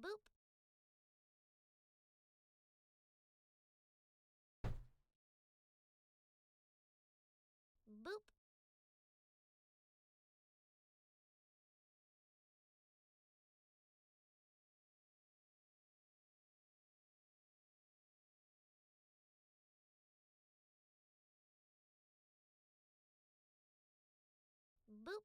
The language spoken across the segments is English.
Boop. Boop. Boop.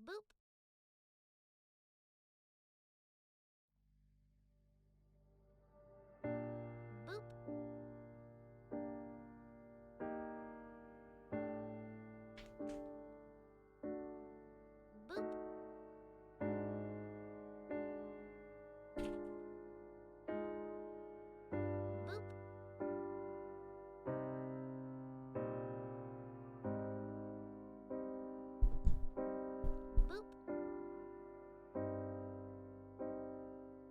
Boop. Boop. Boop. Boop. Boop.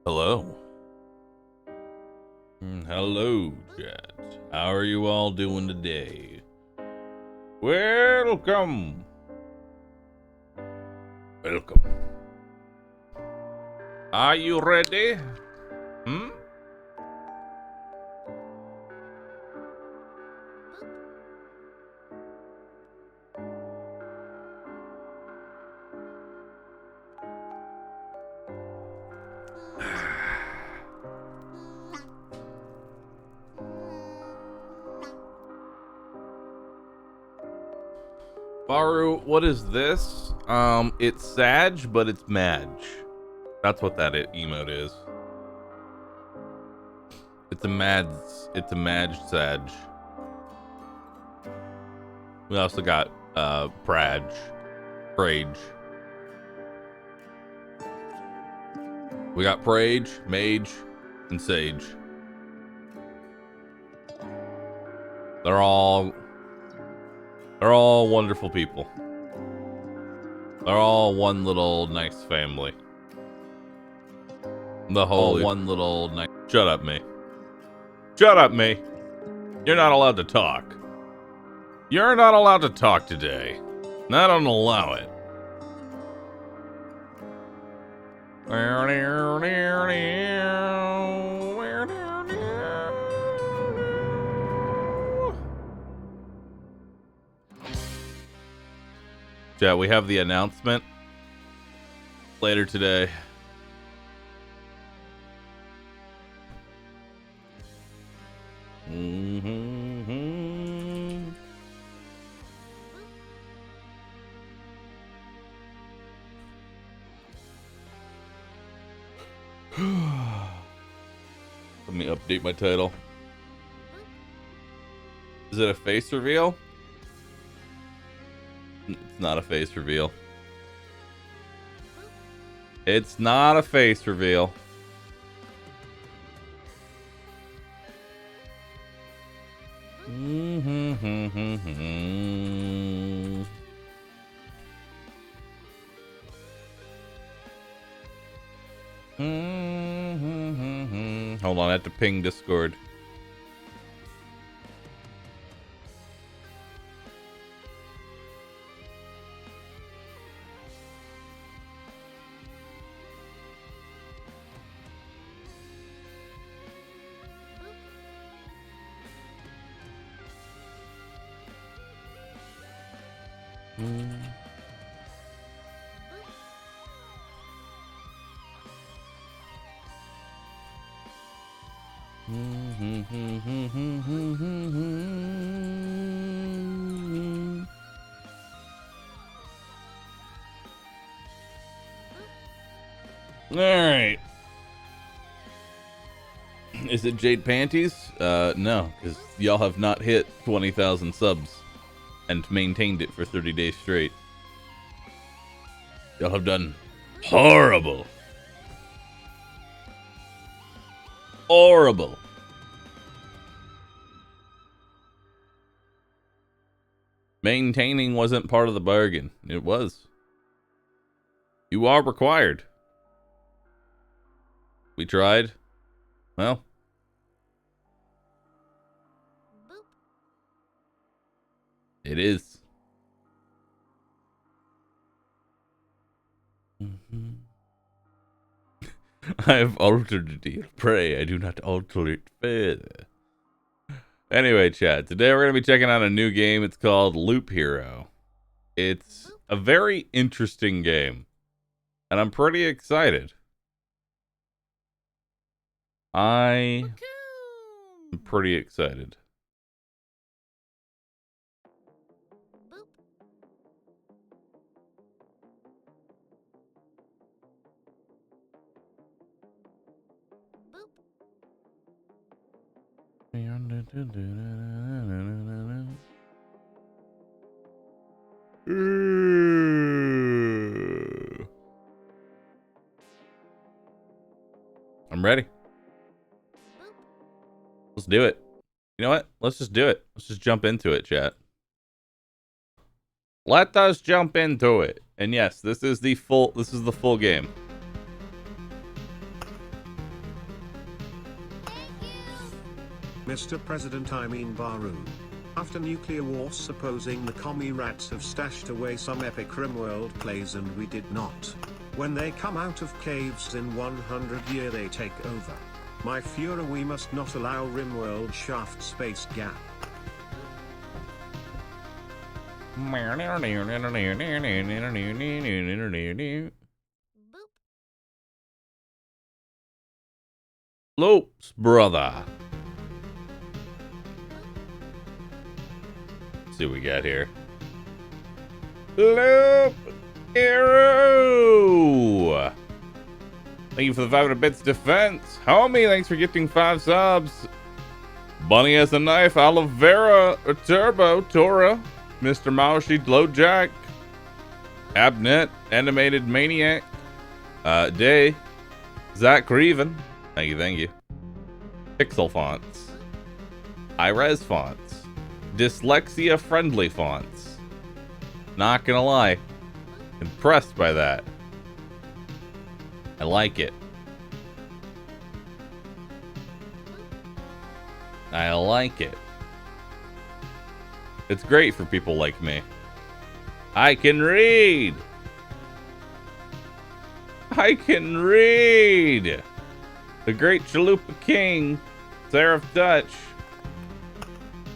Hello. Hello, chat. How are you all doing today? Welcome. Welcome. Are you ready? Hmm? Bahroo, what is this? It's Sag, but it's Madge. That's what that emote is. It's a Madge Sag. We also got Prage. We got Prage, Mage, and Sage. They're all wonderful people. They're all one little nice family. The whole one little nice. Shut up, me. Shut up, me. You're not allowed to talk. You're not allowed to talk today. I don't allow it. Chat, we have the announcement later today. Let me update my title. Is it a face reveal? It's not a face reveal. It's not a face reveal. Hold on, I have to ping Discord. Alright. Is it Jade Panties? No, because y'all have not hit 20,000 subs and maintained it for 30 days straight. Y'all have done horrible. Horrible. Maintaining wasn't part of the bargain. It was. You are required. We tried. Well. Boop. It is. I have altered the prey. I do not alter it further. Anyway, chat. Today we're going to be checking out a new game. It's called Loop Hero. It's a very interesting game. And I'm pretty excited. I am pretty excited. Boop. I'm ready. Let's do it. You know what? Let's just do it. Let's just jump into it, chat. Let us jump into it. And yes, this is the full game. Mr. President AdmiralBahroo. After nuclear war, supposing the commie rats have stashed away some epic RimWorld plays and we did not. When they come out of caves in 100 years they take over. My Führer, we must not allow RimWorld shaft space gap. Boop. Lopes, brother. Let's see what we got here. Loop Hero. Thank you for the 500 bits defense. Homie, thanks for gifting 5 subs. Bunny has a knife, aloe vera, turbo, Tora, Mr. Maushi, Blowjack, Abnet, Animated Maniac, Day, Zach Reven, thank you. Pixel fonts, iRes fonts, dyslexia friendly fonts. Not gonna lie, impressed by that. I like it. I like it. It's great for people like me. I can read. I can read. The Great Chalupa King, Seraph Dutch.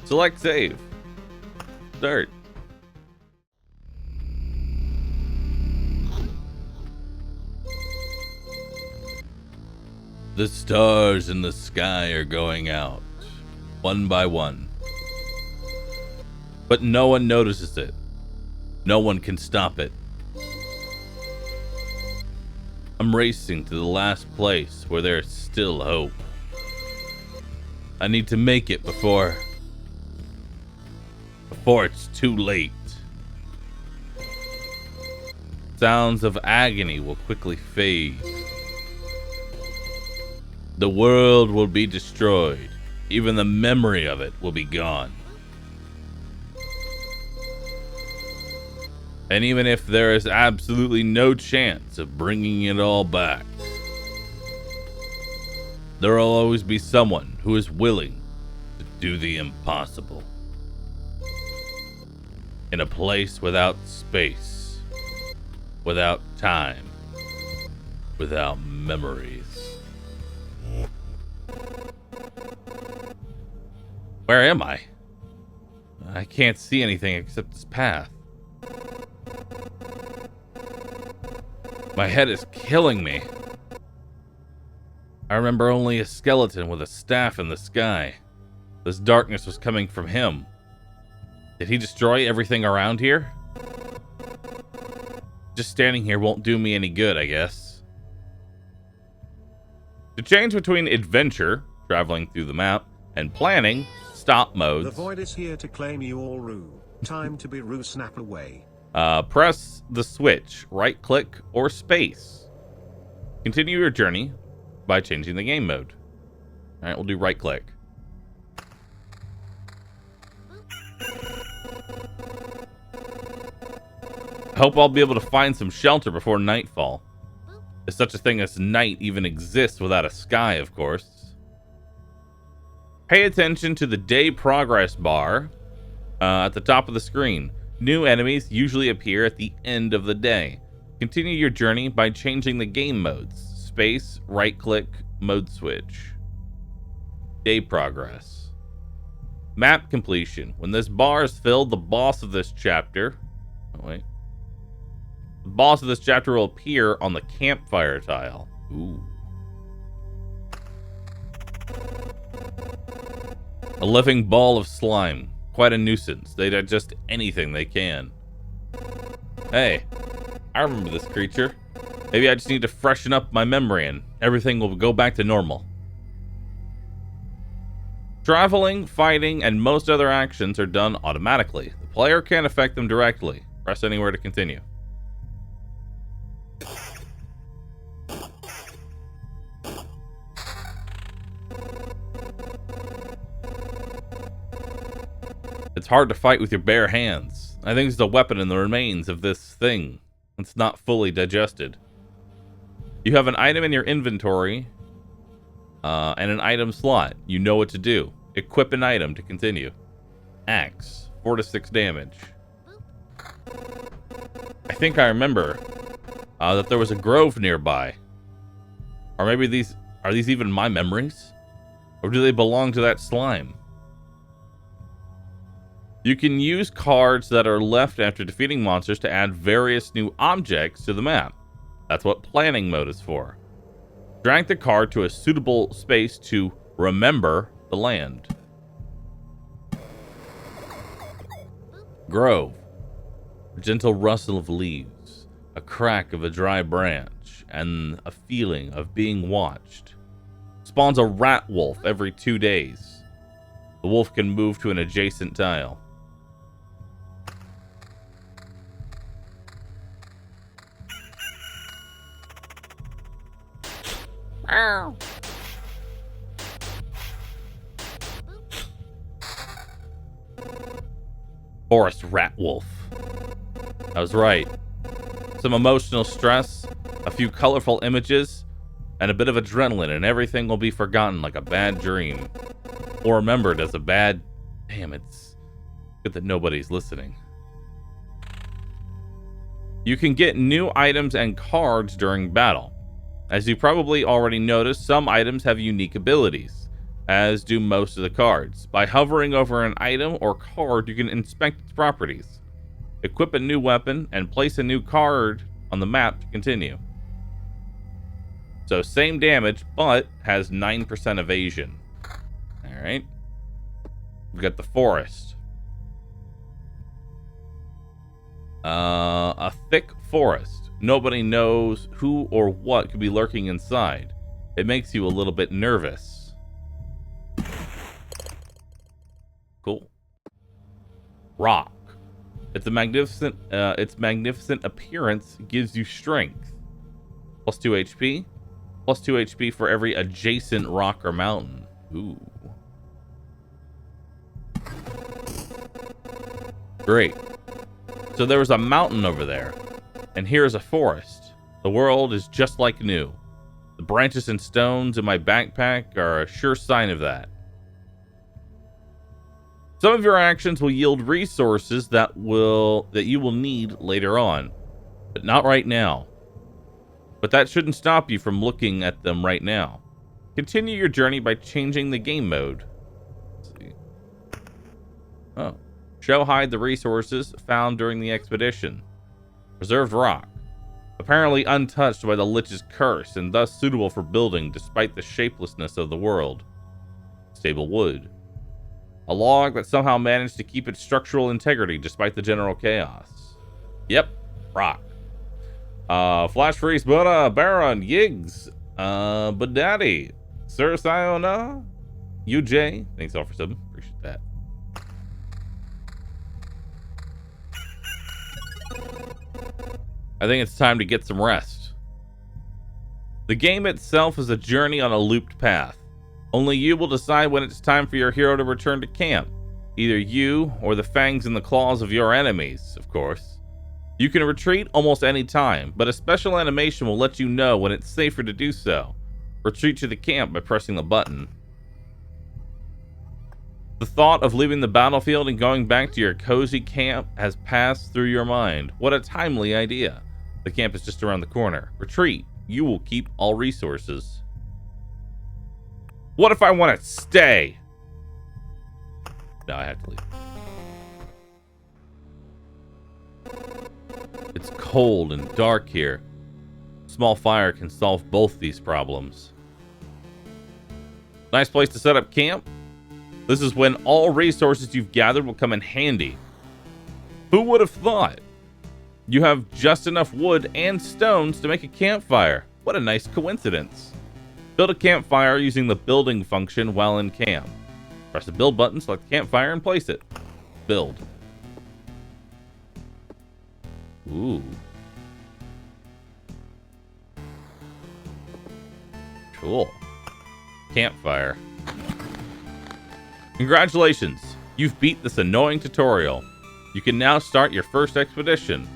Select save. Start. The stars in the sky are going out, one by one. But no one notices it. No one can stop it. I'm racing to the last place where there's still hope. I need to make it before it's too late. Sounds of agony will quickly fade. The world will be destroyed. Even the memory of it will be gone. And even if there is absolutely no chance of bringing it all back, there will always be someone who is willing to do the impossible. In a place without space, without time, without memories. Where am I? I can't see anything except this path. My head is killing me. I remember only a skeleton with a staff in the sky. This darkness was coming from him. Did he destroy everything around here? Just standing here won't do me any good, I guess. To change between adventure, traveling through the map, and planning, stop modes. The void is here to claim you all, Roo. Time to be Roo, snap away. Press the switch, right click, or space. Continue your journey by changing the game mode. Alright, we'll do right click. I hope I'll be able to find some shelter before nightfall. If such a thing as night even exists without a sky, of course. Pay attention to the day progress bar at the top of the screen. New enemies usually appear at the end of the day. Continue your journey by changing the game modes. Space, right click, mode switch. Day progress. Map completion. When this bar is filled, the boss of this chapter... Oh, wait. The boss of this chapter will appear on the campfire tile. Ooh. A living ball of slime. Quite a nuisance. They digest anything they can. Hey, I remember this creature. Maybe I just need to freshen up my memory and everything will go back to normal. Traveling, fighting, and most other actions are done automatically. The player can't affect them directly. Press anywhere to continue. It's hard to fight with your bare hands. I think it's a weapon in the remains of this thing. It's not fully digested. You have an item in your inventory and an item slot. You know what to do. Equip an item to continue. Axe, 4 to 6 damage. I think I remember that there was a grove nearby. Or maybe are these even my memories? Or do they belong to that slime? You can use cards that are left after defeating monsters to add various new objects to the map. That's what planning mode is for. Drag the card to a suitable space to remember the land. Grove. A gentle rustle of leaves, a crack of a dry branch, and a feeling of being watched. Spawns a rat wolf every 2 days. The wolf can move to an adjacent tile. Ow. Forest rat wolf. I was right. Some emotional stress, a few colorful images, and a bit of adrenaline, and everything will be forgotten like a bad dream. Or remembered as a bad... Damn, it's good that nobody's listening. You can get new items and cards during battle. As you probably already noticed, some items have unique abilities, as do most of the cards. By hovering over an item or card, you can inspect its properties, equip a new weapon, and place a new card on the map to continue. So same damage, but has 9% evasion. Alright. We've got the forest. A thick forest. Nobody knows who or what could be lurking inside. It makes you a little bit nervous. Cool. Rock. Its magnificent appearance gives you strength. Plus 2 HP. Plus 2 HP for every adjacent rock or mountain. Ooh. Great. So there was a mountain over there. And here is a forest. The world is just like new. The branches and stones in my backpack are a sure sign of that. Some of your actions will yield resources that you will need later on, but not right now. But that shouldn't stop you from looking at them right now. Continue your journey by changing the game mode. Let's see. Oh. Show hide the resources found during the expedition. Preserved rock. Apparently untouched by the Lich's curse and thus suitable for building despite the shapelessness of the world. Stable wood. A log that somehow managed to keep its structural integrity despite the general chaos. Yep, rock. Flash freeze, Buddha, Baron, Yiggs, Badaddy, Sir Sayona, UJ. Thanks all for subbing. Appreciate that. I think it's time to get some rest. The game itself is a journey on a looped path. Only you will decide when it's time for your hero to return to camp. Either you or the fangs and the claws of your enemies, of course. You can retreat almost any time, but a special animation will let you know when it's safer to do so. Retreat to the camp by pressing the button. The thought of leaving the battlefield and going back to your cozy camp has passed through your mind. What a timely idea. The camp is just around the corner. Retreat. You will keep all resources. What if I want to stay? No, I have to leave. It's cold and dark here. Small fire can solve both these problems. Nice place to set up camp. This is when all resources you've gathered will come in handy. Who would have thought? You have just enough wood and stones to make a campfire. What a nice coincidence. Build a campfire using the building function while in camp. Press the build button, select the campfire, and place it. Build. Ooh. Cool. Campfire. Congratulations! You've beat this annoying tutorial. You can now start your first expedition.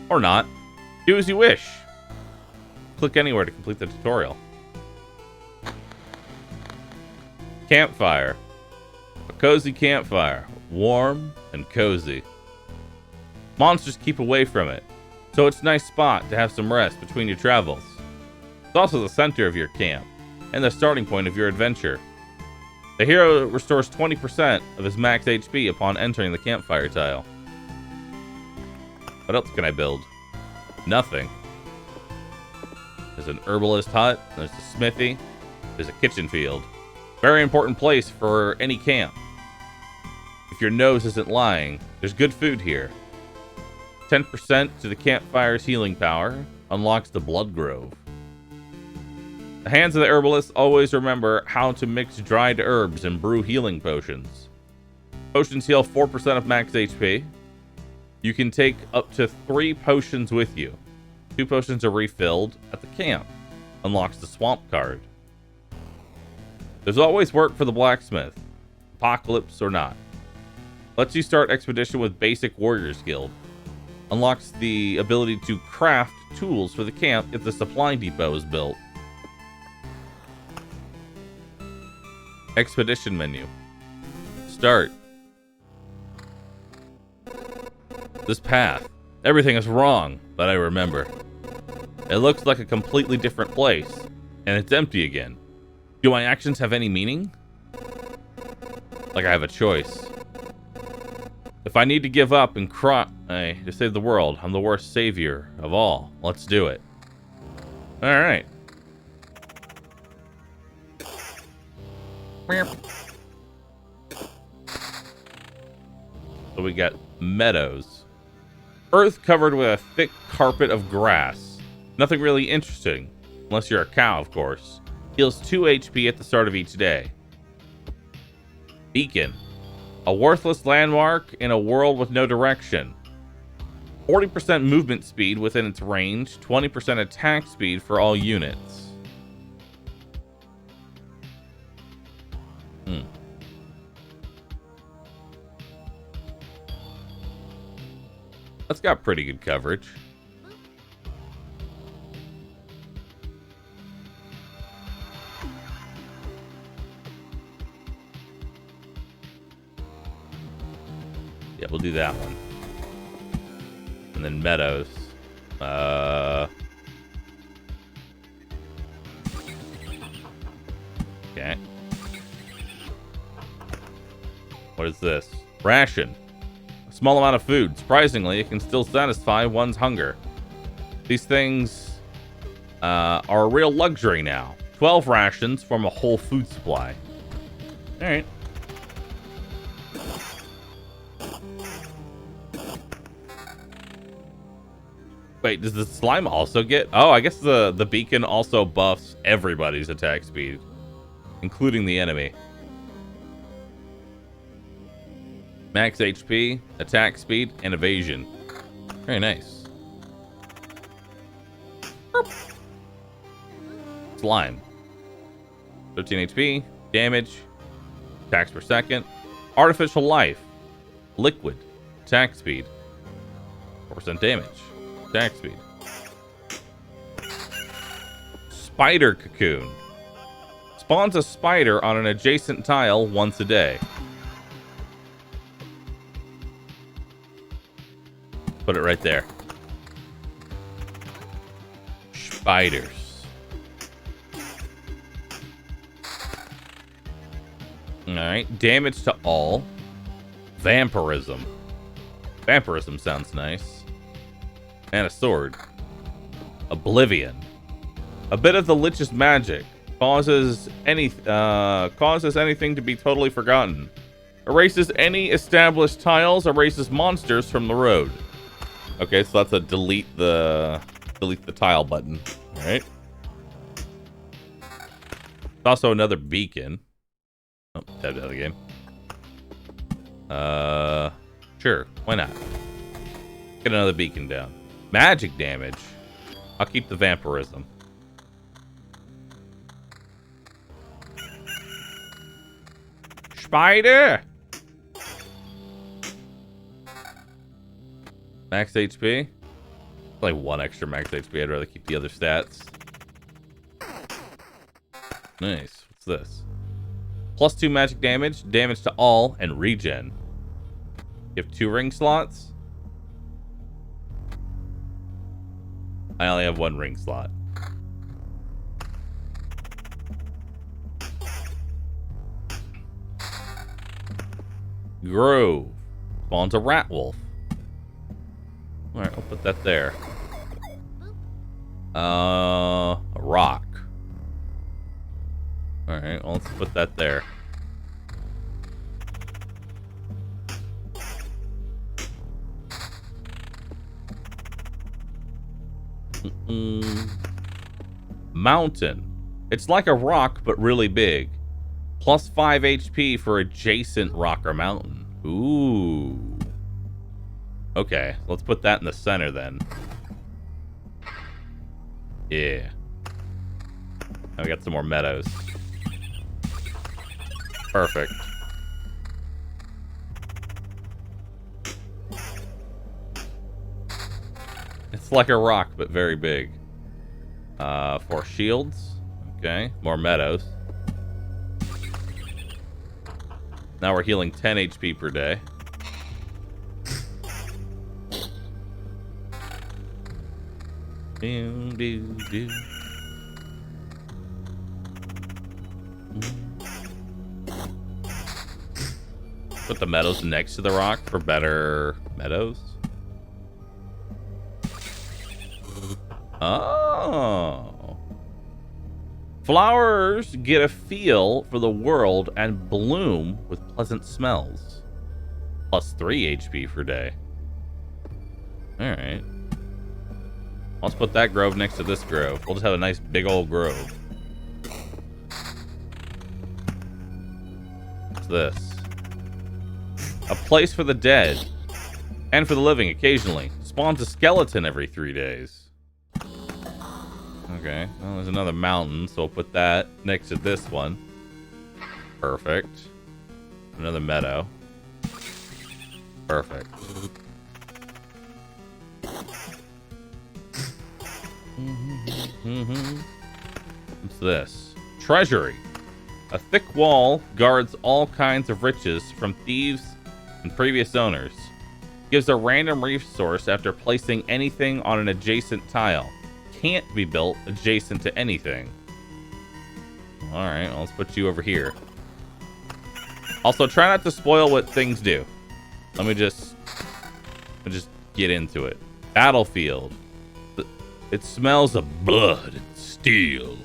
Or not. Do as you wish. Click anywhere to complete the tutorial. Campfire. A cozy campfire. Warm and cozy. Monsters keep away from it, so it's a nice spot to have some rest between your travels. It's also the center of your camp, and the starting point of your adventure. The hero restores 20% of his max HP upon entering the campfire tile. What else can I build? Nothing. There's an herbalist hut, there's a smithy, there's a kitchen field. Very important place for any camp. If your nose isn't lying, there's good food here. 10% to the campfire's healing power unlocks the blood grove. The hands of the herbalist always remember how to mix dried herbs and brew healing potions. Potions heal 4% of max HP. You can take up to 3 potions with you. 2 potions are refilled at the camp. Unlocks the swamp card. There's always work for the blacksmith, apocalypse or not. Lets you start expedition with basic warrior's guild. Unlocks the ability to craft tools for the camp if the supply depot is built. Expedition menu. Start. This path. Everything is wrong, but I remember. It looks like a completely different place, and it's empty again. Do my actions have any meaning? Like I have a choice. If I need to give up and cry to save the world, I'm the worst savior of all. Let's do it. Alright. So we got meadows. Earth covered with a thick carpet of grass. Nothing really interesting. Unless you're a cow, of course. Heals 2 HP at the start of each day. Beacon. A worthless landmark in a world with no direction. 40% movement speed within its range. 20% attack speed for all units. That's got pretty good coverage. Yeah, we'll do that one. And then meadows. Okay. What is this? Ration. A small amount of food. Surprisingly, it can still satisfy one's hunger. These things are a real luxury now. 12 rations form a whole food supply. Alright. Wait, does the slime also get... Oh, I guess the beacon also buffs everybody's attack speed, including the enemy. Max HP, attack speed, and evasion. Very nice. Slime. 13 HP, damage, attacks per second. Artificial life. Liquid, attack speed. 4% damage. Attack speed. Spider cocoon. Spawns a spider on an adjacent tile once a day. Put it right there. Spiders. Alright. Damage to all. Vampirism. Vampirism sounds nice. And a sword. Oblivion. A bit of the Lich's magic. Causes anything to be totally forgotten. Erases any established tiles. Erases monsters from the road. Okay, so that's a delete the tile button. Alright. Also another beacon. Oh, tabbed out of the game. Sure. Why not? Get another beacon down. Magic damage. I'll keep the vampirism. Spider! Max HP? Like 1 extra max HP. I'd rather keep the other stats. Nice. What's this? +2 magic damage, damage to all, and regen. You have 2 ring slots? I only have 1 ring slot. Grove. Spawns a rat wolf. Alright, I'll put that there. A rock. Alright, well, let's put that there. Mountain. It's like a rock, but really big. +5 HP for adjacent rock or mountain. Ooh. Okay, let's put that in the center then. Yeah. Now we got some more meadows. Perfect. It's like a rock, but very big. 4 shields. Okay, more meadows. Now we're healing 10 HP per day. Do, do, do. Put the meadows next to the rock for better meadows. Oh. Flowers get a feel for the world and bloom with pleasant smells. +3 HP per day. Alright. Let's put that grove next to this grove. We'll just have a nice big old grove. What's this? A place for the dead. And for the living occasionally. Spawns a skeleton every 3 days. Okay, well, there's another mountain, so we'll put that next to this one. Perfect. Another meadow. Perfect. What's this? Treasury. A thick wall guards all kinds of riches from thieves and previous owners. Gives a random resource after placing anything on an adjacent tile. Can't be built adjacent to anything. Alright, well, let's put you over here. Also, try not to spoil what things do. Let me just get into it. Battlefield. It smells of blood and steel.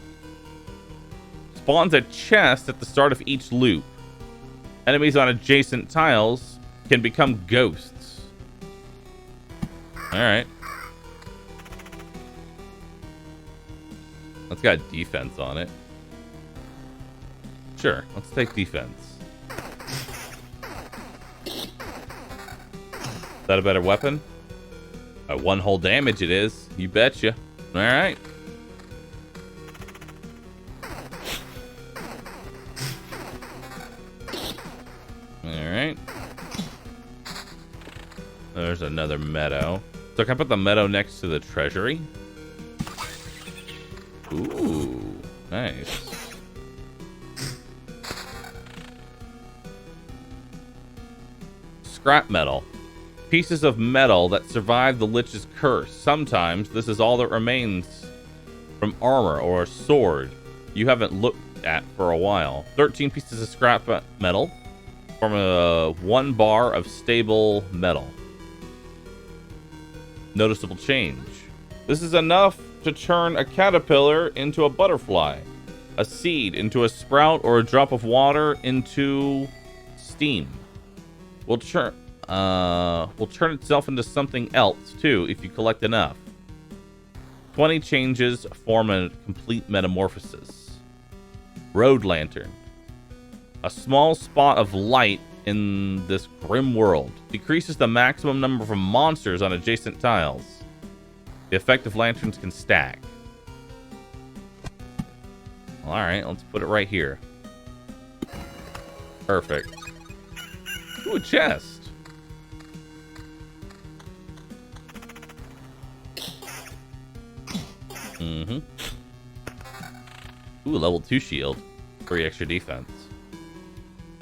Spawns a chest at the start of each loop. Enemies on adjacent tiles can become ghosts. Alright. That's got defense on it. Sure, let's take defense. Is that a better weapon? 1 whole damage it is. You betcha. Alright. Alright. There's another meadow. So can I put the meadow next to the treasury? Ooh, nice. Scrap metal. Pieces of metal that survive the Lich's curse. Sometimes this is all that remains from armor or a sword you haven't looked at for a while. 13 pieces of scrap metal form a 1 bar of stable metal. Noticeable change. This is enough to turn a caterpillar into a butterfly, a seed into a sprout, or a drop of water into steam. Will turn itself into something else too if you collect enough. 20 changes form a complete metamorphosis. Road lantern. A small spot of light in this grim world. Decreases the maximum number of monsters on adjacent tiles. The effective lanterns can stack. Alright, let's put it right here. Perfect. Ooh, a chest. Mm-hmm. Ooh, level 2 shield. 3 extra defense.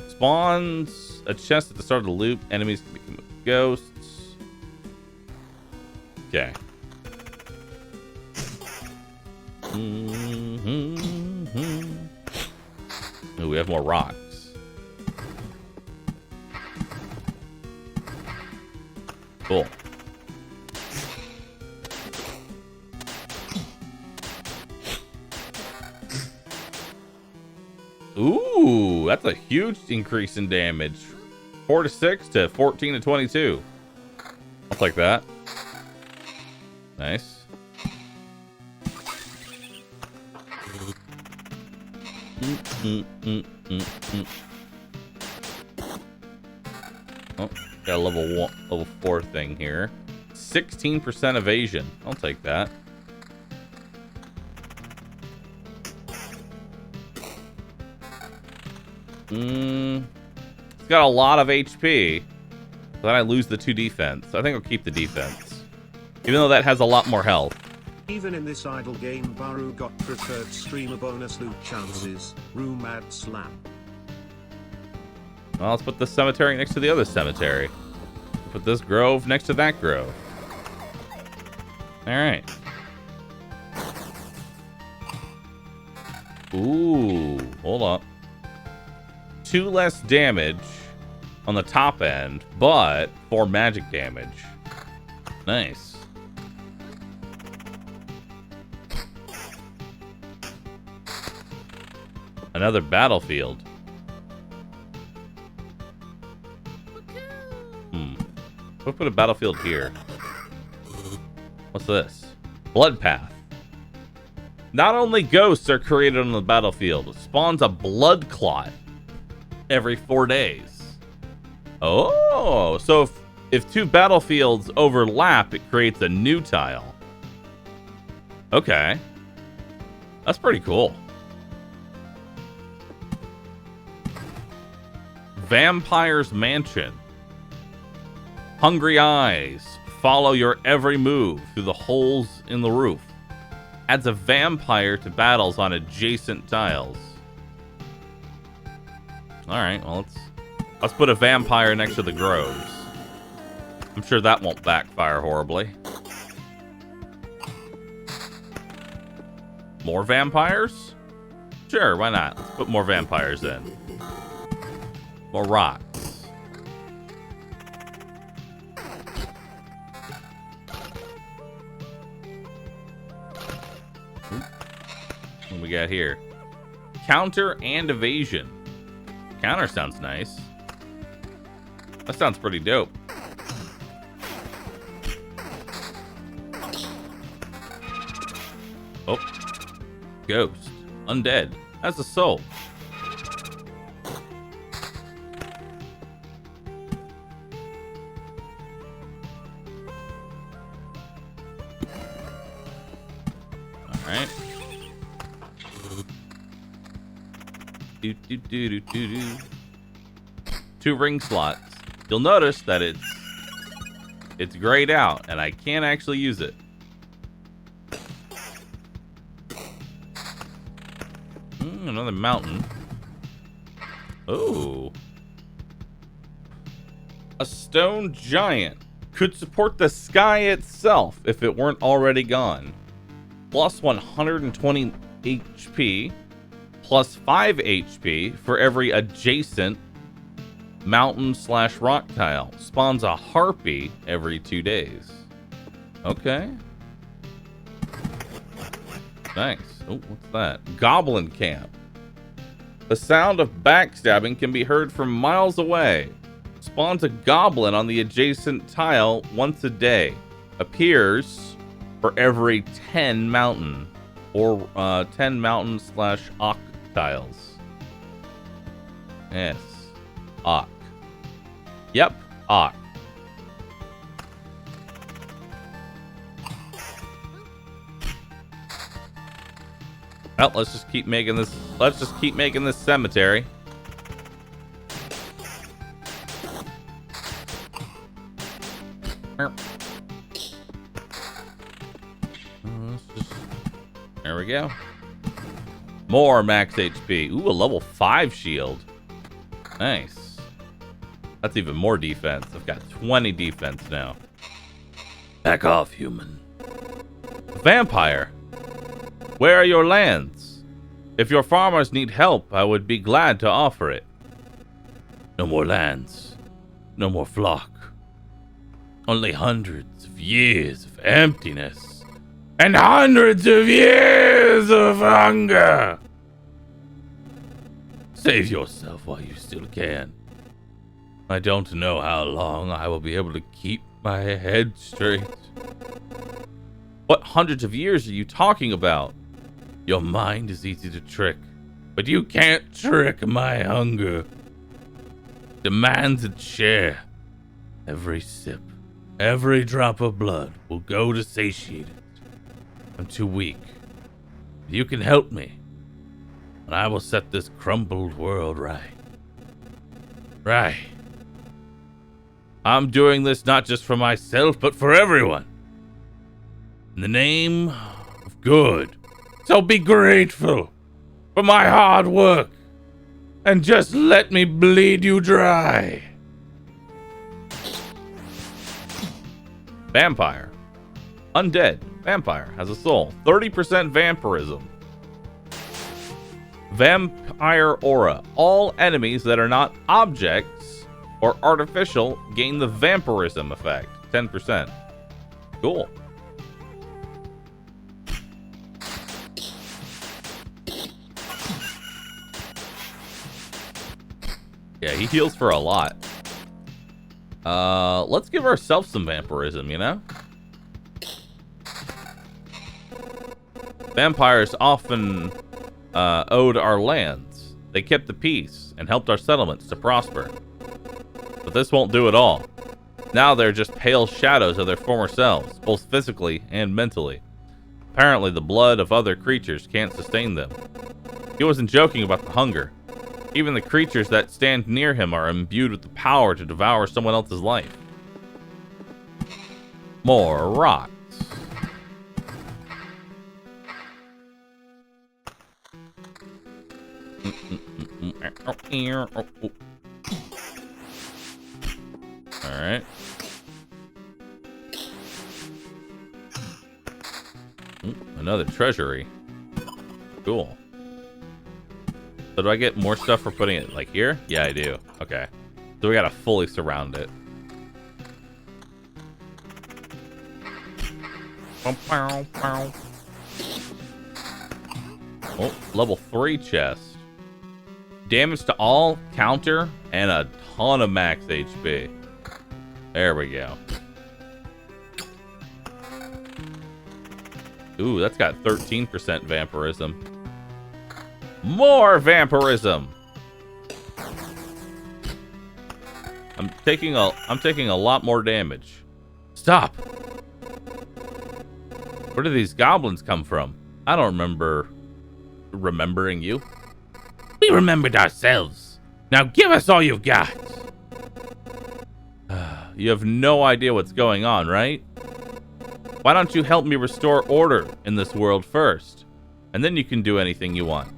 Spawns a chest at the start of the loop. Enemies can become ghosts. Okay. Ooh, we have more rocks. Cool. Ooh, that's a huge increase in damage. 4 to 6 to 14 to 22. I'll take that. Nice. Oh, got a level 4 thing here. 16% evasion. I'll take that. It's got a lot of HP. Then I lose the 2 defense. I think I'll keep the defense. Even though that has a lot more health. Even in this idle game, Bahroo got preferred streamer bonus loot chances. Room ad slap. Well, let's put this cemetery next to the other cemetery. Put this grove next to that grove. Alright. Ooh, hold up. 2 less damage on the top end, but 4 magic damage. Nice. Another battlefield. We'll put a battlefield here. What's this? Blood path. Not only ghosts are created on the battlefield, it spawns a blood clot every 4 days. Oh, so if 2 battlefields overlap, it creates a new tile. Okay. That's pretty cool. Vampire's Mansion. Hungry eyes follow your every move through the holes in the roof. Adds a vampire to battles on adjacent tiles. Alright, well, let's put a vampire next to the groves. I'm sure that won't backfire horribly. More vampires? Sure, why not? Let's put more vampires in. More rocks. What do we got here? Counter and evasion. Counter sounds nice. That sounds pretty dope. Oh. Ghost. Undead. Has a soul. Alright. 2 ring slots. You'll notice that it's grayed out, and I can't actually use it. Another mountain. Oh. A stone giant could support the sky itself if it weren't already gone. Plus 120 HP. Plus 5 HP for every adjacent mountain/rock tile. Spawns a harpy every 2 days. Okay. Nice. Oh, what's that? Goblin camp. The sound of backstabbing can be heard from miles away. Spawns a goblin on the adjacent tile once a day. Appears for every 10 mountain or 10 mountain/ock tiles. Yes. Ock. Yep. Ah. Well, let's just keep making this. Let's just keep making this cemetery. There we go. More max HP. Ooh, a level 5 shield. Nice. That's even more defense. I've got 20 defense now. Back off, human. Vampire. Where are your lands? If your farmers need help, I would be glad to offer it. No more lands. No more flock. Only hundreds of years of emptiness. And hundreds of years of hunger. Save yourself while you still can. I don't know how long I will be able to keep my head straight. What hundreds of years are you talking about? Your mind is easy to trick, but you can't trick my hunger. Demands its share. Every sip, every drop of blood will go to satiate it. I'm too weak. You can help me, and I will set this crumbled world right. Right. I'm doing this not just for myself, but for everyone. In the name of good. So be grateful for my hard work, and just let me bleed you dry. Vampire. Undead. Vampire. Has a soul. 30% vampirism. Vampire aura. All enemies that are not objects or artificial gain the vampirism effect. 10%. Cool. Yeah, he heals for a lot. Let's give ourselves some vampirism, you know? Vampires often owed our lands. They kept the peace and helped our settlements to prosper. But this won't do it all. Now they're just pale shadows of their former selves, both physically and mentally. Apparently the blood of other creatures can't sustain them. He wasn't joking about the hunger. Even the creatures that stand near him are imbued with the power to devour someone else's life. More rocks. Alright. Another treasury. Cool. So do I get more stuff for putting it like here? Yeah, I do. Okay. So we gotta fully surround it. Oh, level 3 chest. Damage to all, counter, and a ton of max HP. There we go. Ooh, that's got 13% vampirism. More vampirism. I'm taking a lot more damage. Stop. Where do these goblins come from? I don't remember remembering you. We remembered ourselves. Now give us all you've got. You have no idea what's going on, right? Why don't you help me restore order in this world first? And then you can do anything you want.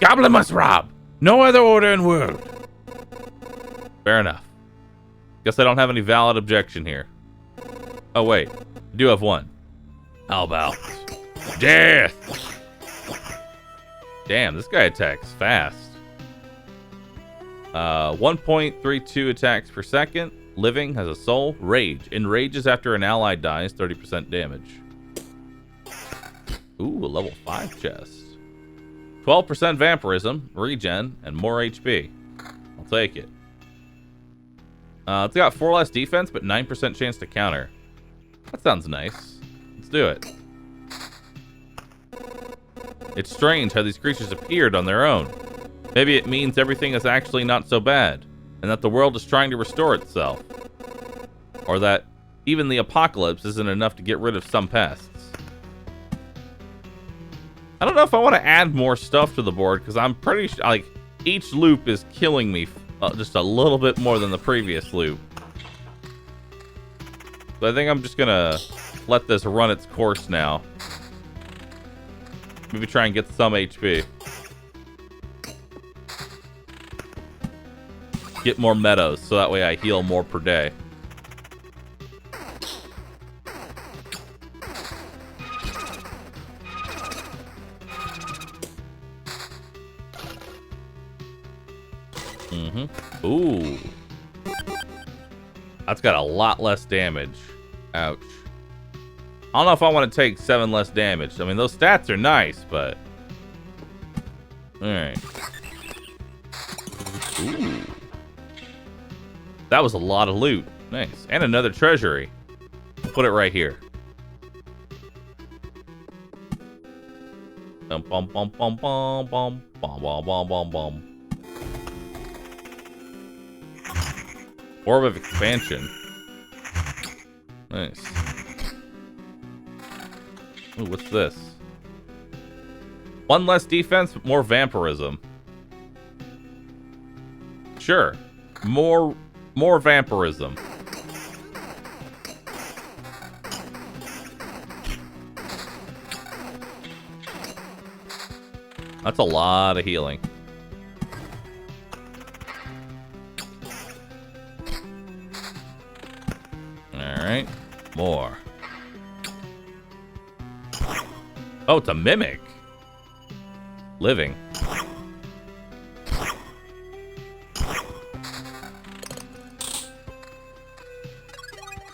Goblin must rob. No other order in world. Fair enough. Guess I don't have any valid objection here. Oh, wait. I do have one. How about death? Damn, this guy attacks fast. 1.32 attacks per second. Living, has a soul. Rage. Enrages after an ally dies, 30% damage. Ooh, a level 5 chest. 12% vampirism, regen, and more HP. I'll take it. It's got 4 less defense, but 9% chance to counter. That sounds nice. Let's do it. It's strange how these creatures appeared on their own. Maybe it means everything is actually not so bad. and that the world is trying to restore itself. Or that even the apocalypse isn't enough to get rid of some pests. I don't know if I want to add more stuff to the board, because I'm pretty sure, like, each loop is killing me just a little bit more than the previous loop. So I think I'm just gonna let this run its course now. Maybe try and get some HP. Get more meadows, so that way I heal more per day. Ooh. That's got a lot less damage. Ouch. I don't know if I want to take 7 less damage. I mean, those stats are nice, but... Alright. Ooh. That was a lot of loot. Nice. And another treasury. Put it right here. Bum bum bum bum bum bum bum bum bum bum bum. Orb of expansion. Nice. Ooh, what's this? 1 less defense, but more vampirism. Sure. More vampirism. That's a lot of healing. Alright. More. Oh, it's a mimic. Living.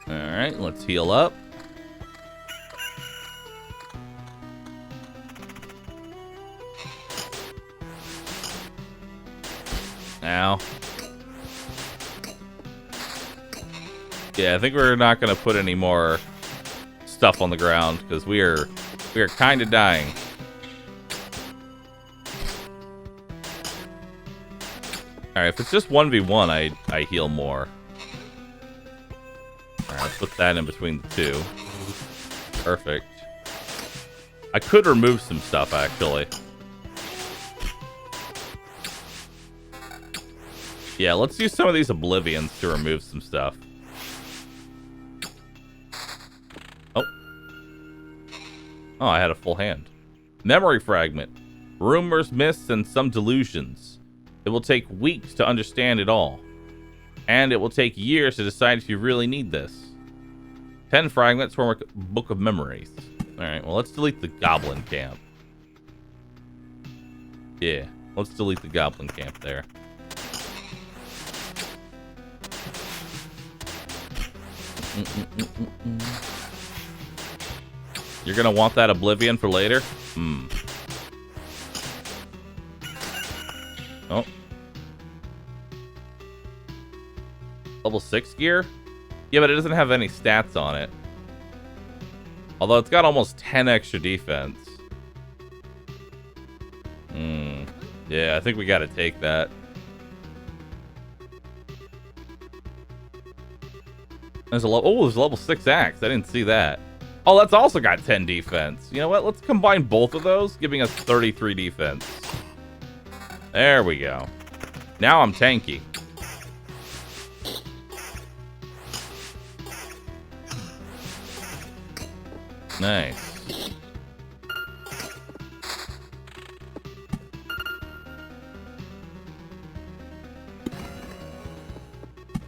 Alright, let's heal up. Ow. Yeah, I think we're not going to put any more stuff on the ground because we are kind of dying. All right, if it's just 1v1, I heal more. All right, let's put that in between the two. Perfect. I could remove some stuff actually. Yeah, let's use some of these oblivions to remove some stuff. Oh, I had a full hand. Memory fragment. Rumors, myths, and some delusions. It will take weeks to understand it all. And it will take years to decide if you really need this. 10 fragments form a book of memories. Alright, well, let's delete the goblin camp. Yeah, let's delete the goblin camp there. You're gonna want that oblivion for later? Oh. Level 6 gear? Yeah, but it doesn't have any stats on it. Although it's got almost 10 extra defense. Yeah, I think we gotta take that. There's a level 6 axe. I didn't see that. Oh, that's also got 10 defense. You know what? Let's combine both of those, giving us 33 defense. There we go. Now I'm tanky. Nice.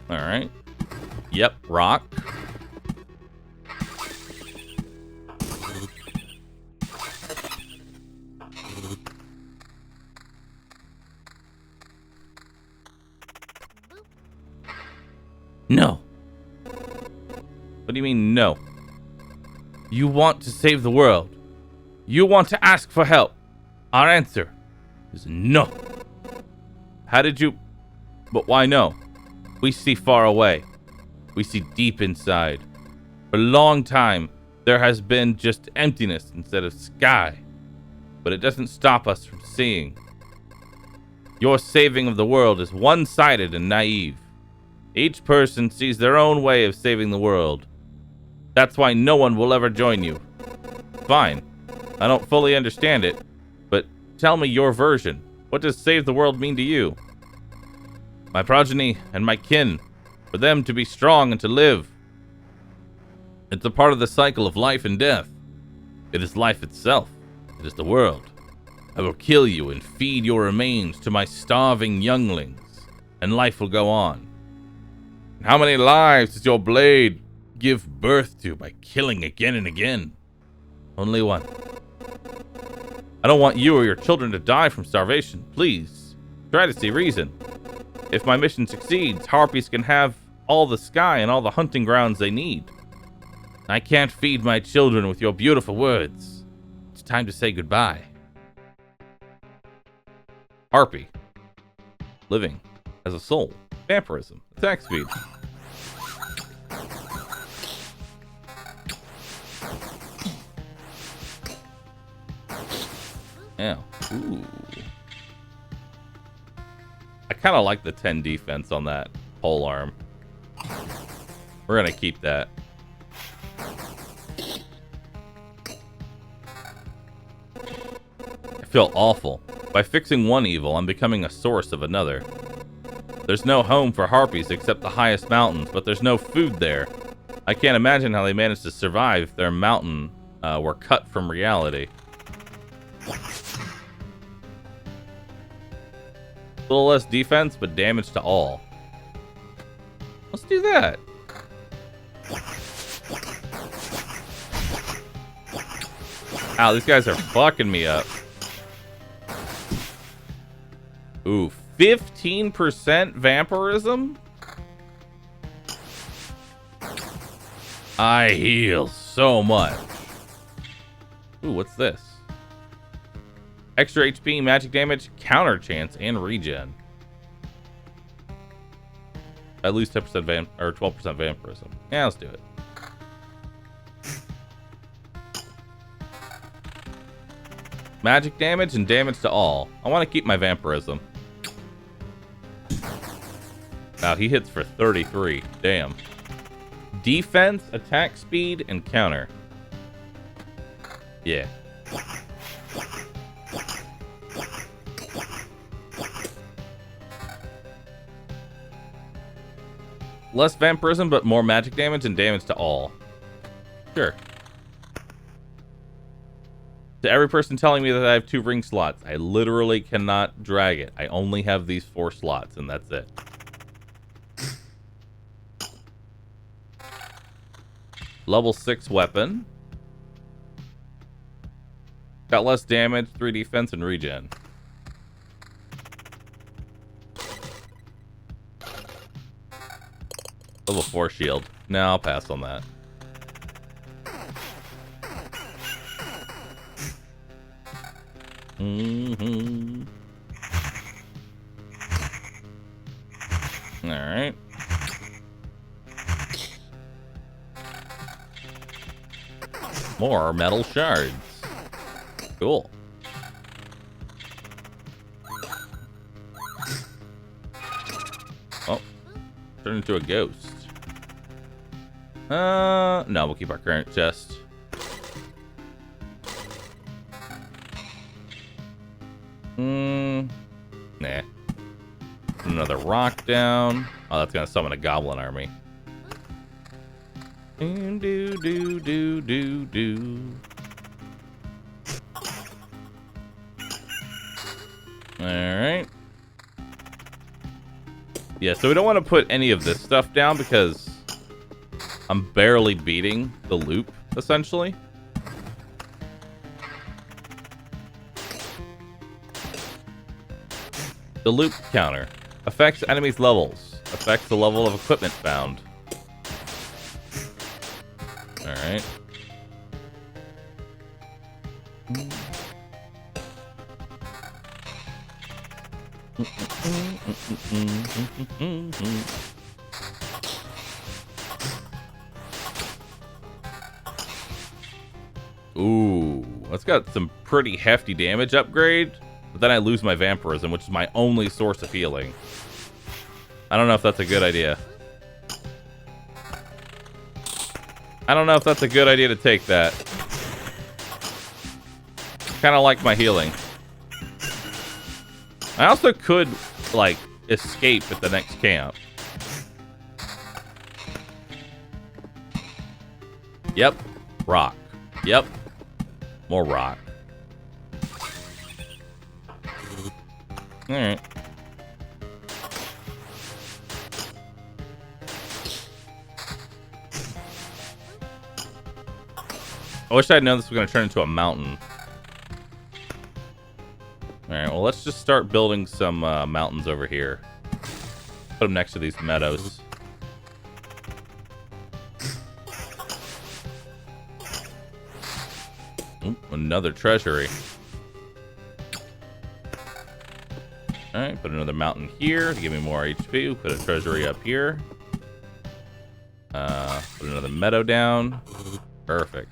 All right. Yep, rock. No. What do you mean, no? You want to save the world. You want to ask for help. Our answer is no. How did you... But why no? We see far away. We see deep inside. For a long time, there has been just emptiness instead of sky. But it doesn't stop us from seeing. Your saving of the world is one-sided and naive. Each person sees their own way of saving the world. That's why no one will ever join you. Fine. I don't fully understand it, but tell me your version. What does save the world mean to you? My progeny and my kin, for them to be strong and to live. It's a part of the cycle of life and death. It is life itself. It is the world. I will kill you and feed your remains to my starving younglings, and life will go on. How many lives does your blade give birth to by killing again and again? Only one. I don't want you or your children to die from starvation. Please, try to see reason. If my mission succeeds, harpies can have all the sky and all the hunting grounds they need. I can't feed my children with your beautiful words. It's time to say goodbye. Harpy. Living. As a soul. Vampirism. Attack speed. Yeah. Ooh. I kind of like the 10 defense on that pole arm. We're going to keep that. I feel awful. By fixing one evil, I'm becoming a source of another. There's no home for harpies except the highest mountains, but there's no food there. I can't imagine how they managed to survive if their mountain were cut from reality. A little less defense, but damage to all. Let's do that. Ow, these guys are fucking me up. Ooh, 15% vampirism? I heal so much. Ooh, what's this? Extra HP, magic damage, counter chance, and regen. At least 10% or 12% vampirism. Yeah, let's do it. Magic damage and damage to all. I want to keep my vampirism. Now he hits for 33. Damn. Defense, attack speed, and counter. Yeah. Less vampirism, but more magic damage and damage to all. Sure. To every person telling me that I have 2 ring slots, I literally cannot drag it. I only have these 4 slots, and that's it. Level 6 weapon. Got less damage, 3 defense, and regen. Level 4 shield. No, I'll pass on that. Alright. More metal shards. Cool. Oh. Turned into a ghost. No, we'll keep our current chest. Nah. Another rock down. Oh, that's gonna summon a goblin army. Do do do do do. Alright. Yeah, so we don't want to put any of this stuff down because I'm barely beating the loop, essentially. The loop counter. Affects enemies' levels. Affects the level of equipment found. Alright. Ooh, that's got some pretty hefty damage upgrade. But then I lose my vampirism, which is my only source of healing. I don't know if that's a good idea. I don't know if that's a good idea to take that. Kind of like my healing. I also could, like, escape at the next camp. Yep. Rock. Yep. More rock. Alright. I wish I'd known this was going to turn into a mountain. Alright, well, let's just start building some mountains over here. Put them next to these meadows. Ooh, another treasury. Alright, put another mountain here to give me more HP. Put a treasury up here. Put another meadow down. Perfect.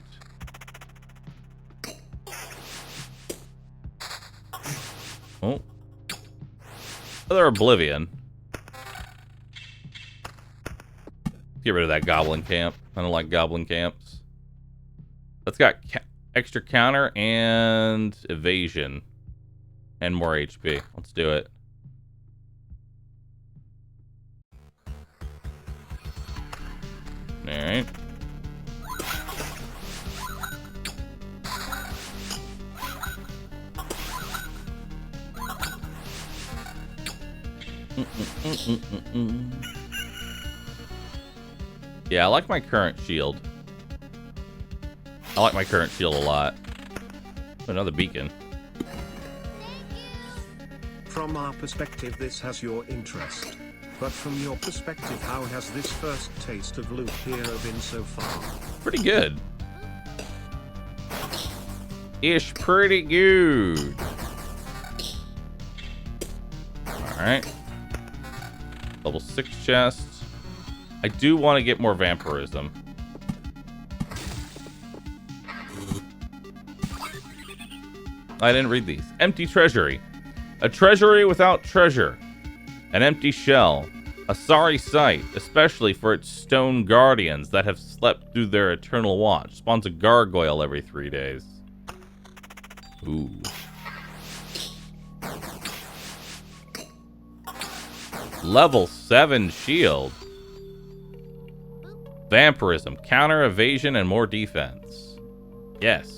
Oh. Another oblivion. Get rid of that goblin camp. I don't like goblin camps. That's got extra counter and evasion. And more HP. Let's do it. Alright. Yeah, I like my current shield. I like my current shield a lot. Another beacon. From our perspective, this has your interest. But from your perspective, how has this first taste of Loop Hero been so far? Pretty good. Ish pretty good. Alright. Level 6 chest. I do want to get more vampirism. I didn't read these. Empty treasury. A treasury without treasure. An empty shell. A sorry sight, especially for its stone guardians that have slept through their eternal watch. Spawns a gargoyle every 3 days. Ooh. Level 7 shield. Vampirism, counter evasion, and more defense. Yes.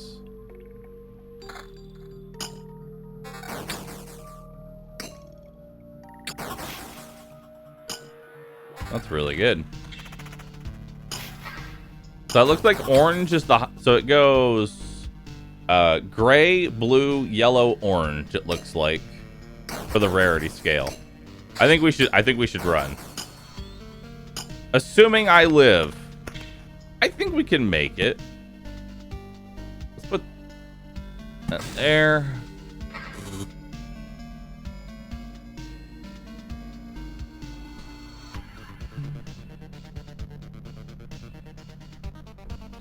That's really good. So it looks like orange is the... So it goes gray, blue, yellow, orange, it looks like, for the rarity scale. I think we should run. Assuming I live, I think we can make it. Let's put that there.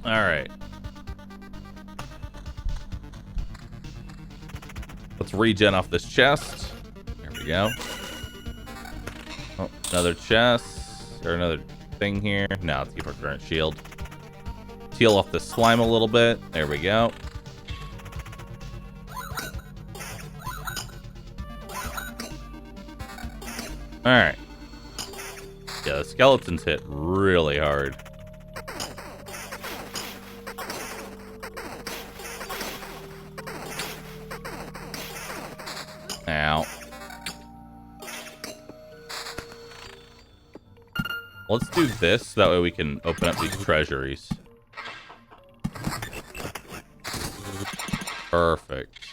All right. Let's regen off this chest. There we go. Oh, another chest or another thing here. No, let's keep our current shield. Peel off the slime a little bit. There we go. All right. Yeah, the skeletons hit really hard. Ow. Let's do this, so that way we can open up these treasuries. Perfect.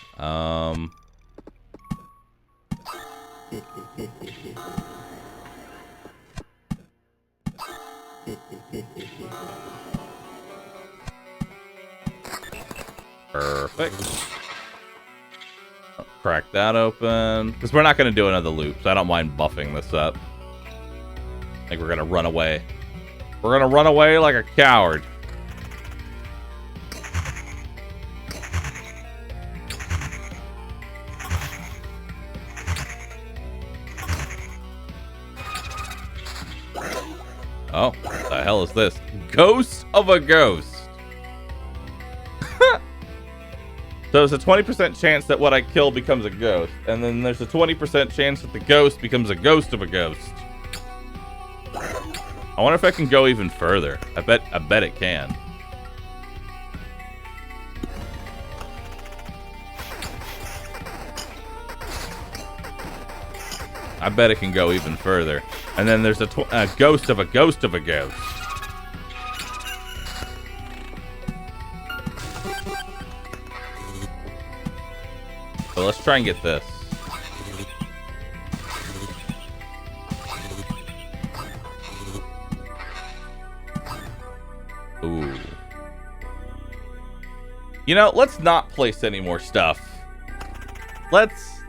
Perfect. Crack that open. Because we're not going to do another loop, so I don't mind buffing this up. I think we're going to run away. We're going to run away like a coward. hell is this? Ghost of a ghost. So there's a 20% chance that what I kill becomes a ghost. And then there's a 20% chance that the ghost becomes a ghost of a ghost. I wonder if I can go even further. I bet it can. I bet it can go even further. And then there's a ghost of a ghost of a ghost. So let's try and get this. Ooh. You know, let's not place any more stuff. Let's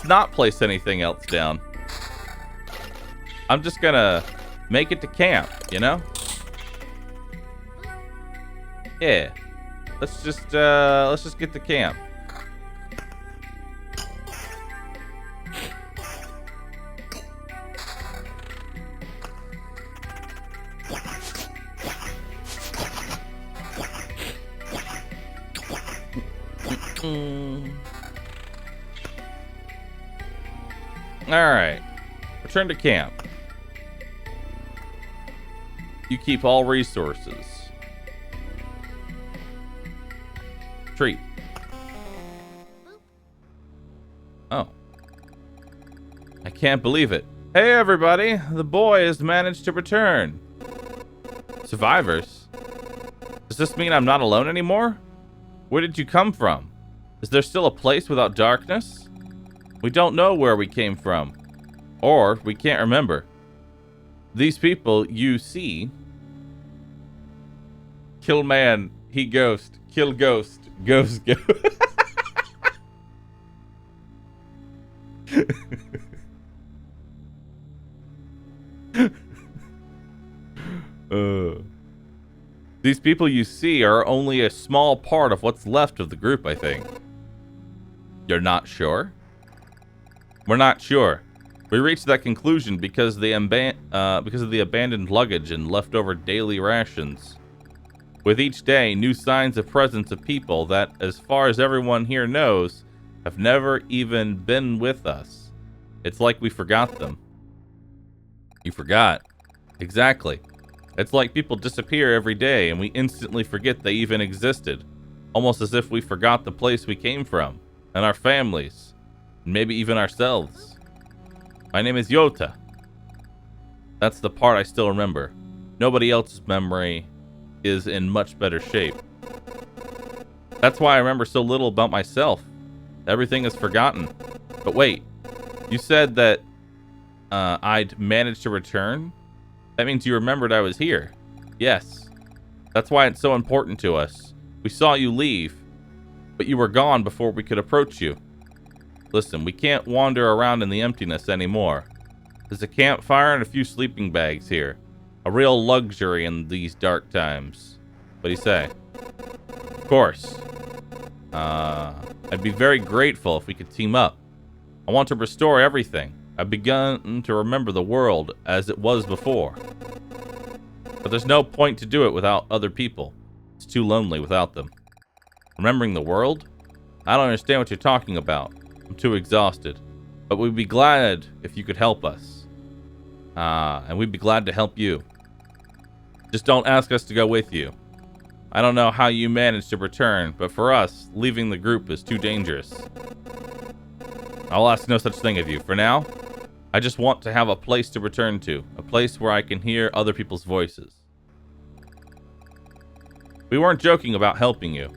not place anything else down. I'm just gonna make it to camp, you know? Yeah. Let's just get to camp. Alright. Return to camp. You keep all resources. Treat. Oh. I can't believe it. Hey everybody, the boy has managed to return. Survivors? Does this mean I'm not alone anymore? Where did you come from? Is there still a place without darkness? We don't know where we came from. Or we can't remember. These people you see... Kill man, he ghost. Kill ghost, ghost ghost. These people you see are only a small part of what's left of the group, I think. You're not sure? We're not sure. We reached that conclusion because of the abandoned luggage and leftover daily rations. With each day, new signs of presence of people that, as far as everyone here knows, have never even been with us. It's like we forgot them. You forgot. Exactly. It's like people disappear every day and we instantly forget they even existed. Almost as if we forgot the place we came from, and our families, and maybe even ourselves. My name is Yota. That's the part I still remember. Nobody else's memory is in much better shape. That's why I remember so little about myself. Everything is forgotten. But wait, you said that I'd managed to return? That means you remembered I was here. Yes. That's why it's so important to us. We saw you leave, but you were gone before we could approach you. Listen, we can't wander around in the emptiness anymore. There's a campfire and a few sleeping bags here. A real luxury in these dark times. What do you say? Of course. I'd be very grateful if we could team up. I want to restore everything. I've begun to remember the world as it was before. But there's no point to do it without other people. It's too lonely without them. Remembering the world? I don't understand what you're talking about. I'm too exhausted. But we'd be glad if you could help us. And we'd be glad to help you. Just don't ask us to go with you. I don't know how you managed to return, but for us, leaving the group is too dangerous. I'll ask no such thing of you. For now, I just want to have a place to return to. A place where I can hear other people's voices. We weren't joking about helping you.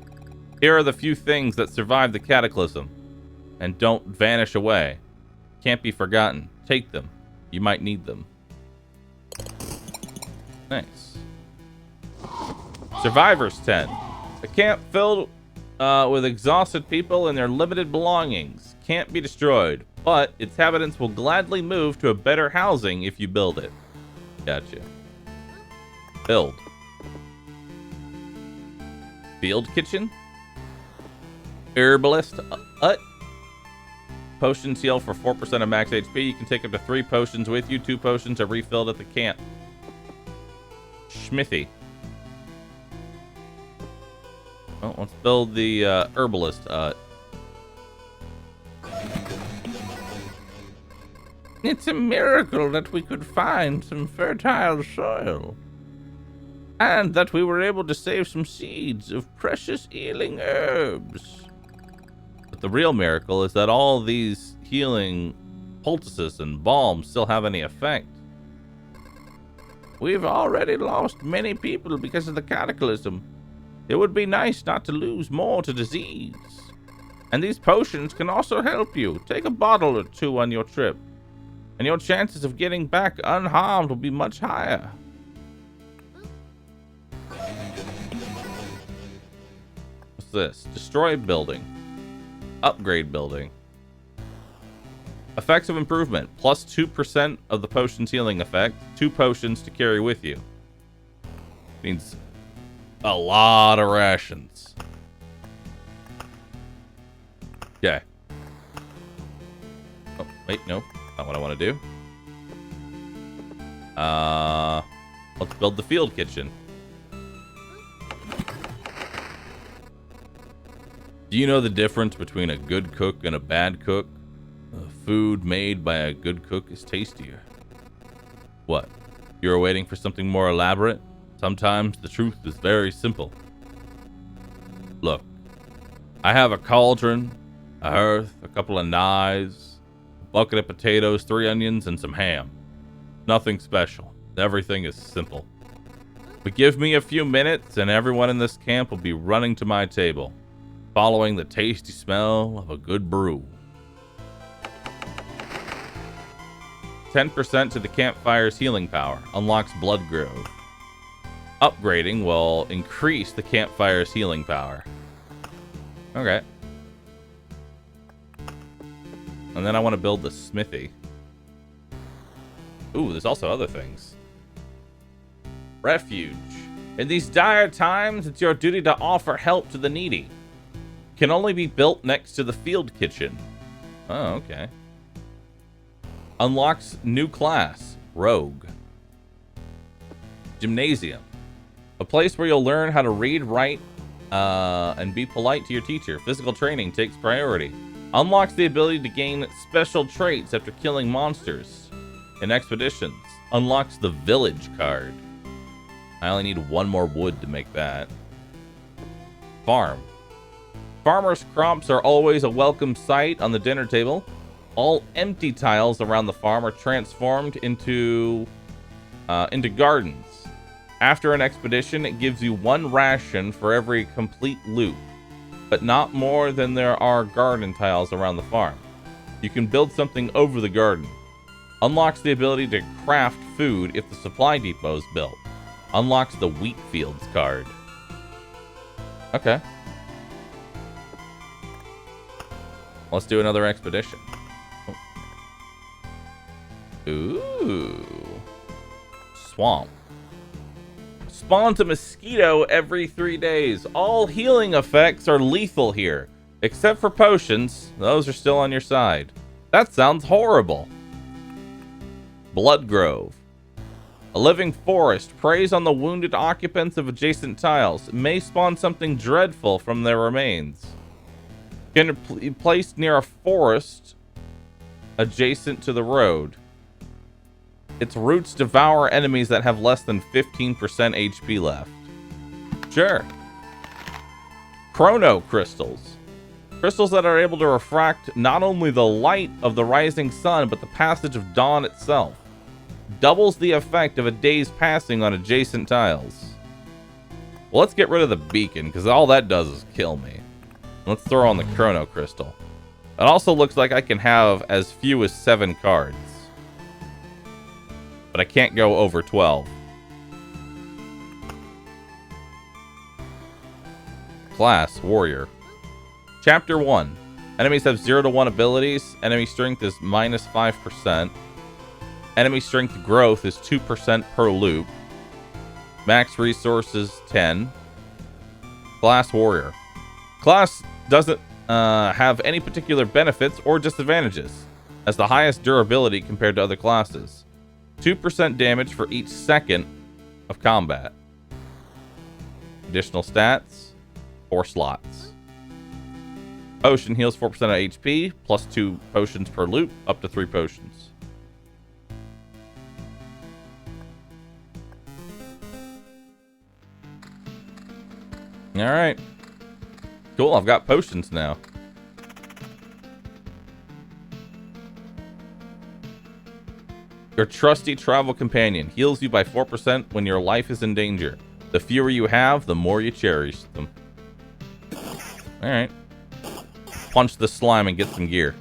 Here are the few things that survived the cataclysm and don't vanish away. Can't be forgotten. Take them. You might need them. Nice. Survivor's tent. A camp filled with exhausted people and their limited belongings. Can't be destroyed, but its inhabitants will gladly move to a better housing if you build it. Gotcha. Build. Field kitchen. Herbalist hut. Potions heal for 4% of max HP. You can take up to 3 potions with you. 2 potions are refilled at the camp. Schmithy. Well, let's build the herbalist. It's a miracle that we could find some fertile soil. And that we were able to save some seeds of precious healing herbs. But the real miracle is that all these healing poultices and balms still have any effect. We've already lost many people because of the cataclysm. It would be nice not to lose more to disease. And these potions can also help you. Take a bottle or two on your trip, and your chances of getting back unharmed will be much higher. What's this? Destroy building. Upgrade building. Effects of improvement. Plus 2% of the potion's healing effect. 2 potions to carry with you. Means a lot of rations. Okay. Oh, wait, no. Not what I want to do. Let's build the field kitchen. Do you know the difference between a good cook and a bad cook? Food made by a good cook is tastier. What? You're waiting for something more elaborate? Sometimes the truth is very simple. Look, I have a cauldron, a hearth, a couple of knives, a bucket of potatoes, 3 onions, and some ham. Nothing special. Everything is simple. But give me a few minutes and everyone in this camp will be running to my table, following the tasty smell of a good brew. 10% to the campfire's healing power. Unlocks Blood Grove. Upgrading will increase the campfire's healing power. Okay. And then I want to build the smithy. Ooh, there's also other things. Refuge. In these dire times, it's your duty to offer help to the needy. Can only be built next to the field kitchen. Oh, okay. Unlocks new class, Rogue. Gymnasium. A place where you'll learn how to read, write, and be polite to your teacher. Physical training takes priority. Unlocks the ability to gain special traits after killing monsters in expeditions. Unlocks the village card. I only need 1 more wood to make that. Farm. Farmers' crops are always a welcome sight on the dinner table. All empty tiles around the farm are transformed into gardens. After an expedition, it gives you 1 ration for every complete loop, but not more than there are garden tiles around the farm. You can build something over the garden. Unlocks the ability to craft food if the supply depot is built. Unlocks the wheat fields card. Okay. Let's do another expedition. Ooh. Swamp. Spawns a mosquito every 3 days. All healing effects are lethal here, except for potions. Those are still on your side. That sounds horrible. Blood Grove. A living forest preys on the wounded occupants of adjacent tiles. It may spawn something dreadful from their remains. Can be placed near a forest adjacent to the road. Its roots devour enemies that have less than 15% HP left. Sure. Chrono crystals. Crystals that are able to refract not only the light of the rising sun, but the passage of dawn itself. Doubles the effect of a day's passing on adjacent tiles. Well, let's get rid of the beacon, because all that does is kill me. Let's throw on the chrono crystal. It also looks like I can have as few as 7 cards. But I can't go over 12. Class, Warrior. Chapter 1. Enemies have 0 to 1 abilities. Enemy strength is minus 5%. Enemy strength growth is 2% per loop. Max resources 10. Class, Warrior. Class doesn't have any particular benefits or disadvantages. Has the highest durability compared to other classes. 2% damage for each second of combat. Additional stats, 4 slots. Potion heals 4% of HP, plus 2 potions per loop, up to 3 potions. Alright. Cool, I've got potions now. Your trusty travel companion heals you by 4% when your life is in danger. The fewer you have, the more you cherish them. Alright. Punch the slime and get some gear.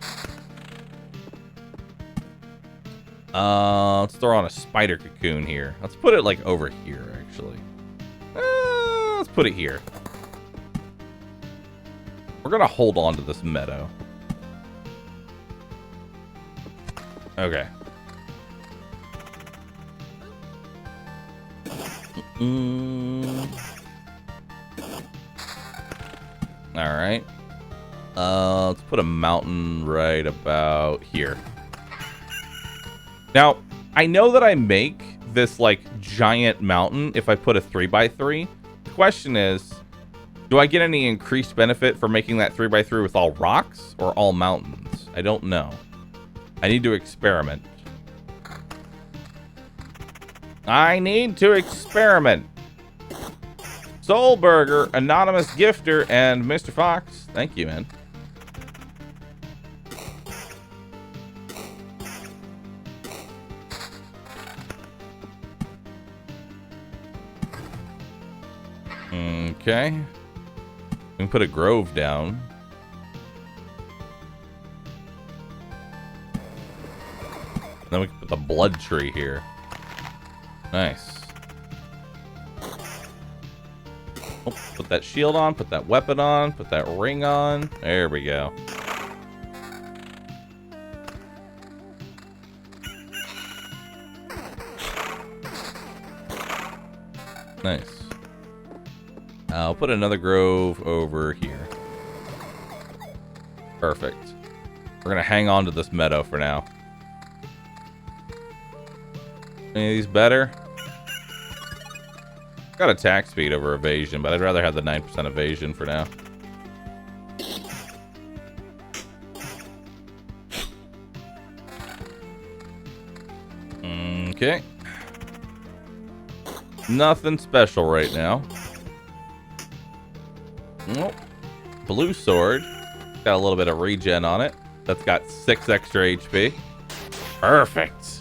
Let's throw on a spider cocoon here. Let's put it like over here, actually. Let's put it here. We're gonna hold on to this meadow. Okay. Alright. Let's put a mountain right about here. Now, I know that I make this, like, giant mountain if I put a 3x3. The question is, do I get any increased benefit for making that 3x3 with all rocks or all mountains? I don't know. I need to experiment. I need to experiment. Soulburger, Anonymous Gifter, and Mr. Fox. Thank you, man. Okay. We can put a grove down. Then we can put the blood tree here. Nice. Oh, put that shield on, put that weapon on, put that ring on. There we go. Nice. I'll put another grove over here. Perfect. We're gonna hang on to this meadow for now. Any of these better? Got attack speed over evasion, but I'd rather have the 9% evasion for now. Okay. Nothing special right now. Nope. Blue sword. Got a little bit of regen on it. That's got 6 extra HP. Perfect.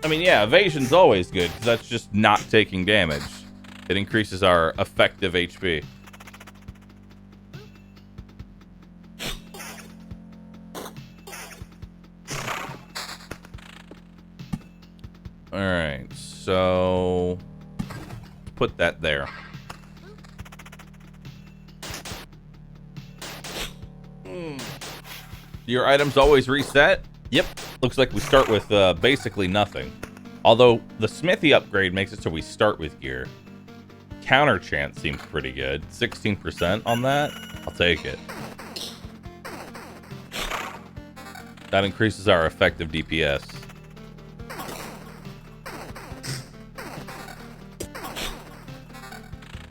I mean, yeah, evasion's always good, because that's just not taking damage. It increases our effective HP. Alright, so... put that there. Your items always reset? Yep. Looks like we start with basically nothing. Although the smithy upgrade makes it so we start with gear. Counter chance seems pretty good. 16% on that. I'll take it. That increases our effective DPS.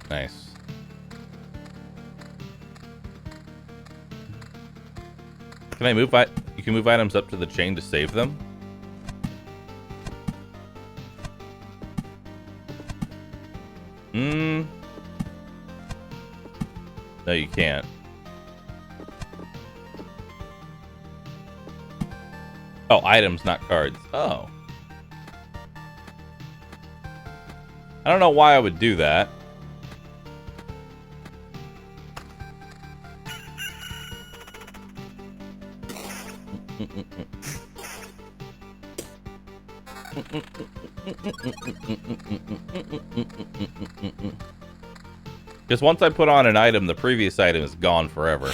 Nice. Can I move? You can move items up to the chain to save them. No, you can't. Oh, items, not cards. Oh. I don't know why I would do that. Because once I put on an item, the previous item is gone forever.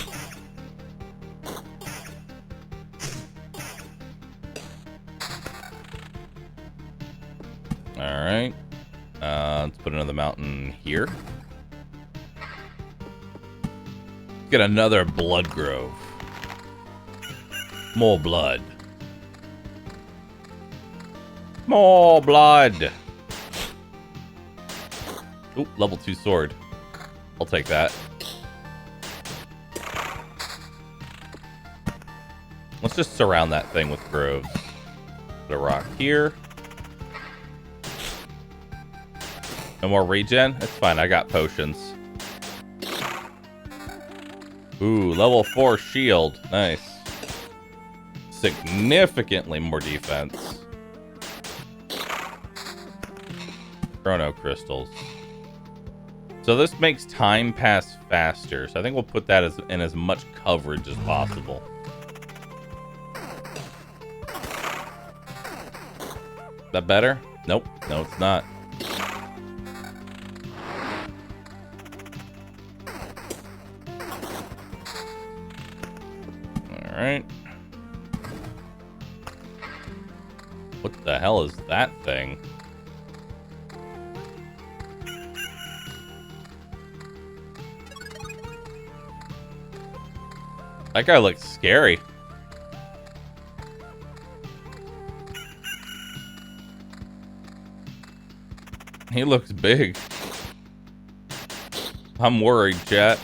Alright. Let's put another mountain here. Get another blood grove. More blood. More blood. Ooh, level 2 sword. I'll take that. Let's just surround that thing with groves. Put a rock here. No more regen? It's fine, I got potions. Ooh, level 4 shield. Nice. Significantly more defense. Chrono crystals. So this makes time pass faster. So I think we'll put that in as much coverage as possible. That better? Nope. No, it's not. Alright. What the hell is that thing? That guy looks scary. He looks big. I'm worried, chat.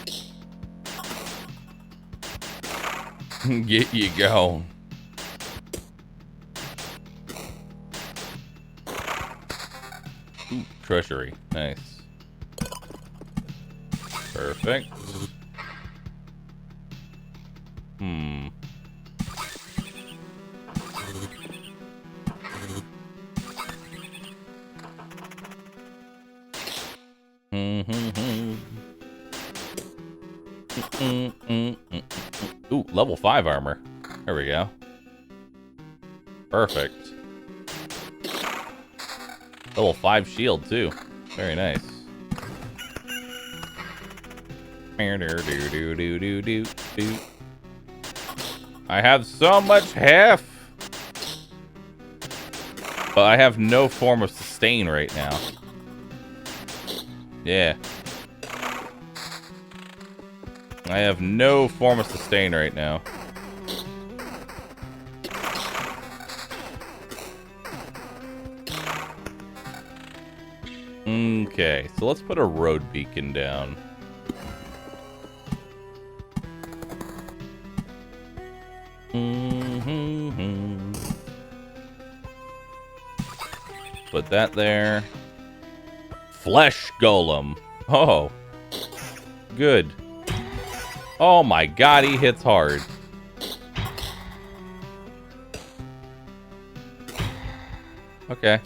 Get you going. Ooh, treasury. Nice. Perfect. Ooh, level 5 armor. There we go. Perfect. Level 5 shield, too. Very nice. I have so much health, but I have no form of sustain right now. Yeah. I have no form of sustain right now. Okay, so let's put a road beacon down. Put that there. Flesh golem. Oh. Good. Oh my god, he hits hard. Okay.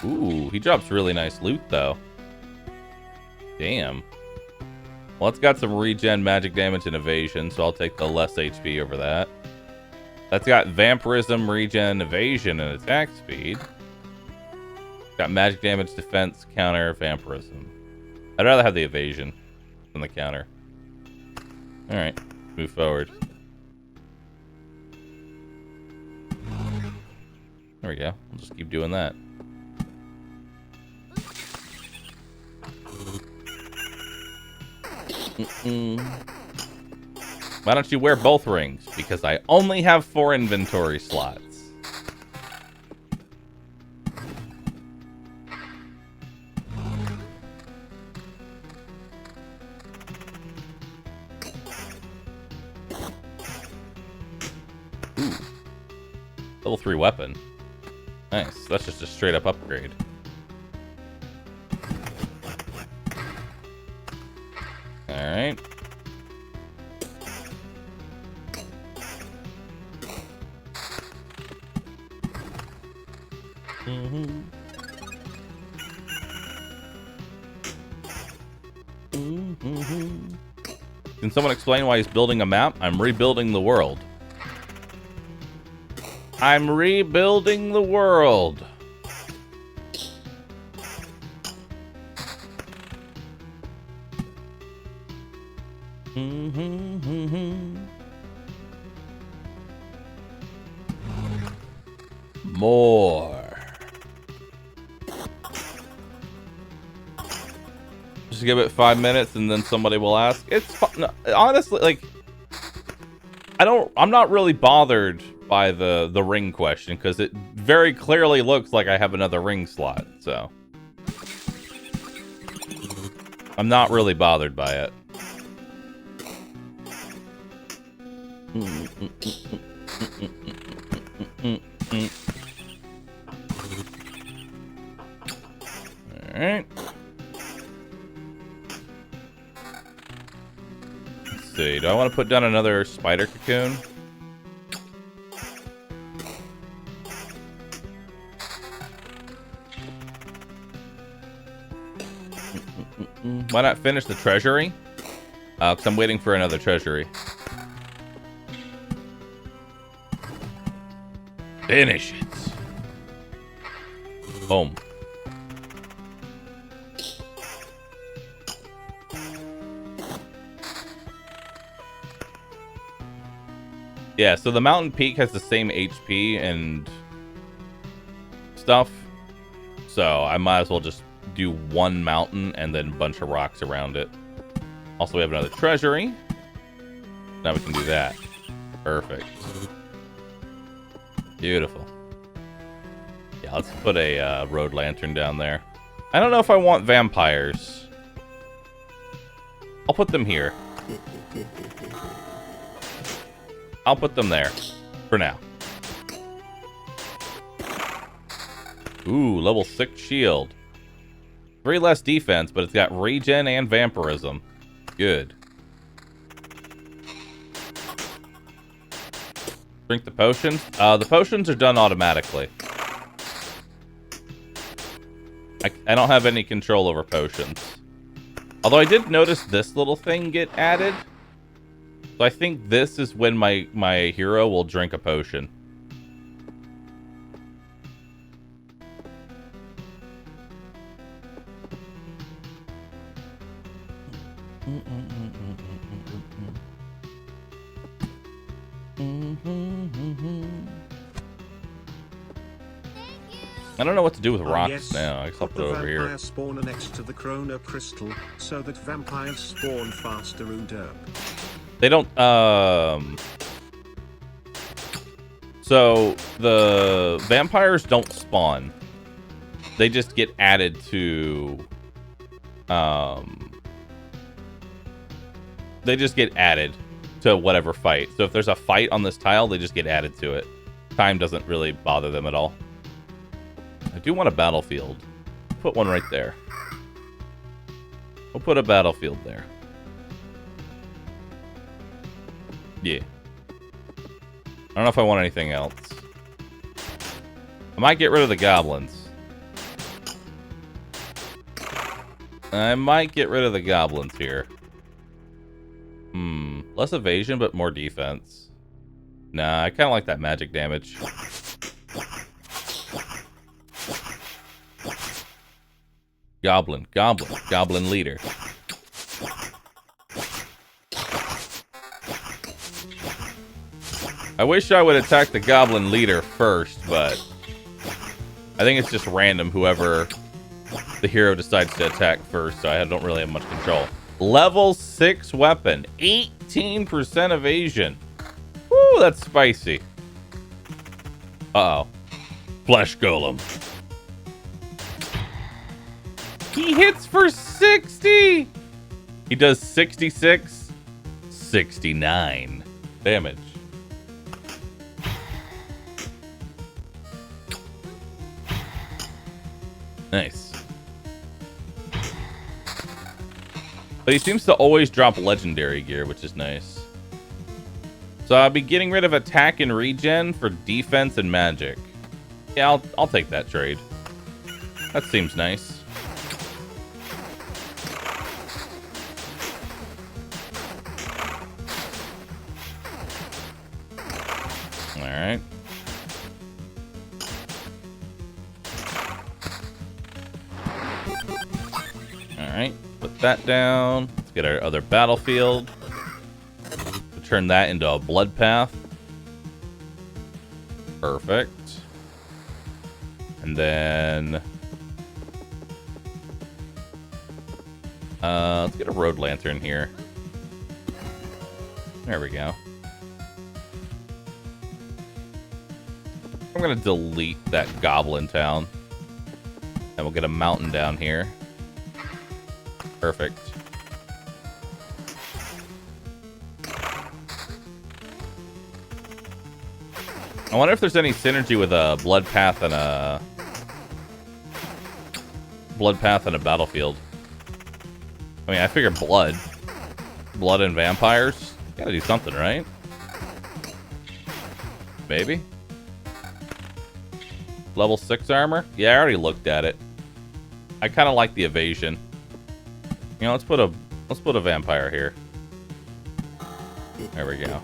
Ooh, he drops really nice loot, though. Damn. Well, it's got some regen, magic damage, and evasion, so I'll take the less HP over that. That's got vampirism, regen, evasion, and attack speed. Got magic damage, defense, counter, vampirism. I'd rather have the evasion than the counter. Alright, move forward. There we go. We'll just keep doing that. Why don't you wear both rings? Because I only have 4 inventory slots. Ooh. Level 3 weapon. Nice. That's just a straight up upgrade. Alright. Can someone explain why he's building a map? I'm rebuilding the world. I'm rebuilding the world. More. just give it 5 minutes and then somebody will ask. It's fun. Honestly, like, I'm not really bothered by the ring question because it very clearly looks like I have another ring slot, so I'm not really bothered by it. Alright. Let's see. Do I want to put down another spider cocoon? Why not finish the treasury? Because I'm waiting for another treasury. Finish it. Boom. Yeah, so the mountain peak has the same HP and stuff. So I might as well just do one mountain and then a bunch of rocks around it. Also, we have another treasury. Now we can do that. Perfect. Beautiful. Yeah, let's put a road lantern down there. I don't know if I want vampires. I'll put them here. I'll put them there. For now. Ooh, level 6 shield. 3 less defense, but it's got regen and vampirism. Good. Drink the potions. The potions are done automatically. I don't have any control over potions. Although I did notice this little thing get added. So I think this is when my hero will drink a potion. I don't know what to do with rocks yes. now. I guess I'll put it over here. Vampire spawner next to the chrono crystal, so that vampires spawn faster. Derp. They don't, so the vampires don't spawn. They just get added to, they just get added to whatever fight. So if there's a fight on this tile, they just get added to it. Time doesn't really bother them at all. I do want a battlefield. Put one right there. We'll put a battlefield there. Yeah. I don't know if I want anything else. I might get rid of the goblins. I might get rid of the goblins here. Less evasion, but more defense. Nah, I kind of like that magic damage. Goblin leader. I wish I would attack the goblin leader first, but I think it's just random whoever the hero decides to attack first, so I don't really have much control. Level 6 weapon, 18% evasion. Woo, that's spicy. Uh-oh. Flesh golem. He hits for 60! He does 66, 69 damage. Nice. But he seems to always drop legendary gear, which is nice. So I'll be getting rid of attack and regen for defense and magic. Yeah, I'll take that trade. That seems nice. Alright. Alright, put that down. Let's get our other battlefield. We'll turn that into a blood path. Perfect. And then Let's get a road lantern here. There we go. I'm gonna delete that goblin town. And we'll get a mountain down here. Perfect. I wonder if there's any synergy with a blood path and a battlefield. I mean, I figure blood and vampires. Gotta do something, right? Maybe. Level 6 armor? Yeah, I already looked at it. I kind of like the evasion. You know, let's put a vampire here. There we go.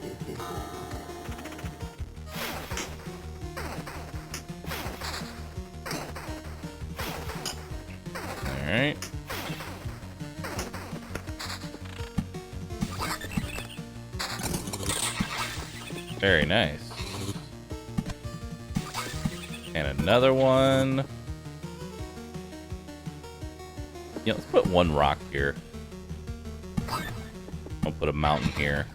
All right. Very nice. And another one. Yeah, let's put one rock here. I'll put a mountain here.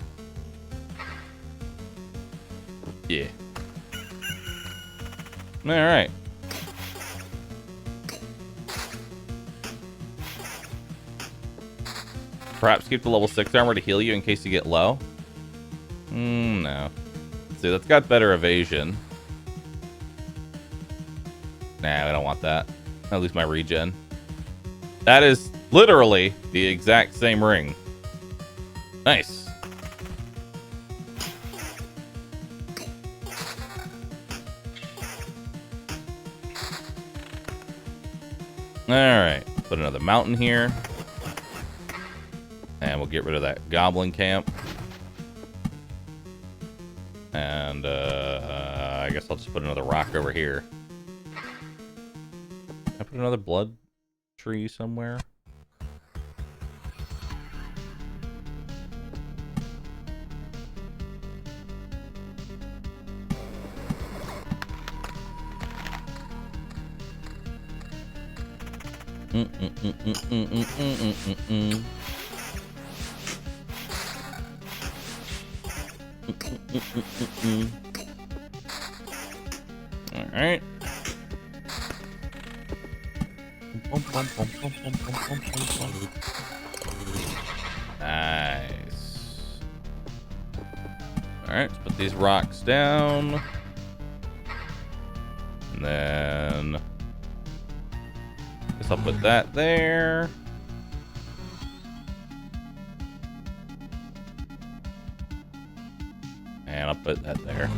Yeah. Alright. Perhaps keep the level 6 armor to heal you in case you get low? No. Let's see, that's got better evasion. Nah, I don't want that. I'll lose my regen. That is literally the exact same ring. Nice. Alright, put another mountain here. And we'll get rid of that goblin camp. And I guess I'll just put another rock over here. Can I put another blood tree somewhere? All right. Nice. All right, let's put these rocks down. And then guess I'll put that there. And I'll put that there.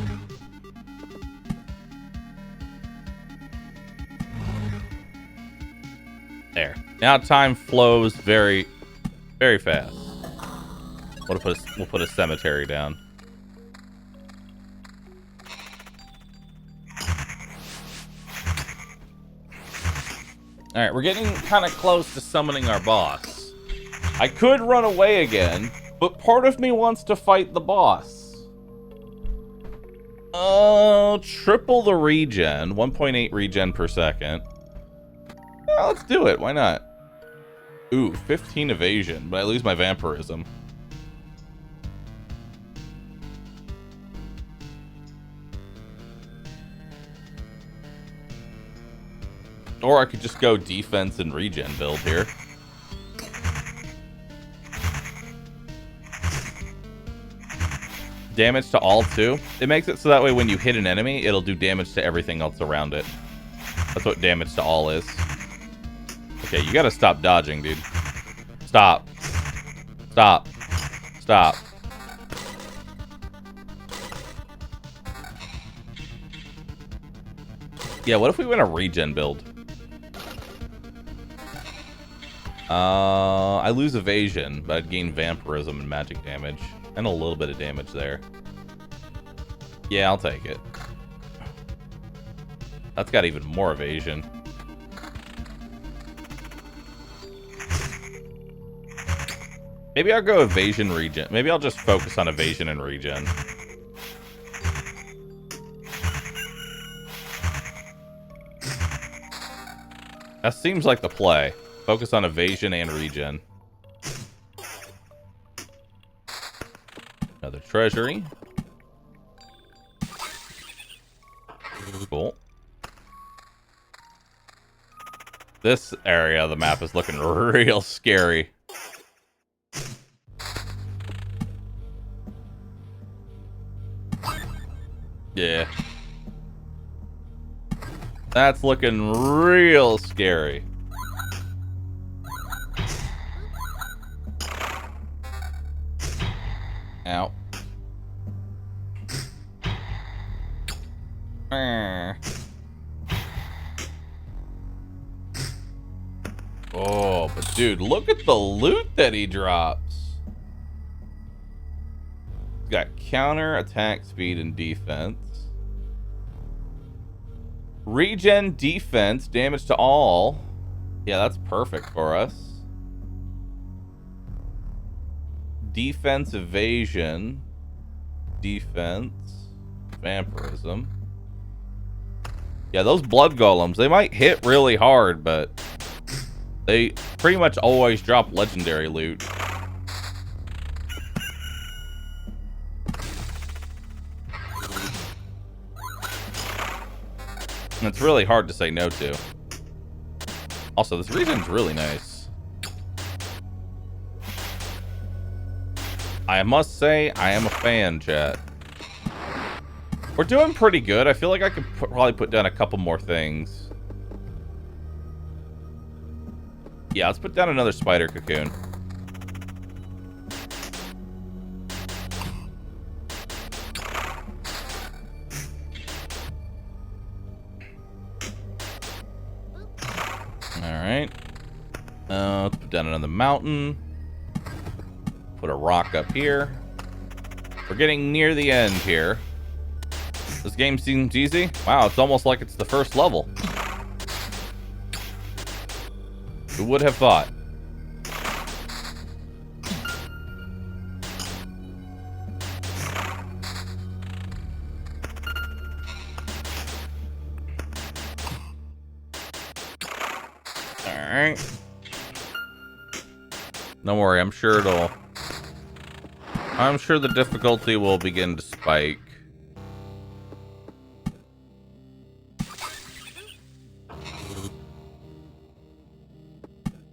There. Now time flows very, very fast. We'll put a cemetery down. Alright, we're getting kind of close to summoning our boss. I could run away again, but part of me wants to fight the boss. Triple the regen. 1.8 regen per second. Yeah, let's do it. Why not? Ooh, 15 evasion, but I lose my vampirism. Or I could just go defense and regen build here. Damage to all too. It makes it so that way when you hit an enemy, it'll do damage to everything else around it. That's what damage to all is. Okay, you gotta stop dodging, dude. Stop. Stop. Stop. Yeah, what if we went a regen build? I lose evasion, but I'd gain vampirism and magic damage. And a little bit of damage there. Yeah, I'll take it. That's got even more evasion. Maybe I'll go evasion regen. Maybe I'll just focus on evasion and regen. That seems like the play. Focus on evasion and regen. treasury. Cool. This area of the map is looking real scary. Yeah. That's looking real scary. Ow. Oh, but dude, look at the loot that he drops. He's got counter, attack, speed, and defense. Regen, defense, damage to all. Yeah, that's perfect for us. Defense, evasion. Defense, vampirism. Yeah, those blood golems, they might hit really hard, but they pretty much always drop legendary loot. And it's really hard to say no to. Also, this region's really nice. I must say, I am a fan, chat. We're doing pretty good. I feel like I could probably put down a couple more things. Yeah, let's put down another spider cocoon. Alright. Let's put down another mountain. Put a rock up here. We're getting near the end here. This game seems easy. Wow, it's almost like it's the first level. Who would have thought? Alright. Don't worry, I'm sure the difficulty will begin to spike.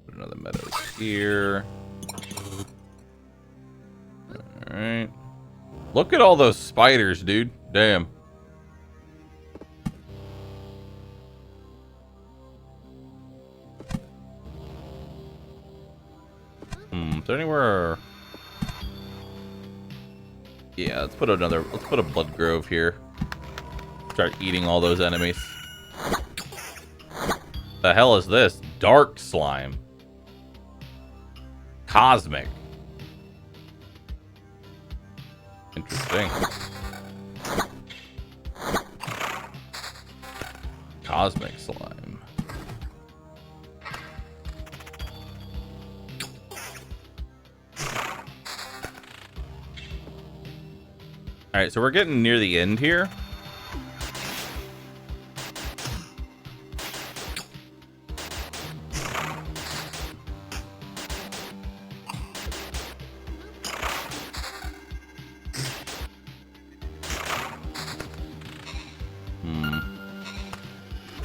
Put another meadows here. Alright. Look at all those spiders, dude. Damn. Is there anywhere? Yeah, let's put a blood grove here. Start eating all those enemies. The hell is this? Dark slime. Cosmic. Interesting. Cosmic slime. Alright, so we're getting near the end here.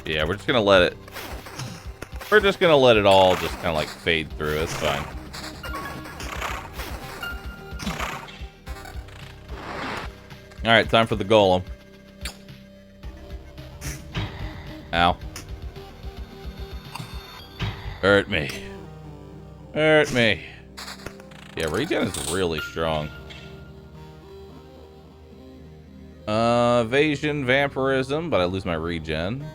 Yeah, we're just gonna let it. We're just gonna let it all just kind of like fade through. It's fine. All right, time for the golem. Ow! Hurt me. Hurt me. Yeah, regen is really strong. Evasion, vampirism, but I lose my regen.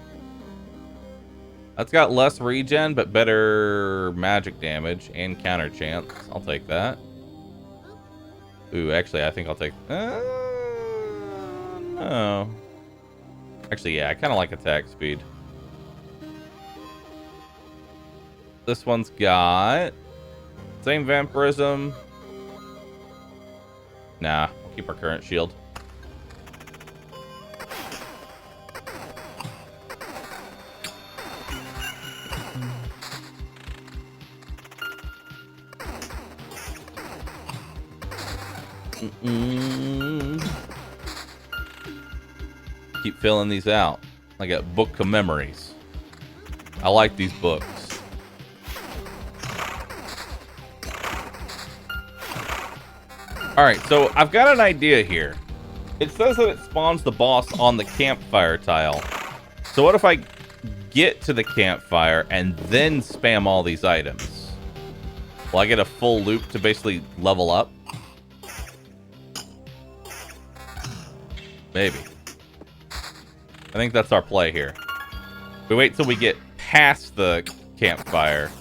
That's got less regen, but better magic damage and counter chance. I'll take that. Ooh, actually, I think I'll take... no. Actually, yeah, I kind of like attack speed. This one's got... same vampirism. Nah, we'll keep our current shield. Keep filling these out. I got book of memories. I like these books. Alright, so I've got an idea here. It says that it spawns the boss on the campfire tile. So what if I get to the campfire and then spam all these items? Will I get a full loop to basically level up? Maybe. I think that's our play here. We wait till we get past the campfire,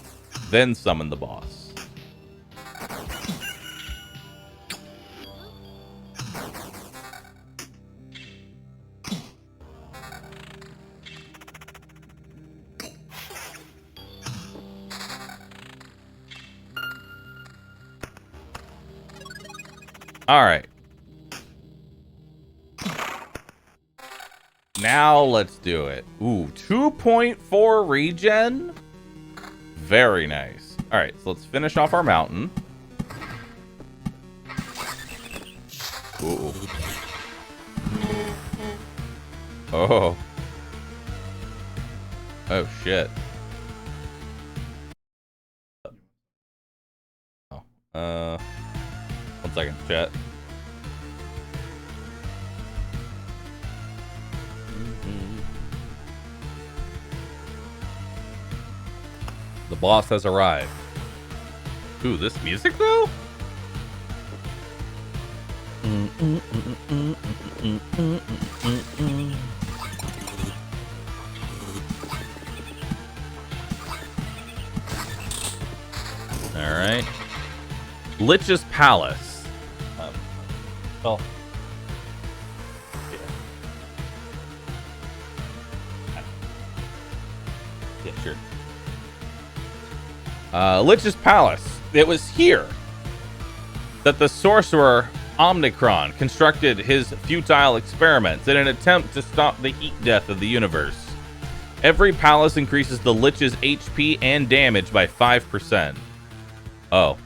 then summon the boss. All right. Now let's do it. Ooh, 2.4 regen? Very nice. All right, so let's finish off our mountain. Ooh. Oh. Oh, shit. Oh. 1 second, chat. The boss has arrived. Ooh, this music though? Alright. Lich's Palace. Well. Yeah, sure. Lich's Palace. It was here that the sorcerer Omnicron constructed his futile experiments in an attempt to stop the heat death of the universe. Every palace increases the Lich's HP and damage by 5%. Oh.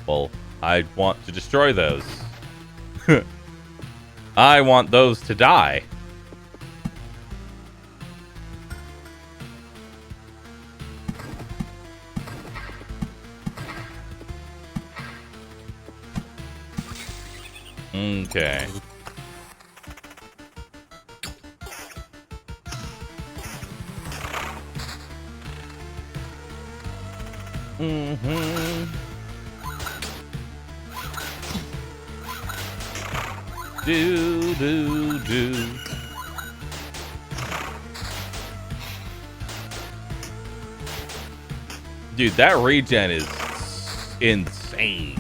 Well, I want to destroy those. I want those to die. Okay. Do. Dude, that regen is insane.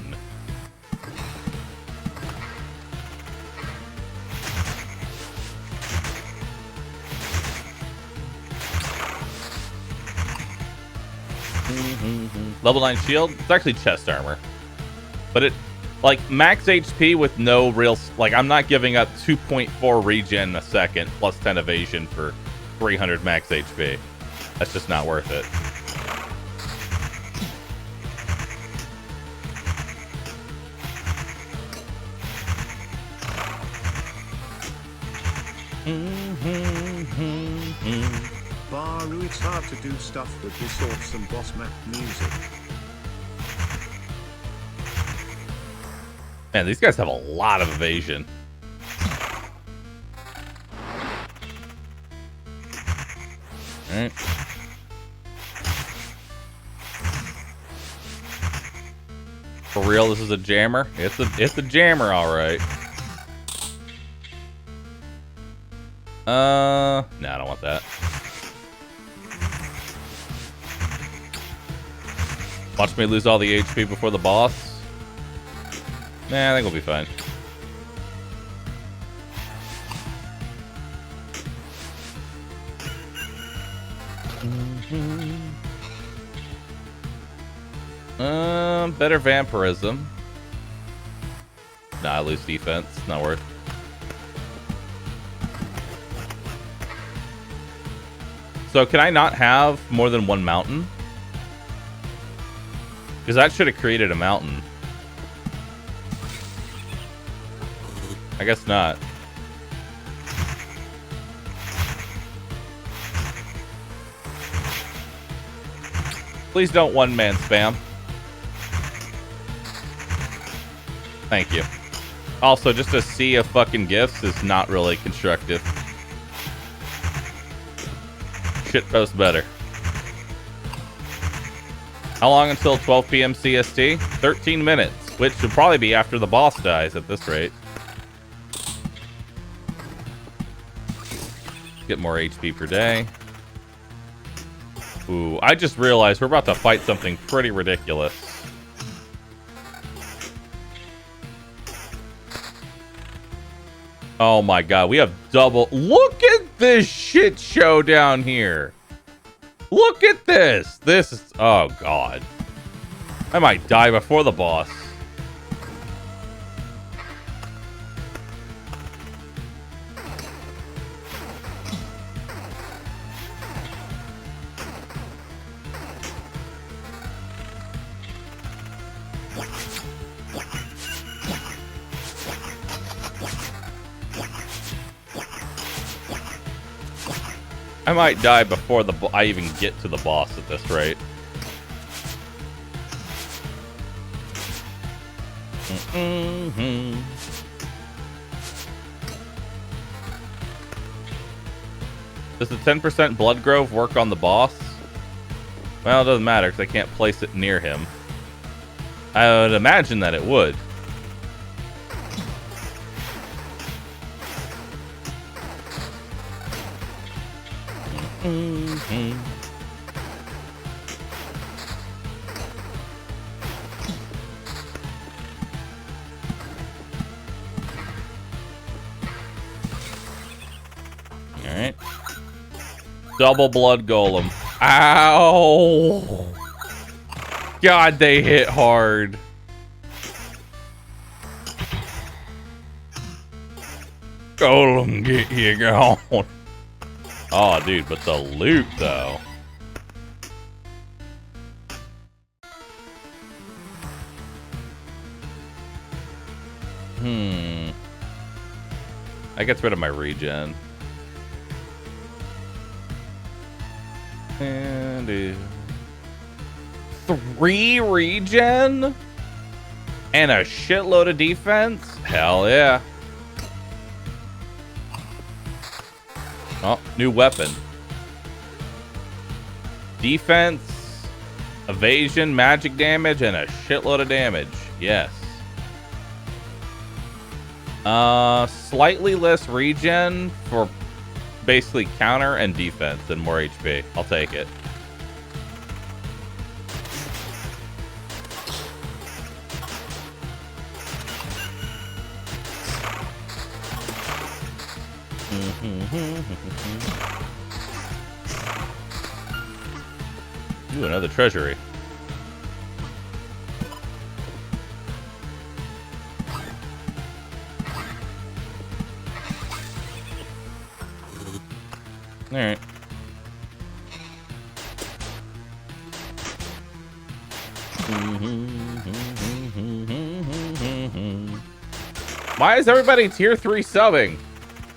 Level 9 shield. It's actually chest armor. But it, like, max HP with no real, like, I'm not giving up 2.4 regen a second plus 10 evasion for 300 max HP. That's just not worth it. Bahroo, it's hard to do stuff with this awesome boss map music. Man, these guys have a lot of evasion. Alright. For real, this is a jammer? It's a jammer, alright. No, I don't want that. Watch me lose all the HP before the boss. Nah, I think we'll be fine. Better vampirism. Nah, I lose defense. Not worth. So can I not have more than one mountain? Because that should have created a mountain. I guess not. Please don't one-man spam. Thank you. Also, just a sea of fucking gifts is not really constructive. Shitpost better. How long until 12 p.m. CST? 13 minutes, which should probably be after the boss dies at this rate. Get more HP per day. Ooh, I just realized we're about to fight something pretty ridiculous. Oh my god, we have double... Look at this shit show down here. Look at this. This is... Oh god. I might die before the boss. I might die before I even get to the boss at this rate. Does the 10% Blood Grove work on the boss? Well, it doesn't matter because I can't place it near him. I would imagine that it would. Alright. Double blood golem. Ow! God, they hit hard. Golem, get you gone. Oh, dude, but the loot, though. That gets rid of my regen. And 3 regen? And a shitload of defense? Hell yeah. Oh, new weapon. Defense, evasion, magic damage, and a shitload of damage. Yes. Slightly less regen for basically counter and defense and more HP. I'll take it. Ooh, another treasury. All right. Why is everybody tier 3 subbing?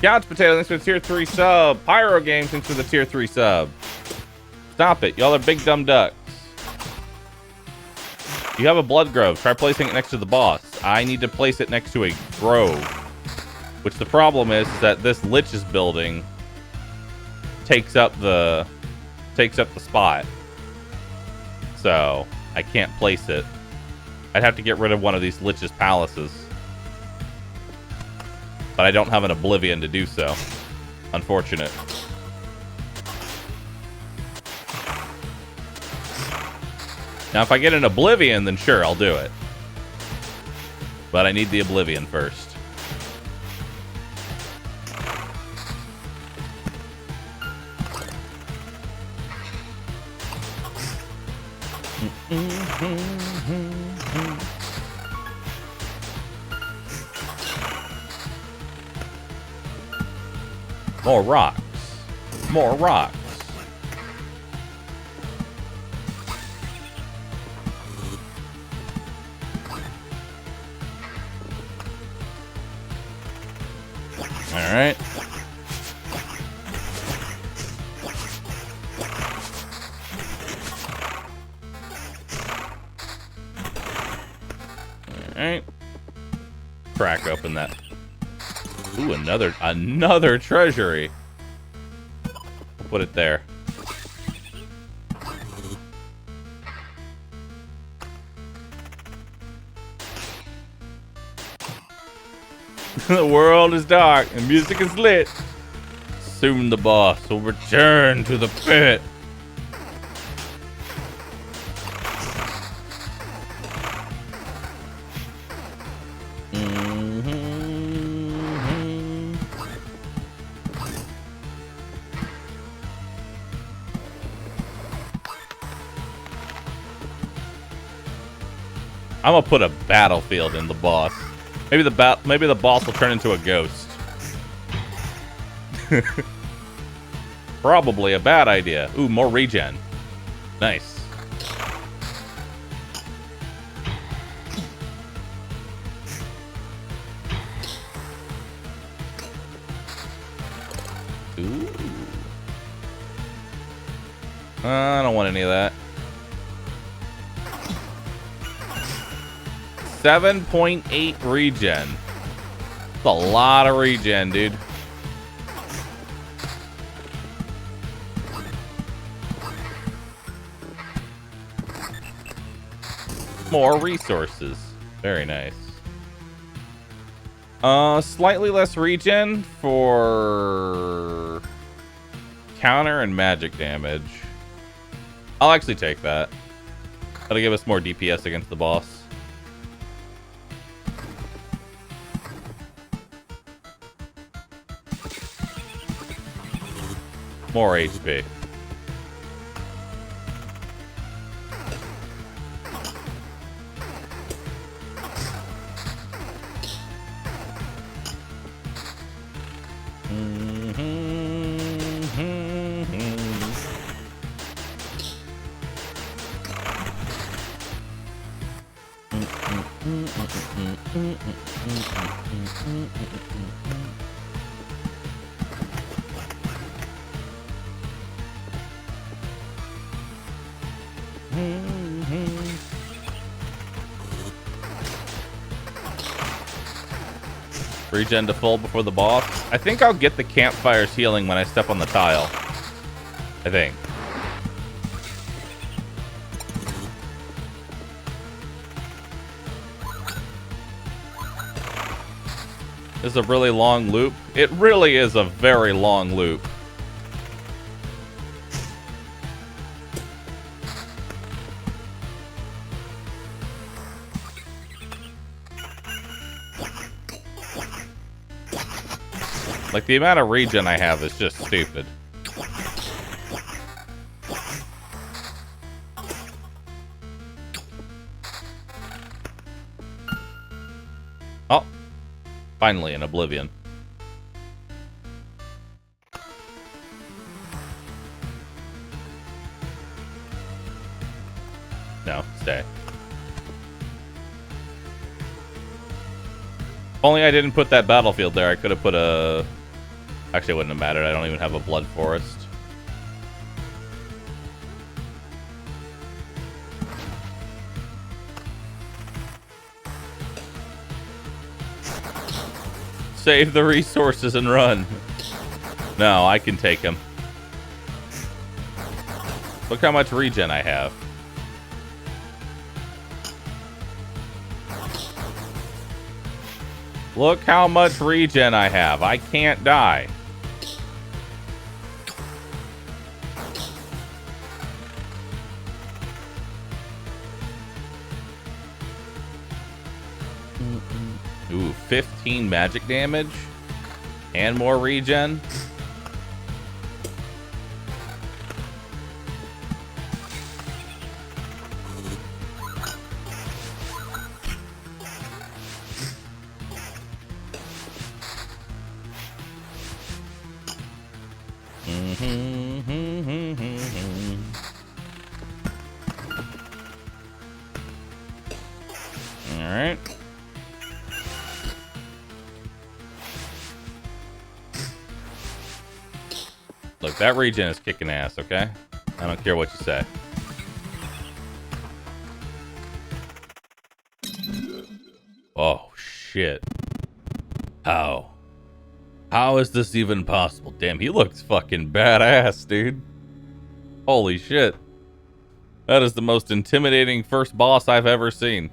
Couch Potato thanks for the tier 3 sub. Pyro Game thanks for the tier 3 sub. Stop it. Y'all are big dumb ducks. You have a blood grove. Try placing it next to the boss. I need to place it next to a grove. Which the problem is that this Lich's building takes up the spot. So I can't place it. I'd have to get rid of one of these Lich's palaces. But I don't have an Oblivion to do so. Unfortunate. Now, if I get an Oblivion, then sure, I'll do it. But I need the Oblivion first. More rocks. More rocks. All right. open that. Ooh, another treasury. I'll put it there. The world is dark and music is lit. Soon the boss will return to the pit. I'm gonna put a battlefield in the boss. Maybe the boss will turn into a ghost. Probably a bad idea. Ooh, more regen. Nice. Ooh. I don't want any of that. 7.8 regen. That's a lot of regen, dude. More resources. Very nice. Slightly less regen for counter and magic damage. I'll actually take that. That'll give us more DPS against the boss. More HP. Regen to full before the boss. I think I'll get the campfire's healing when I step on the tile. I think. This is a really long loop. It really is a very long loop. Like, the amount of regen I have is just stupid. Oh. Finally, in Oblivion. No, stay. If only I didn't put that battlefield there, I could have put a... Actually, it wouldn't have mattered. I don't even have a blood forest. Save the resources and run. No, I can take him. Look how much regen I have. Look how much regen I have. I can't die. Ooh, 15 magic damage and more regen. All right. Look, that regen is kicking ass, okay? I don't care what you say. Oh, shit. How? How is this even possible? Damn, he looks fucking badass, dude. Holy shit. That is the most intimidating first boss I've ever seen.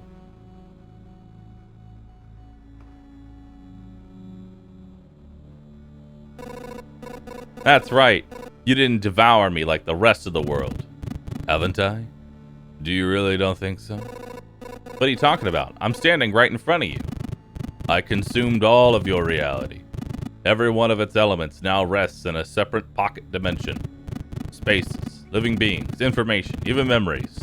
That's right. You didn't devour me like the rest of the world. Haven't I? Do you really don't think so? What are you talking about? I'm standing right in front of you. I consumed all of your reality. Every one of its elements now rests in a separate pocket dimension. Spaces, living beings, information, even memories.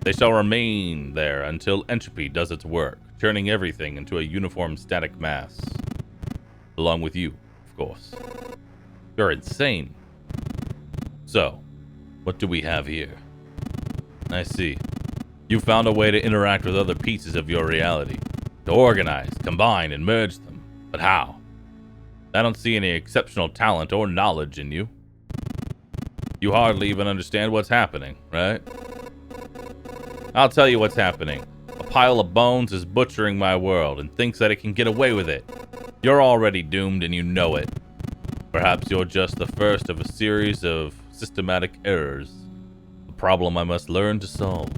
They shall remain there until entropy does its work, turning everything into a uniform static mass. Along with you, of course. You're insane. So, what do we have here? I see. You found a way to interact with other pieces of your reality. To organize, combine, and merge them. But how? I don't see any exceptional talent or knowledge in you. You hardly even understand what's happening, right? I'll tell you what's happening. A pile of bones is butchering my world and thinks that it can get away with it. You're already doomed and you know it. Perhaps you're just the first of a series of systematic errors. A problem I must learn to solve.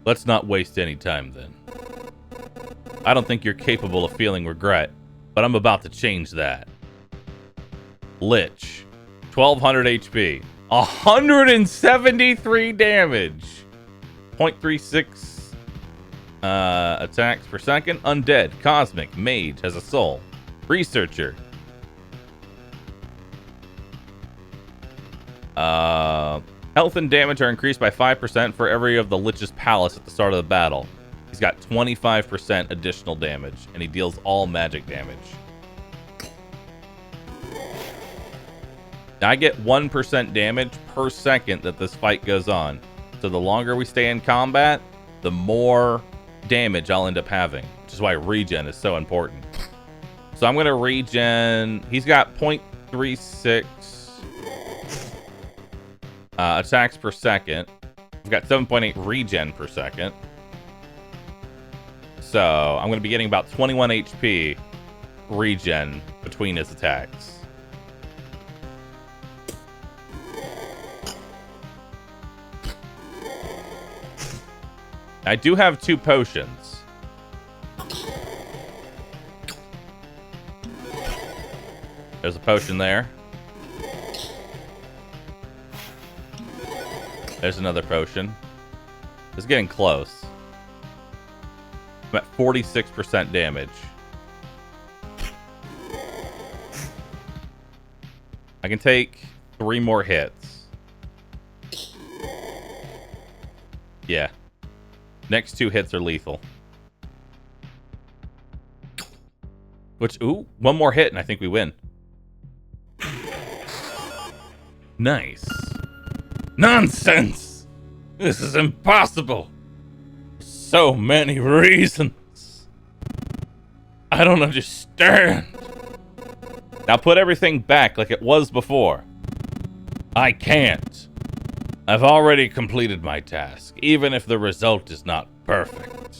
Let's not waste any time then. I don't think you're capable of feeling regret, but I'm about to change that. Lich. 1200 HP. 173 damage. 0.36 attacks per second. Undead. Cosmic. Mage. Has a soul. Researcher. Health and damage are increased by 5% for every of the Lich's palace at the start of the battle. He's got 25% additional damage, and he deals all magic damage. Now, I get 1% damage per second that this fight goes on. So the longer we stay in combat, the more damage I'll end up having, which is why regen is so important. So I'm going to regen. He's got 0.36 attacks per second. I've got 7.8 regen per second. So I'm going to be getting about 21 HP regen between his attacks. I do have 2 potions. There's a potion there. There's another potion. It's getting close. I'm at 46% damage. I can take 3 more hits. Yeah. Next 2 hits are lethal. Which, ooh, 1 more hit and I think we win. Nice. Nonsense! This is impossible! So many reasons. I don't understand. Now put everything back like it was before. I can't. I've already completed my task, even if the result is not perfect.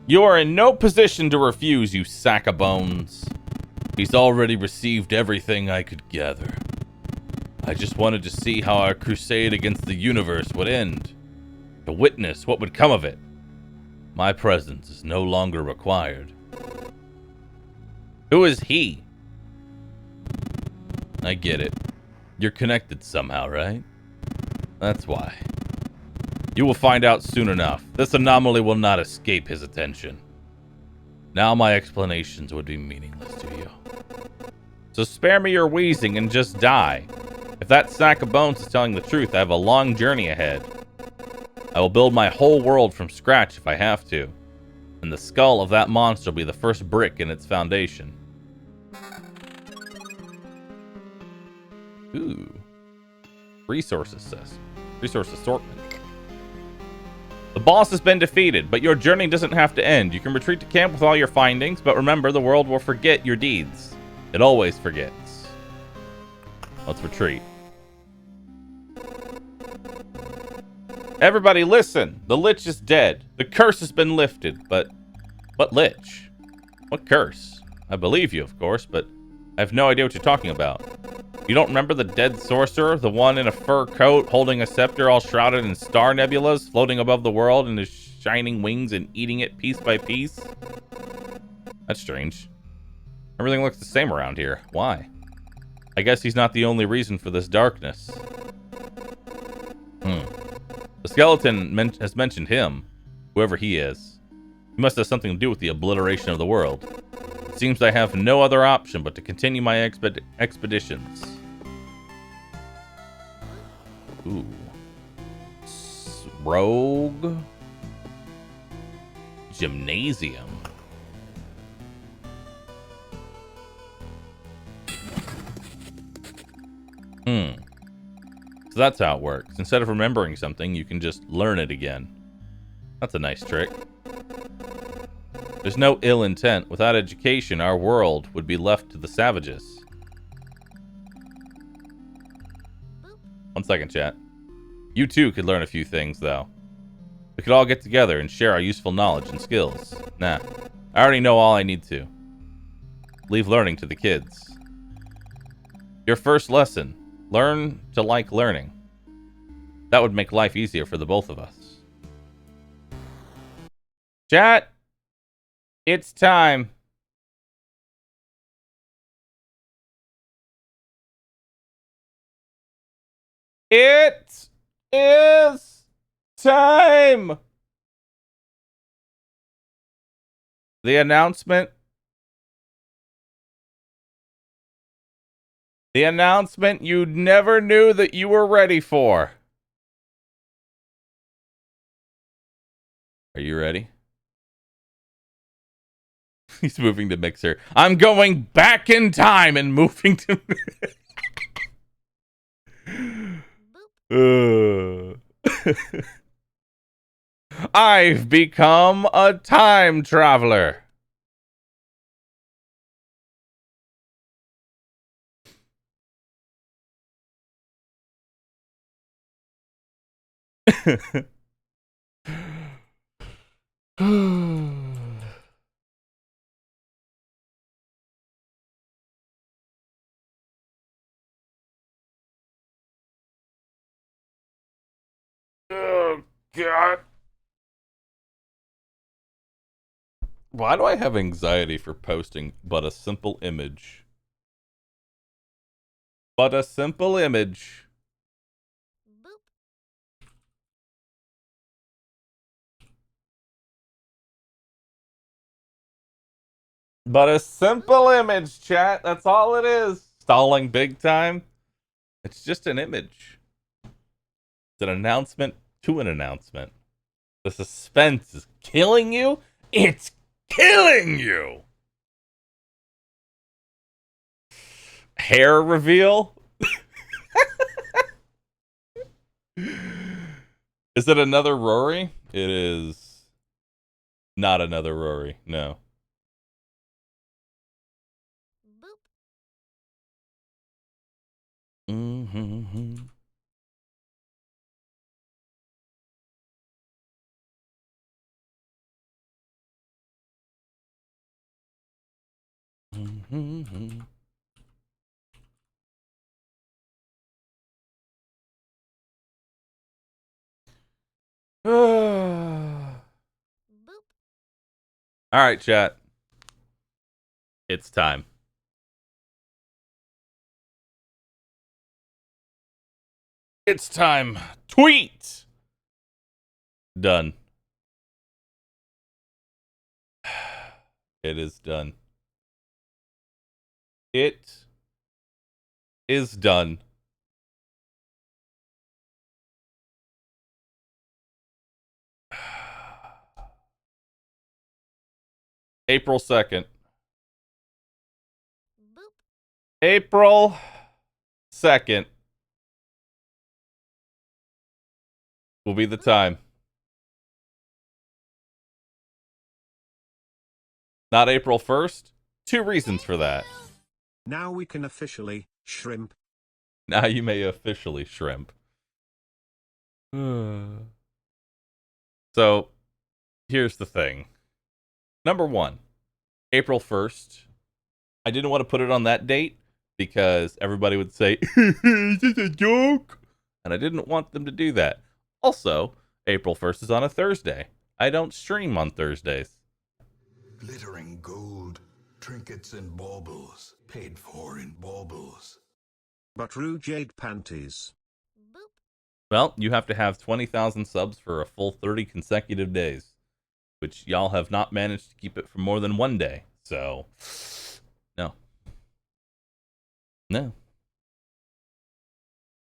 You are in no position to refuse, you sack of bones. He's already received everything I could gather. I just wanted to see how our crusade against the universe would end. To witness what would come of it. My presence is no longer required. Who is he? I get it. You're connected somehow, right? That's why. You will find out soon enough. This anomaly will not escape his attention. Now my explanations would be meaningless to you. So spare me your wheezing and just die. If that sack of bones is telling the truth, I have a long journey ahead. I will build my whole world from scratch if I have to. And the skull of that monster will be the first brick in its foundation. Ooh. Resource assortment. The boss has been defeated, but your journey doesn't have to end. You can retreat to camp with all your findings, but remember, the world will forget your deeds. It always forgets. Let's retreat. Everybody listen! The Lich is dead. The curse has been lifted, but... What Lich? What curse? I believe you, of course, but I have no idea what you're talking about. You don't remember the dead sorcerer? The one in a fur coat, holding a scepter all shrouded in star nebulas, floating above the world in his shining wings and eating it piece by piece? That's strange. Everything looks the same around here. Why? I guess he's not the only reason for this darkness. The skeleton has mentioned him, whoever he is. He must have something to do with the obliteration of the world. It seems I have no other option but to continue my expeditions. Ooh. Rogue. Gymnasium. So that's how it works. Instead of remembering something, you can just learn it again. That's a nice trick. There's no ill intent. Without education, our world would be left to the savages. 1 second, chat. You too could learn a few things, though. We could all get together and share our useful knowledge and skills. Nah, I already know all I need to. Leave learning to the kids. Your first lesson. Learn to like learning. That would make life easier for the both of us. Chat, it's time. It is time. The announcement. The announcement you never knew that you were ready for. Are you ready? He's moving to Mixer. I'm going back in time and moving to... I've become a time traveler. Oh, God. Why do I have anxiety for posting but a simple image? But a simple image. But a simple image, chat. That's all it is. Stalling big time. It's just an image. It's an announcement to an announcement. The suspense is killing you. It's killing you. Hair reveal. Is it another Rory? It is not another Rory. No. Mm-hmm. Mm-hmm. All right, chat. It's time. It's time. Tweet. Done. It is done. It is done. April 2nd. April 2nd will be the time. Not April 1st. 2 reasons for that. Now we can officially shrimp. Now you may officially shrimp. So, here's the thing. Number 1. April 1st. I didn't want to put it on that date because everybody would say, is this a joke? And I didn't want them to do that. Also, April 1st is on a Thursday. I don't stream on Thursdays. Glittering gold, trinkets and baubles, paid for in baubles. Bahroo jade panties. Boop. Well, you have to have 20,000 subs for a full 30 consecutive days, which y'all have not managed to keep it for more than one day. So, no. No.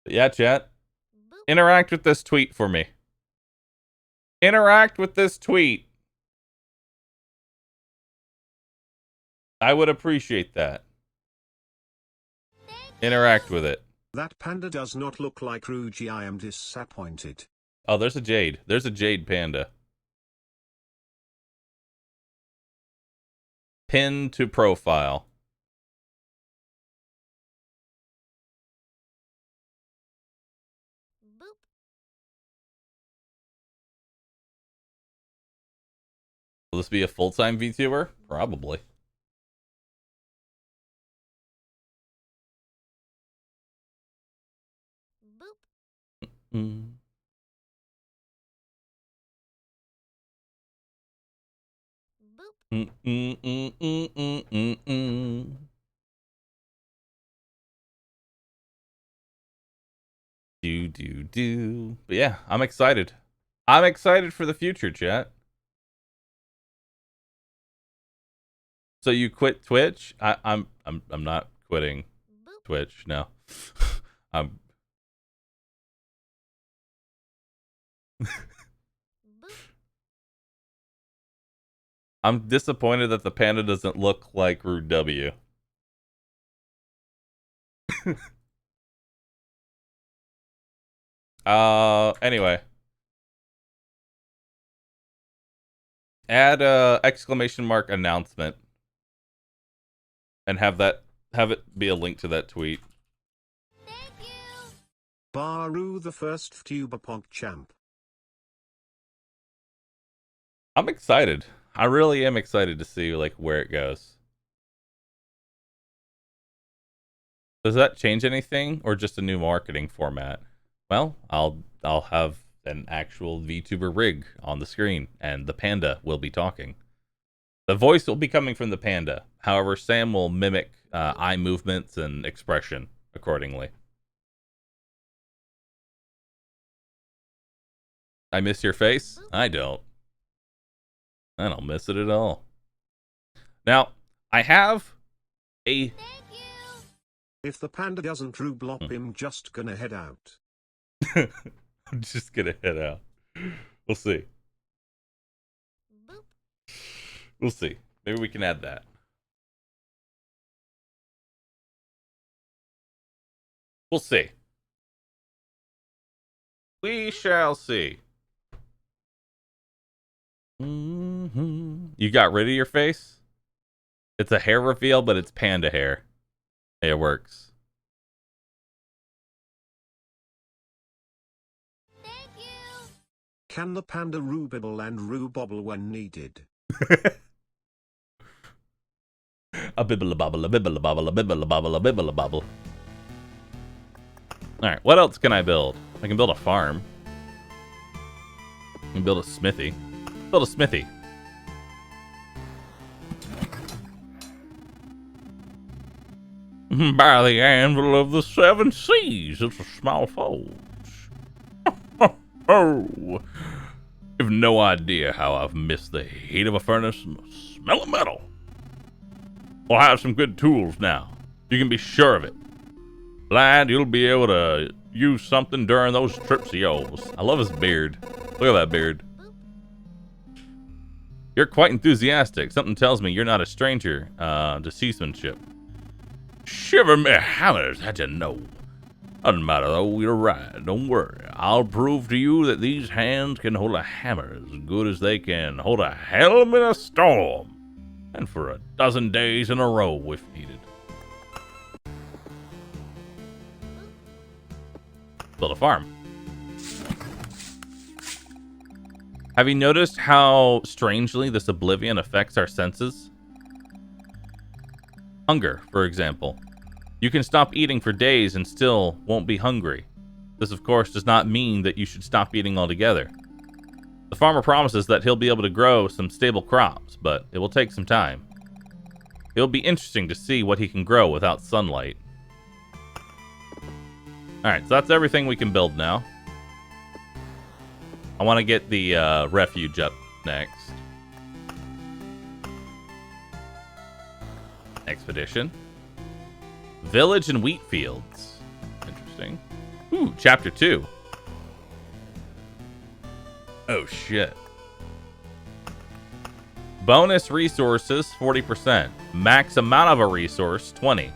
But yeah, chat. Boop. Interact with this tweet for me. Interact with this tweet. I would appreciate that. Interact with it. That panda does not look like Ruji. I am disappointed. Oh, there's a jade. There's a jade panda. Pin to profile. Boop. Will this be a full-time VTuber? Probably. Boop. Mm. Boop. Do. But yeah, I'm excited. I'm excited for the future, chat. So you quit Twitch? I'm not quitting Boop. Twitch. No. I'm Boop. I'm disappointed that the panda doesn't look like Rude W. Anyway. Add a exclamation mark announcement. And have it be a link to that tweet. Thank you. Bahroo the first VTuber punk champ. I'm excited. I really am excited to see like where it goes. Does that change anything or just a new marketing format? Well, I'll have an actual VTuber rig on the screen and the panda will be talking. The voice will be coming from the panda. However, Sam will mimic eye movements and expression accordingly. I miss your face? I don't miss it at all. Now, I have a... Thank you. If the panda doesn't true blop him, just gonna head out. I'm just gonna head out. We'll see. Boop. We'll see. Maybe we can add that. We'll see. We shall see. You got rid of your face? It's a hair reveal, but it's panda hair. It works. Thank you. Can the panda rubibble and rubobble when needed? A bibble a bobble, a bibble a bobble, a bibble a bobble, a bibble a bobble. Alright, what else can I build? I can build a farm. I can build a smithy. Build a smithy. By the anvil of the seven seas, it's a small forge. Oh, you've no idea how I've missed the heat of a furnace and the smell of metal. We'll have some good tools now. You can be sure of it. Lad, you'll be able to use something during those trips of yours. I love his beard. Look at that beard. You're quite enthusiastic. Something tells me you're not a stranger to seamanship. Shiver me hammers, how'd you know? Doesn't matter though, you're right. Don't worry. I'll prove to you that these hands can hold a hammer as good as they can hold a helm in a storm. And for a dozen days in a row if needed. Build a farm. Have you noticed how strangely this oblivion affects our senses? Hunger, for example. You can stop eating for days and still won't be hungry. This, of course, does not mean that you should stop eating altogether. The farmer promises that he'll be able to grow some stable crops, but it will take some time. It'll be interesting to see what he can grow without sunlight. Alright, so that's everything we can build now. I want to get the refuge up next. Expedition. Village and wheat fields. Interesting. Ooh, chapter 2. Oh, shit. Bonus resources, 40%. Max amount of a resource, 20.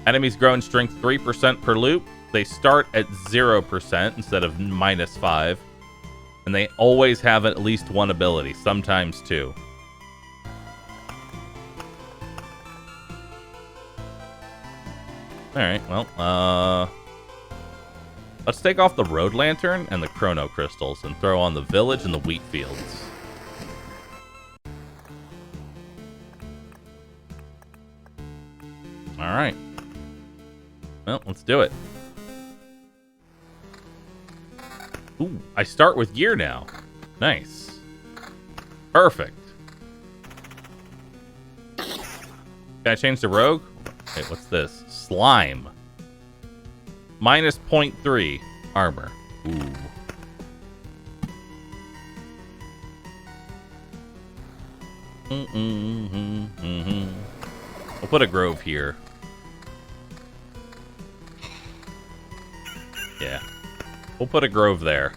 Enemies grow in strength 3% per loop. They start at 0% instead of -5. And they always have at least one ability, sometimes two. Alright, well, let's take off the road lantern and the chrono crystals and throw on the village and the wheat fields. Alright. Well, let's do it. Ooh, I start with gear now. Nice. Perfect. Can I change the rogue? Wait, what's this? Slime. Minus 0.3 armor. Ooh. We'll put a grove here. Yeah. We'll put a grove there.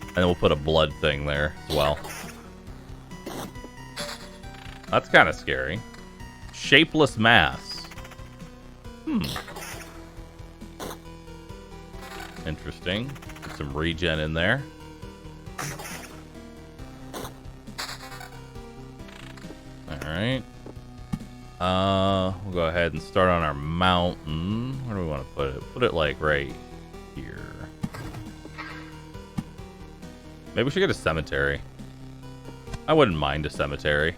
And then we'll put a blood thing there as well. That's kind of scary. Shapeless mass. Interesting. Put some regen in there. Alright. We'll go ahead and start on our mountain. Where do we want to put it? Put it like right here. Maybe we should get a cemetery. I wouldn't mind a cemetery.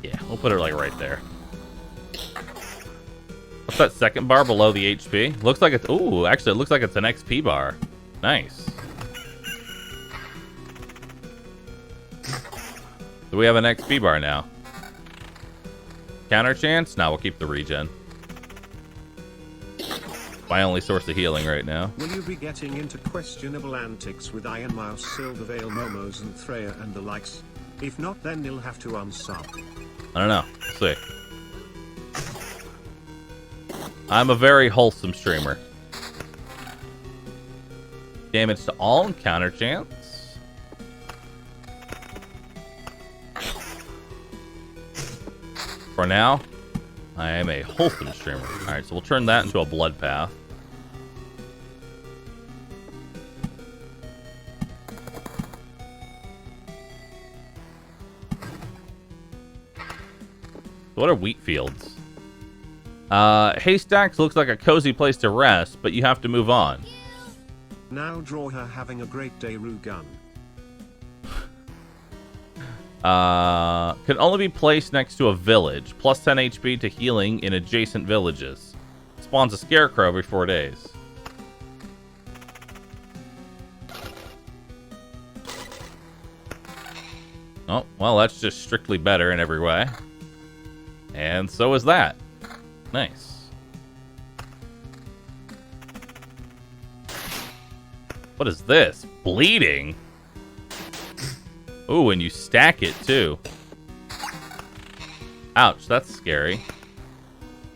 Yeah, we'll put it like right there. What's that second bar below the HP? Looks like it's... Ooh, actually, it looks like it's an XP bar. Nice. Do we have an XP bar now? Counter chance? No, we'll keep the regen. My only source of healing right now. Will you be getting into questionable antics with Iron Mouse, Silvervale, Momos, and Freya and the likes? If not, then you'll have to unsub. I don't know. We'll see. I'm a very wholesome streamer. Damage to all and counter chance. For now, I am a wholesome streamer. Alright, so we'll turn that into a blood path. What are wheat fields? Haystacks looks like a cozy place to rest, but you have to move on. Now draw her having a great day, Rugun. Can only be placed next to a village. Plus 10 HP to healing in adjacent villages. Spawns a scarecrow every 4 days. Oh, well, that's just strictly better in every way. And so is that. Nice. What is this? Bleeding? Ooh, and you stack it too. Ouch, that's scary.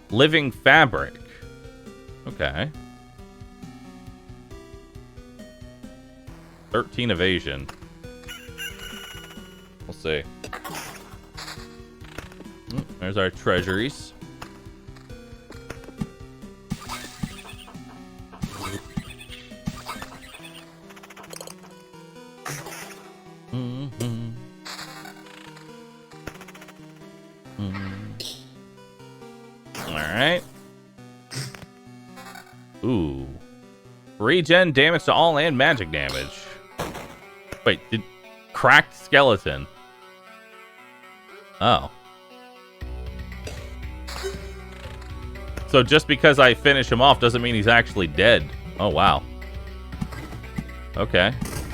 Living fabric. Okay. 13 evasion. We'll see. There's our treasuries. Alright. Ooh. Regen damage to all and magic damage. Wait, cracked skeleton. Oh. So just because I finish him off doesn't mean he's actually dead. Oh, wow. Okay.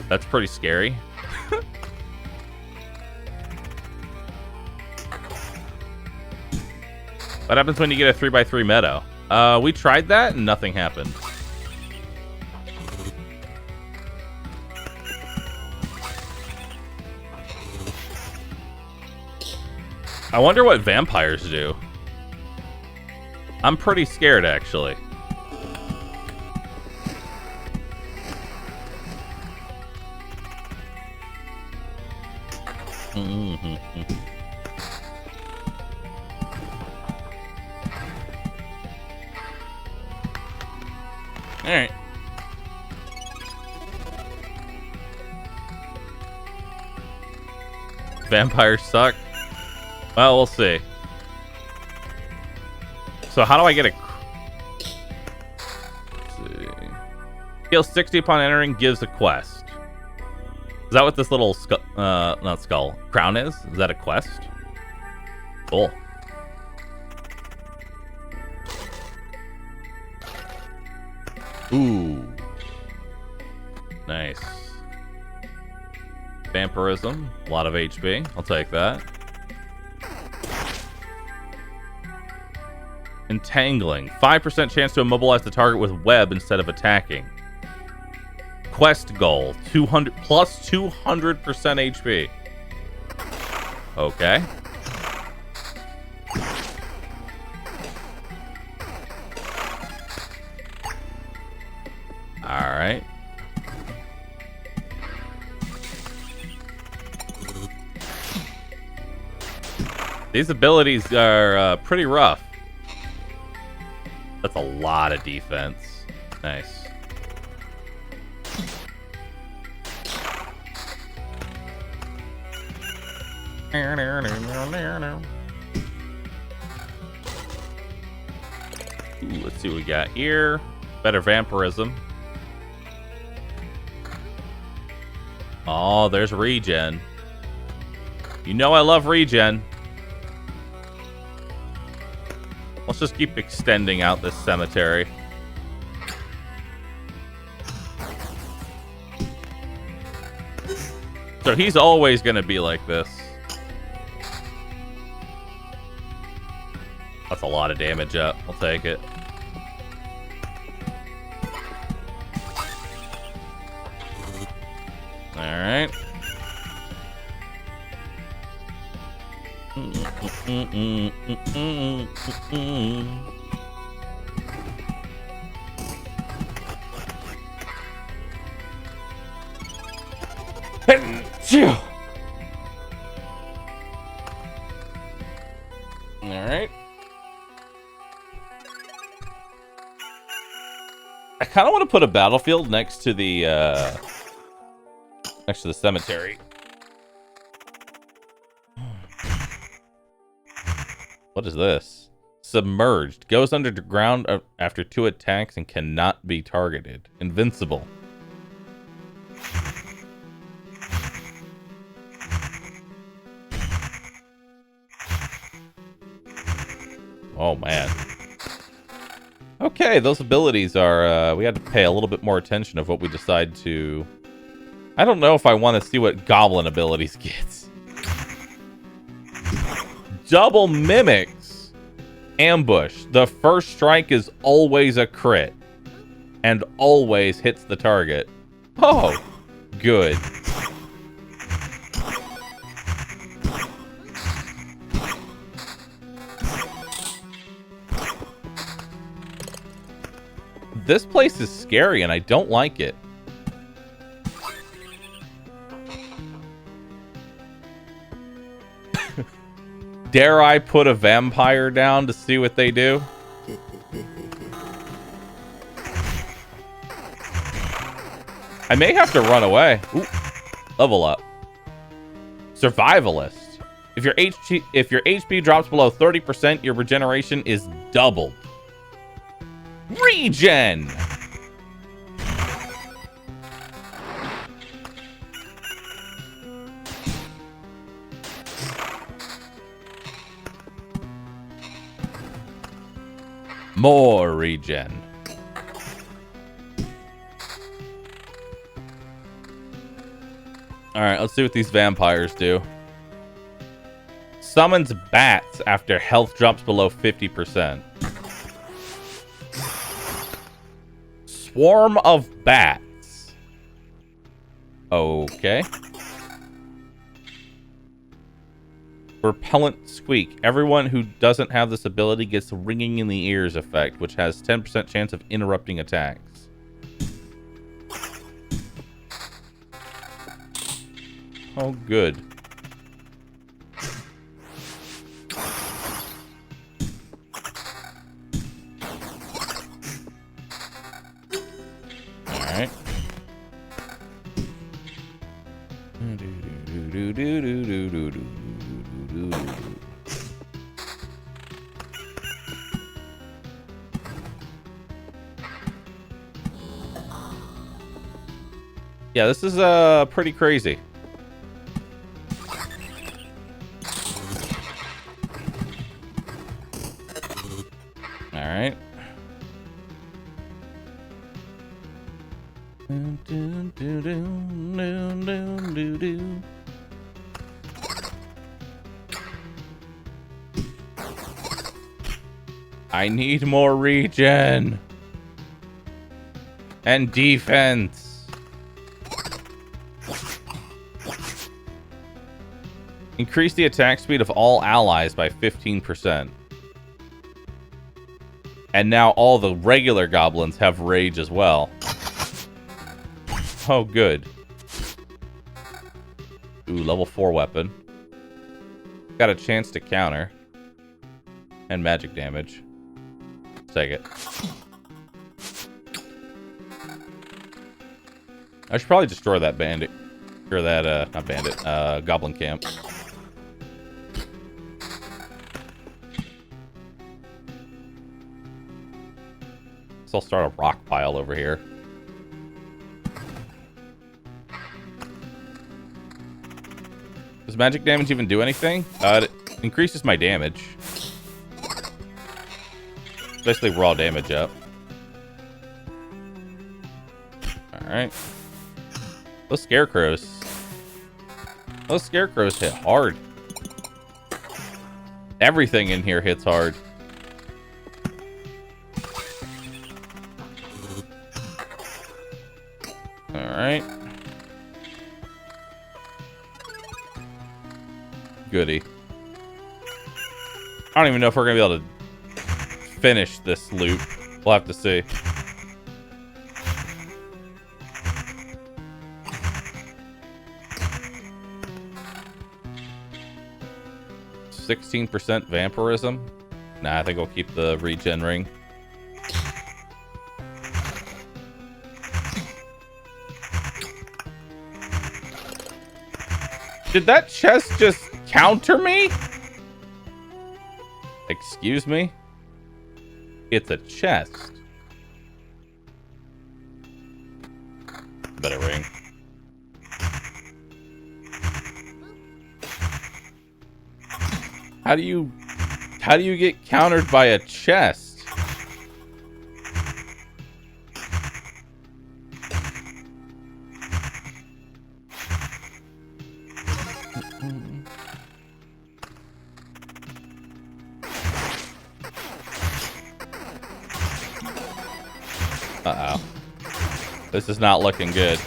That's pretty scary. What happens when you get a 3x3 meadow? We tried that and nothing happened. I wonder what vampires do. I'm pretty scared, actually. All right. Vampires suck. Well, we'll see. So how do I get a... Let's see. Heal 60 upon entering, gives a quest. Is that what this little skull, not skull, crown is? Is that a quest? Cool. Ooh. Nice. Vampirism. A lot of HP. I'll take that. Entangling. 5% chance to immobilize the target with web instead of attacking. Quest goal. 200 plus 200% HP. Okay. Alright. These abilities are pretty rough. That's a lot of defense. Nice. Ooh, let's see what we got here. Better vampirism. Oh, there's regen. You know I love regen. Let's just keep extending out this cemetery. So he's always going to be like this. That's a lot of damage up. I'll take it. Alright. Alright. I kind of want to put a battlefield next to the cemetery. What is this? Submerged. Goes underground after 2 attacks and cannot be targeted. Invincible. Oh, man. Okay, those abilities are... we had to pay a little bit more attention of what we decide to... I don't know if I want to see what goblin abilities gets. Double mimics. Ambush. The first strike is always a crit. And always hits the target. Oh, good. This place is scary and I don't like it. Dare I put a vampire down to see what they do? I may have to run away. Ooh, level up. Survivalist. If your HP drops below 30%, your regeneration is doubled. Regen! More regen. Alright, let's see what these vampires do. Summons bats after health drops below 50%. Swarm of bats. Okay. Repellent squeak. Everyone who doesn't have this ability gets the ringing in the ears effect, which has 10% chance of interrupting attacks. Oh, good. Alright. Yeah, this is pretty crazy. All right. I need more regen and defense. Increase the attack speed of all allies by 15%. And now all the regular goblins have rage as well. Oh, good. Ooh, level 4 weapon. Got a chance to counter. And magic damage. Take it. I should probably destroy that bandit. Or that, not bandit, goblin camp. So I'll start a rock pile over here. Does magic damage even do anything? It increases my damage. Basically raw damage up. Alright. Those scarecrows. Those scarecrows hit hard. Everything in here hits hard. Alright. Goody. I don't even know if we're going to be able to finish this loop. We'll have to see. %16 vampirism? Nah, I think we'll keep the regen ring. Did that chest just counter me? Excuse me? It's a chest. Better ring. How do you get countered by a chest? Uh-oh. This is not looking good.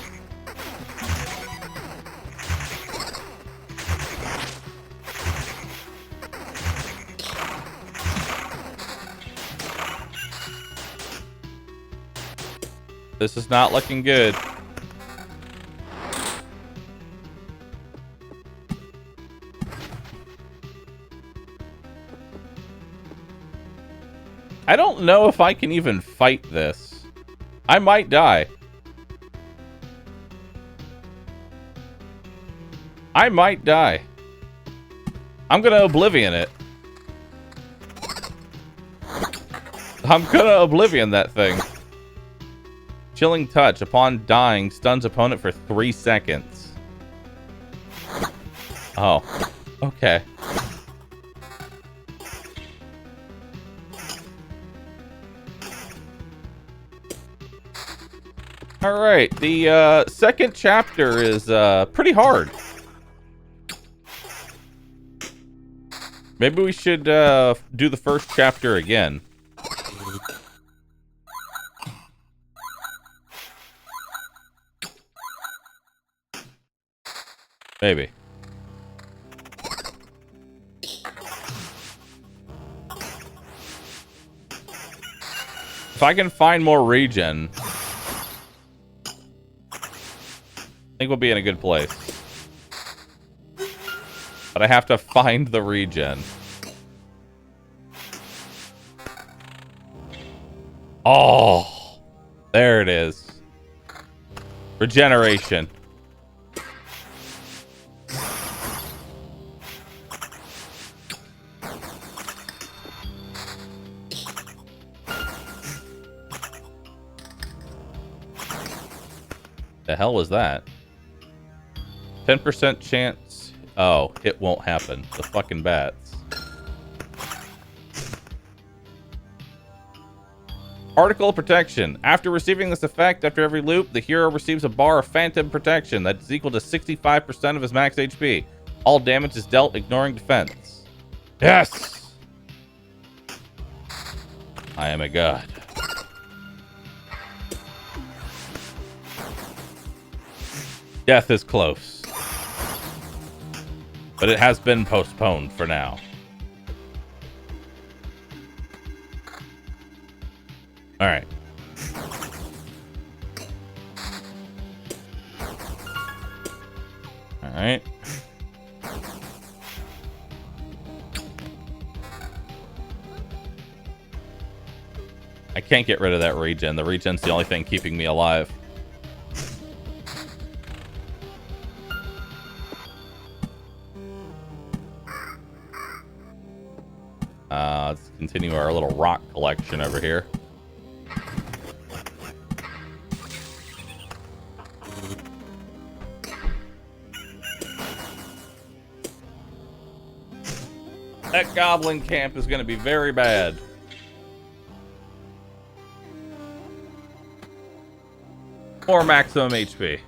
This is not looking good. I don't know if I can even fight this. I might die. I might die. I'm gonna Oblivion it. I'm gonna Oblivion that thing. Chilling touch. Upon dying, stuns opponent for 3 seconds. Oh. Okay. All right, the second chapter is pretty hard. Maybe we should do the first chapter again. Maybe. If I can find more regen, I think we'll be in a good place. But I have to find the regen. Oh, there it is. Regeneration. The hell was that? 10% chance. Oh, it won't happen. The fucking bats. Particle protection. After receiving this effect, after every loop, the hero receives a bar of phantom protection that is equal to 65% of his max HP. All damage is dealt, ignoring defense. Yes! I am a god. Death is close. But it has been postponed for now. Alright. Alright. I can't get rid of that regen. The regen's the only thing keeping me alive. Let's continue our little rock collection over here. That goblin camp is going to be very bad. Or maximum HP.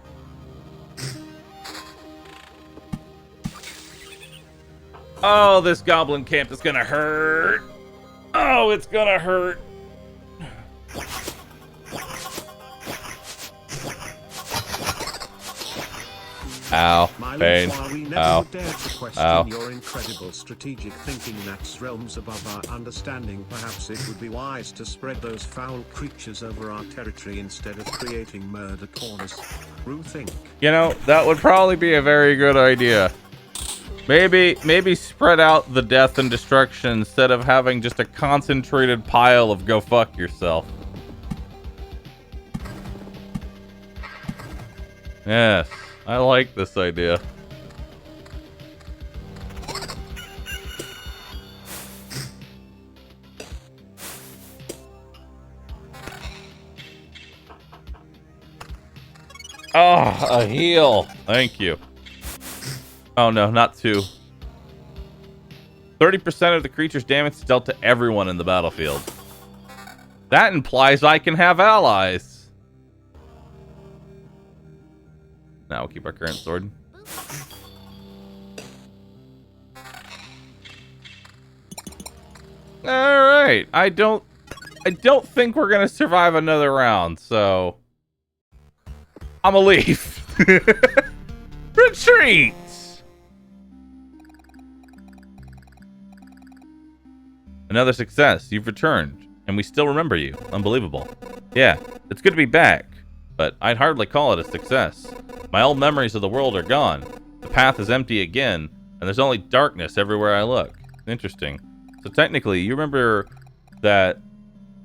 Oh, this goblin camp is gonna hurt. Oh, it's gonna hurt. Ow. Pain. We never Ow. would dare to question Ow. your incredible strategic thinking that's realms above our understanding. Perhaps it would be wise to spread those foul creatures over our territory instead of creating murder corners. Rue think. You know, that would probably be a very good idea. Maybe spread out the death and destruction instead of having just a concentrated pile of go fuck yourself. Yes, I like this idea. Oh, a heal. Thank you. Oh no, not two. 30% of the creature's damage is dealt to everyone in the battlefield. That implies I can have allies. Now we'll keep our current sword. Alright. I don't think we're gonna survive another round, so I'ma leave. Retreat! Another success. You've returned, and we still remember you. Unbelievable. Yeah, it's good to be back, but I'd hardly call it a success. My old memories of the world are gone. The path is empty again, and there's only darkness everywhere I look. Interesting. So technically, you remember that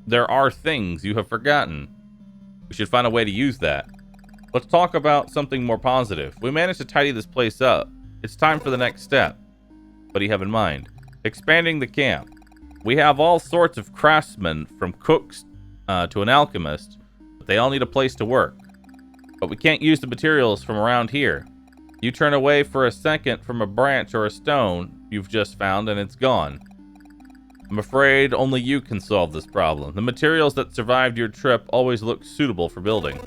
there are things you have forgotten. We should find a way to use that. Let's talk about something more positive. We managed to tidy this place up. It's time for the next step. What do you have in mind? Expanding the camp. We have all sorts of craftsmen, from cooks to an alchemist, but they all need a place to work. But we can't use the materials from around here. You turn away for a second from a branch or a stone you've just found and it's gone. I'm afraid only you can solve this problem. The materials that survived your trip always look suitable for building.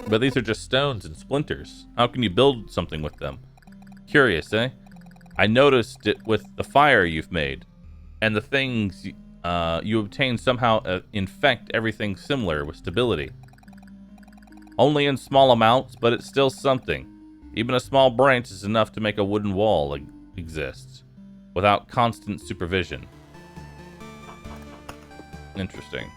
But these are just stones and splinters. How can you build something with them? Curious, eh? I noticed it with the fire you've made. And the things you obtain somehow infect everything similar with stability. Only in small amounts, but it's still something. Even a small branch is enough to make a wooden wall exist, without constant supervision. Interesting.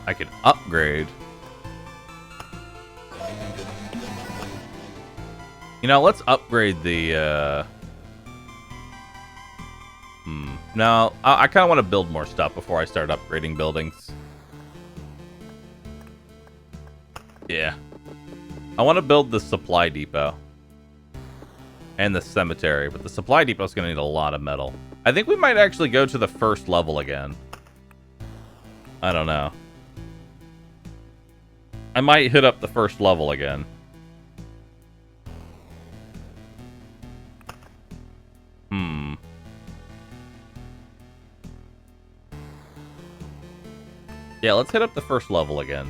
I can upgrade. You know, let's upgrade the, No, I kind of want to build more stuff before I start upgrading buildings. Yeah. I want to build the supply depot. And the cemetery, but the supply depot is going to need a lot of metal. I think we might actually go to the first level again. I don't know. I might hit up the first level again. Yeah, let's hit up the first level again.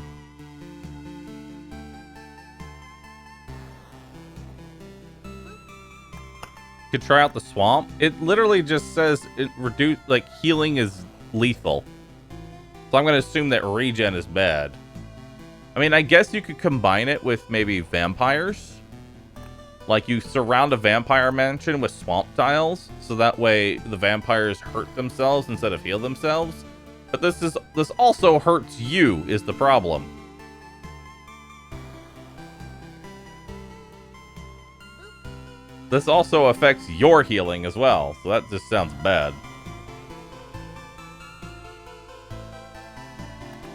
Could try out the swamp. It literally just says it healing is lethal. So I'm going to assume that regen is bad. I mean, I guess you could combine it with maybe vampires. Like you surround a vampire mansion with swamp tiles, so that way the vampires hurt themselves instead of heal themselves. But this also hurts you, is the problem. This also affects your healing as well, so that just sounds bad.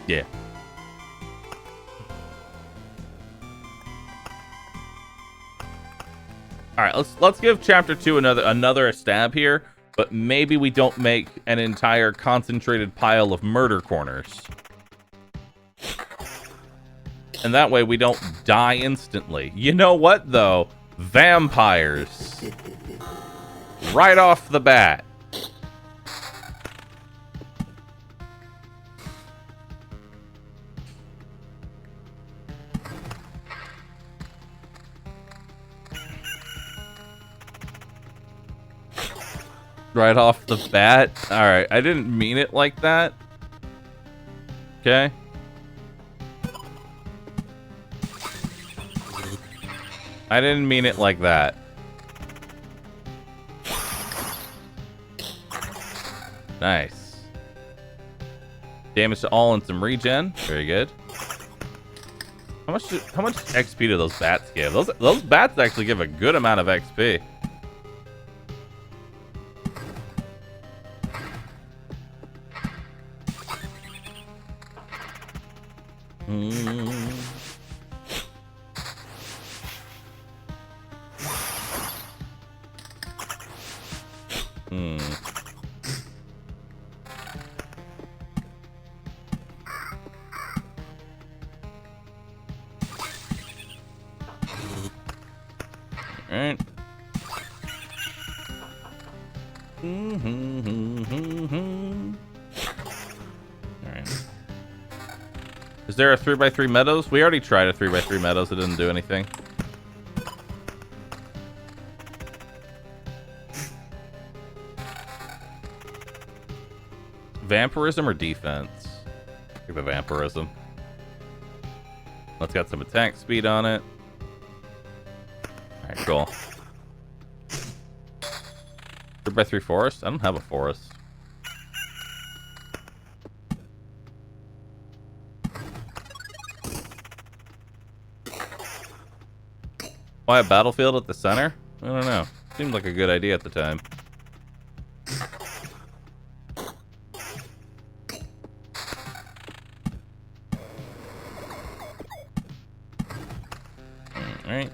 Yeah. All right, let's give chapter 2 another stab here, but maybe we don't make an entire concentrated pile of murder corners. And that way we don't die instantly. You know what though? Vampires. Right off the bat. Right off the bat. Alright, I didn't mean it like that. Okay. I didn't mean it like that. Nice. Damage to all and some regen. Very good. How much XP do those bats give? Those bats actually give a good amount of XP. Alright. Alright. Is there a 3x3 meadows? We already tried a 3x3 meadows. It didn't do anything. Vampirism or defense? I think the vampirism. Let's got some attack speed on it. Alright, cool. 3x3 forest? I don't have a forest. Why a battlefield at the center? I don't know. Seemed like a good idea at the time. Alright.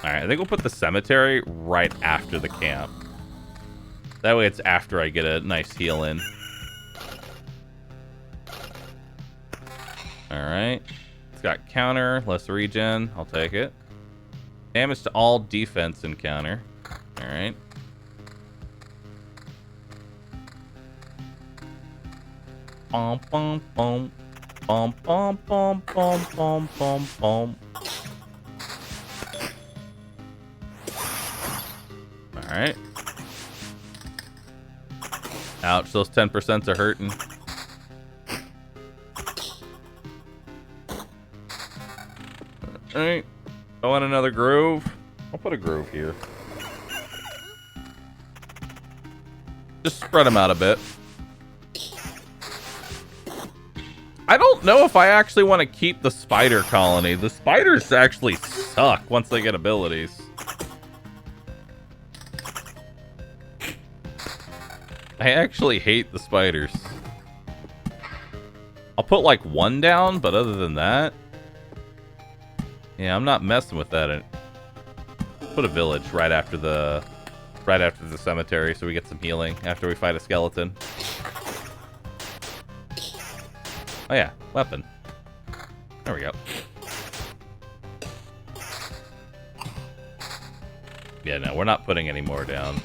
Alright, I think we'll put the cemetery right after the camp. That way it's after I get a nice heal in. Alright. got counter, less regen. I'll take it. Damage to all defense and counter. Alright. Bum bum bum. Bum bum bum bum bum bum bum. Alright. Ouch, those 10% are hurting. Alright. I want another groove. I'll put a groove here. Just spread them out a bit. I don't know if I actually want to keep the spider colony. The spiders actually suck once they get abilities. I actually hate the spiders. I'll put like one down, but other than that, yeah, I'm not messing with that. Put a village right after the cemetery so we get some healing after we fight a skeleton. Oh yeah, weapon. There we go. Yeah, no, we're not putting any more down.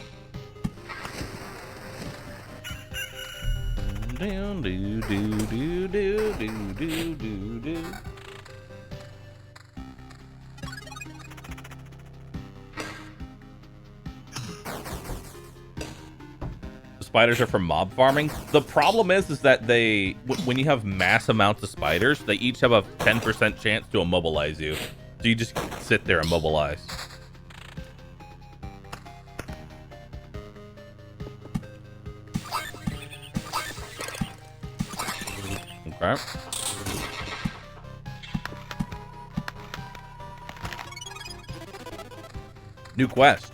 Do do do do do do do do do. Spiders are from mob farming. The problem is that they, when you have mass amounts of spiders, they each have a 10% chance to immobilize you. So you just sit there immobilized. Okay. New quest.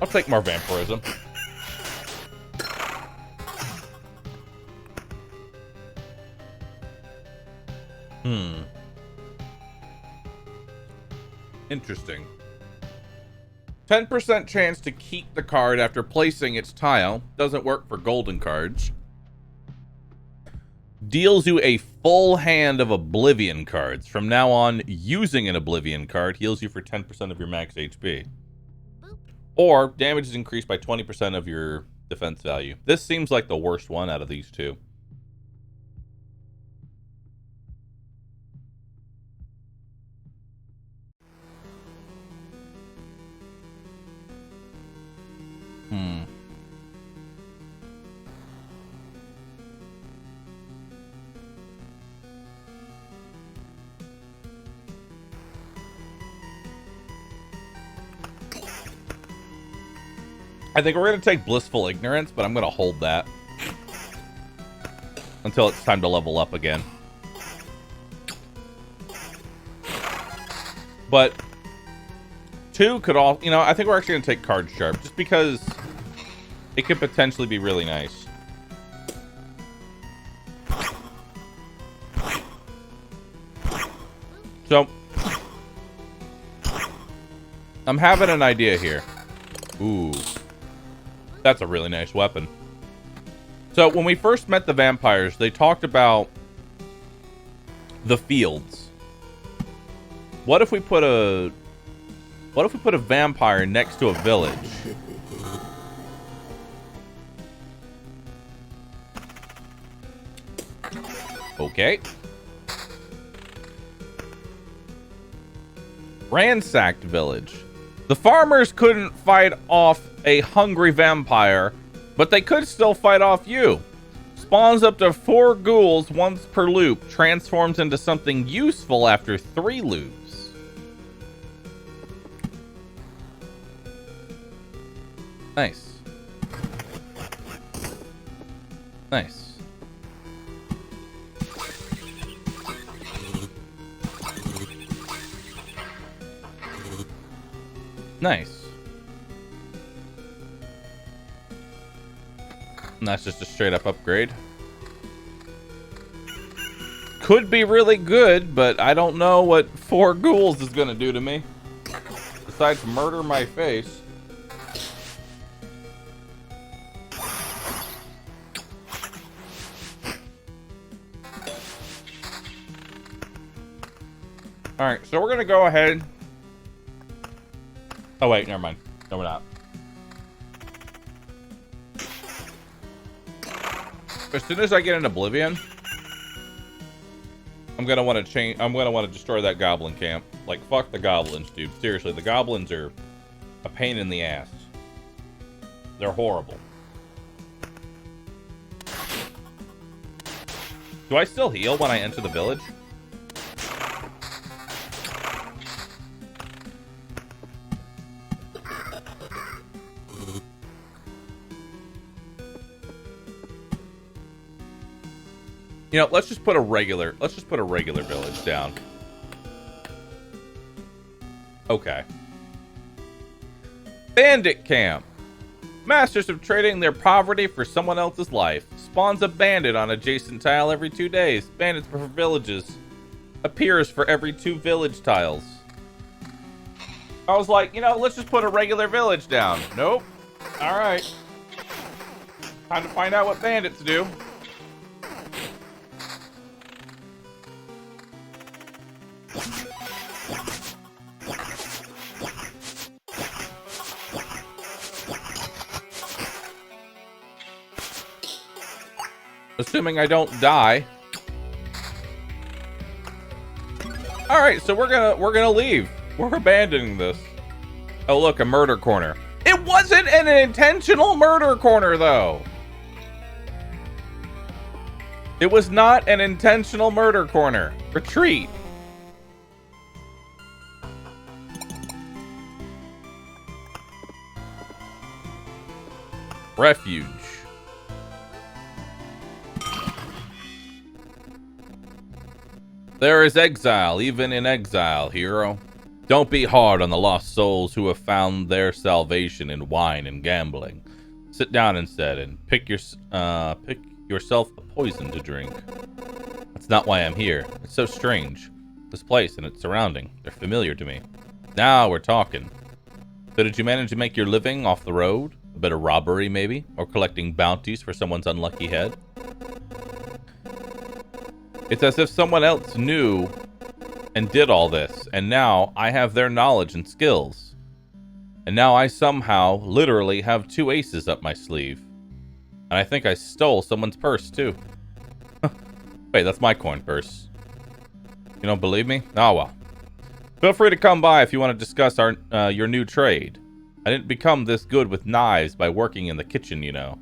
I'll take more vampirism. Interesting. 10% chance to keep the card after placing its tile. Doesn't work for golden cards. Deals you a full hand of Oblivion cards. From now on, using an Oblivion card heals you for 10% of your max HP. Or damage is increased by 20% of your defense value. This seems like the worst one out of these two. I think we're going to take Blissful Ignorance, but I'm going to hold that until it's time to level up again. But 2 could all, you know, I think we're actually going to take Card Sharp just because it could potentially be really nice. So I'm having an idea here. Ooh. That's a really nice weapon. So when we first met the vampires, they talked about the fields. What if we put a vampire next to a village? Okay. Ransacked village. The farmers couldn't fight off a hungry vampire, but they could still fight off you. Spawns up to 4 ghouls once per loop. Transforms into something useful after 3 loops. Nice. Nice. Nice. And that's just a straight up upgrade. Could be really good, but I don't know what 4 ghouls is going to do to me. Besides murder my face. Alright, so we're gonna go ahead. Oh wait, never mind. No, we're not. As soon as I get in Oblivion, I'm gonna want to change. I'm gonna want to destroy that goblin camp. Like, fuck the goblins, dude. Seriously, the goblins are a pain in the ass. They're horrible. Do I still heal when I enter the village? You know, let's just put a regular village down. Okay. Bandit camp. Masters of trading their poverty for someone else's life. Spawns a bandit on adjacent tile every 2 days. Bandits for villages. Appears for every 2 village tiles. I was like, you know, let's just put a regular village down. Nope. Alright. Time to find out what bandits do. Assuming I don't die. All right, so we're gonna leave. We're abandoning this. Oh, look, a murder corner. It wasn't an intentional murder corner, though. It was not an intentional murder corner. Retreat. Refuge. There is exile, even in exile, hero. Don't be hard on the lost souls who have found their salvation in wine and gambling. Sit down instead and pick yourself a poison to drink. That's not why I'm here. It's so strange. This place and its surrounding, they're familiar to me. Now we're talking. So did you manage to make your living off the road? A bit of robbery, maybe? Or collecting bounties for someone's unlucky head? It's as if someone else knew and did all this, and now I have their knowledge and skills. And now I somehow, literally, have 2 aces up my sleeve. And I think I stole someone's purse, too. Wait, that's my coin purse. You don't believe me? Oh, well. Feel free to come by if you want to discuss your new trade. I didn't become this good with knives by working in the kitchen, you know.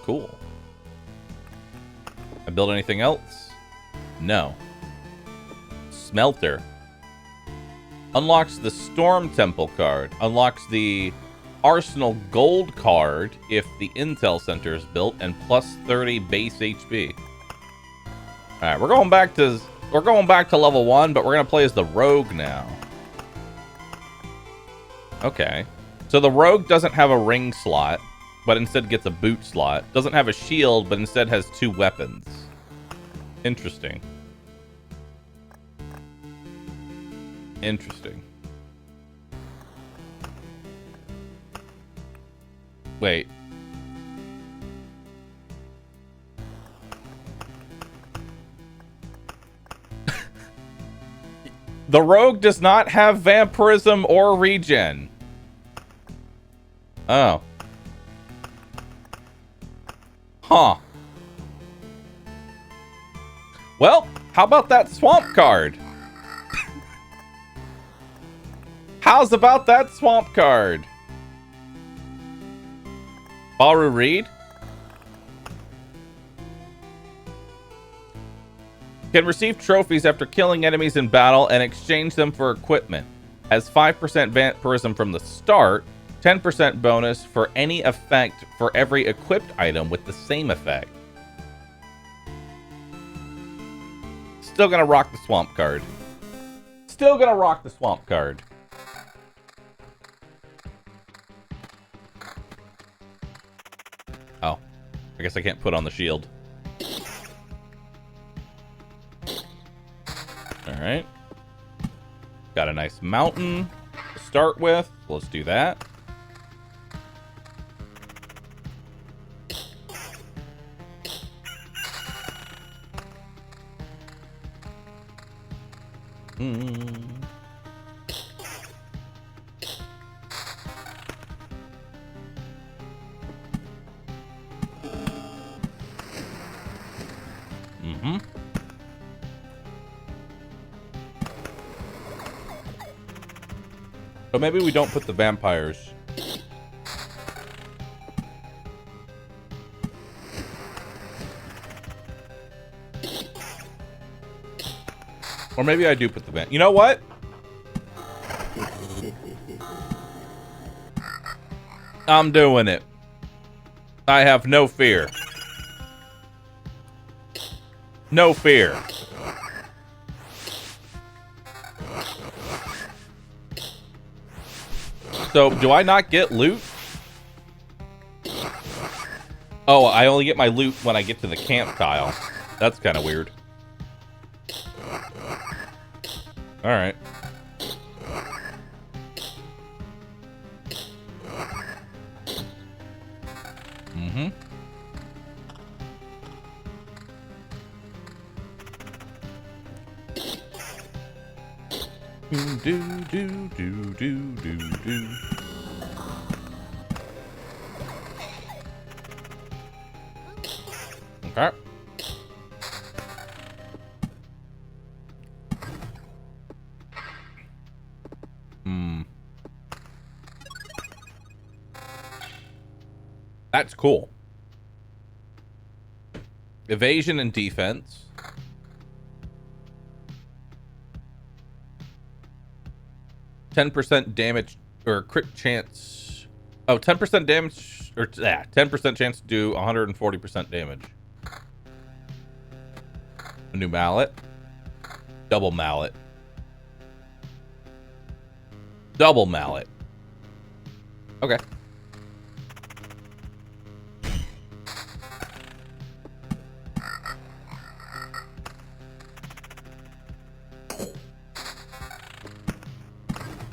Cool. I build anything else? No. Smelter. Unlocks the Storm Temple card. Unlocks the Arsenal Gold card if the Intel Center is built, and plus 30 base HP. Alright, we're going back to level 1, but we're gonna play as the Rogue now. Okay. So the Rogue doesn't have a ring slot, but instead gets a boot slot. Doesn't have a shield, but instead has 2 weapons. Interesting. Interesting. Wait. The Rogue does not have vampirism or regen. Oh. Huh. Well, how about that swamp card? How's about that swamp card? Bahroo Reed? Can receive trophies after killing enemies in battle and exchange them for equipment. Has 5% vampirism from the start. 10% bonus for any effect for every equipped item with the same effect. Still gonna rock the swamp card. Still gonna rock the swamp card. Oh. I guess I can't put on the shield. Alright. Got a nice mountain to start with. Let's do that. Mm. Mm-hmm. So maybe we don't put the vampires. Or maybe I do put the vamp. You know what? I'm doing it. I have no fear. No fear. So, do I not get loot? Oh, I only get my loot when I get to the camp tile. That's kind of weird. Alright. Mm-hmm. Do. Okay. That's cool. Evasion and defense. %10 damage or crit chance. Oh, 10% damage or 10% chance to do 140% damage. A new mallet. Double mallet. Double mallet. Okay.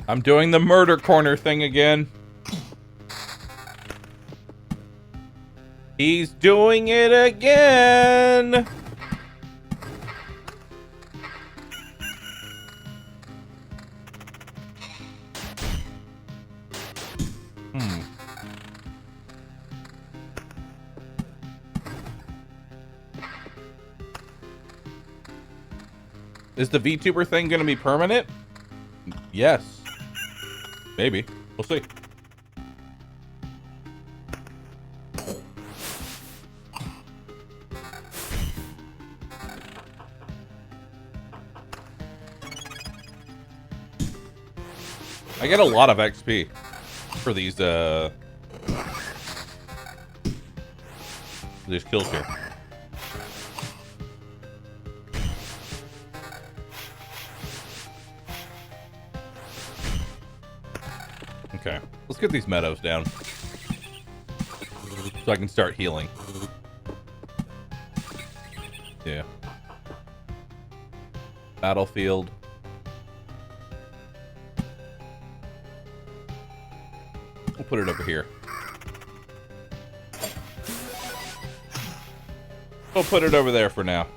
I'm doing the murder corner thing again. He's doing it again. Is the VTuber thing going to be permanent? Yes. Maybe. We'll see. I get a lot of XP for these kills here. Okay, let's get these meadows down so I can start healing. Yeah. Battlefield. We'll put it over here. We'll put it over there for now.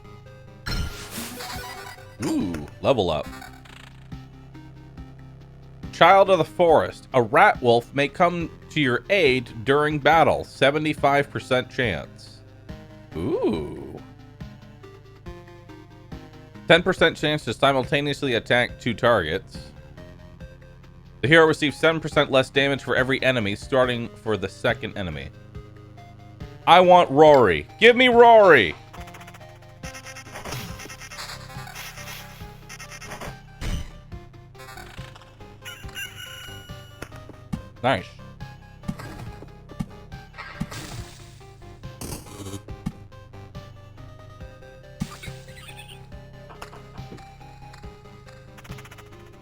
Ooh, level up. Child of the Forest. A rat wolf may come to your aid during battle. 75% chance. Ooh. 10% chance to simultaneously attack 2 targets. The hero receives 7% less damage for every enemy, starting for the second enemy. I want Rory. Give me Rory! Nice.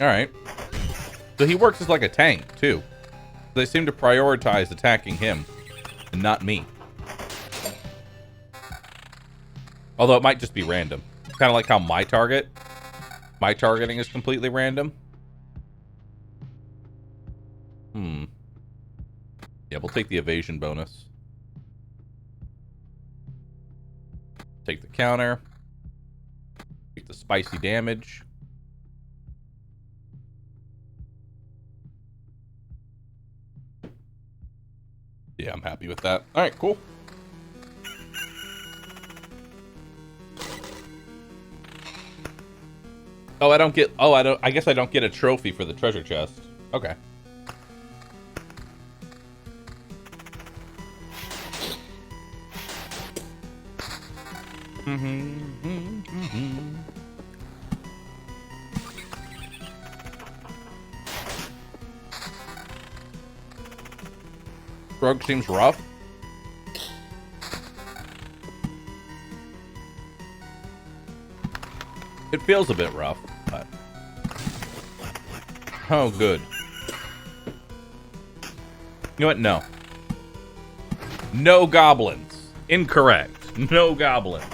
Alright. So he works as like a tank, too. They seem to prioritize attacking him, and not me. Although it might just be random. Kind of like how my targeting is completely random. Yeah, we'll take the evasion bonus. Take the counter. Take the spicy damage. Yeah, I'm happy with that. All right, cool. Oh, I don't get... Oh, I guess I don't get a trophy for the treasure chest. Okay. Rogue seems rough. It feels a bit rough, but... Oh, good. You know what? No. No goblins. Incorrect. No goblins.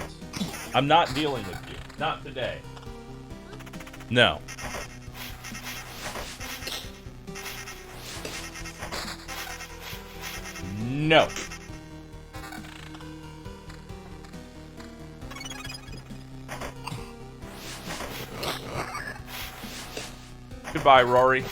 I'm not dealing with you. Not today. No. No. Goodbye, Rory.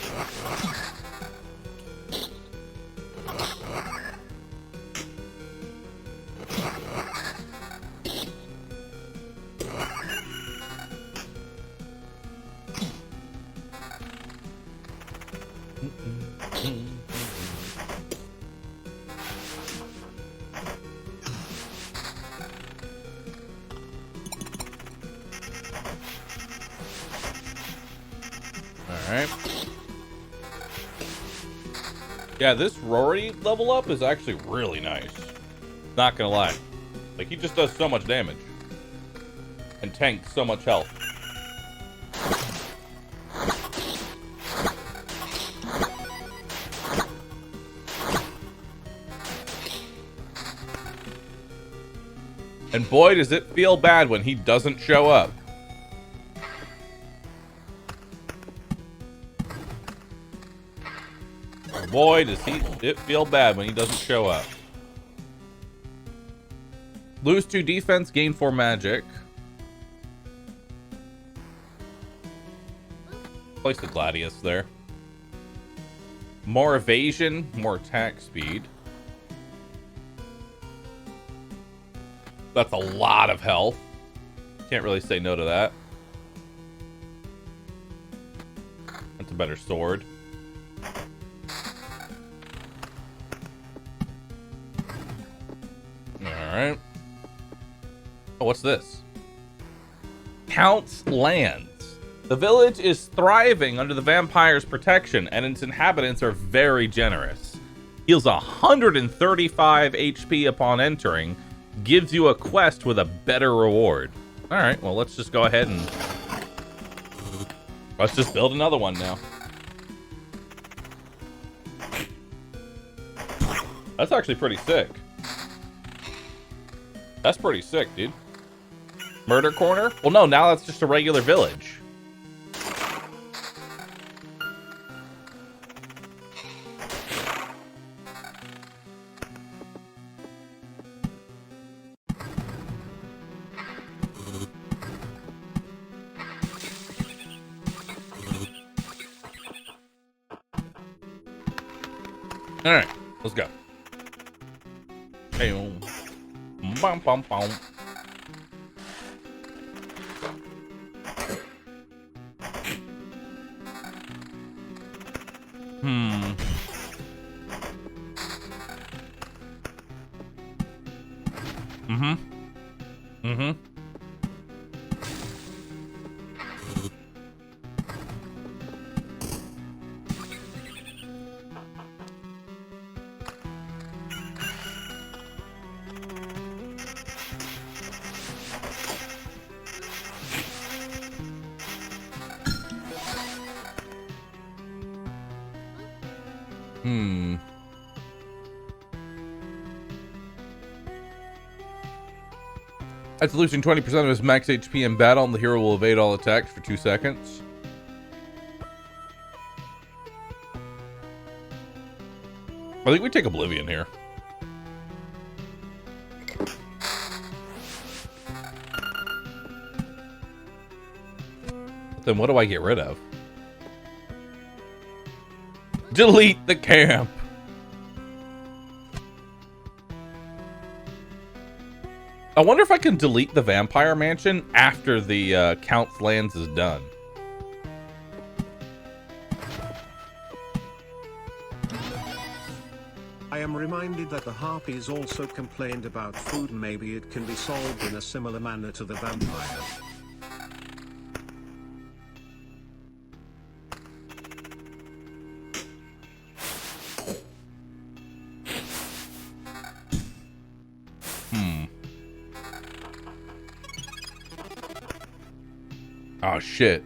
Alright. Yeah, this Rory level up is actually really nice. Not gonna lie. Like, he just does so much damage. And tanks so much health. And boy, does it feel bad when he doesn't show up. Boy, does it feel bad when he doesn't show up. Lose 2 defense, gain 4 magic. Place the Gladius there. More evasion, more attack speed. That's a lot of health. Can't really say no to that. That's a better sword. Alright. Oh, what's this? Count's Lands. The village is thriving under the vampire's protection, and its inhabitants are very generous. Heals 135 HP upon entering. Gives you a quest with a better reward. Alright, well, let's just go ahead and... Let's just build another one now. That's actually pretty sick. That's pretty sick, dude. Murder corner? Well, no, now that's just a regular village. All right, let's go. Hey, bum, bum, bum. After losing 20% of his max HP in battle, the hero will evade all attacks for 2 seconds. I think we take Oblivion here. But then what do I get rid of? Delete the camp. I wonder if I can delete the vampire mansion after the Count's Lands is done. I am reminded that the harpies also complained about food. Maybe it can be solved in a similar manner to the vampire. Oh shit.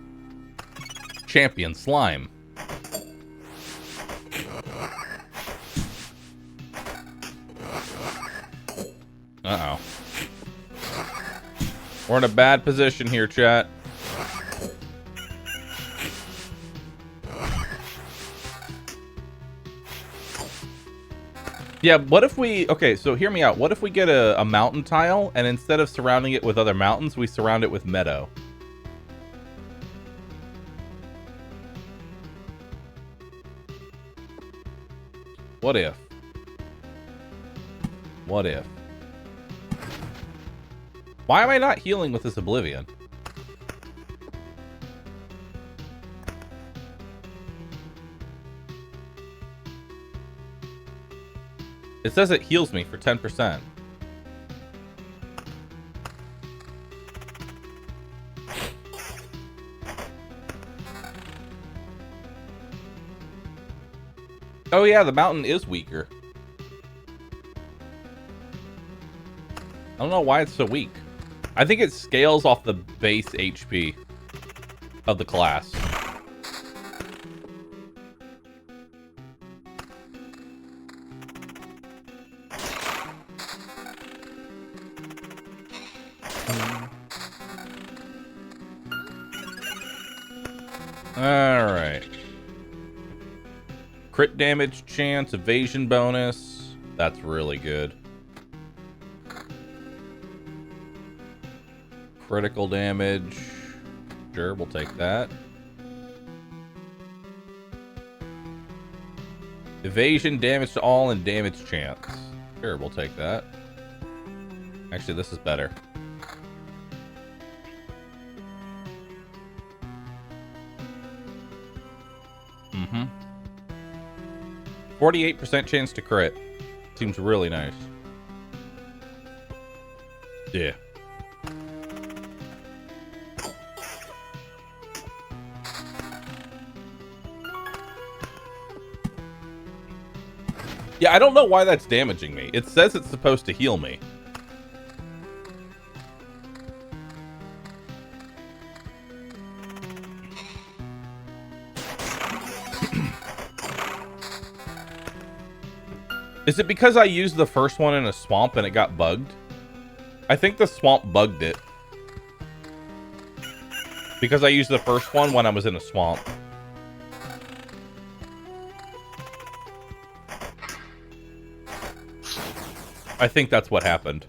Champion slime. Uh-oh. We're in a bad position here, chat. Yeah, what if we... Okay, so hear me out. What if we get a mountain tile, and instead of surrounding it with other mountains, we surround it with meadow? What if? What if? Why am I not healing with this Oblivion? It says it heals me for 10%. Oh yeah, the mountain is weaker. I don't know why it's so weak. I think it scales off the base HP of the class. Alright. Crit damage chance, evasion bonus. That's really good. Critical damage. Sure, we'll take that. Evasion, damage to all, and damage chance. Sure, we'll take that. Actually, this is better. Mm-hmm. 48% chance to crit. Seems really nice. Yeah. Yeah, I don't know why that's damaging me. It says it's supposed to heal me. Is it because I used the first one in a swamp and it got bugged? I think the swamp bugged it. Because I used the first one when I was in a swamp. I think that's what happened.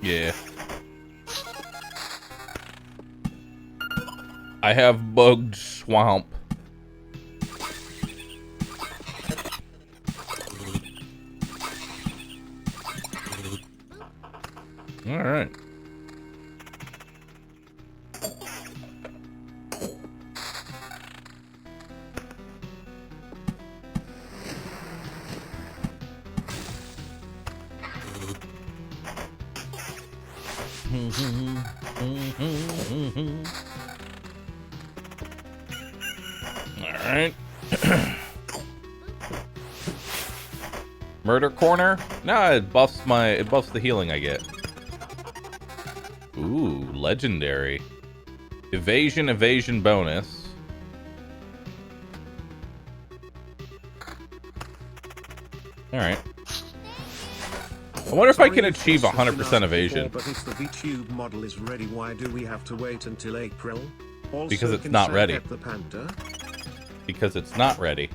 Yeah. I have bugged swamp. All right. All right. Murder corner? No, it buffs the healing I get. Ooh, legendary. Evasion bonus. All right. I wonder if I can achieve 100% evasion. But if the VTube model is ready, why do we have to wait until April? Also, because it's not ready. Get the panda? Because it's not ready.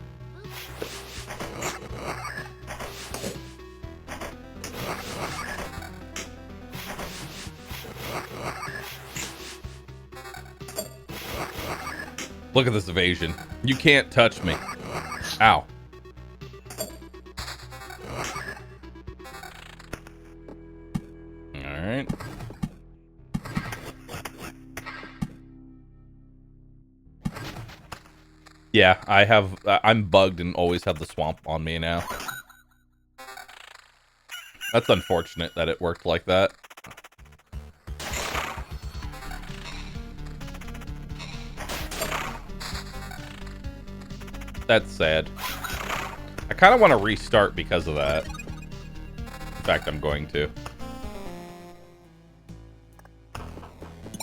Look at this evasion. You can't touch me. Ow. Yeah, I have. I'm bugged and always have the swamp on me now. That's unfortunate that it worked like that. That's sad. I kind of want to restart because of that. In fact, I'm going to.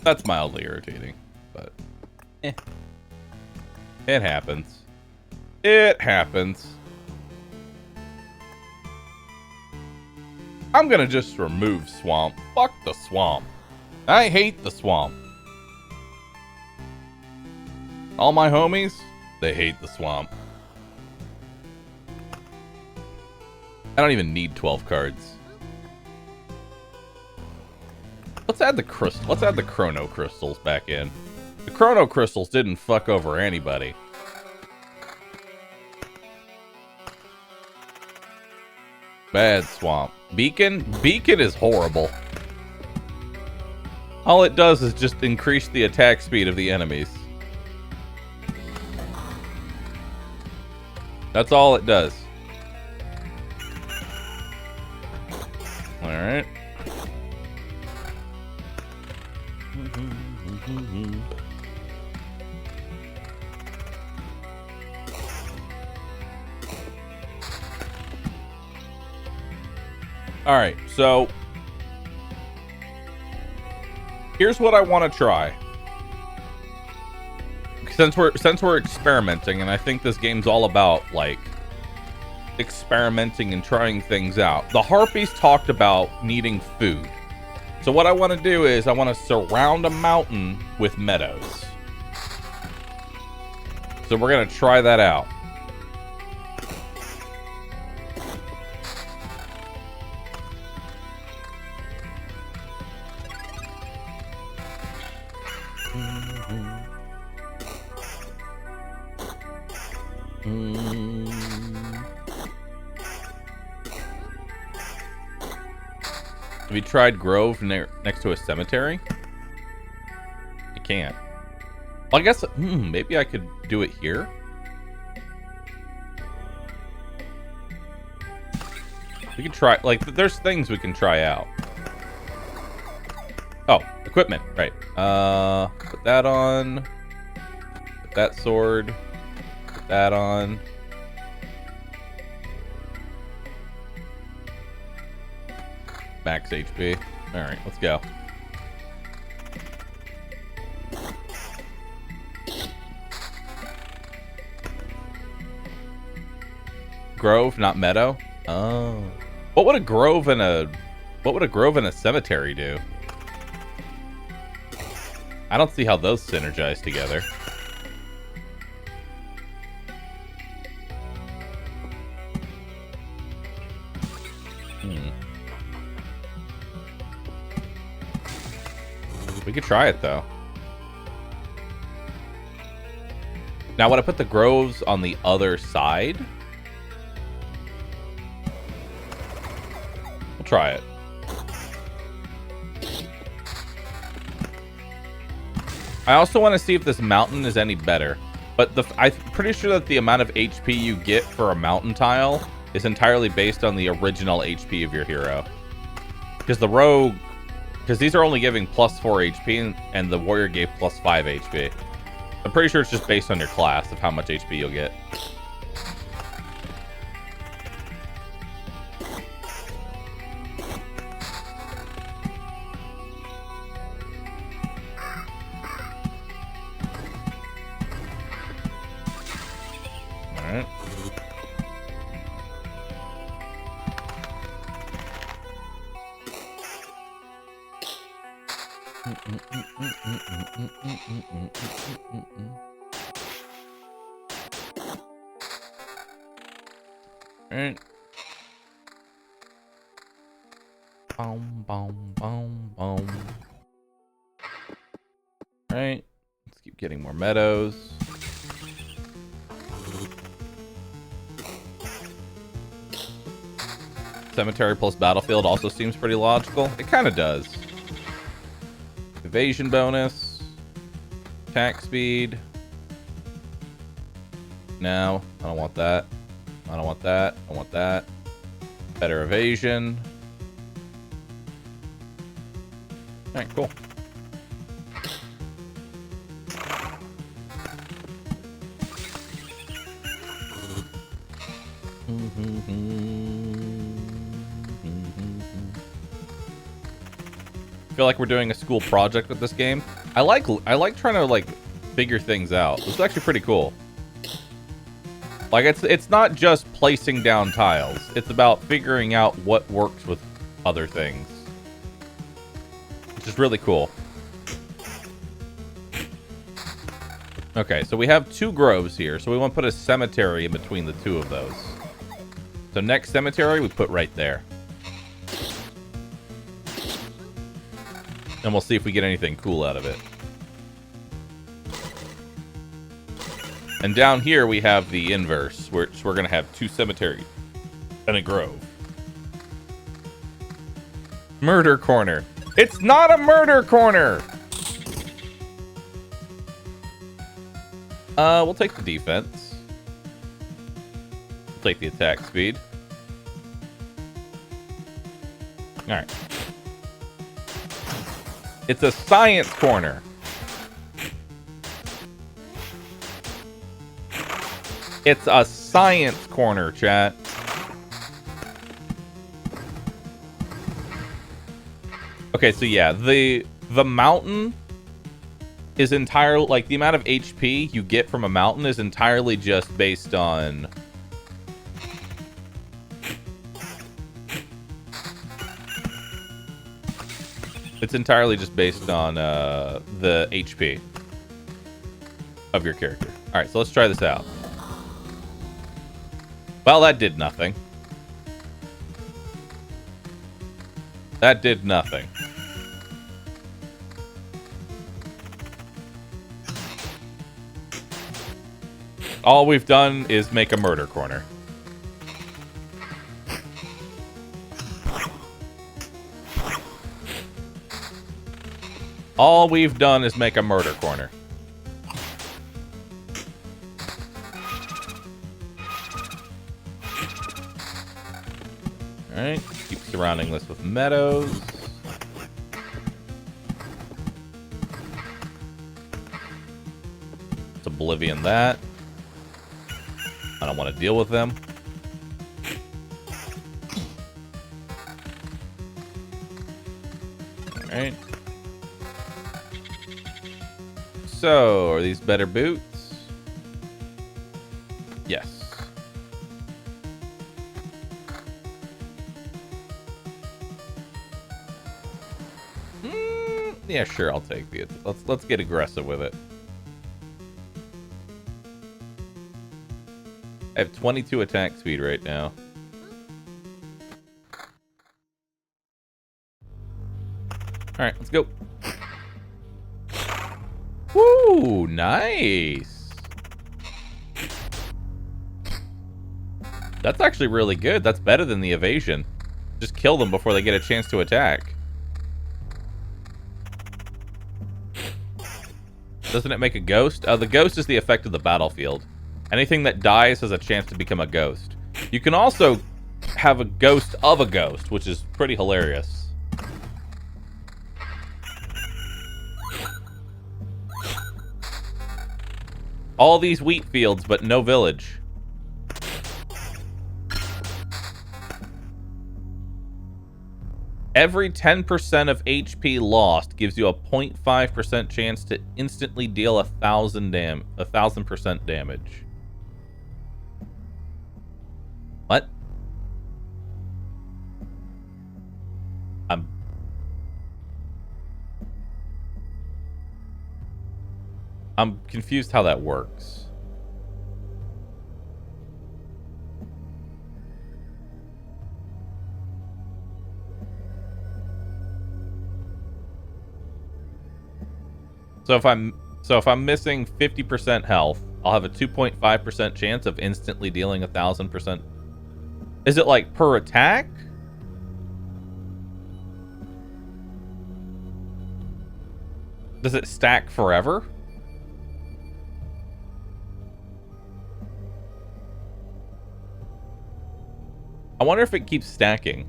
That's mildly irritating, but eh. It happens. It happens. I'm gonna just remove swamp. Fuck the swamp. I hate the swamp. All my homies, they hate the swamp. I don't even need 12 cards. Let's add the chrono crystals back in. The chrono crystals didn't fuck over anybody. Bad swamp. Beacon is horrible. All it does is just increase the attack speed of the enemies. That's all it does. All right. All right, so here's what I want to try. Since we're experimenting, and I think this game's all about like experimenting and trying things out. The Harpies talked about needing food. So what I want to do is I want to surround a mountain with meadows. So we're going to try that out. Have you tried Grove next to a cemetery? You can't. Well, I guess maybe I could do it here. We can try, like, there's things we can try out. Oh, equipment, right. Put that on. Put that sword. Put that on. Max HP. Alright, let's go. Grove, not meadow? Oh. What would a grove and a cemetery do? I don't see how those synergize together. We could try it, though. Now, would I put the groves on the other side? We'll try it. I also want to see if this mountain is any better. But I'm pretty sure that the amount of HP you get for a mountain tile is entirely based on the original HP of your hero. Because the rogue... Because these are only giving plus 4 HP, and the warrior gave plus 5 HP. I'm pretty sure it's just based on your class of how much HP you'll get. Alright. Alright. Boom, boom, boom, boom. Alright. Let's keep getting more meadows. Cemetery plus battlefield also seems pretty logical. It kind of does. Evasion bonus. Attack speed. No, I don't want that. I don't want that. I want that. Better evasion. Alright, cool. Feel like we're doing a school project with this game. I like trying to like figure things out. It's actually pretty cool. Like it's not just placing down tiles. It's about figuring out what works with other things. Which is really cool. Okay, so we have 2 groves here, so we want to put a cemetery in between the 2 of those. So next cemetery we put right there. And we'll see if we get anything cool out of it. And down here we have the inverse, which we're going to have 2 cemeteries and a grove. Murder corner. It's not a murder corner! We'll take the defense. We'll take the attack speed. Alright. It's a science corner. It's a science corner, chat. Okay, so yeah, the mountain is entirely, like, the amount of HP you get from a mountain is entirely just based on the HP of your character. All right, so let's try this out. Well, that did nothing. That did nothing. All we've done is make a murder corner. All we've done is make a murder corner. Alright, keep surrounding this with meadows. Let's oblivion that. I don't want to deal with them. Alright. So, are these better boots? Yes. Yeah, sure, I'll take the. Let's get aggressive with it. I have 22 attack speed right now. Alright, let's go. Woo, nice. That's actually really good. That's better than the evasion. Just kill them before they get a chance to attack. Doesn't it make a ghost? The ghost is the effect of the battlefield. Anything that dies has a chance to become a ghost. You can also have a ghost of a ghost, which is pretty hilarious. All these wheat fields, but no village. Every 10% of HP lost gives you a 0.5% chance to instantly deal 1,000% damage. What? I'm confused how that works. So if I'm missing 50% health, I'll have a 2.5% chance of instantly dealing 1,000%. Is it like per attack? Does it stack forever? I wonder if it keeps stacking.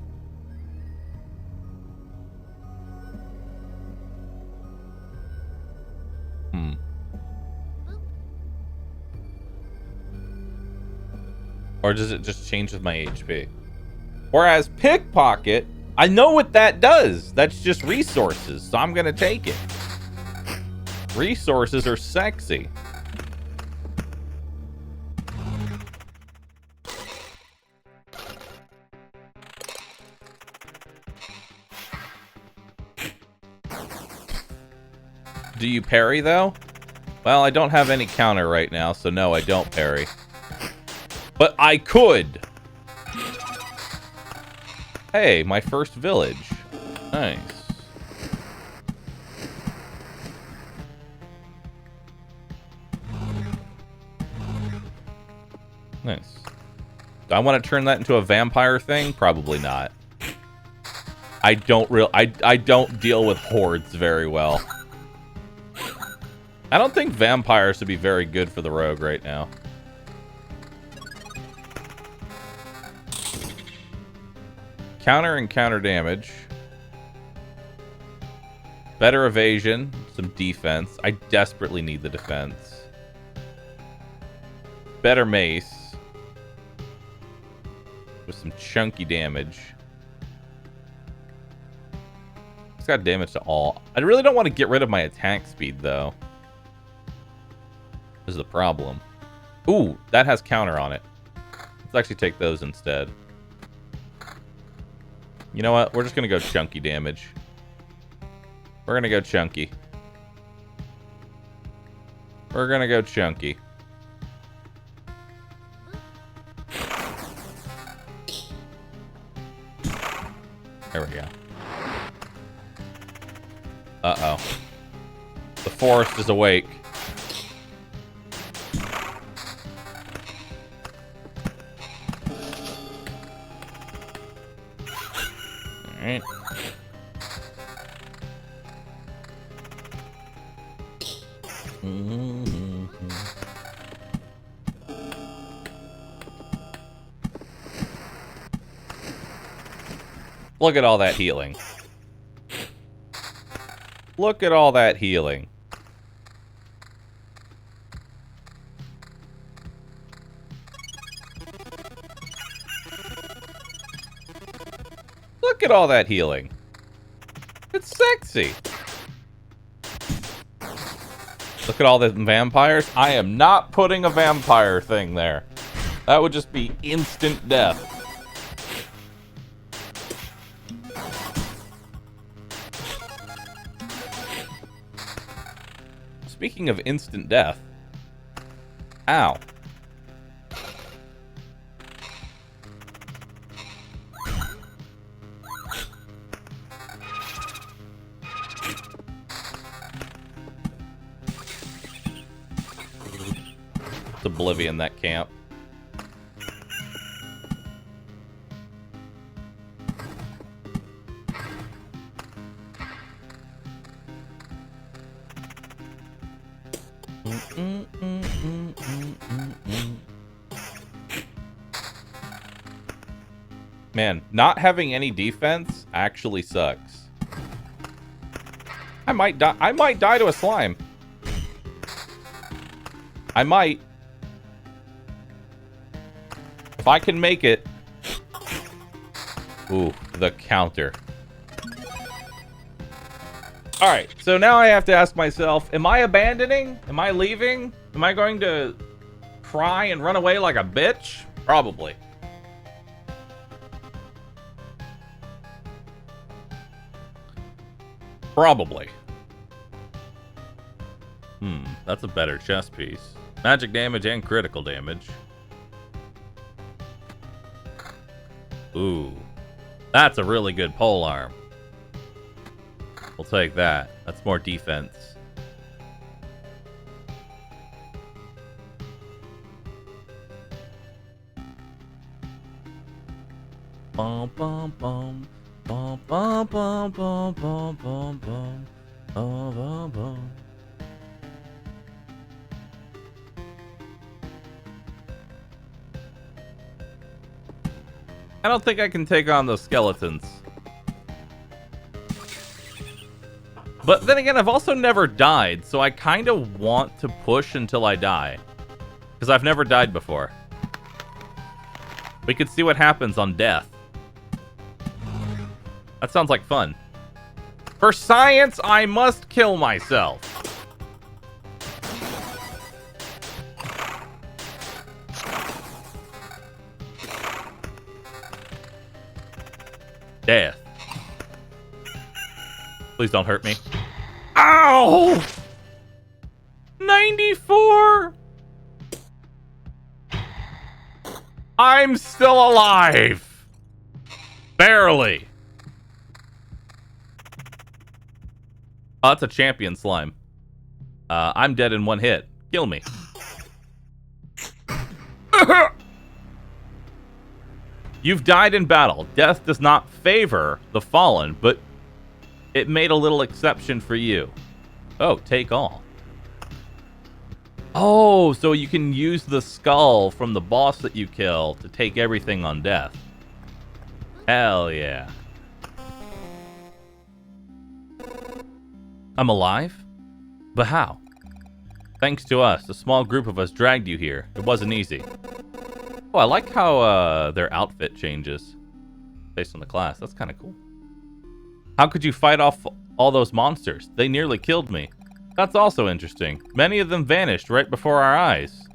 Or does it just change with my HP? Whereas pickpocket, I know what that does. That's just resources, so I'm gonna take it. Resources are sexy. Do you parry, though? Well, I don't have any counter right now, so no, I don't parry. But I could! Hey, my first village. Nice. Nice. Do I want to turn that into a vampire thing? Probably not. I don't deal with hordes very well. I don't think vampires would be very good for the rogue right now. Counter and counter damage. Better evasion. Some defense. I desperately need the defense. Better mace. With some chunky damage. It's got damage to all. I really don't want to get rid of my attack speed, though. This is the problem. Ooh, that has counter on it. Let's actually take those instead. You know what? We're just going to go chunky damage. We're going to go chunky. We're going to go chunky. There we go. Uh-oh. The forest is awake. Alright. Look at all that healing. Look at all that healing. Look at all that healing. It's sexy. Look at all the vampires. I am not putting a vampire thing there. That would just be instant death. Speaking of instant death. Ow. It's Oblivion, that camp. Man, not having any defense actually sucks. I might die to a slime. I might. If I can make it. Ooh, the counter. Alright, so now I have to ask myself, am I abandoning? Am I leaving? Am I going to cry and run away like a bitch? Probably. Probably. That's a better chest piece. Magic damage and critical damage. Ooh. That's a really good pole arm. We'll take that. That's more defense. Bum bum bum. Bum bum bum bum bum bum bum. Bum bum bum. I don't think I can take on those skeletons. But then again, I've also never died, so I kind of want to push until I die. Because I've never died before. We could see what happens on death. That sounds like fun. For science, I must kill myself. Death. Please don't hurt me. Ow! 94! I'm still alive! Barely. Oh, that's a champion slime. I'm dead in one hit. Kill me. You've died in battle. Death does not favor the fallen, but it made a little exception for you. Oh, take all. Oh, so you can use the skull from the boss that you kill to take everything on death. Hell yeah. I'm alive? But how? Thanks to us, a small group of us dragged you here. It wasn't easy. Oh, I like how their outfit changes based on the class. That's kind of cool. How could you fight off all those monsters? They nearly killed me. That's also interesting. Many of them vanished right before our eyes.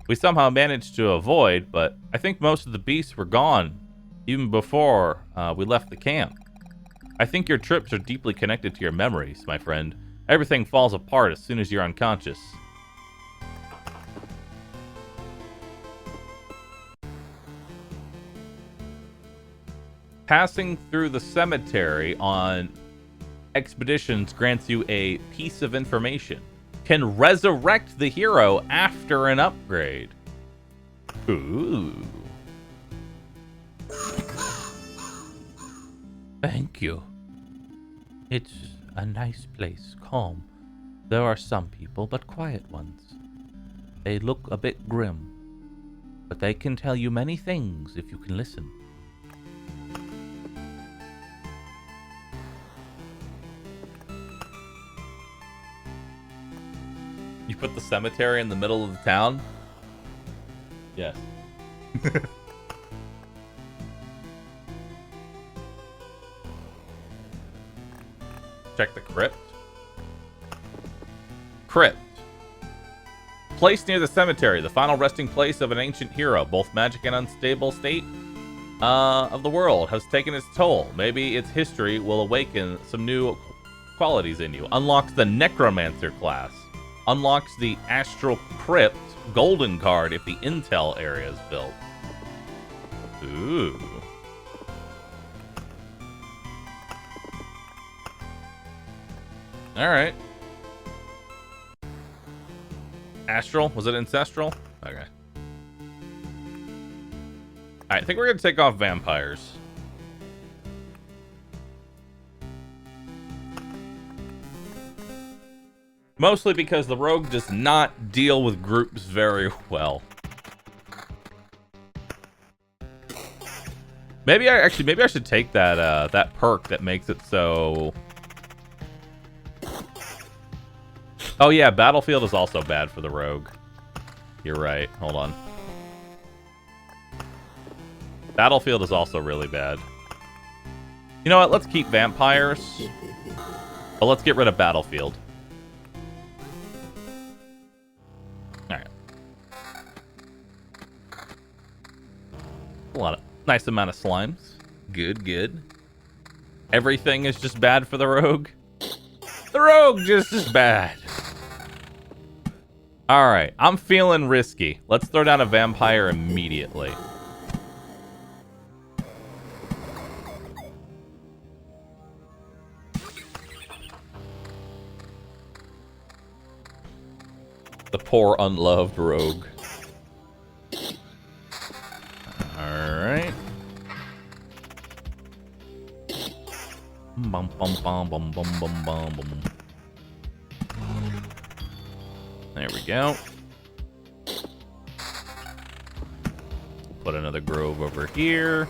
We somehow managed to avoid, but I think most of the beasts were gone even before we left the camp. I think your trips are deeply connected to your memories, my friend. Everything falls apart as soon as you're unconscious. Passing through the cemetery on expeditions grants you a piece of information. Can resurrect the hero after an upgrade. Ooh. Thank you. It's a nice place, calm. There are some people, but quiet ones. They look a bit grim, but they can tell you many things if you can listen. You put the cemetery in the middle of the town? Yes. Check the crypt. Crypt. Placed near the cemetery, the final resting place of an ancient hero. Both magic and unstable state of the world has taken its toll. Maybe its history will awaken some new qualities in you. Unlocks the Necromancer class. Unlocks the Astral Crypt golden card if the intel area is built. Ooh. Alright. Astral? Was it ancestral? Okay. Alright, I think we're gonna take off vampires. Mostly because the rogue does not deal with groups very well. Maybe I should take that that perk that makes it so. Oh yeah, Battlefield is also bad for the rogue. You're right. Hold on. Battlefield is also really bad. You know what? Let's keep vampires. But let's get rid of Battlefield. Alright. A lot of nice amount of slimes. Good, good. Everything is just bad for the rogue. The rogue just is bad. Alright, I'm feeling risky. Let's throw down a vampire immediately. The poor unloved rogue. Alright. Bum bum bum bum bum bum bum bum. There we go. Put another grove over here.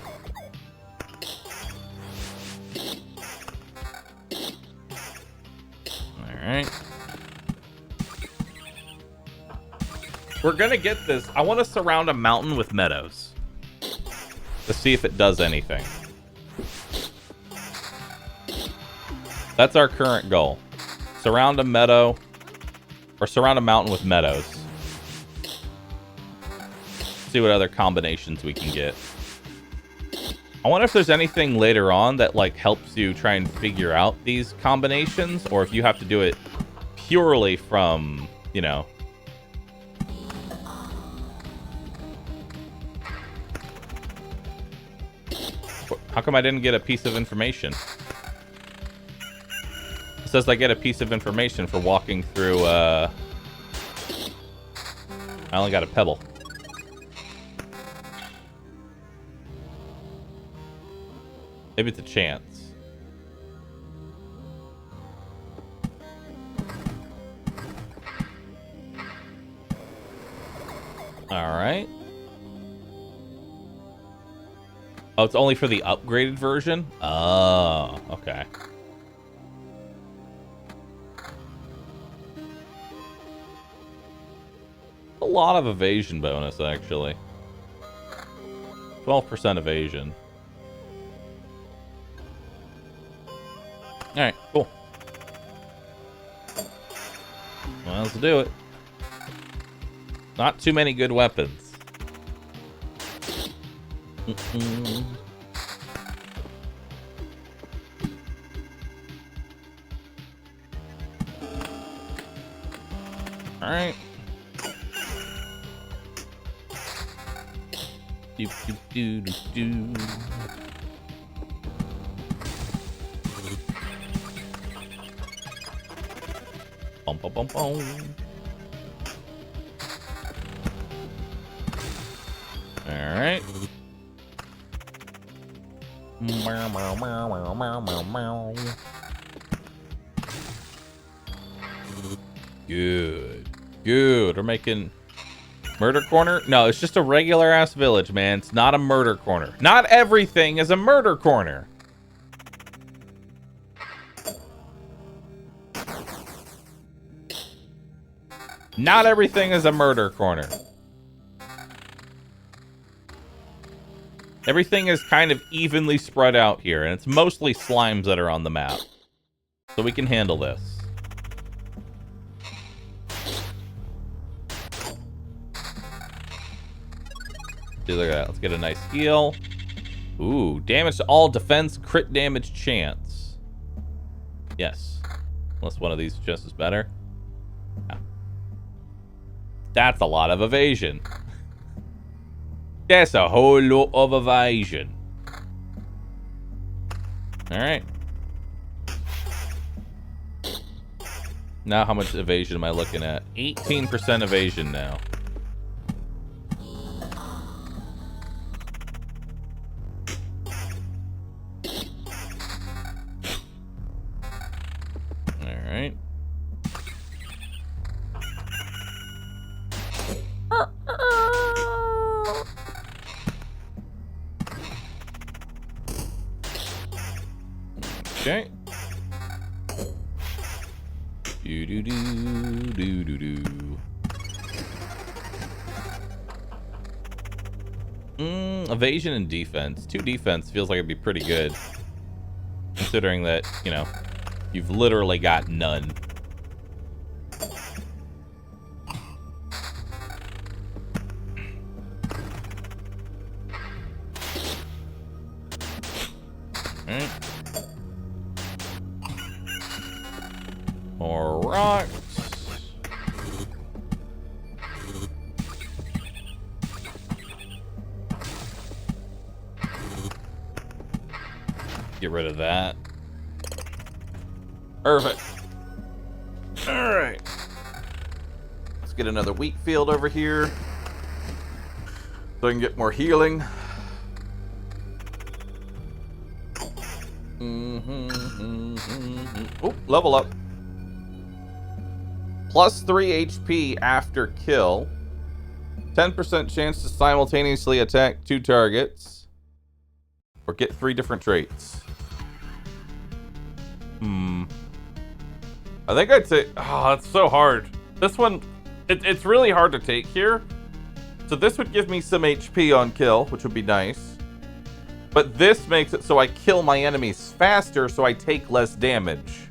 we're gonna get this. I want to surround a mountain with meadows to see if it does anything. That's our current goal. Surround a meadow, or surround a mountain with meadows. See what other combinations we can get. I wonder if there's anything later on that like helps you try and figure out these combinations, or if you have to do it purely from, you know. How come I didn't get a piece of information? It says I get a piece of information for walking through, I only got a pebble. Maybe it's a chance. Alright. Oh, it's only for the upgraded version? Oh, okay. A lot of evasion bonus, actually. 12% evasion. Alright, cool. Well, let's do it. Not too many good weapons. Alright. Do, do, do, do, do. Bum, bum, bum, bum. Alright. Good. Good. We're making murder corner? No, it's just a regular ass village, man. It's not a murder corner. Not everything is a murder corner. Not everything is a murder corner. Everything is kind of evenly spread out here, and it's mostly slimes that are on the map. So we can handle this. See, look at that. Let's get a nice heal. Ooh, damage to all defense, crit damage chance. Yes. Unless one of these just is better. Yeah. That's a lot of evasion. That's a whole lot of evasion. Alright. Now how much evasion am I looking at? 18% evasion now. Alright. Okay. Do do do do do do. Evasion and defense. 2 defense feels like it'd be pretty good, considering that, you know, you've literally got none. Alright. More rocks. Get rid of that. Perfect. Alright. Let's get another wheat field over here, so I can get more healing. Oh, level up. Plus 3 HP after kill. 10% chance to simultaneously attack 2 targets. Or get 3 different traits. I think I'd say... Oh, that's so hard. This one It's really hard to take here. So this would give me some HP on kill, which would be nice. But this makes it so I kill my enemies faster, so I take less damage.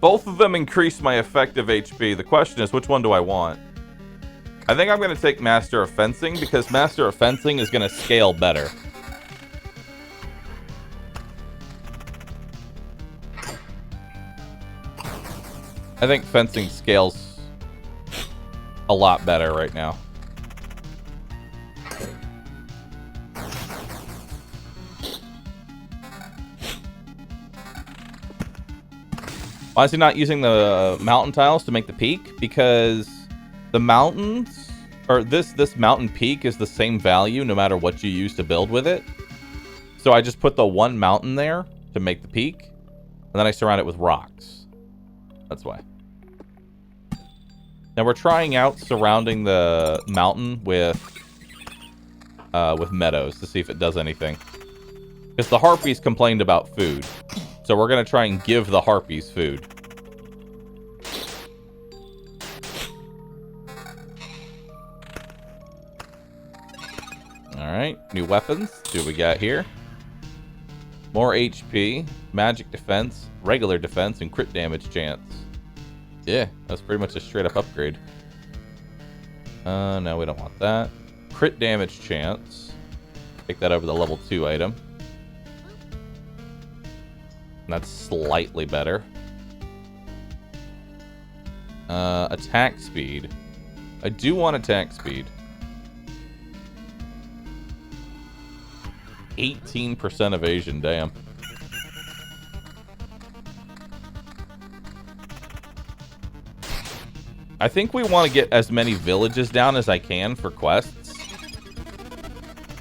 Both of them increase my effective HP. The question is, which one do I want? I think I'm going to take Master of Fencing, because Master of Fencing is going to scale better. I think Fencing scales a lot better right now. Why is he not using the mountain tiles to make the peak? Because the mountains, or this mountain peak is the same value no matter what you use to build with it. So I just put the one mountain there to make the peak, and then I surround it with rocks. That's why. Now we're trying out surrounding the mountain with meadows to see if it does anything. Because the harpies complained about food. So we're going to try and give the harpies food. Alright, new weapons. See what we got here. More HP, magic defense, regular defense, and crit damage chance. Yeah, that's pretty much a straight up upgrade. No, we don't want that. Crit damage chance. Take that over the level 2 item. That's slightly better. Attack speed. I do want attack speed. 18% evasion, damn. I think we want to get as many villages down as I can for quests.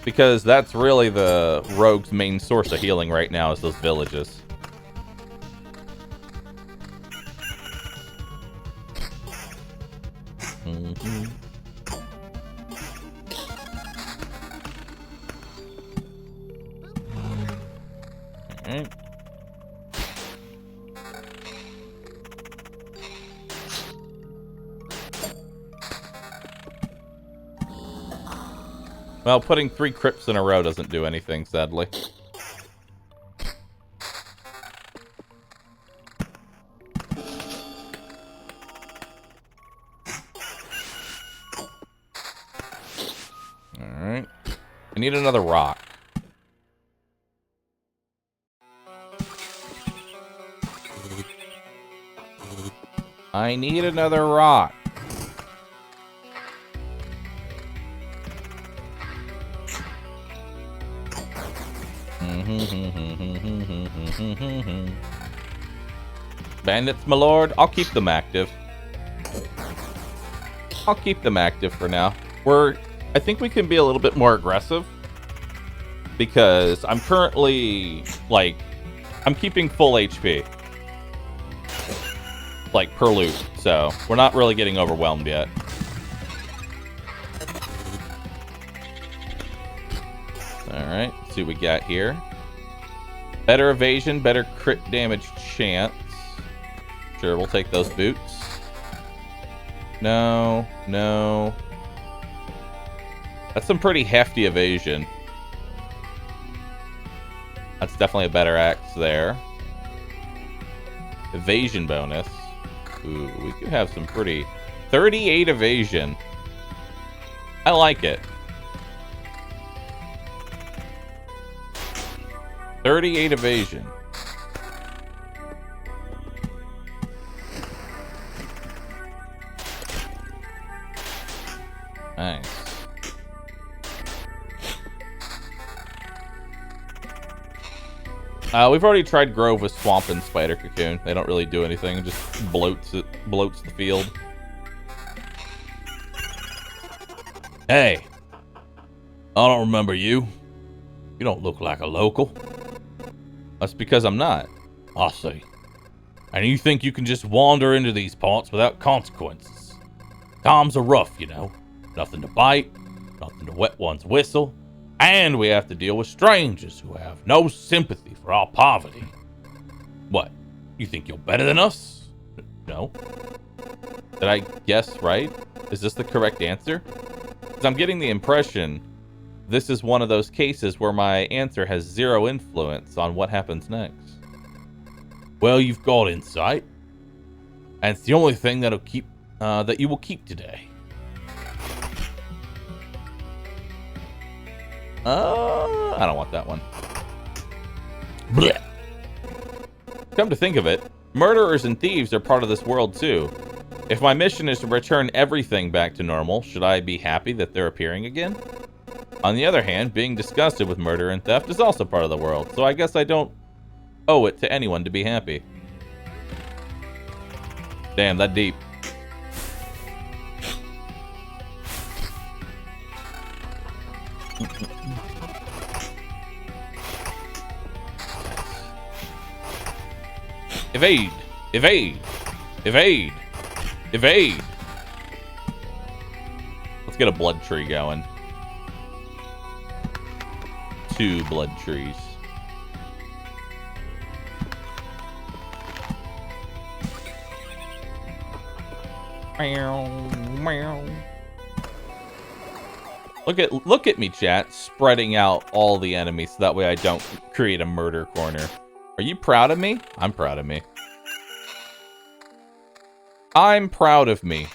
Because that's really the rogue's main source of healing right now, is those villages. Alright. Well, putting 3 crypts in a row doesn't do anything, sadly. Alright. I need another rock. I need another rock. Bandits, my lord. I'll keep them active. I'll keep them active for now. I think we can be a little bit more aggressive. Because I'm currently, I'm keeping full HP. Like, per loot. So, we're not really getting overwhelmed yet. Alright, let's see what we got here. Better evasion, better crit damage chance. Sure, we'll take those boots. No, no. That's some pretty hefty evasion. That's definitely a better axe there. Evasion bonus. Ooh, we could have some pretty... 38 evasion. I like it. 38 evasion. Nice. We've already tried Grove with Swamp and Spider Cocoon. They don't really do anything. It just bloats the field. Hey. I don't remember you. You don't look like a local. That's because I'm not. I see. And you think you can just wander into these parts without consequences. Times are rough, you know. Nothing to bite, nothing to wet one's whistle, and we have to deal with strangers who have no sympathy for our poverty. What? You think you're better than us? No. Did I guess right? Is this the correct answer? Because I'm getting the impression this is one of those cases where my answer has zero influence on what happens next. Well, you've got insight, and it's the only thing that'll keep that you will keep today. I don't want that one. Blech. Come to think of it, murderers and thieves are part of this world too. If my mission is to return everything back to normal, should I be happy that they're appearing again? On the other hand, being disgusted with murder and theft is also part of the world, so I guess I don't owe it to anyone to be happy. Damn, that deep. Evade! Evade! Evade! Evade! Let's get a blood tree going. 2 blood trees. Look at me, chat, spreading out all the enemies so that way I don't create a murder corner. Are you proud of me? I'm proud of me. I'm proud of me.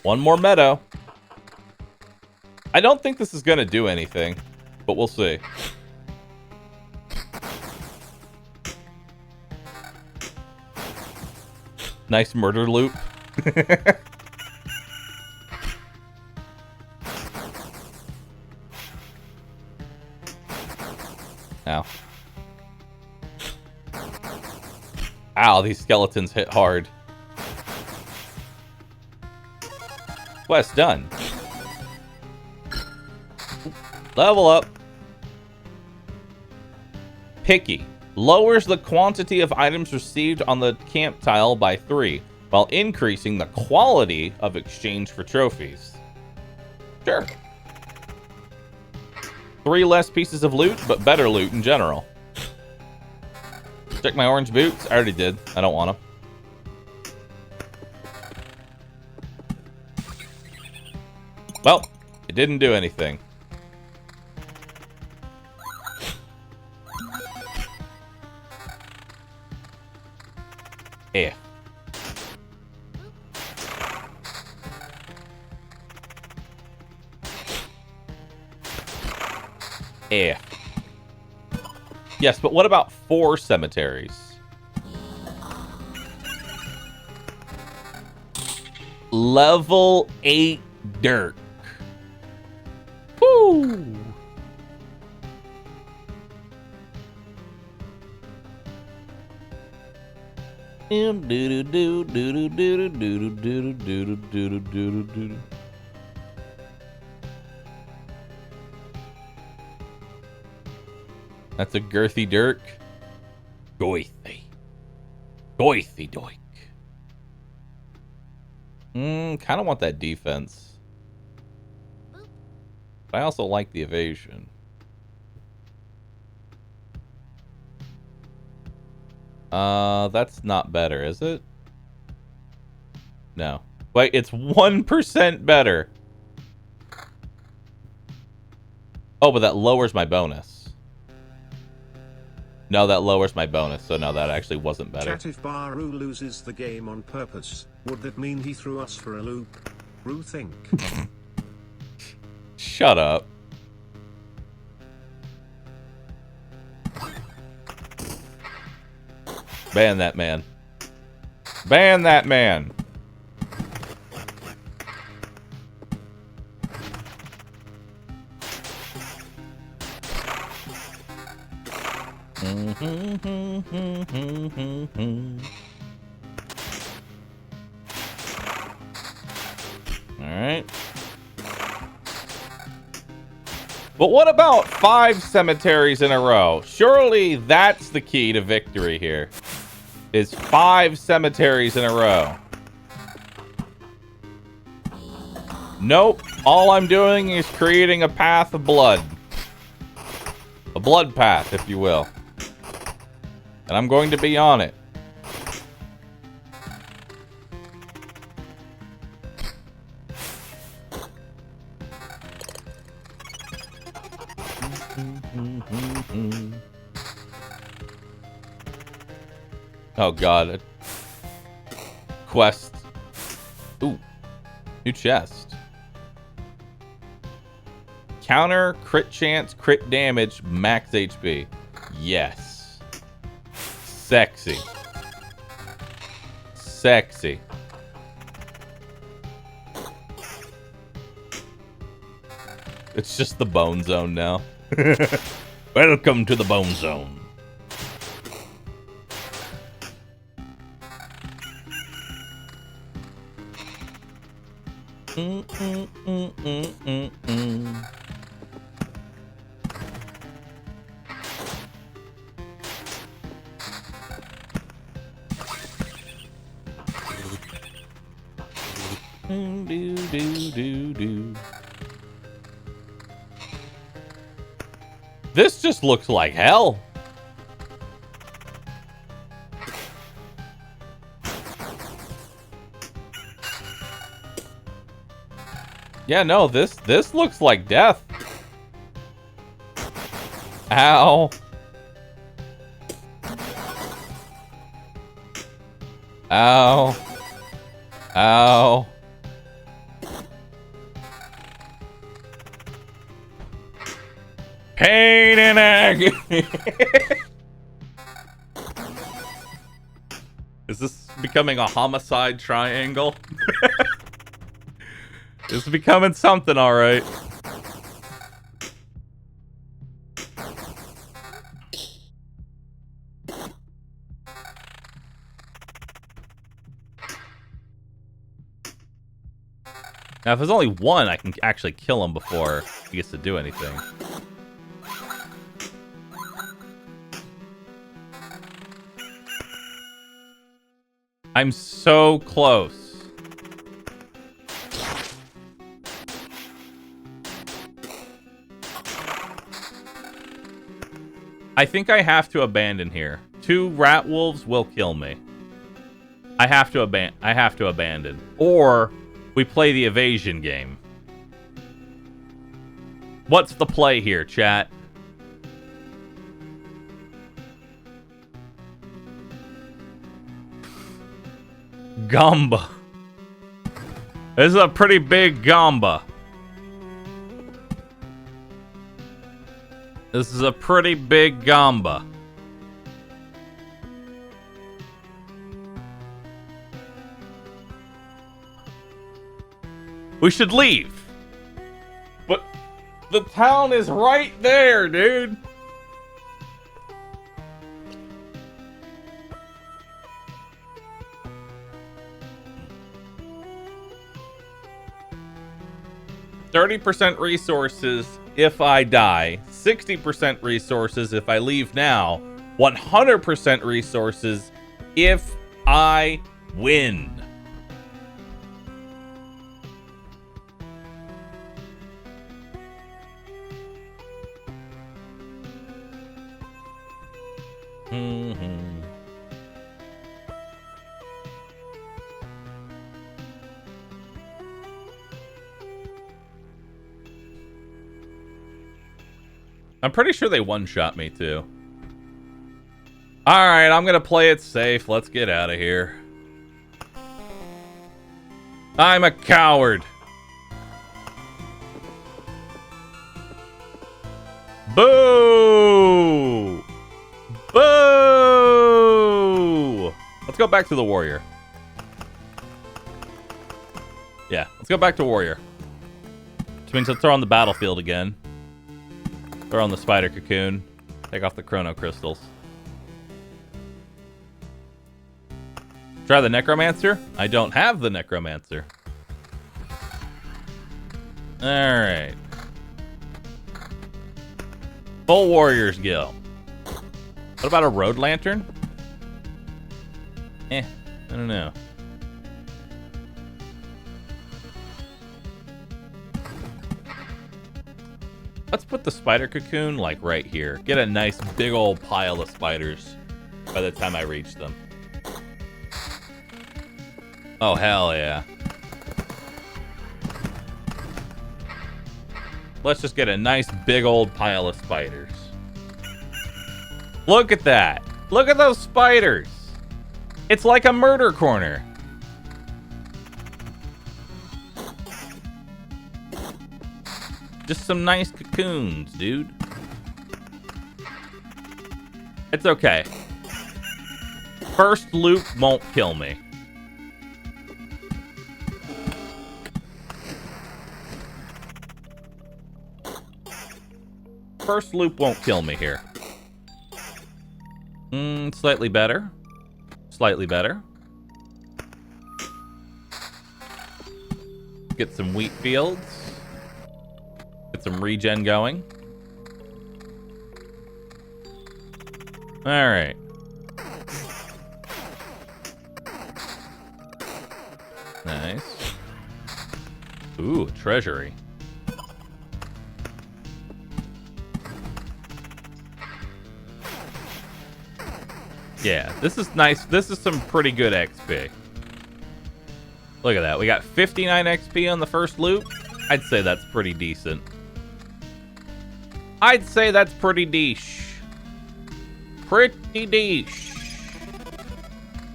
One more meadow. I don't think this is going to do anything, but we'll see. Nice murder loop. Ow. Ow, these skeletons hit hard. Quest done. Level up. Picky. Lowers the quantity of items received on the camp tile by 3, while increasing the quality of exchange for trophies. Sure. 3 less pieces of loot, but better loot in general. Check my orange boots. I already did. I don't want them. Well, it didn't do anything. F. F. Yes, but what about 4 cemeteries? Level 8 dirt. Woo! That's a girthy dirk. Goithy. Goithy doik. Kind of want that defense. But I also like the evasion. That's not better, is it? No. Wait, it's 1% better. Oh, but that lowers my bonus. No, that lowers my bonus, so no, that actually wasn't better. Chat, if Bahroo loses the game on purpose, would that mean he threw us for a loop? Roo think. Shut up. Ban that man. Ban that man. All right. But what about 5 cemeteries in a row? Surely that's the key to victory here. Is 5 cemeteries in a row. Nope. All I'm doing is creating a path of blood. A blood path, if you will. And I'm going to be on it. Oh god. Quest. Ooh. New chest. Counter, crit chance, crit damage, max HP. Yes. Sexy. Sexy. It's just the bone zone now. Welcome to the bone zone. This just looks like hell. Yeah, no, this looks like death. Ow. Ow. Ow. Pain and agony. Is this becoming a homicide triangle? It's becoming something, all right. Now, if there's only one, I can actually kill him before he gets to do anything. I'm so close. I think I have to abandon here. 2 rat wolves will kill me. I have to abandon. Or we play the evasion game. What's the play here, chat? Gamba. This is a pretty big gamba. This is a pretty big gamba. We should leave. But the town is right there, dude. %30 resources if I die, 60% resources if I leave now, 100% resources if I win. I'm pretty sure they one-shot me, too. Alright, I'm gonna play it safe. Let's get out of here. I'm a coward. Boo! Boo! Let's go back to the warrior. Yeah, let's go back to warrior. Which means let's throw on the battlefield again. Throw on the spider cocoon. Take off the chrono crystals. Try the necromancer? I don't have the necromancer. Alright. Full warrior's guild. What about a road lantern? I don't know. Let's put the spider cocoon, like, right here. Get a nice big old pile of spiders by the time I reach them. Oh, hell yeah. Let's just get a nice big old pile of spiders. Look at that. Look at those spiders. It's like a murder corner. Just some nice cocoons, dude. It's okay. First loop won't kill me. First loop won't kill me here. Slightly better. Slightly better. Get some wheat fields. Get some regen going. Alright. Nice. Ooh, treasury. Yeah, this is nice. This is some pretty good XP. Look at that. We got 59 XP on the first loop. I'd say that's pretty decent. I'd say that's pretty deesh. Pretty deesh.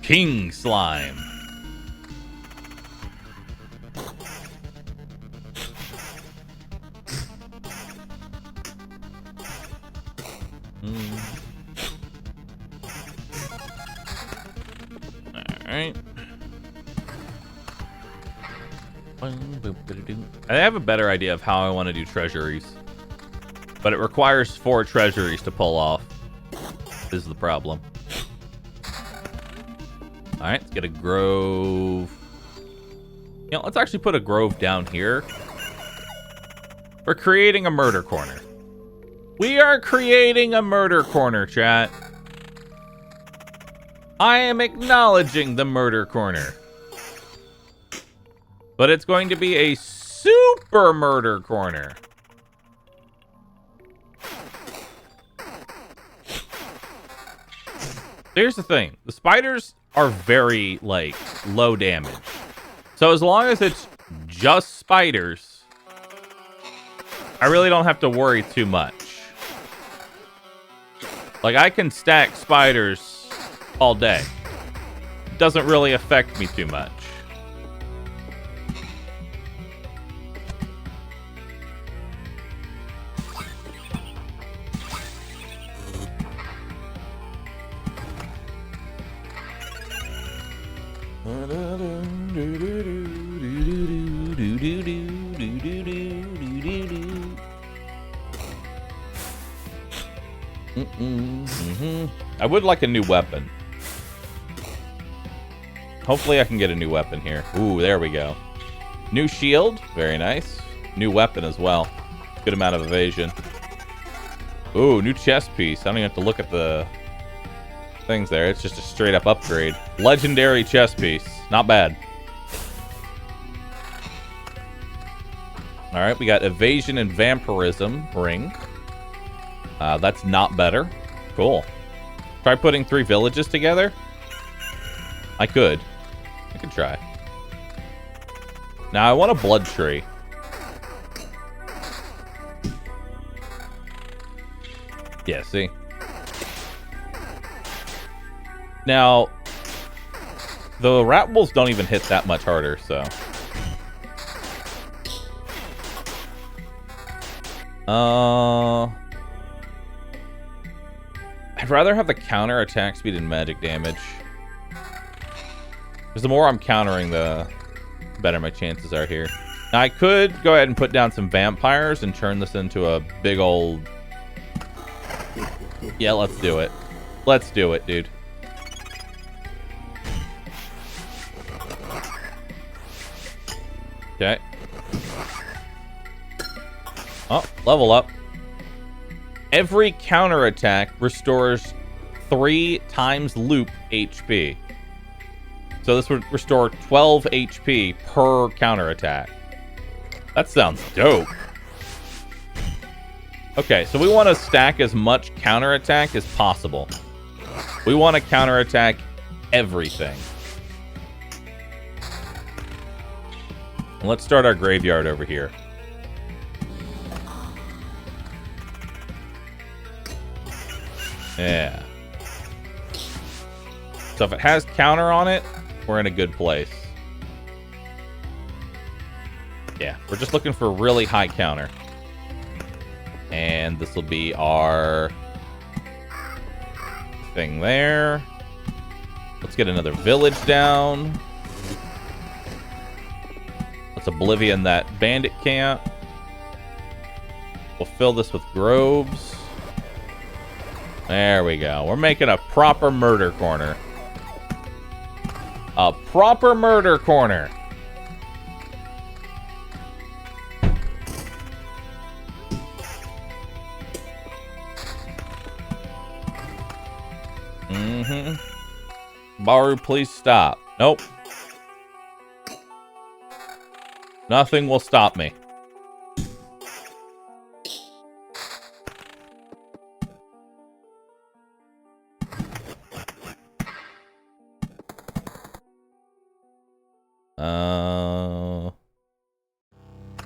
King slime. Alright. I have a better idea of how I want to do treasuries. But it requires 4 treasuries to pull off. This is the problem. Alright, let's get a grove. You know, let's actually put a grove down here. We're creating a murder corner. We are creating a murder corner, chat. I am acknowledging the murder corner. But it's going to be a super murder corner. Here's the thing. The spiders are very, like, low damage. So as long as it's just spiders, I really don't have to worry too much. Like, I can stack spiders all day. It doesn't really affect me too much. I would like a new weapon. Hopefully I can get a new weapon here. Ooh, there we go. New shield. Very nice. New weapon as well. Good amount of evasion. Ooh, new chest piece. I don't even have to look at the things there. It's just a straight up upgrade. Legendary chest piece. Not bad. Alright, we got evasion and vampirism ring. That's not better. Cool. Try putting 3 villages together? I could try. Now I want a blood tree. Yeah, see? Now, the rat wolves don't even hit that much harder, so. I'd rather have the counter attack speed and magic damage. Because the more I'm countering, the better my chances are here. Now, I could go ahead and put down some vampires and turn this into a big old... Yeah, let's do it. Let's do it, dude. Okay. Oh, level up. Every counterattack restores 3 times loop HP. So this would restore 12 HP per counterattack. That sounds dope. Okay, so we want to stack as much counterattack as possible. We want to counterattack everything. Let's start our graveyard over here. Yeah. So if it has counter on it, we're in a good place. Yeah, we're just looking for a really high counter. And this will be our thing there. Let's get another village down. Let's Oblivion that bandit camp. We'll fill this with groves. There we go. We're making a proper murder corner. A proper murder corner. Bahroo, please stop. Nope. Nothing will stop me.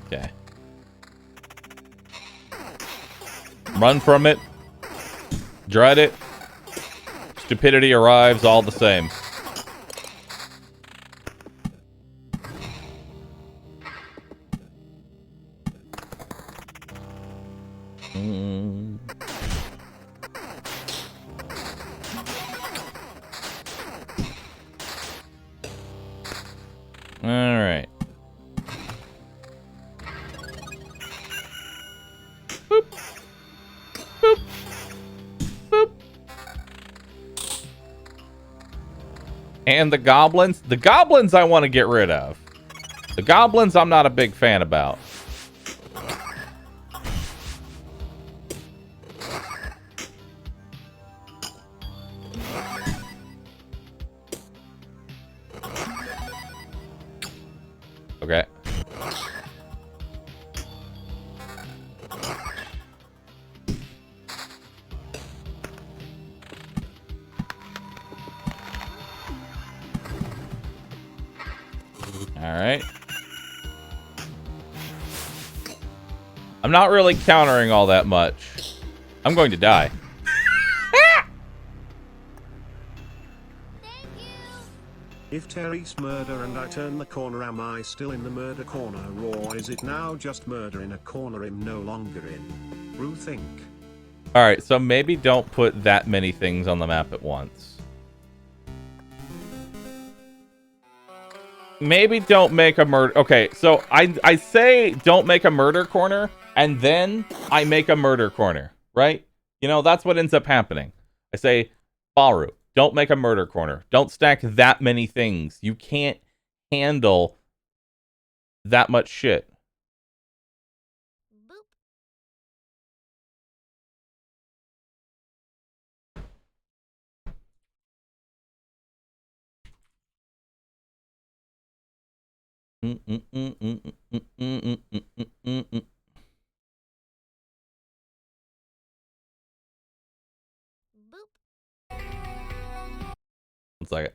Okay. Run from it. Dread it. Stupidity arrives all the same. All right. Boop. Boop. Boop. And the goblins? The goblins I want to get rid of. The goblins I'm not a big fan about. Okay. All right. I'm not really countering all that much. I'm going to die. If Terry's murder and I turn the corner, am I still in the murder corner, or is it now just murder in a corner I'm no longer in? Brew think. All right, so maybe don't put that many things on the map at once. Maybe don't make a murder. Okay, so I say don't make a murder corner, and then I make a murder corner, right? You know, that's what ends up happening. I say, Bahroo, don't make a murder corner. Don't stack that many things. You can't handle that much shit. Boop. Boop. One second.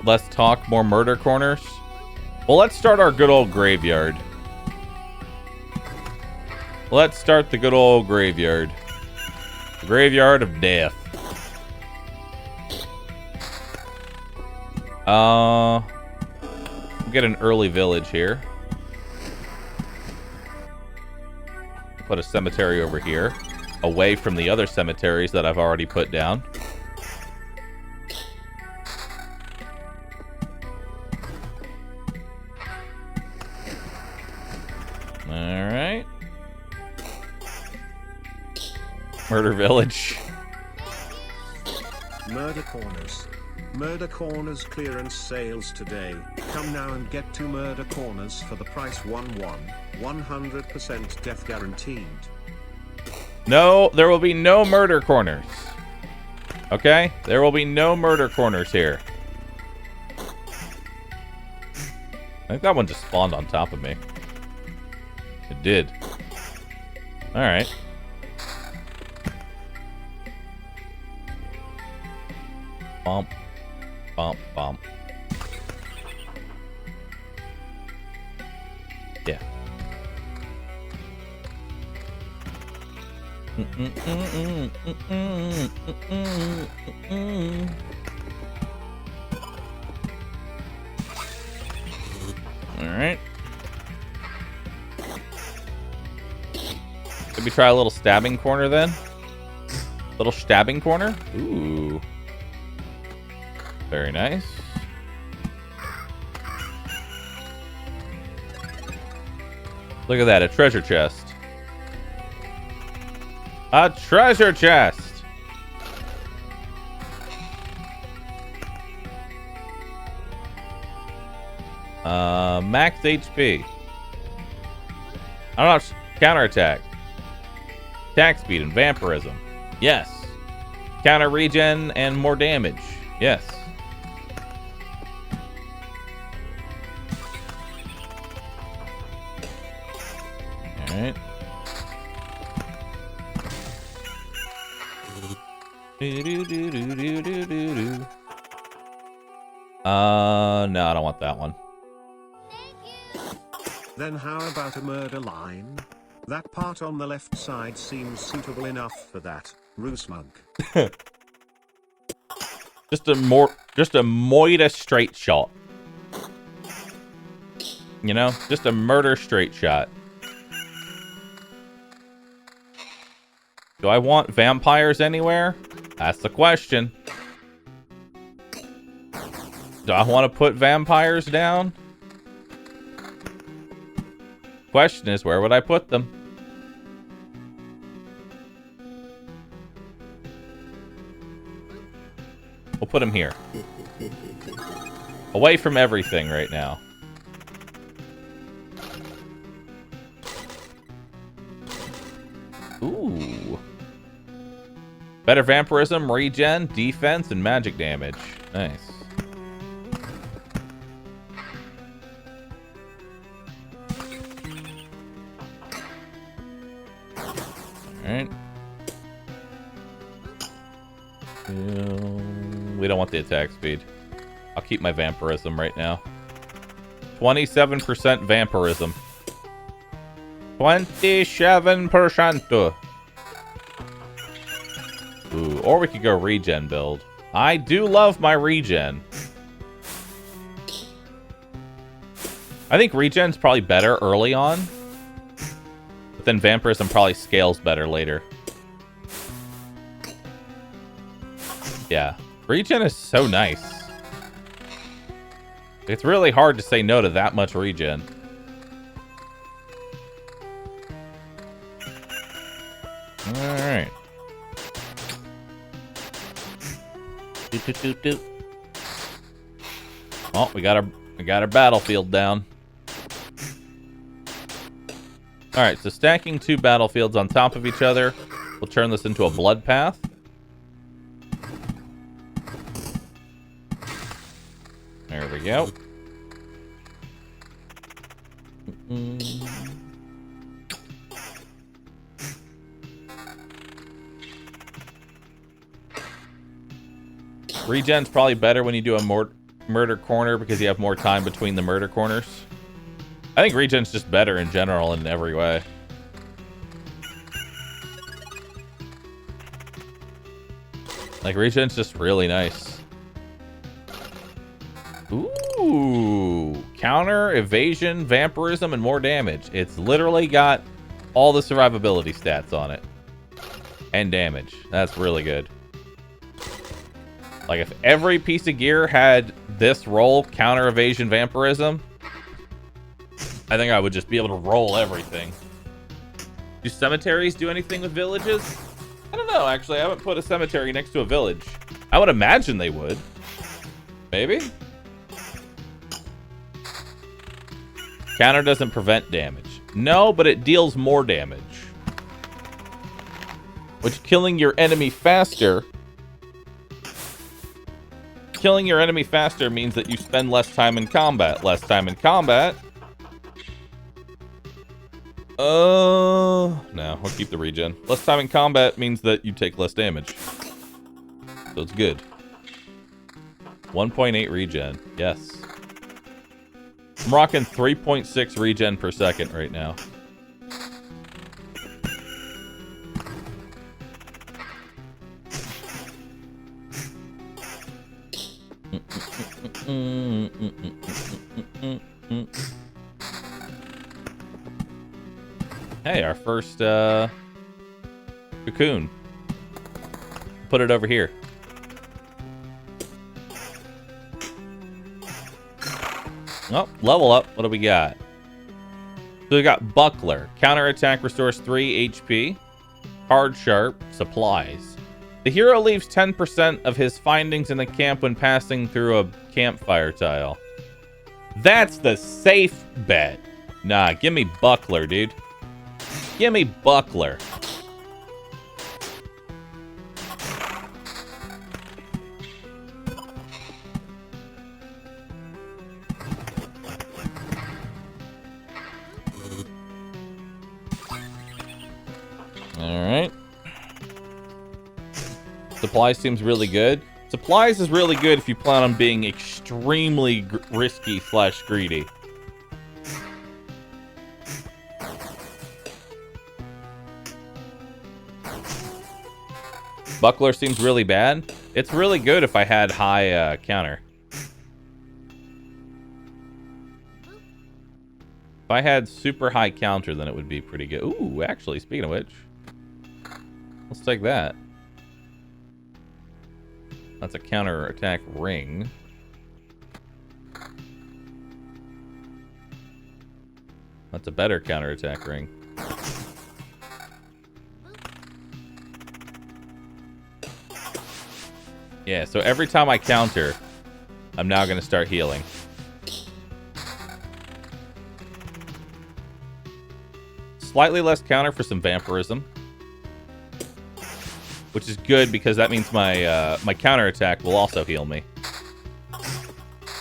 Less talk, more murder corners. Well, let's start our good old graveyard. Let's start the good old graveyard. The graveyard of death. Get an early village here. Put a cemetery over here, away from the other cemeteries that I've already put down. All right. Murder village. Murder corners. Murder corners clearance sales today. Come now and get 2 murder corners for the price 1/1. 100% death guaranteed. No, there will be no murder corners. Okay? There will be no murder corners here. I think that one just spawned on top of me. It did. Alright. Bump. Bump, bump. Yeah. Alright. Maybe try a little stabbing corner then? Little stabbing corner? Ooh. Very nice. Look at that, a treasure chest. A treasure chest! Max HP. I don't know, counterattack. Attack speed and vampirism. Yes. Counter regen and more damage. Yes. Alright. No, I don't want that one. Then how about a murder line? That part on the left side seems suitable enough for that, Roos Monk. Just a moida straight shot. You know, just a murder straight shot. Do I want vampires anywhere? That's the question. Do I want to put vampires down? Question is, where would I put them? We'll put them here. Away from everything right now. Ooh. Better vampirism, regen, defense, and magic damage. Nice. Alright. We don't want the attack speed. I'll keep my vampirism right now. 27% vampirism. 27%. Ooh, or we could go regen build. I do love my regen. I think regen's probably better early on. But then vampirism probably scales better later. Yeah. Regen is so nice. It's really hard to say no to that much regen. Alright. Oh, we got our battlefield down. Alright, so stacking 2 battlefields on top of each other will turn this into a blood path. There we go. Regen's probably better when you do a murder corner because you have more time between the murder corners. I think regen's just better in general in every way. Like, regen's just really nice. Ooh. Counter, evasion, vampirism, and more damage. It's literally got all the survivability stats on it. And damage. That's really good. Like, if every piece of gear had this roll, counter, evasion, vampirism, I think I would just be able to roll everything. Do cemeteries do anything with villages? I don't know, actually. I haven't put a cemetery next to a village. I would imagine they would. Maybe? Counter doesn't prevent damage. No, but it deals more damage. which killing your enemy faster means that you spend less time in combat. Less time in combat. No, we'll keep the regen. Less time in combat means that you take less damage. So it's good. 1.8 regen. Yes. I'm rocking 3.6 regen per second right now. Hey, our first cocoon. Put it over here. Oh, level up. What do we got? So we got Buckler. Counterattack restores 3 HP. Hard Sharp. Supplies. The hero leaves 10% of his findings in the camp when passing through a campfire tile. That's the safe bet. Nah, give me Buckler, dude. Give me Buckler. Alright. Supplies seems really good. Supplies is really good if you plan on being extremely risky / greedy. Buckler seems really bad. It's really good if I had high counter. If I had super high counter, then it would be pretty good. Ooh, actually, speaking of which, let's take that. That's a counter attack ring. That's a better counter attack ring. Yeah, so every time I counter, I'm now going to start healing. Slightly less counter for some vampirism. Which is good because that means my my counter attack will also heal me.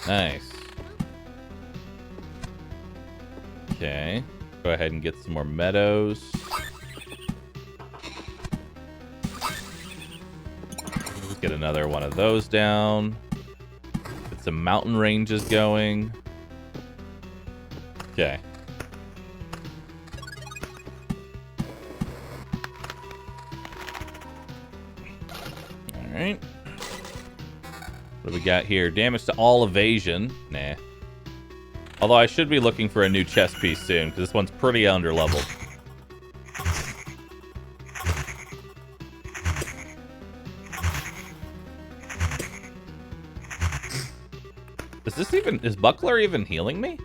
Nice. Okay. Go ahead and get some more meadows. Let's get another one of those down. Get some mountain ranges going. Okay. Alright. What do we got here? Damage to all evasion. Nah. Although I should be looking for a new chest piece soon, because this one's pretty underleveled. Is Buckler even healing me?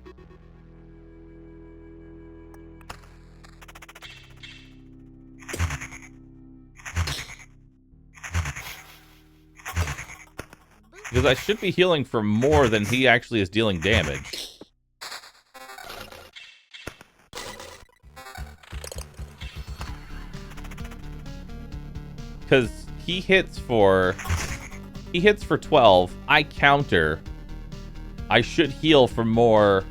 Because I should be healing for more than he actually is dealing damage. Because he hits for 12. I counter. I should heal for more.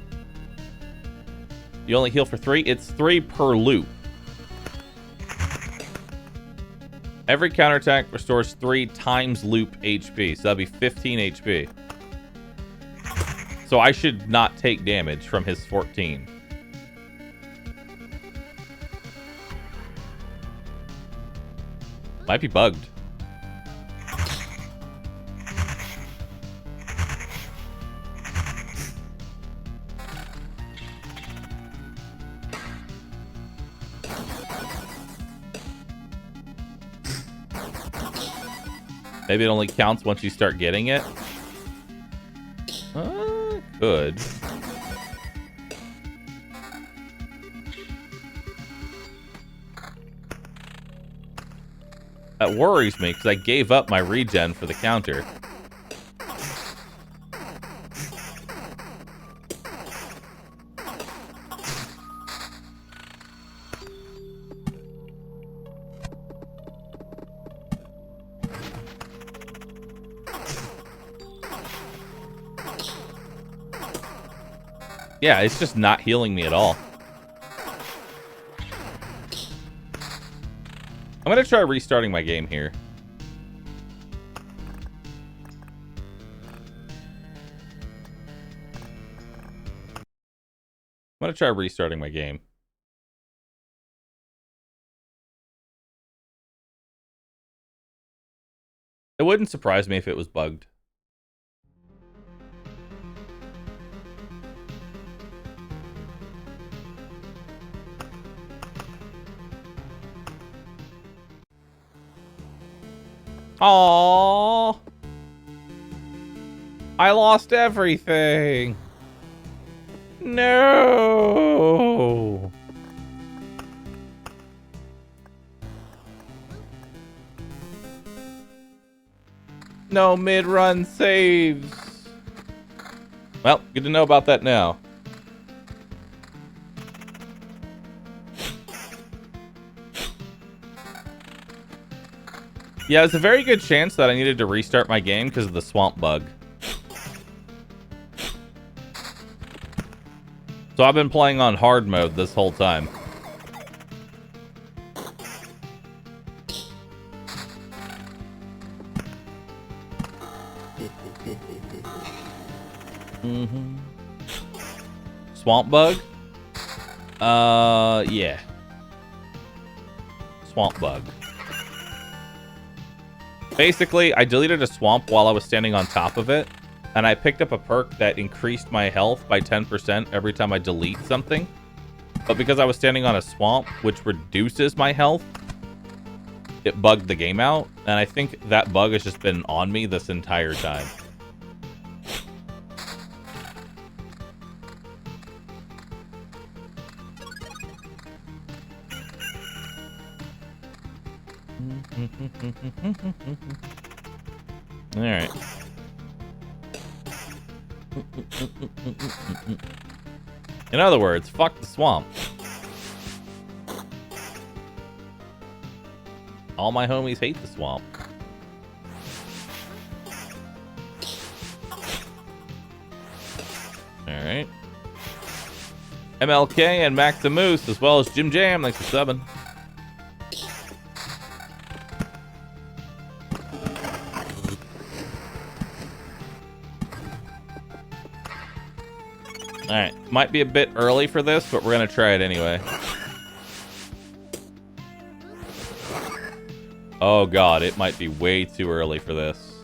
You only heal for 3? It's 3 per loop. Every counterattack restores 3 times loop HP, so that'd be 15 HP. So I should not take damage from his 14. Might be bugged. Maybe it only counts once you start getting it. Could. That worries me because I gave up my regen for the counter. Yeah, it's just not healing me at all. I'm gonna try restarting my game here. I'm gonna try restarting my game. It wouldn't surprise me if it was bugged. Aww. I lost everything. No. No mid-run saves. Well, good to know about that now. Yeah, it's a very good chance that I needed to restart my game because of the swamp bug. So I've been playing on hard mode this whole time. Swamp bug? Yeah. Swamp bug. Basically, I deleted a swamp while I was standing on top of it, and I picked up a perk that increased my health by 10% every time I delete something. But because I was standing on a swamp, which reduces my health, it bugged the game out, and I think that bug has just been on me this entire time. All right. In other words, fuck the swamp. All my homies hate the swamp. All right. MLK and Maximus, as well as Jim Jam, thanks for subbing. Alright, might be a bit early for this, but we're gonna try it anyway. Oh god, it might be way too early for this.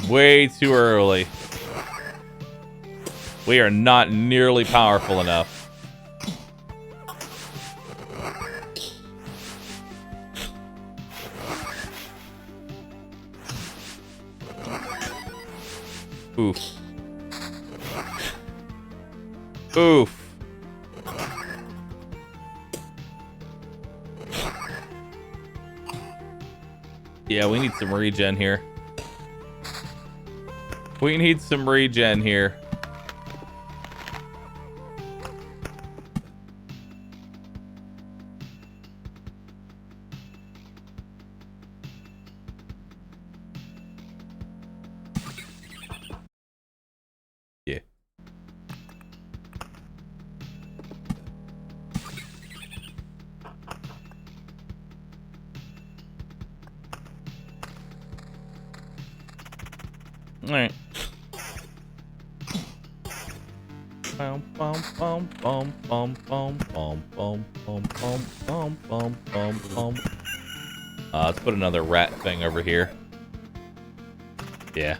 Way too early. We are not nearly powerful enough. Oof. Oof. Yeah, we need some regen here. We need some regen here. Yeah. All right. Bum bum bum bum bum bum bum bum bum bum bum bum bum bum. Let's put another rat thing over here. Yeah.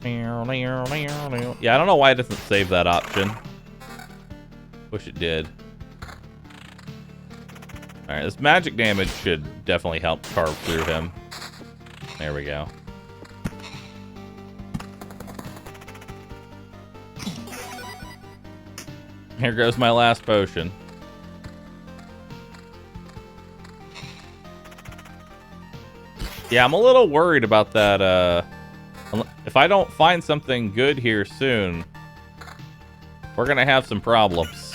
Yeah, I don't know why it doesn't save that option. Wish it did. Alright, this magic damage should definitely help carve through him. There we go. Here goes my last potion. Yeah, I'm a little worried about that, if I don't find something good here soon, we're gonna have some problems.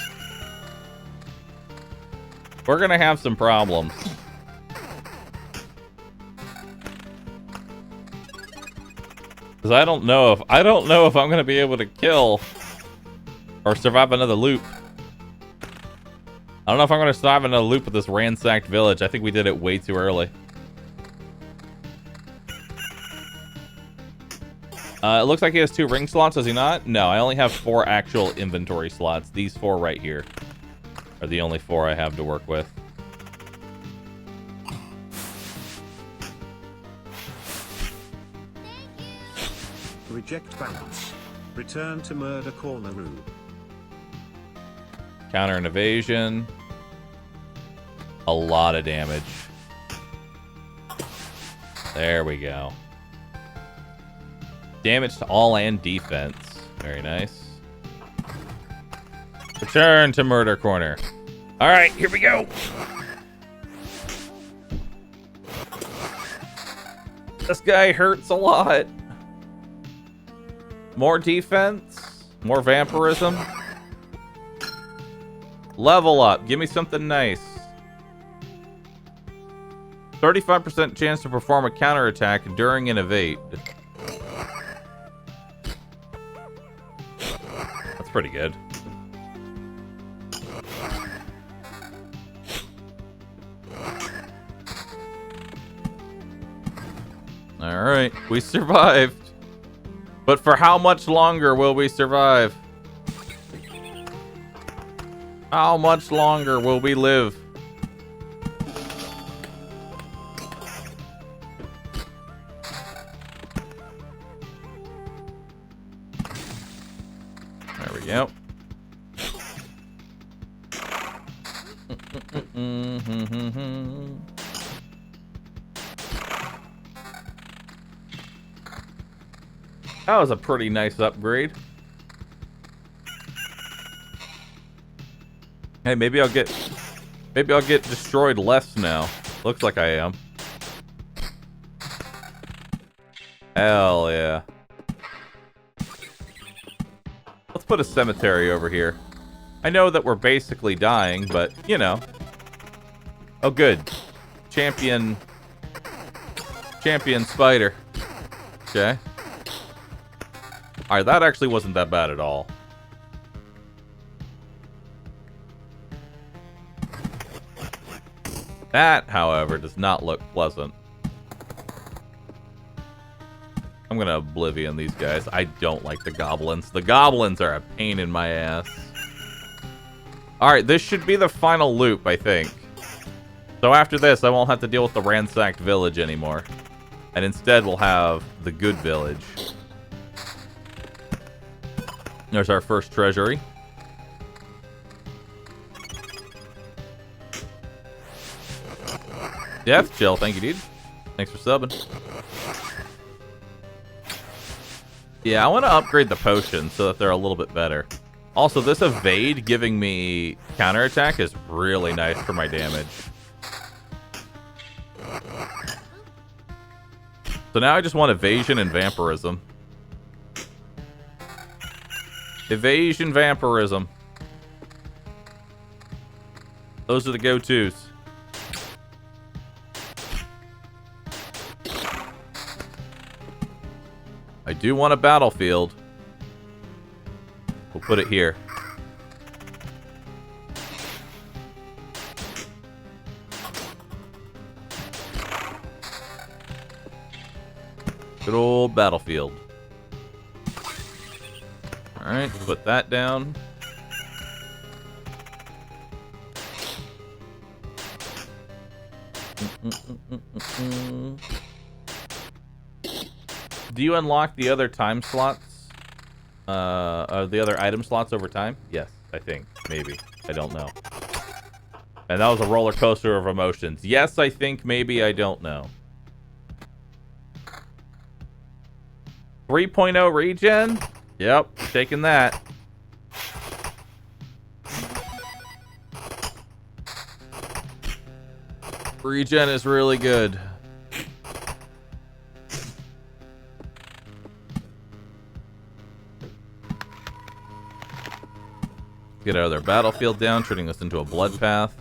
We're gonna have some problems. Because I don't know if I'm gonna be able to kill or survive another loop. I don't know if I'm gonna survive another loop with this ransacked village. I think we did it way too early. It looks like he has 2 ring slots, does he not? No, I only have 4 actual inventory slots. These 4 right here are the only 4 I have to work with. Reject bounce. Return to murder corner-oo. Counter and evasion. A lot of damage. There we go. Damage to all and defense. Very nice. Return to murder corner. All right, here we go. This guy hurts a lot. More defense. More vampirism. Level up. Give me something nice. 35% chance to perform a counterattack during an evade. That's pretty good. Alright, we survived. But for how much longer will we survive? How much longer will we live? There we go. That was a pretty nice upgrade. Hey, maybe I'll get destroyed less now. Looks like I am. Hell yeah. Let's put a cemetery over here. I know that we're basically dying, but, you know. Oh, good. Champion spider. Okay. Alright, that actually wasn't that bad at all. That, however, does not look pleasant. I'm gonna oblivion these guys. I don't like the goblins. The goblins are a pain in my ass. Alright, this should be the final loop, I think. So after this, I won't have to deal with the ransacked village anymore. And instead, we'll have the good village. There's our first treasury. Death chill, thank you, dude. Thanks for subbing. Yeah, I want to upgrade the potions so that they're a little bit better. Also, this evade giving me counterattack is really nice for my damage. So now I just want evasion and vampirism. Evasion, vampirism. Those are the go-tos. I do want a battlefield. We'll put it here. Good old battlefield. Alright, put that down. Do you unlock the other time slots? The other item slots over time? Yes, I think. Maybe. I don't know. And that was a roller coaster of emotions. Yes, I think. Maybe. I don't know. 3.0 regen? Yep, taking that. Regen is really good. Get our other battlefield down, turning this into a blood path.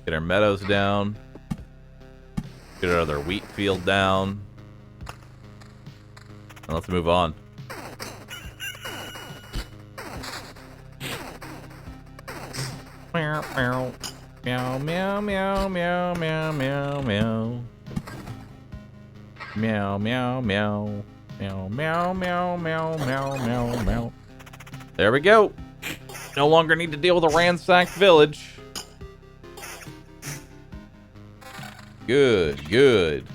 Get our meadows down. Get our other wheat field down. And let's move on. Meow, meow. Meow, meow, meow, meow, meow, meow, meow. Meow, meow, meow. Meow, meow, meow, meow, meow, meow, meow. There we go. No longer need to deal with a ransacked village. Good, good.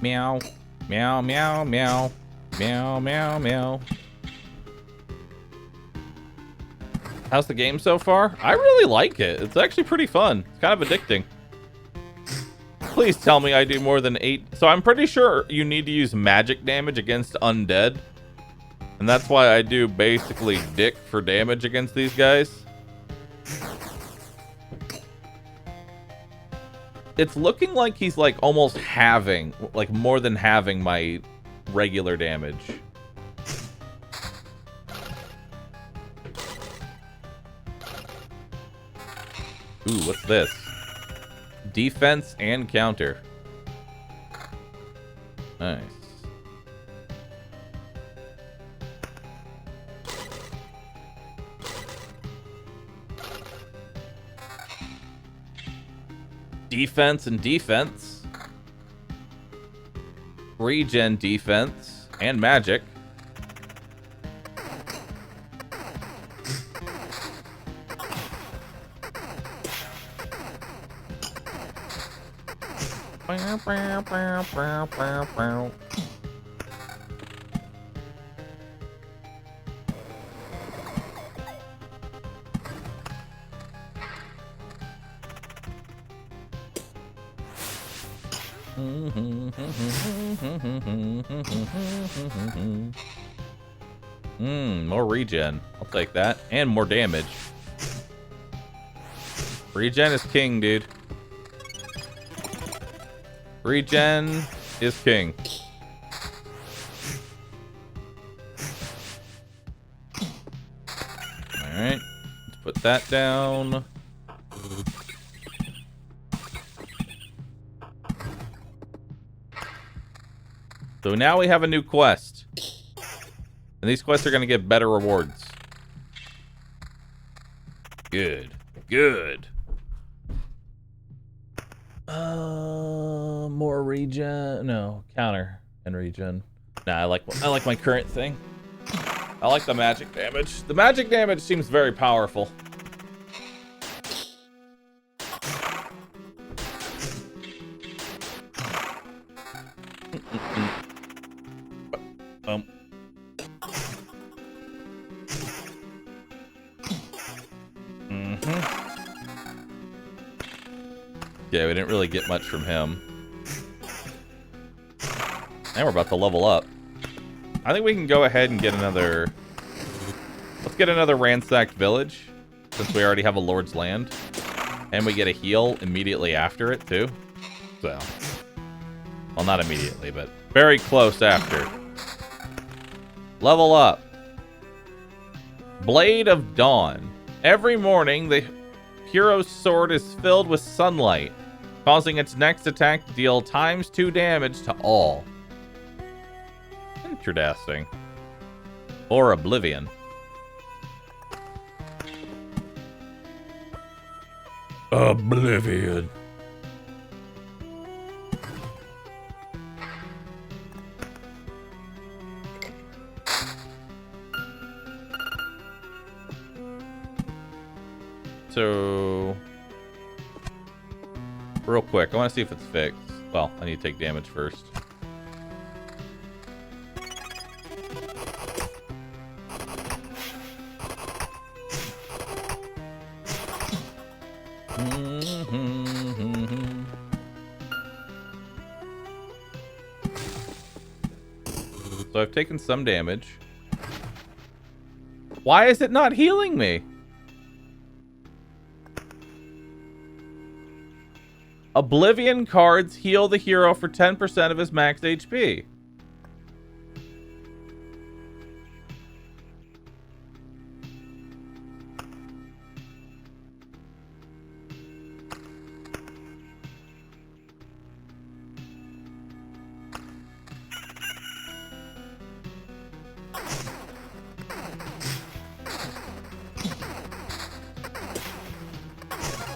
Meow, meow, meow, meow, meow, meow, meow. How's the game so far? I really like it. It's actually pretty fun. It's kind of addicting. Please tell me I do more than 8. So I'm pretty sure you need to use magic damage against undead. And that's why I do basically dick for damage against these guys. It's looking like he's like almost halving, like more than halving my regular damage. Ooh, what's this? Defense and counter. Nice. Defense and defense. Regen defense and magic. More regen. I'll take that. And more damage. Regen is king, dude. Regen is king. Alright. Let's put that down. So now we have a new quest. And these quests are going to get better rewards. Good. Good. More regen. No, counter and regen. Nah, I like my current thing. I like the magic damage. The magic damage seems very powerful. Yeah, we didn't really get much from him. And we're about to level up. I think we can go ahead and get another... Let's get another ransacked village, since we already have a Lord's Land. And we get a heal immediately after it, too. So... Well, not immediately, but very close after. Level up. Blade of Dawn. Every morning, the hero's sword is filled with sunlight, causing its next attack to deal ×2 damage to all. Interesting. Or Oblivion. Oblivion. So, real quick, I want to see if it's fixed. Well, I need to take damage first. So I've taken some damage. Why is it not healing me? Oblivion cards heal the hero for 10% of his max HP.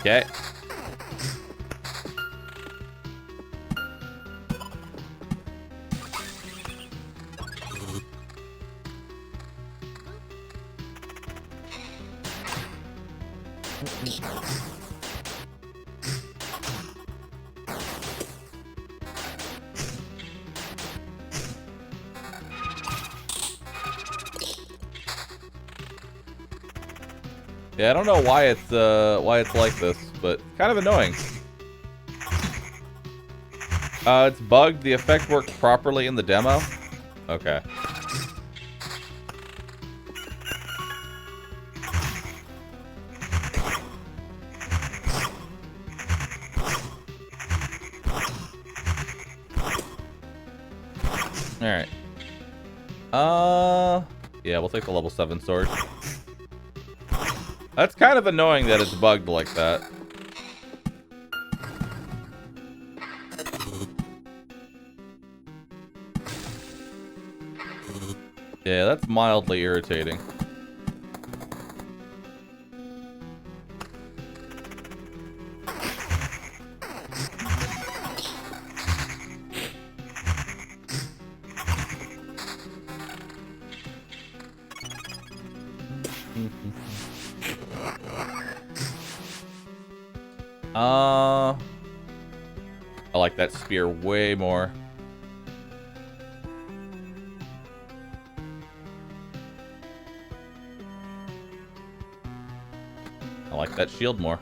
Okay. Yeah, I don't know why it's like this, but kind of annoying. It's bugged. The effect worked properly in the demo. Okay. All right. Yeah, we'll take the level 7 sword. That's kind of annoying that it's bugged like that. Yeah, that's mildly irritating. I like that spear way more. I like that shield more.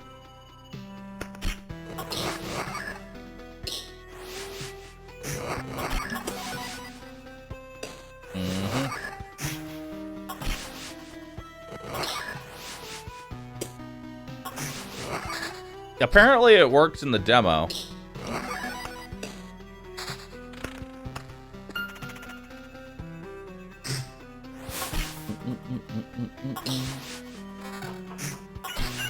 Apparently it works in the demo.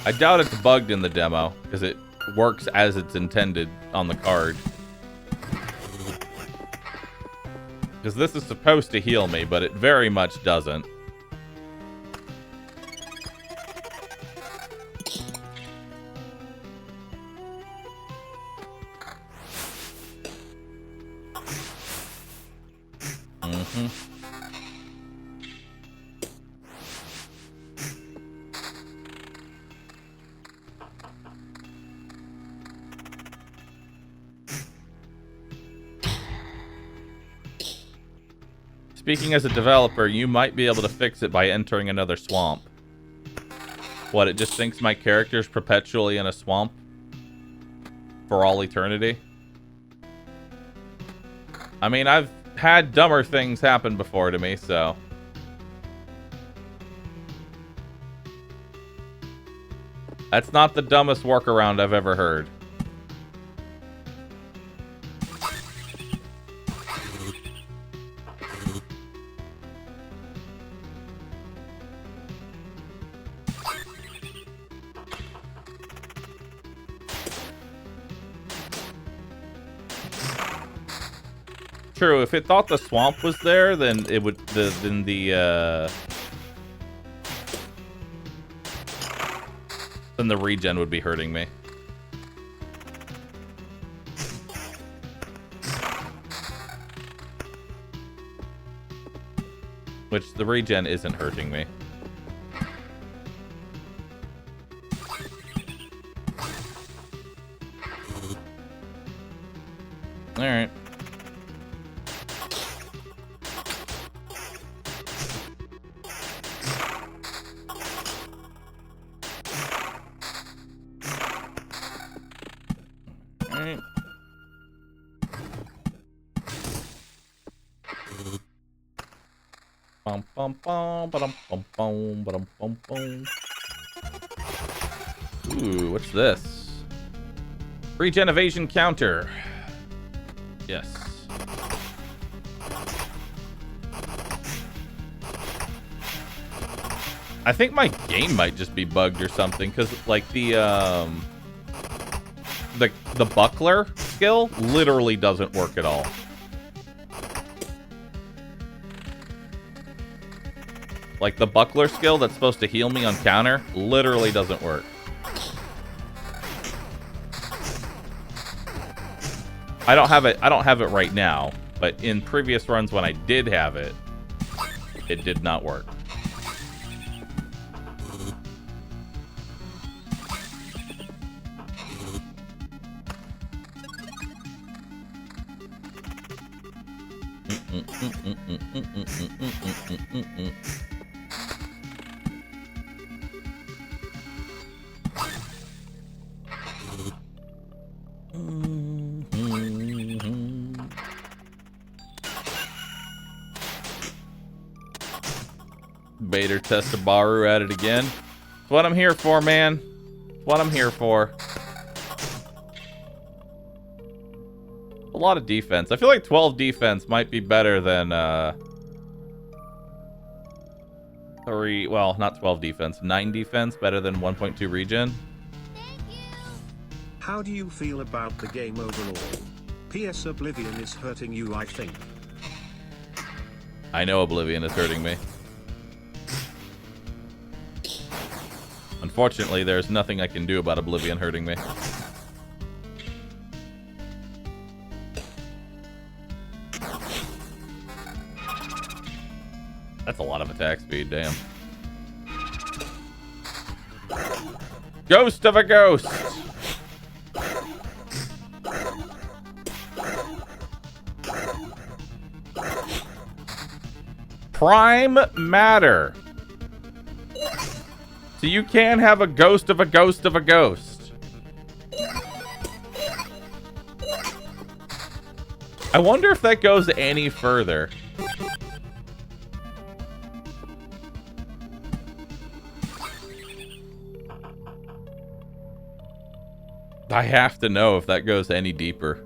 I doubt it's bugged in the demo, because it works as it's intended on the card. Because this is supposed to heal me, but it very much doesn't. Speaking as a developer, you might be able to fix it by entering another swamp. What, it just thinks my character's perpetually in a swamp? For all eternity? I mean, I've had dumber things happen before to me, so... That's not the dumbest workaround I've ever heard. True, if it thought the swamp was there, then it would then the regen would be hurting me. Which the regen isn't hurting me. All right. Ooh, what's this? Regeneration counter. Yes. I think my game might just be bugged or something, because like the buckler skill literally doesn't work at all. Like the buckler skill that's supposed to heal me on counter literally doesn't work. I don't have it right now, but in previous runs when I did have it, it did not work. Bader tested Bahroo at it again. That's what I'm here for, man. That's what I'm here for. A lot of defense. I feel like 12 defense might be better than 3. Well, not 12 defense. 9 defense better than 1.2 regen. How do you feel about the game overall? PS Oblivion is hurting you, I think. I know Oblivion is hurting me. Unfortunately, there's nothing I can do about Oblivion hurting me. That's a lot of attack speed, damn. Ghost of a ghost! Prime matter. So you can have a ghost of a ghost of a ghost. I wonder if that goes any further. I have to know if that goes any deeper.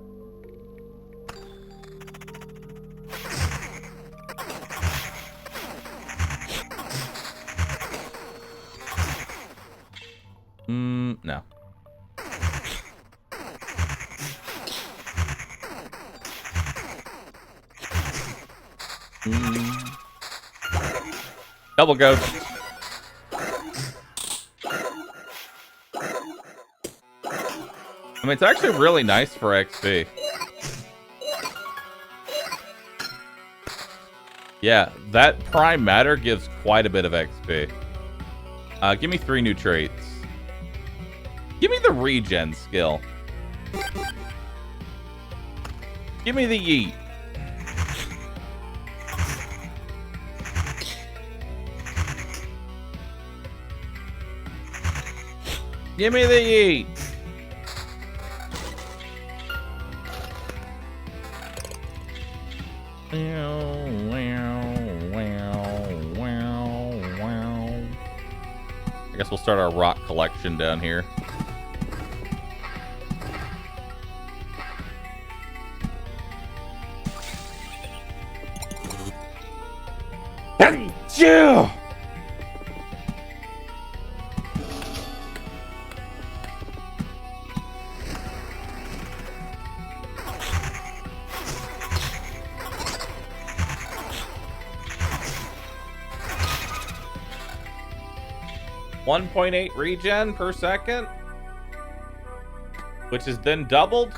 No. Double ghost. I mean, it's actually really nice for XP. Yeah, that prime matter gives quite a bit of XP. Give me 3 new traits. Give me the regen skill. Give me the yeet. Give me the yeet. I guess we'll start our rock collection down here. Yeah. 1.8 regen per second, which is then doubled.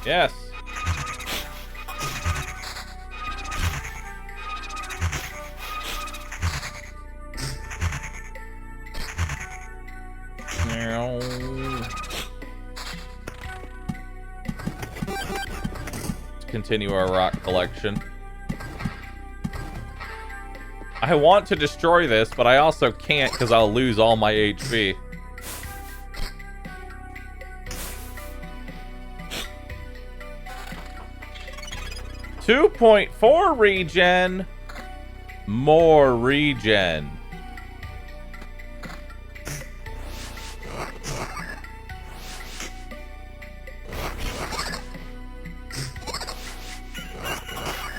Yes. Let's continue our rock collection. I want to destroy this, but I also can't because I'll lose all my HP. .4 regen. More regen.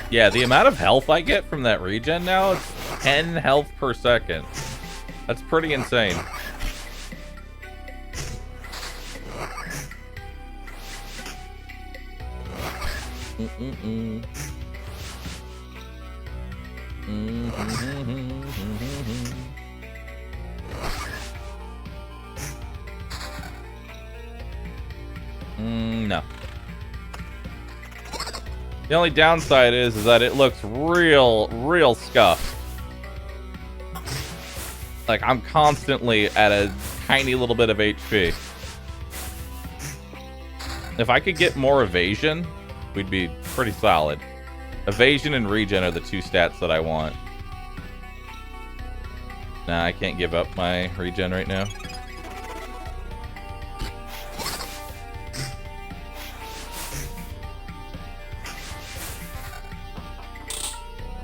Yeah, the amount of health I get from that regen now, it's 10 health per second. That's pretty insane. No. The only downside is that it looks real scuffed. Like, I'm constantly at a tiny little bit of HP. If I could get more evasion, we'd be pretty solid. Evasion and regen are the two stats that I want. Nah, I can't give up my regen right now.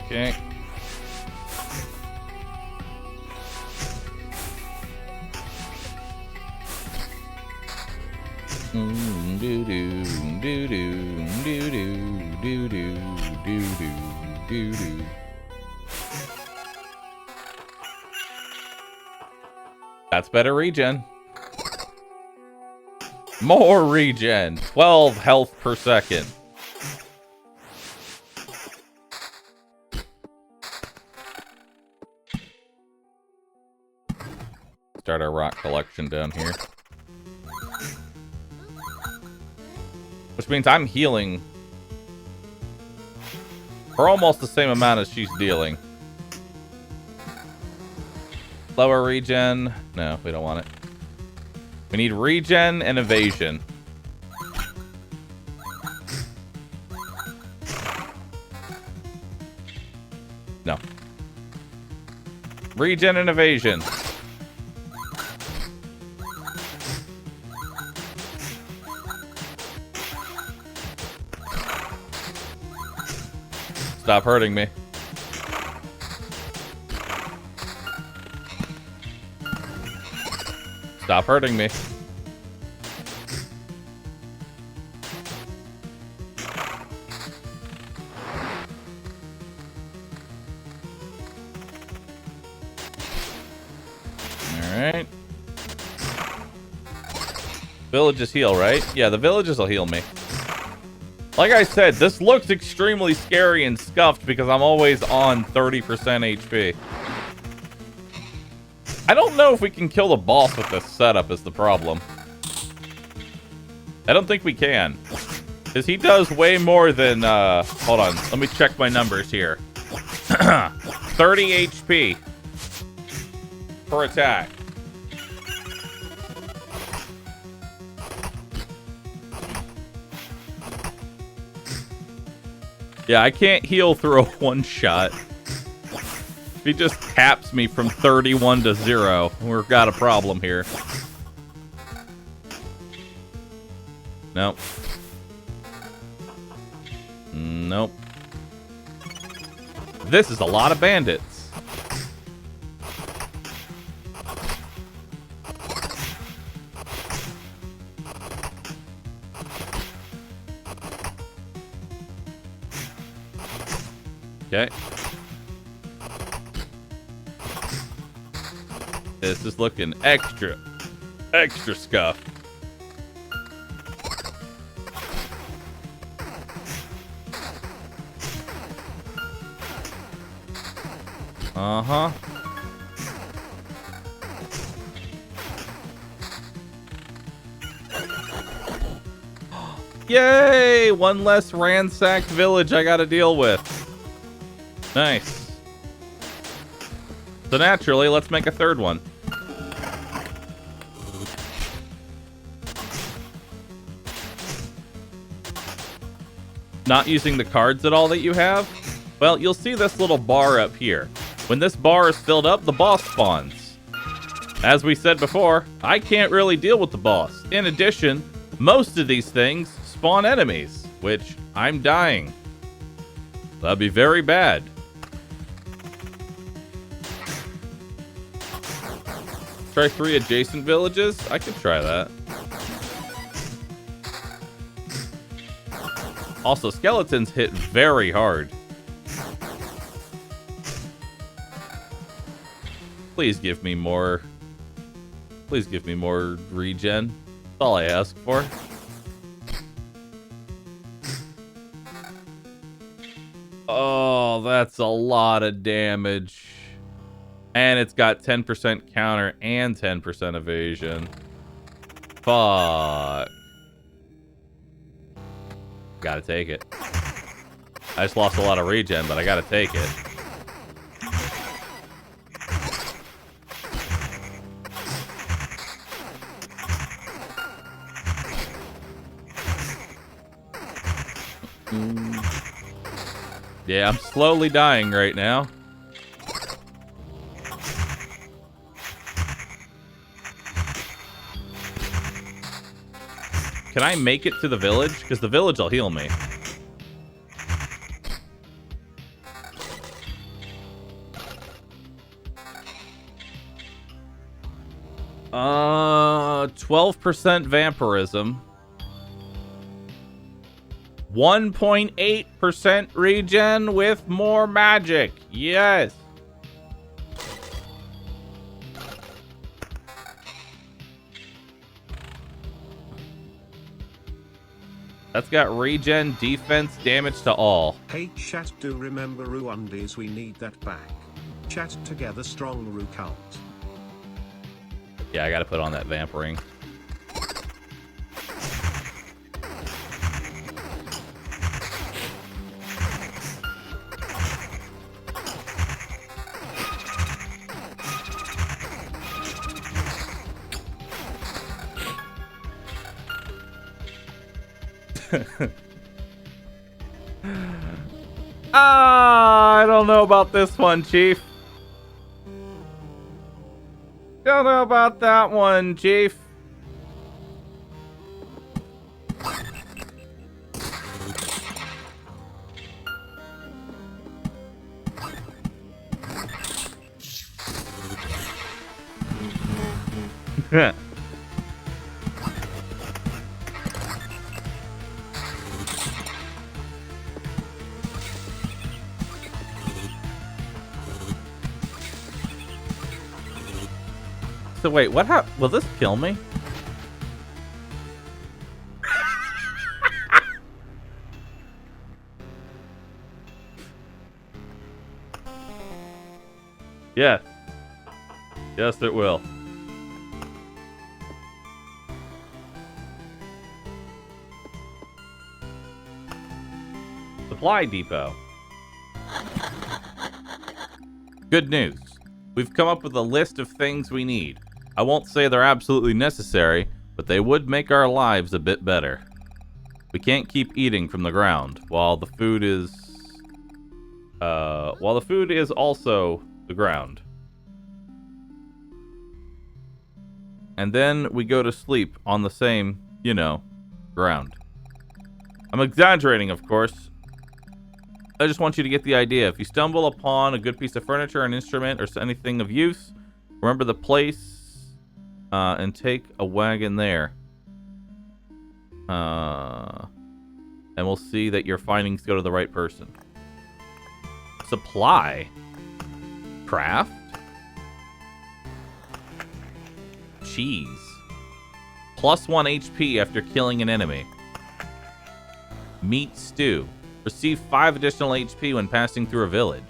Okay. Do do do do do do do do do do. That's better regen. More regen. 12 health per second. Start our rock collection down here. Which means I'm healing for almost the same amount as she's dealing. Lower regen. No, we don't want it. We need regen and evasion. No. Regen and evasion. Stop hurting me. Stop hurting me. Alright. Villages heal, right? Yeah, the villages will heal me. Like I said, this looks extremely scary and scuffed because I'm always on 30% HP. I don't know if we can kill the boss with this setup is the problem. I don't think we can. Because he does way more than, hold on. Let me check my numbers here. 30 HP per attack. Yeah, I can't heal through a one-shot. He just taps me from 31 to 0. We've got a problem here. Nope. Nope. This is a lot of bandits. Okay. This is looking extra scuffed. Uh-huh. Yay! One less ransacked village I gotta deal with. Nice. So naturally, let's make a third one. Not using the cards at all that you have? Well, you'll see this little bar up here. When this bar is filled up, the boss spawns. As we said before, I can't really deal with the boss. In addition, most of these things spawn enemies, which I'm dying. That'd be very bad. Try 3 adjacent villages? I could try that. Also, skeletons hit very hard. Please give me more. Please give me more regen. That's all I ask for. Oh, that's a lot of damage. And it's got 10% counter and 10% evasion. Fuck. Gotta take it. I just lost a lot of regen, but I gotta take it. Yeah, I'm slowly dying right now. Can I make it to the village? Because the village will heal me. 12% vampirism. 1.8% regen with more magic. Yes. That's got regen, defense, damage to all. Hey chat, do remember Rwandies? We need that back. Chat together, strong Ru cult. Yeah, I gotta put on that vamp ring. I don't know about this one, Chief. Don't know about that one, Chief. So wait, what happened? Will this kill me? Yes. Yes, it will. Supply depot. Good news. We've come up with a list of things we need. I won't say they're absolutely necessary, but they would make our lives a bit better. We can't keep eating from the ground while the food is also the ground. And then we go to sleep on the same, ground. I'm exaggerating, of course. I just want you to get the idea. If you stumble upon a good piece of furniture, an instrument, or anything of use, remember the place and take a wagon there. And we'll see that your findings go to the right person. Supply. Craft. Cheese. +1 HP after killing an enemy. Meat stew. Receive 5 additional HP when passing through a village.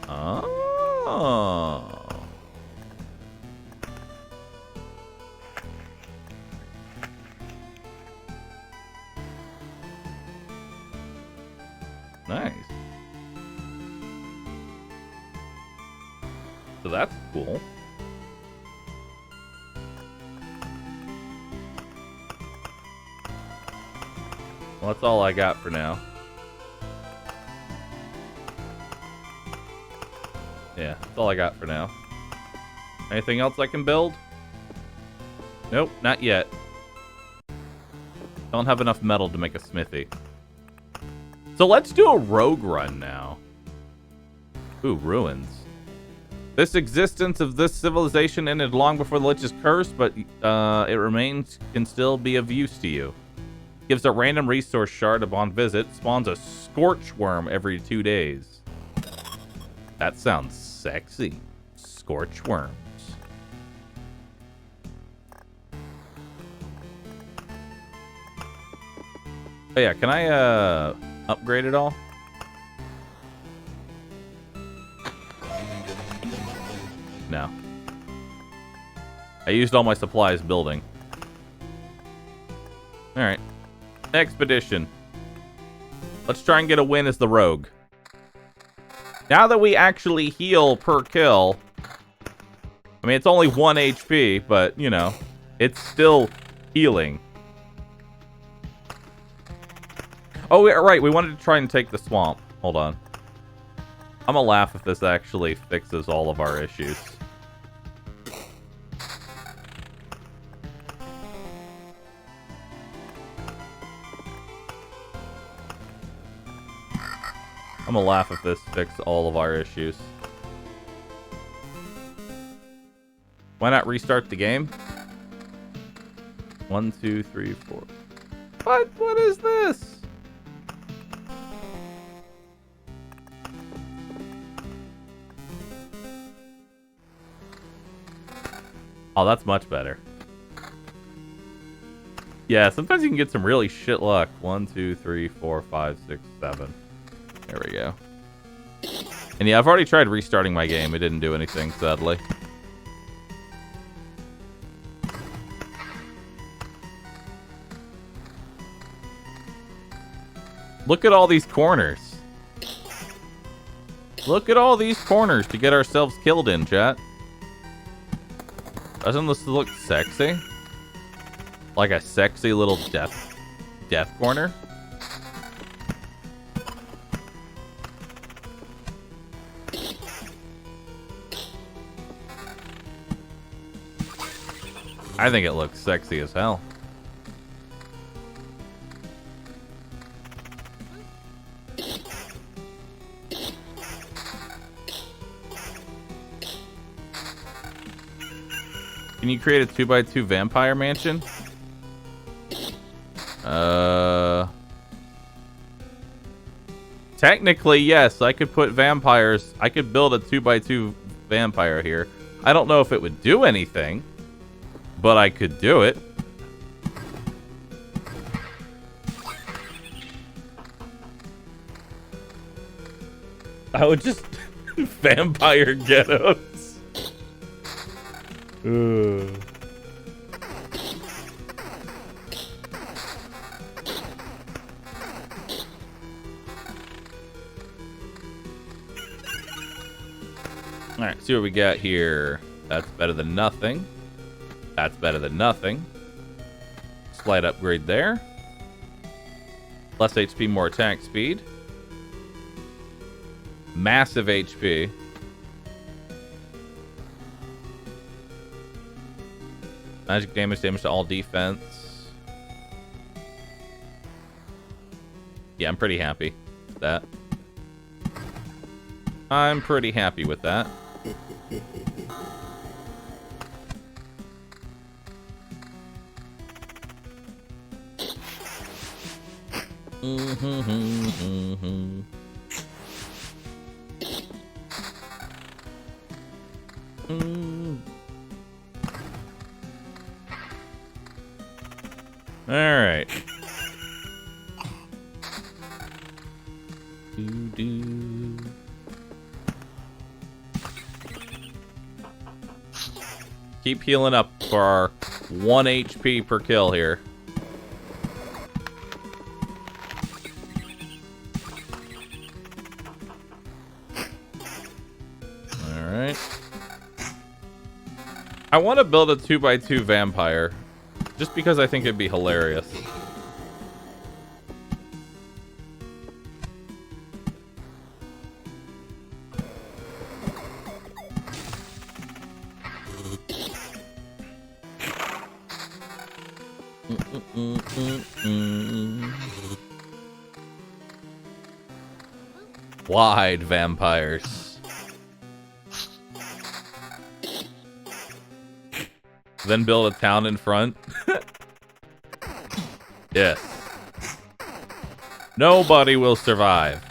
Oh. Nice. So that's cool. Well, that's all I got for now. Yeah, that's all I got for now. Anything else I can build? Nope, not yet. Don't have enough metal to make a smithy. So let's do a rogue run now. Ooh, ruins. This existence of this civilization ended long before the Lich's curse, but it can still be of use to you. Gives a random resource shard upon visit. Spawns a scorch worm every 2 days. That sounds sexy. Scorch worms. Oh yeah, can I upgrade it all? No. I used all my supplies building. Alright. Expedition. Let's try and get a win as the rogue. Now that we actually heal per kill, I mean, it's only 1 HP, but, you know, it's still healing. Oh, right, we wanted to try and take the swamp. Hold on. I'm gonna laugh if this actually fixes all of our issues. I'm gonna laugh if this fixes all of our issues. Why not restart the game? 1, 2, 3, 4. What is this? Oh, that's much better. Yeah, sometimes you can get some really shit luck. 1, 2, 3, 4, 5, 6, 7. There we go. And yeah, I've already tried restarting my game. It didn't do anything, sadly. Look at all these corners. Look at all these corners to get ourselves killed in, chat. Doesn't this look sexy? Like a sexy little death corner? I think it looks sexy as hell. Can you create a 2x2 vampire mansion? Technically, yes. I could put vampires. I could build a 2x2 vampire here. I don't know if it would do anything, but I could do it. I would just vampire ghettos. Alright, see what we got here. That's better than nothing. That's better than nothing. Slight upgrade there. Less HP, more attack speed. Massive HP. Magic damage to all defense. Yeah, I'm pretty happy with that. I'm pretty happy with that. All right. Keep healing up for our 1 HP per kill here. Alright. I want to build a 2x2 vampire. Just because I think it'd be hilarious. Wide vampires. Then build a town in front. Yes. Nobody will survive.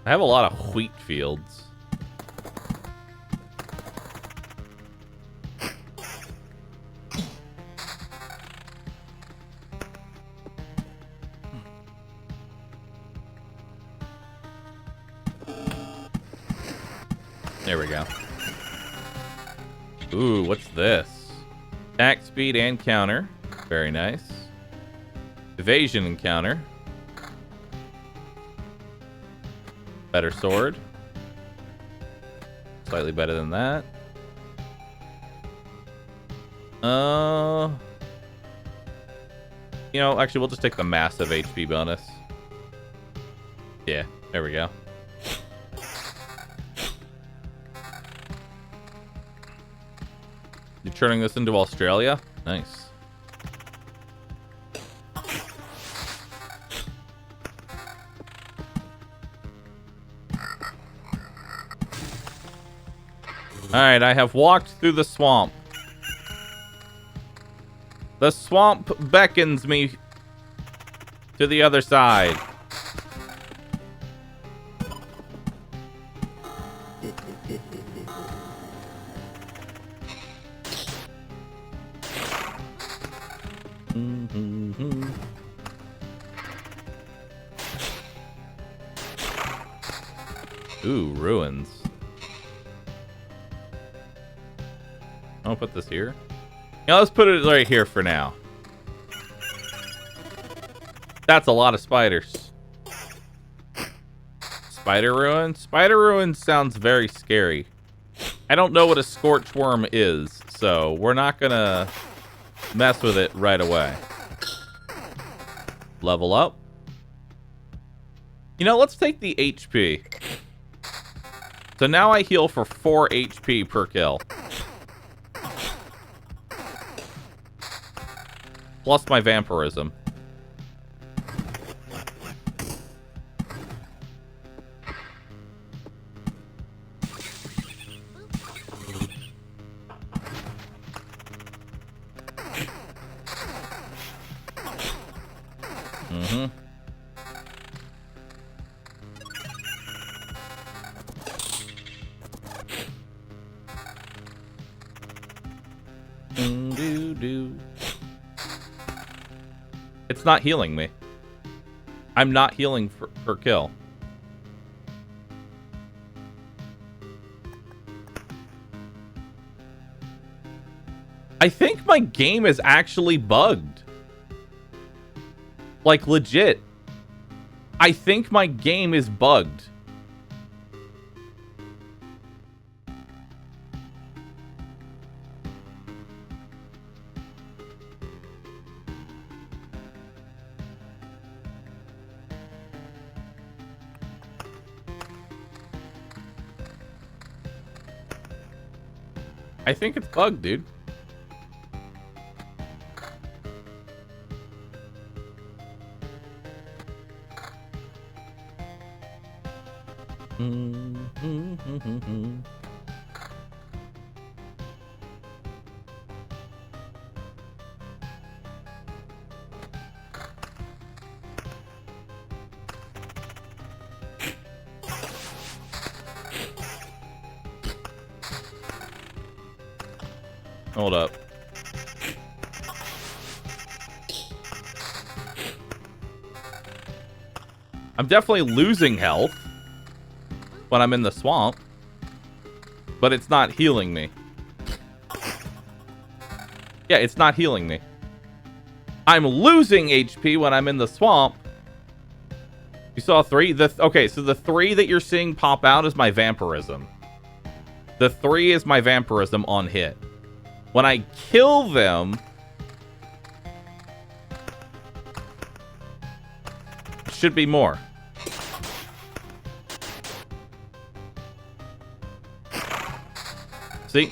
I have a lot of wheat fields. There we go. Ooh, what's this? Attack speed and counter. Very nice. Evasion and counter. Better sword. Slightly better than that. You know, actually, we'll just take the massive HP bonus. Yeah, there we go. You're turning this into Australia? Nice. Alright, I have walked through the swamp. The swamp beckons me to the other side. Ooh, ruins. I'll put this here. Yeah, let's put it right here for now. That's a lot of spiders. Spider ruin? Spider ruin sounds very scary. I don't know what a scorch worm is, so we're not gonna mess with it right away. Level up. You know, let's take the HP. So now I heal for 4 HP per kill. Plus my vampirism. It's not healing me. I'm not healing per kill. I think my game is actually bugged. Like, legit. I think my game is bugged. I think it's bugged, dude. Hold up. I'm definitely losing health when I'm in the swamp, but it's not healing me. Yeah, it's not healing me. I'm losing HP when I'm in the swamp. You saw 3? Okay, so the 3 that you're seeing pop out is my vampirism. The 3 is my vampirism on hit. When I kill them, it should be more. See?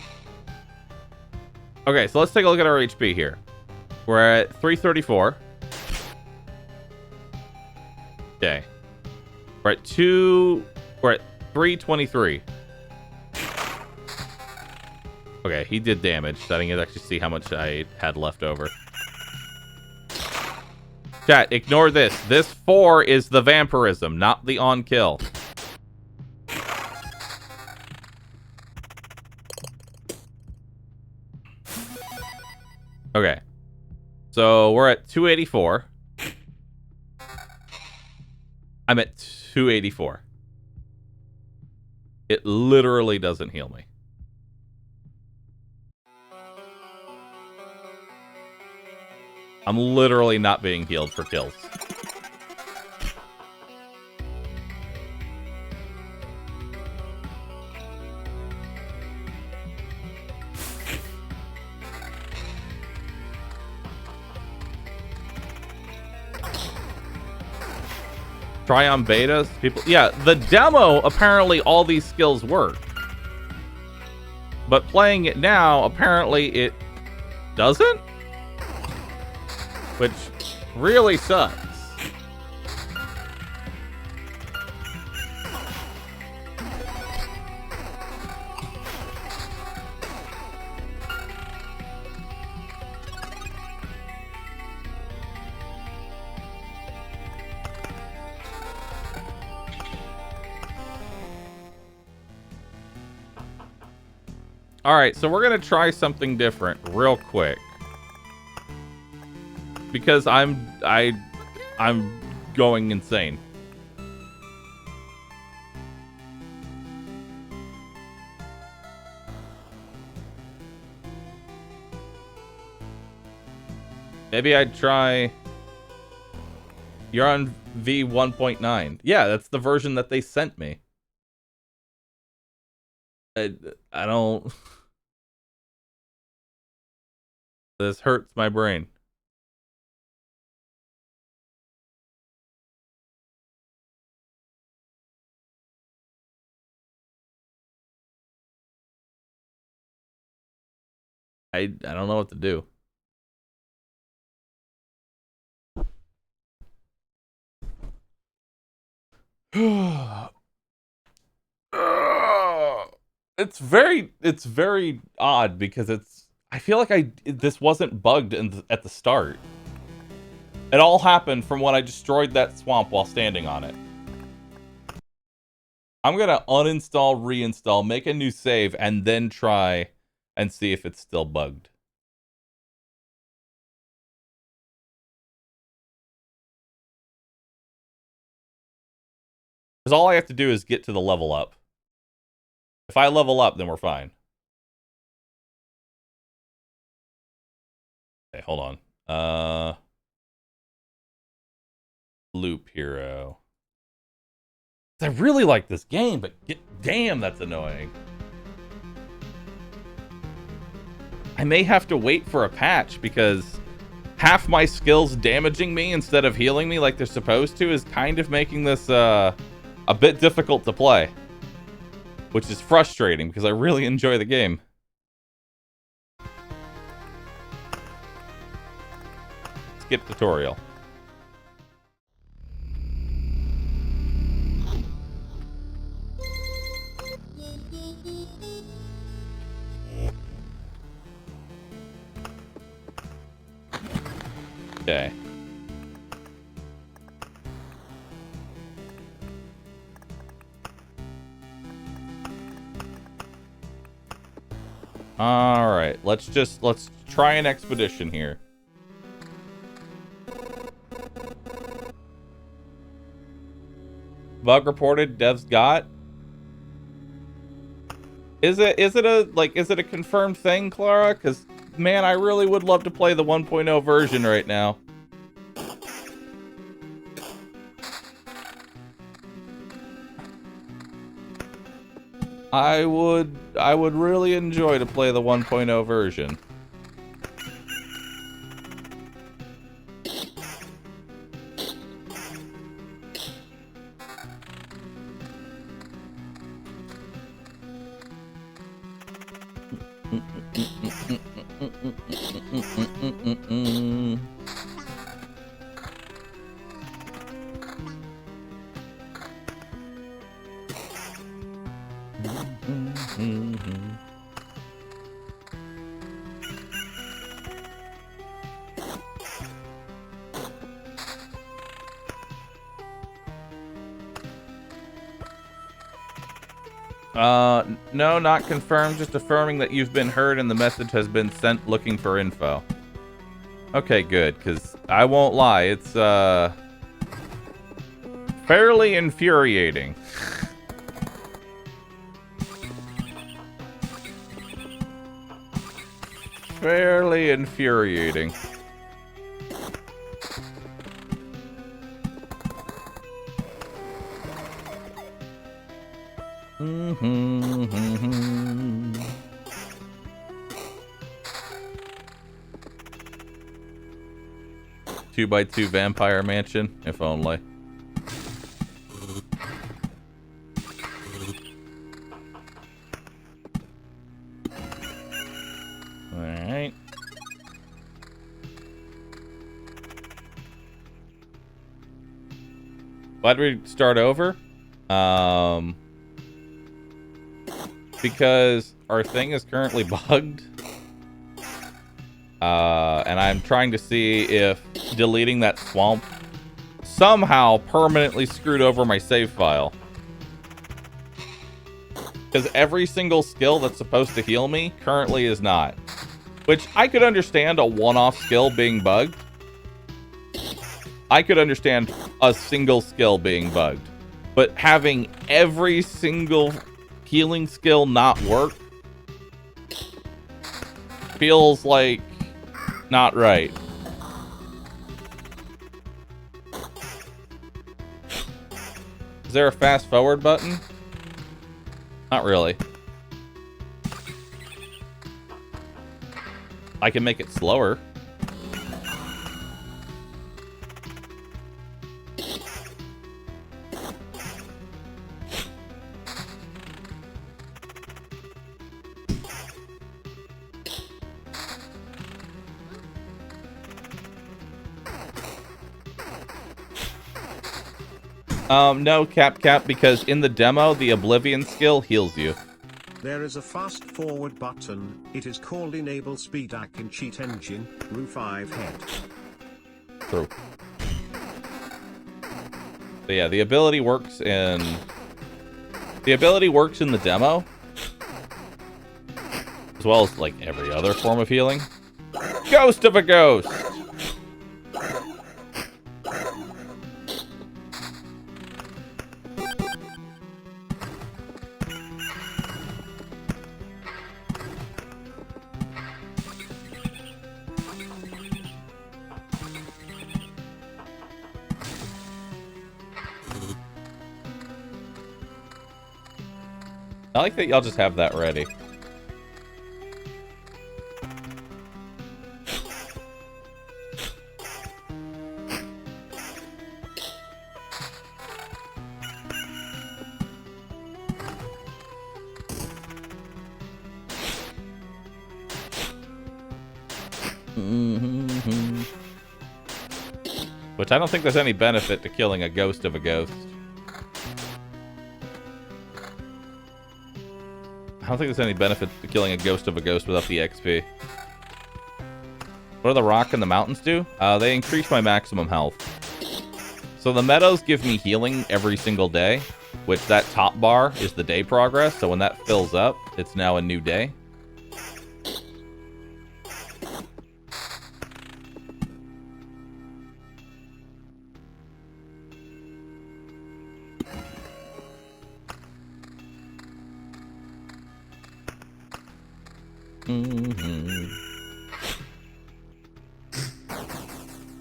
Okay, so let's take a look at our HP here. We're at 334. Okay. We're at 323. Okay, he did damage. So I didn't actually see how much I had left over. Chat, ignore this. This 4 is the vampirism, not the on-kill. Okay. So we're at 284. I'm at 284. It literally doesn't heal me. I'm literally not being healed for kills. Try on betas? People, yeah, the demo, apparently all these skills work. But playing it now, apparently it doesn't? Which really sucks. All right, so we're gonna try something different real quick because I'm going insane. Maybe I'd try. You're on V1.9. Yeah, that's the version that they sent me. I don't. This hurts my brain. I don't know what to do. It's very odd because I feel like this wasn't bugged at the start. It all happened from when I destroyed that swamp while standing on it. I'm gonna uninstall, reinstall, make a new save, and then try and see if it's still bugged. Because all I have to do is get to the level up. If I level up, then we're fine. Okay, hold on. Loop Hero. I really like this game, but damn, that's annoying. I may have to wait for a patch because half my skills damaging me instead of healing me like they're supposed to is kind of making this a bit difficult to play. Which is frustrating because I really enjoy the game. Skip tutorial. Okay. All right, let's try an expedition here. Bug reported, devs got. Is it a confirmed thing, Clara? Cuz man, I really would love to play the 1.0 version right now. I would really enjoy to play the 1.0 version. No, not confirmed, just affirming that you've been heard and the message has been sent looking for info. Okay, good, because I won't lie, it's, fairly infuriating. Fairly infuriating. Two by two vampire mansion, if only. Alright. Why'd we start over? Because our thing is currently bugged. And I'm trying to see if deleting that swamp somehow permanently screwed over my save file. Because every single skill that's supposed to heal me currently is not. Which I could understand a one-off skill being bugged. I could understand a single skill being bugged. But having every single healing skill not work feels like not right. Is there a fast forward button? Not really. I can make it slower. No, Cap, because in the demo, the Oblivion skill heals you. There is a fast forward button. It is called Enable Speed in Cheat Engine, Roo 5 head. True. But yeah, the ability works in... The ability works in the demo. As well as, like, every other form of healing. Ghost of a ghost! I like that y'all just have that ready. Which I don't think there's any benefit to killing a ghost of a ghost. I don't think there's any benefit to killing a ghost of a ghost without the XP. What do the rock and the mountains do? They increase my maximum health. So the meadows give me healing every single day, which that top bar is the day progress. So when that fills up, it's now a new day.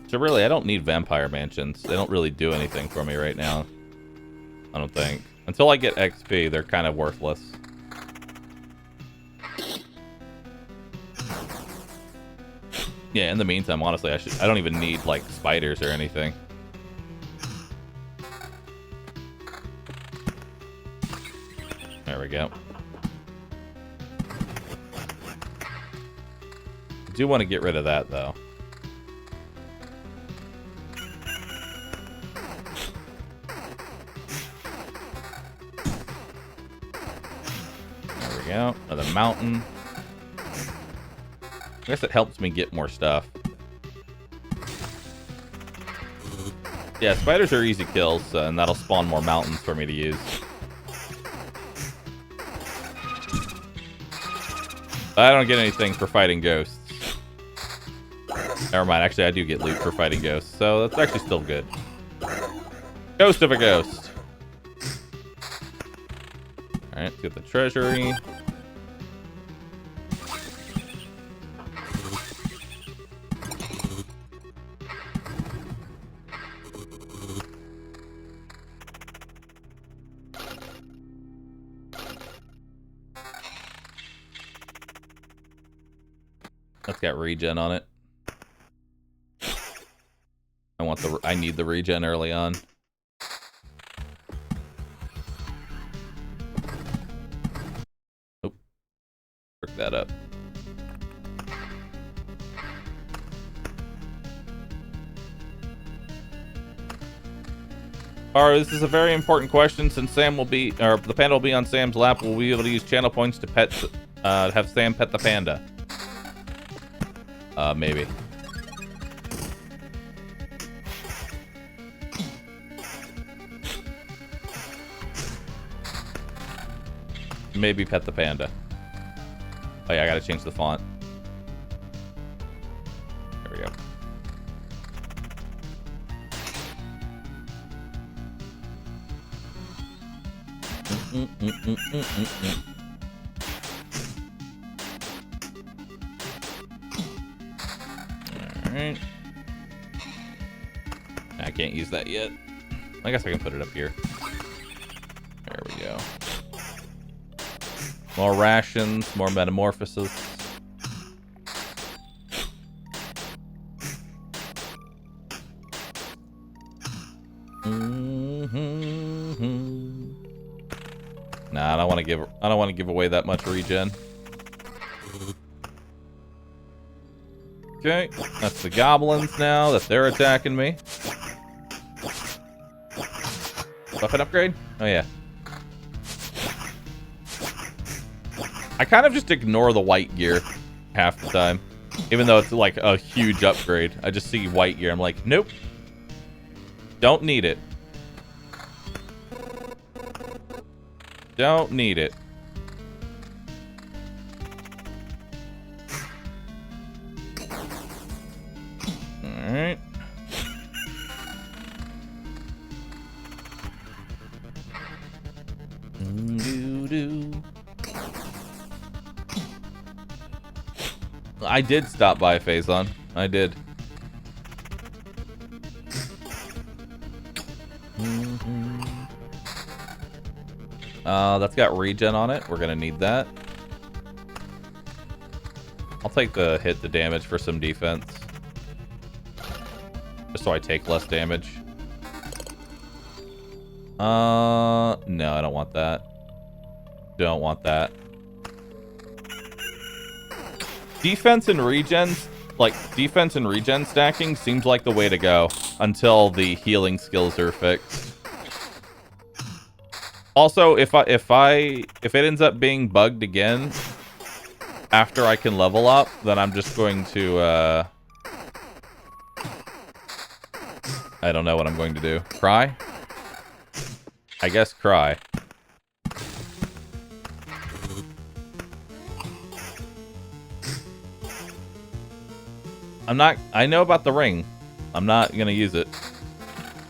So really, I don't need vampire mansions. They don't really do anything for me right now. I don't think. Until I get XP, they're kind of worthless. Yeah, in the meantime, honestly, I don't even need, like, spiders or anything. There we go. I do want to get rid of that, though. There we go. Another mountain. I guess it helps me get more stuff. Yeah, spiders are easy kills, and that'll spawn more mountains for me to use. I don't get anything for fighting ghosts. Never mind, actually I do get loot for fighting ghosts, so that's actually still good. Ghost of a ghost. Alright, let's get the treasury. That's got regen on it. I need the regen early on. Oh, pick that up. Alright, this is a very important question. Since Sam will be, or the panda will be on Sam's lap, will we be able to use channel points to have Sam pet the panda? Maybe. Maybe pet the panda. Oh yeah, I gotta change the font. There we go. Alright. I can't use that yet. I guess I can put it up here. There we go. More rations, more metamorphosis. Nah, I don't want to give away that much regen. Okay, that's the goblins now that they're attacking me. Weapon upgrade? Oh yeah. I kind of just ignore the white gear half the time. Even though it's like a huge upgrade. I just see white gear. I'm like, nope. Don't need it. Don't need it. Alright. I did stop by Phazon. I did. That's got regen on it. We're gonna need that. I'll take the hit to damage for some defense. Just so I take less damage. No, I don't want that. Don't want that. Defense and regen stacking seems like the way to go until the healing skills are fixed. Also, if it ends up being bugged again after I can level up, then I'm just going to I don't know what I'm going to do. Cry? I guess cry. I know about the ring. I'm not gonna use it.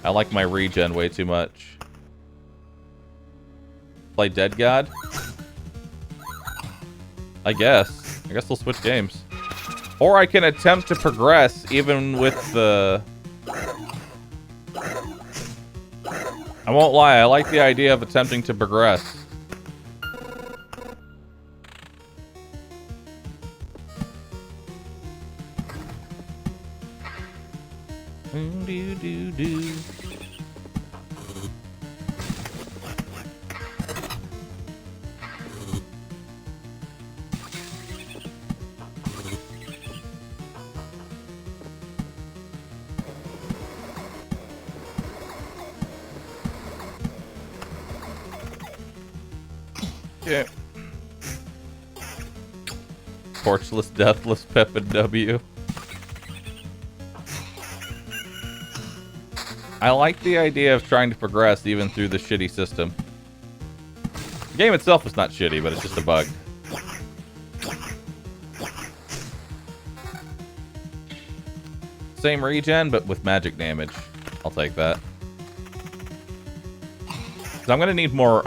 I like my regen way too much. Play Dead God? I guess we'll switch games. Or I can attempt to progress even with the... I won't lie, I like the idea of attempting to progress. Yeah. Torchless, deathless, Pep and W. I like the idea of trying to progress even through the shitty system. The game itself is not shitty, but it's just a bug. Same regen, but with magic damage. I'll take that. 'Cause I'm gonna need more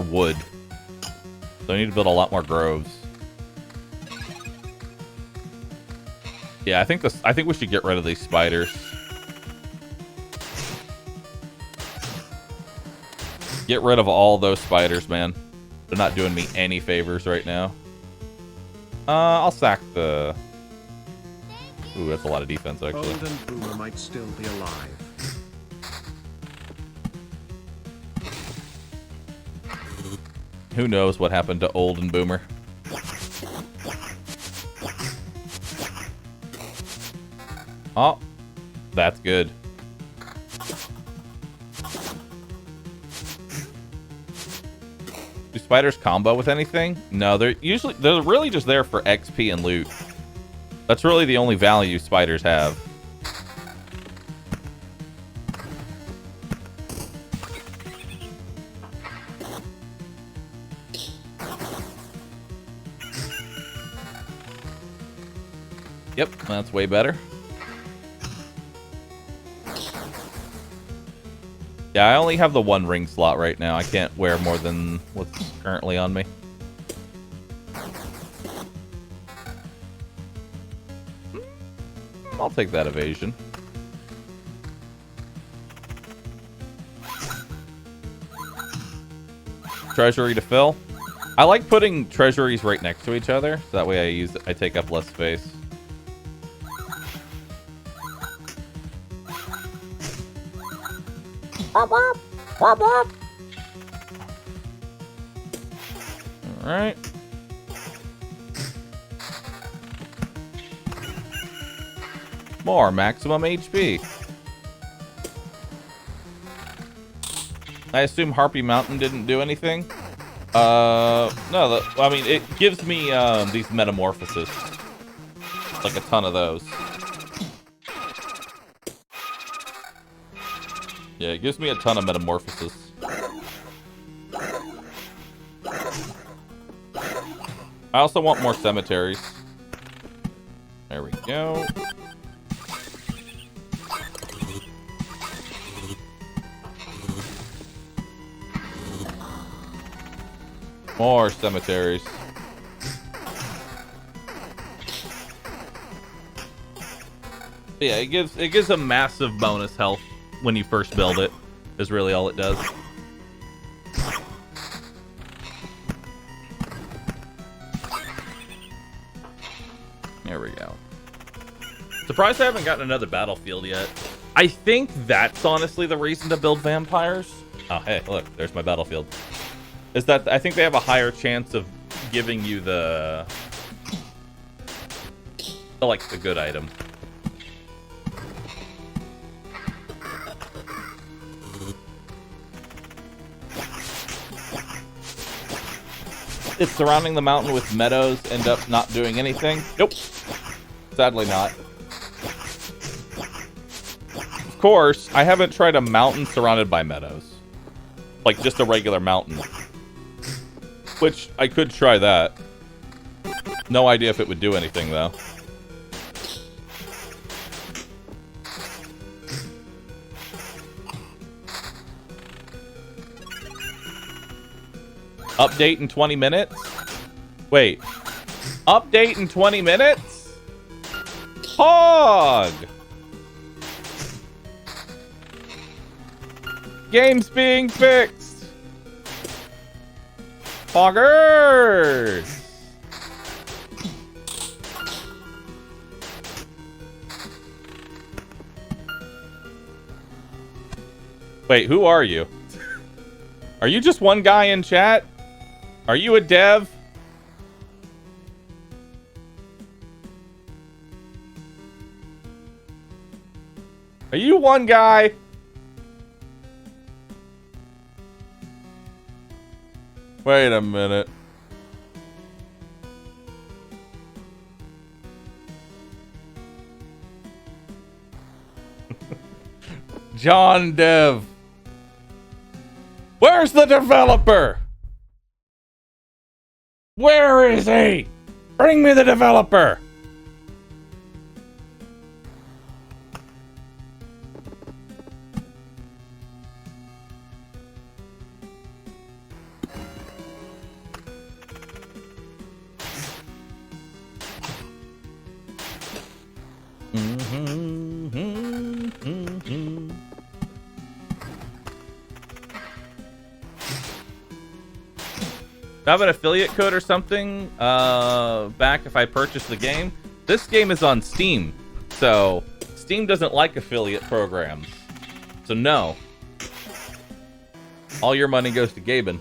wood. So I need to build a lot more groves. Yeah, I think we should get rid of these spiders. Get rid of all those spiders, man. They're not doing me any favors right now. I'll sack the Ooh, that's a lot of defense, actually. Old and Boomer might still be alive. Who knows what happened to Old and Boomer? Oh, that's good. Do spiders combo with anything? No, they're really just there for XP and loot. That's really the only value spiders have. Yep, that's way better. Yeah, I only have the one ring slot right now. I can't wear more than what's currently on me. I'll take that evasion. Treasury to fill. I like putting treasuries right next to each other, so that way I take up less space. Alright. More maximum HP. I assume Harpy Mountain didn't do anything. No, I mean, it gives me these metamorphoses. Like a ton of those. Yeah, it gives me a ton of metamorphoses. I also want more cemeteries. There we go. More cemeteries. Yeah, it gives a massive bonus health when you first build it, is really all it does. There we go. Surprised I haven't gotten another battlefield yet. I think that's honestly the reason to build vampires. Oh, hey, look, there's my battlefield. Is that I think they have a higher chance of giving you the like the good item. It's surrounding the mountain with meadows, end up not doing anything. Nope. Sadly not. Of course, I haven't tried a mountain surrounded by meadows. Like just a regular mountain. Which, I could try that. No idea if it would do anything, though. Update in 20 minutes? Wait. Update in 20 minutes? Hog! Game's being fixed! Hoggers! Wait, who are you? Are you just one guy in chat? Are you a dev? Are you one guy? Wait a minute. John Dev. Where's the developer? Where is he? Bring me the developer. Do I have an affiliate code or something back if I purchase the game? This game is on Steam. So, Steam doesn't like affiliate programs. So no. All your money goes to Gaben.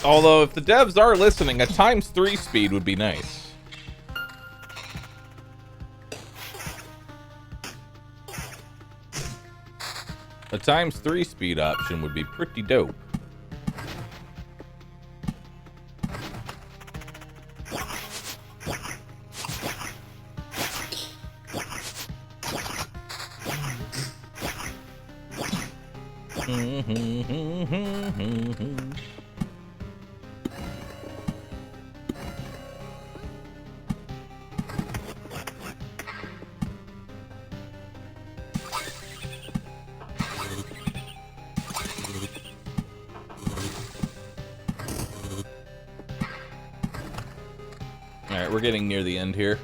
Although, if the devs are listening, a ×3 speed would be nice. A ×3 speed option would be pretty dope. Alright, we're getting near the end here.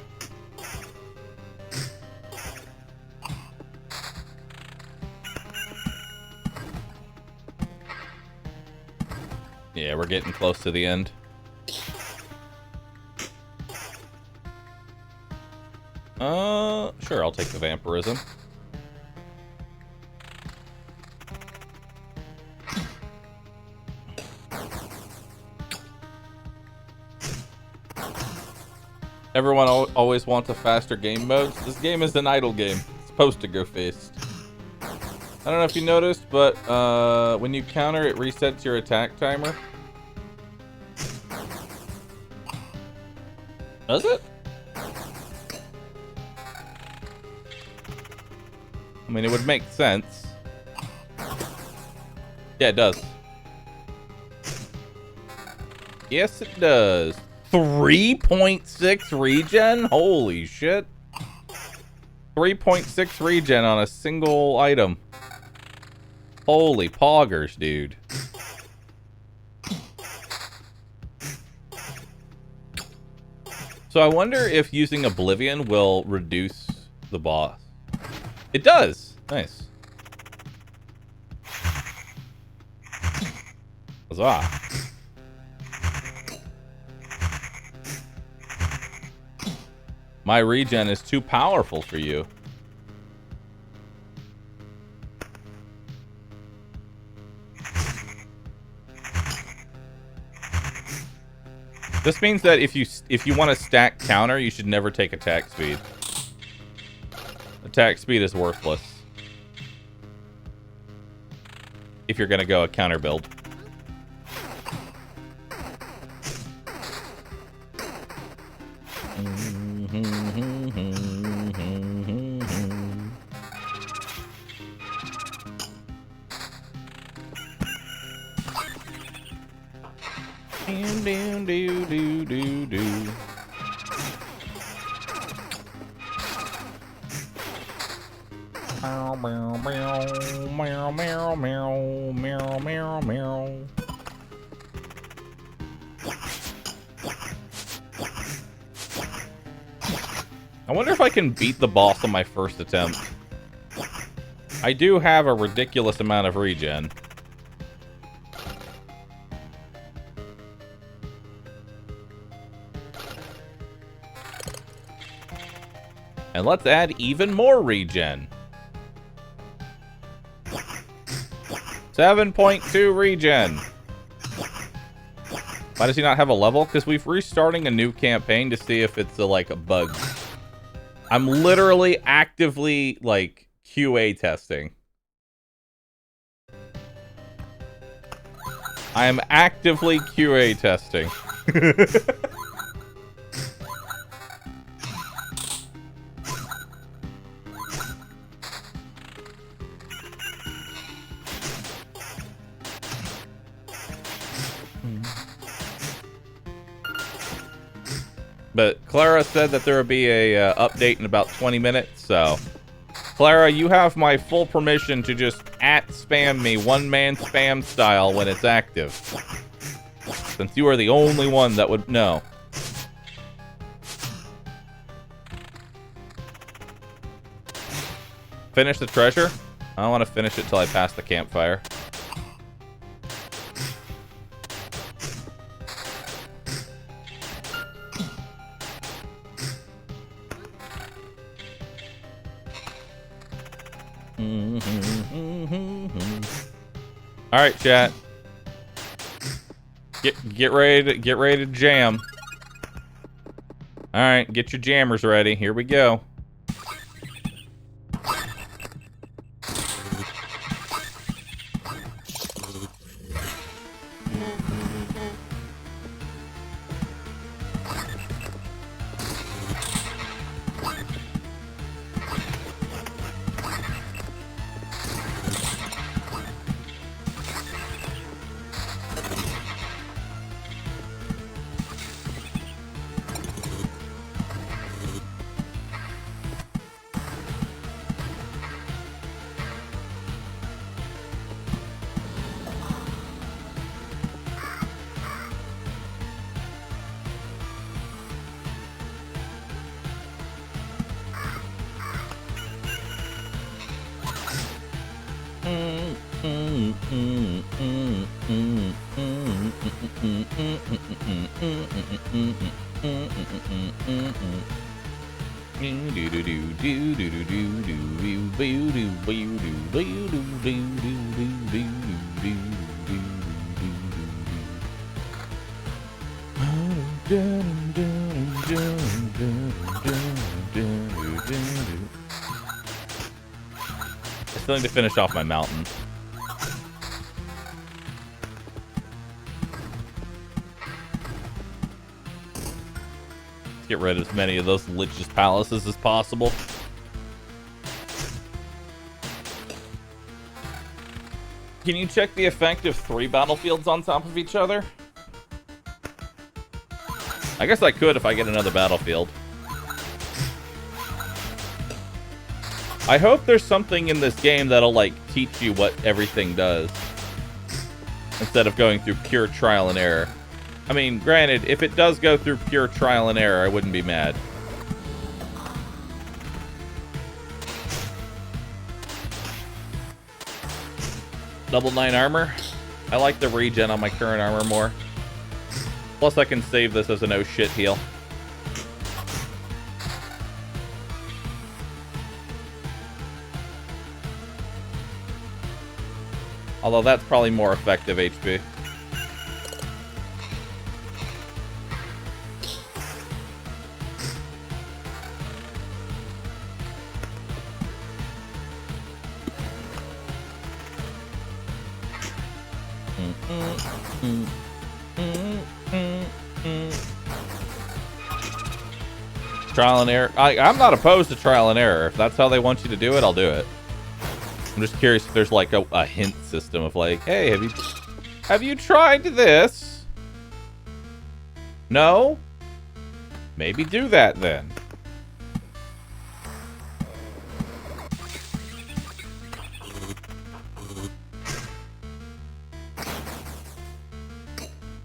Yeah, we're getting close to the end. Sure, I'll take the vampirism. Everyone always wants a faster game mode. This game is an idle game. It's supposed to go fast. I don't know if you noticed, but when you counter, it resets your attack timer. Does it? I mean, it would make sense. Yeah, it does. Yes, it does. 3.6 regen? Holy shit. 3.6 regen on a single item. Holy poggers, dude. So I wonder if using Oblivion will reduce the boss. It does. Nice. Huzzah. My regen is too powerful for you. This means that if you want to stack counter, you should never take attack speed. Attack speed is worthless if you're gonna go a counter build. I wonder if I can beat the boss on my first attempt. I do have a ridiculous amount of regen. And let's add even more regen. 7.2 regen. Why does he not have a level? Because we're restarting a new campaign to see if it's like a bug. I'm literally actively like QA testing. I am actively QA testing. But Clara said that there would be a update in about 20 minutes, so... Clara, you have my full permission to just @spam me, one-man spam style, when it's active. Since you are the only one that would know. Finish the treasure? I don't want to finish it till I pass the campfire. All right, chat. Get ready to jam. All right, get your jammers ready. Here we go. I still need to finish off my mountain. Get rid of as many of those Lich's palaces as possible. Can you check the effect of 3 battlefields on top of each other? I guess I could if I get another battlefield. I hope there's something in this game that'll, like, teach you what everything does. Instead of going through pure trial and error. I mean, granted, if it does go through pure trial and error, I wouldn't be mad. Double 9 armor. I like the regen on my current armor more. Plus, I can save this as a no shit heal. Although that's probably more effective HP. Trial and error. I'm not opposed to trial and error. If that's how they want you to do it, I'll do it. I'm just curious if there's like a hint system of like, hey, have you tried this? No? Maybe do that then.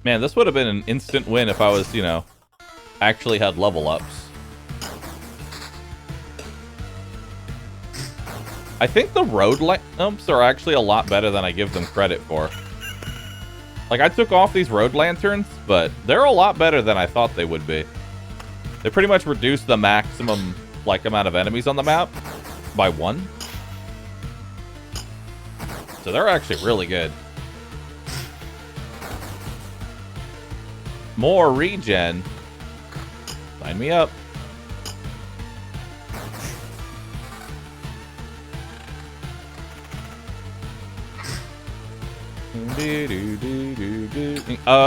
Man, this would have been an instant win if I was, you know, actually had level ups. I think the road lamps are actually a lot better than I give them credit for. Like, I took off these road lanterns, but they're a lot better than I thought they would be. They pretty much reduce the maximum, like, amount of enemies on the map by 1. So they're actually really good. More regen. Sign me up.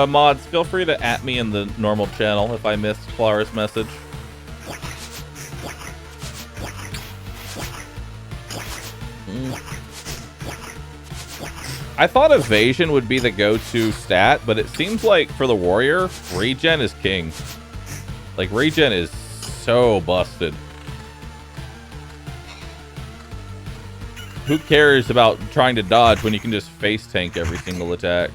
Mods, feel free to @ me in the normal channel if I missed Clara's message. I thought evasion would be the go-to stat, but it seems like for the warrior, regen is king. Like, regen is so busted. Who cares about trying to dodge when you can just face tank every single attack?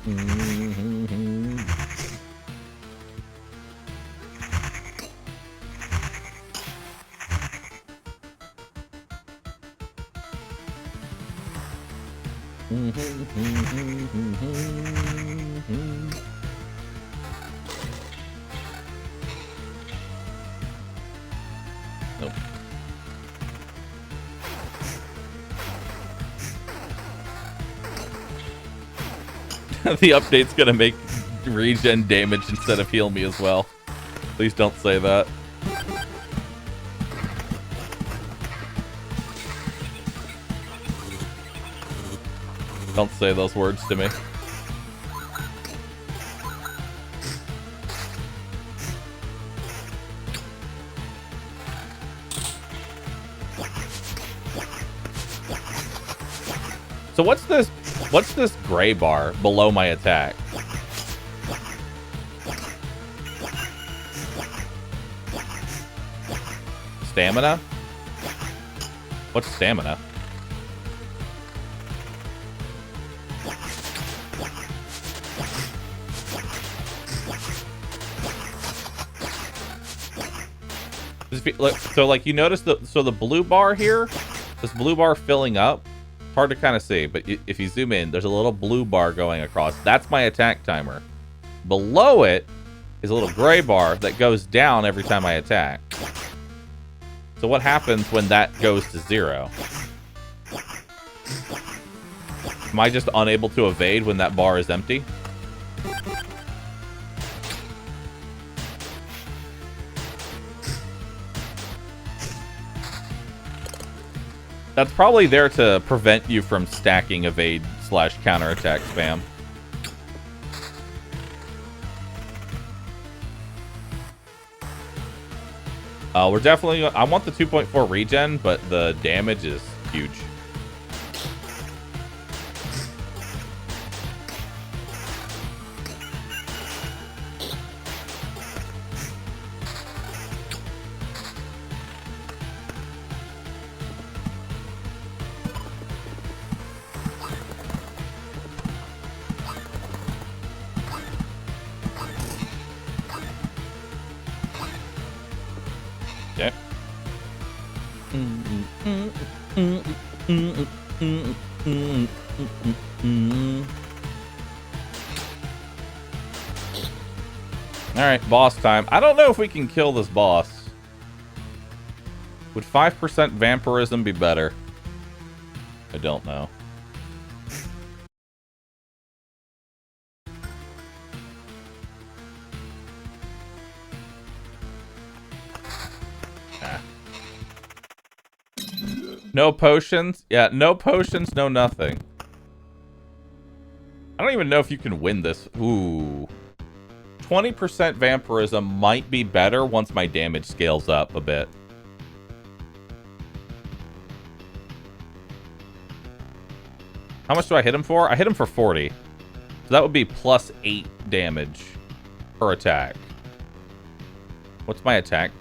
Nope. The update's gonna make regen damage instead of heal me as well. Please don't say that. Don't say those words to me. So what's this gray bar below my attack? Stamina? What's stamina? Look, so like you notice the blue bar here, this blue bar filling up, hard to kind of see, but if you zoom in, there's a little blue bar going across. That's my attack timer. Below it is a little gray bar that goes down every time I attack. So what happens when that goes to 0? Am I just unable to evade when that bar is empty? That's probably there to prevent you from stacking evade / counterattack spam. We're definitely... I want the 2.4 regen, but the damage is huge. Okay. Alright, boss time. I don't know if we can kill this boss. Would 5% vampirism be better? I don't know. No potions? Yeah, no potions, no nothing. I don't even know if you can win this. Ooh. 20% vampirism might be better once my damage scales up a bit. How much do I hit him for? I hit him for 40. So that would be plus 8 damage per attack. What's my attack?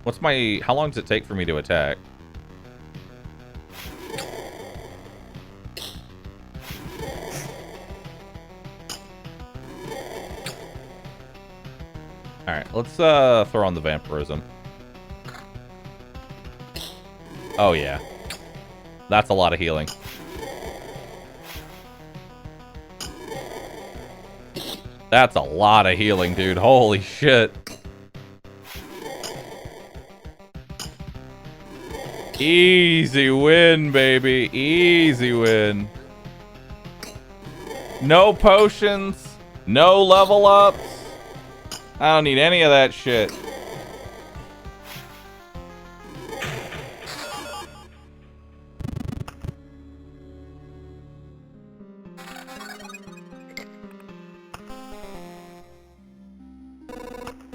What's my... How long does it take for me to attack? Alright, let's throw on the vampirism. Oh yeah. That's a lot of healing. That's a lot of healing, dude. Holy shit. Easy win, baby. Easy win. No potions. No level ups. I don't need any of that shit.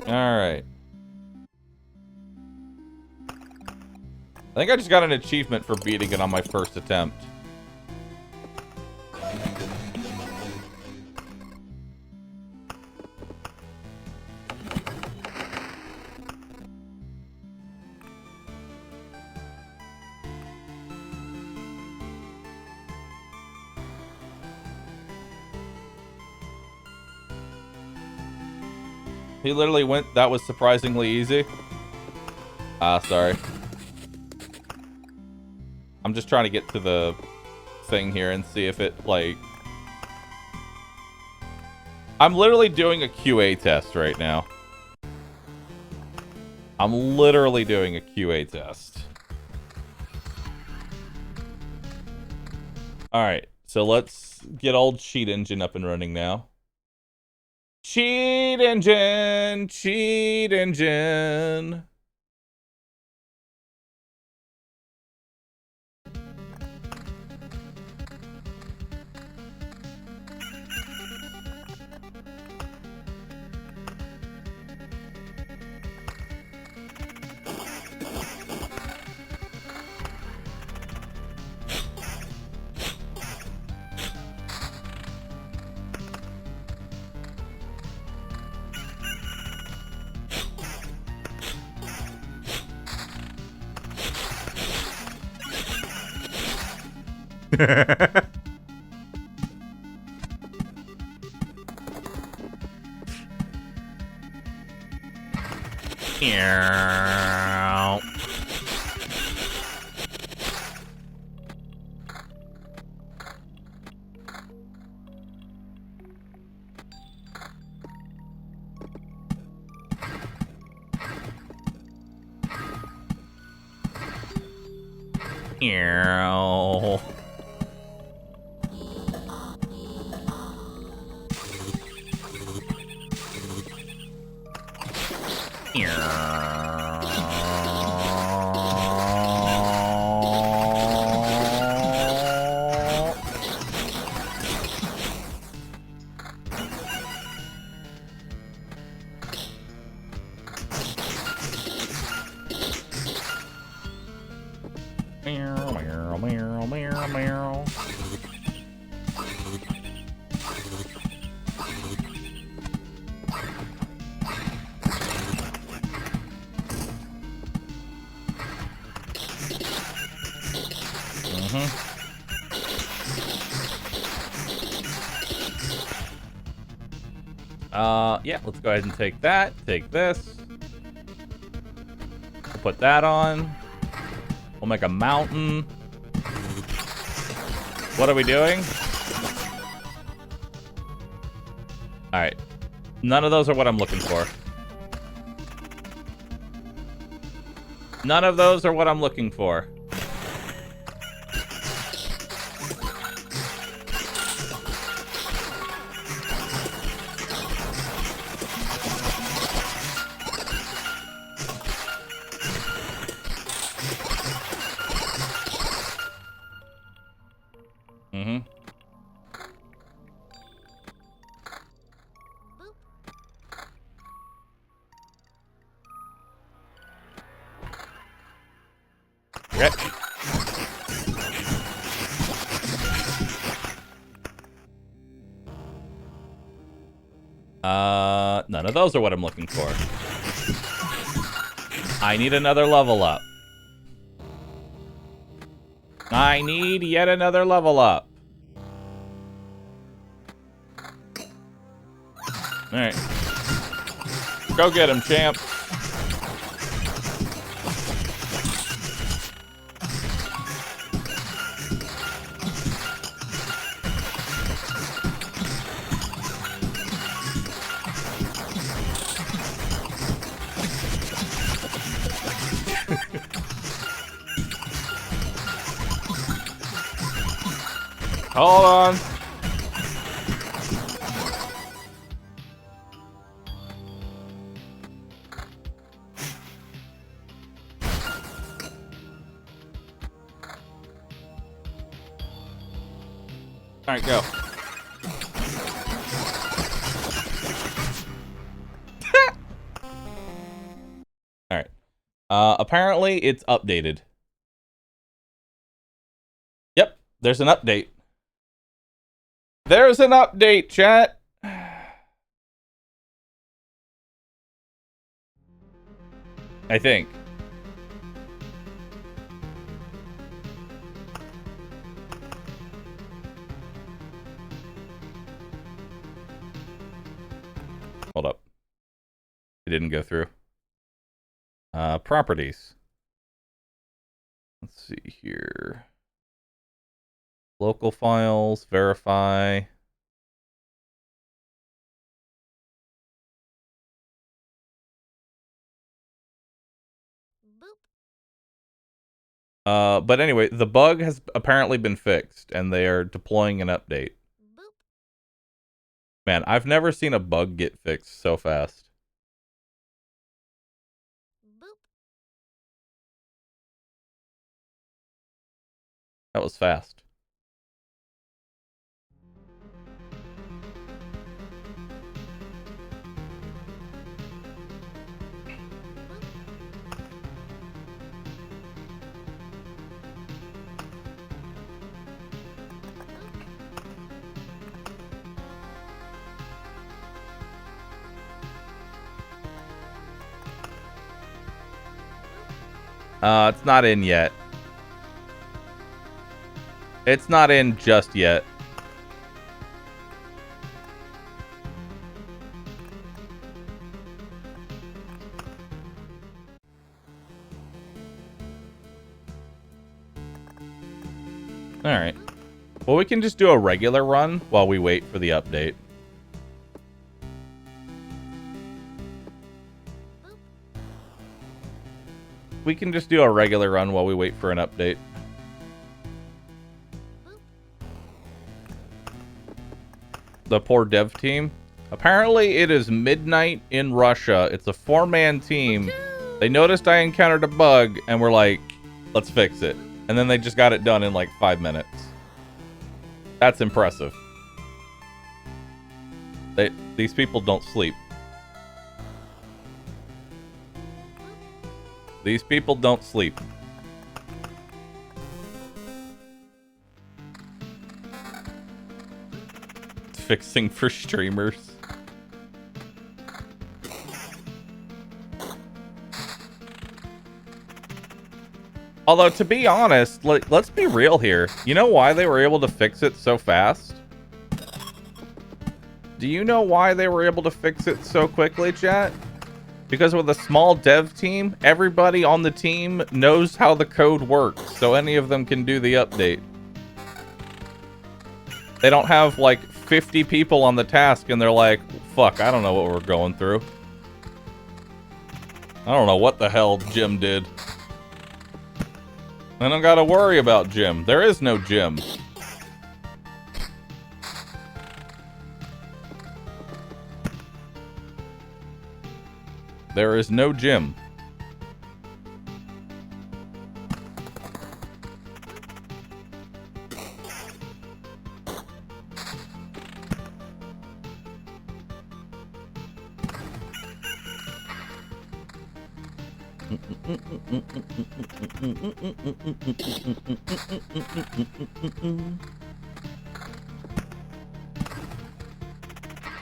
Alright. I think I just got an achievement for beating it on my first attempt. He literally went, that was surprisingly easy. Ah, sorry. I'm just trying to get to the thing here and see if it, like... I'm literally doing a QA test right now. I'm literally doing a QA test. Alright, so let's get old Cheat Engine up and running now. Cheat Engine! Cheat Engine! Yeah, let's go ahead and take that. Take this. We'll put that on. We'll make a mountain. What are we doing? Alright. None of those are what I'm looking for. None of those are what I'm looking for. None of those are what I'm looking for. I need another level up. I need yet another level up. Alright. Go get him, champ. Hold on. All right, go. All right. Apparently it's updated. Yep, there's an update. There's an update, chat. I think. Hold up. It didn't go through. Properties. Let's see here. Local files, verify. Boop. But anyway, the bug has apparently been fixed, and they are deploying an update. Boop. Man, I've never seen a bug get fixed so fast. Boop. That was fast. It's not in yet. It's not in just yet. Alright. Well, we can just do a regular run while we wait for the update. We can just do a regular run while we wait for an update. The poor dev team. Apparently it is midnight in Russia. It's a 4-man team. They noticed I encountered a bug and were like, let's fix it. And then they just got it done in like 5 minutes. That's impressive. These people don't sleep. These people don't sleep. Fixing for streamers. Although, to be honest, let's be real here. You know why they were able to fix it so fast? Do you know why they were able to fix it so quickly, chat? Because with a small dev team, everybody on the team knows how the code works, so any of them can do the update. They don't have like 50 people on the task and they're like, fuck, I don't know what we're going through. I don't know what the hell Jim did. I don't gotta worry about Jim. There is no Jim. There is no Jim.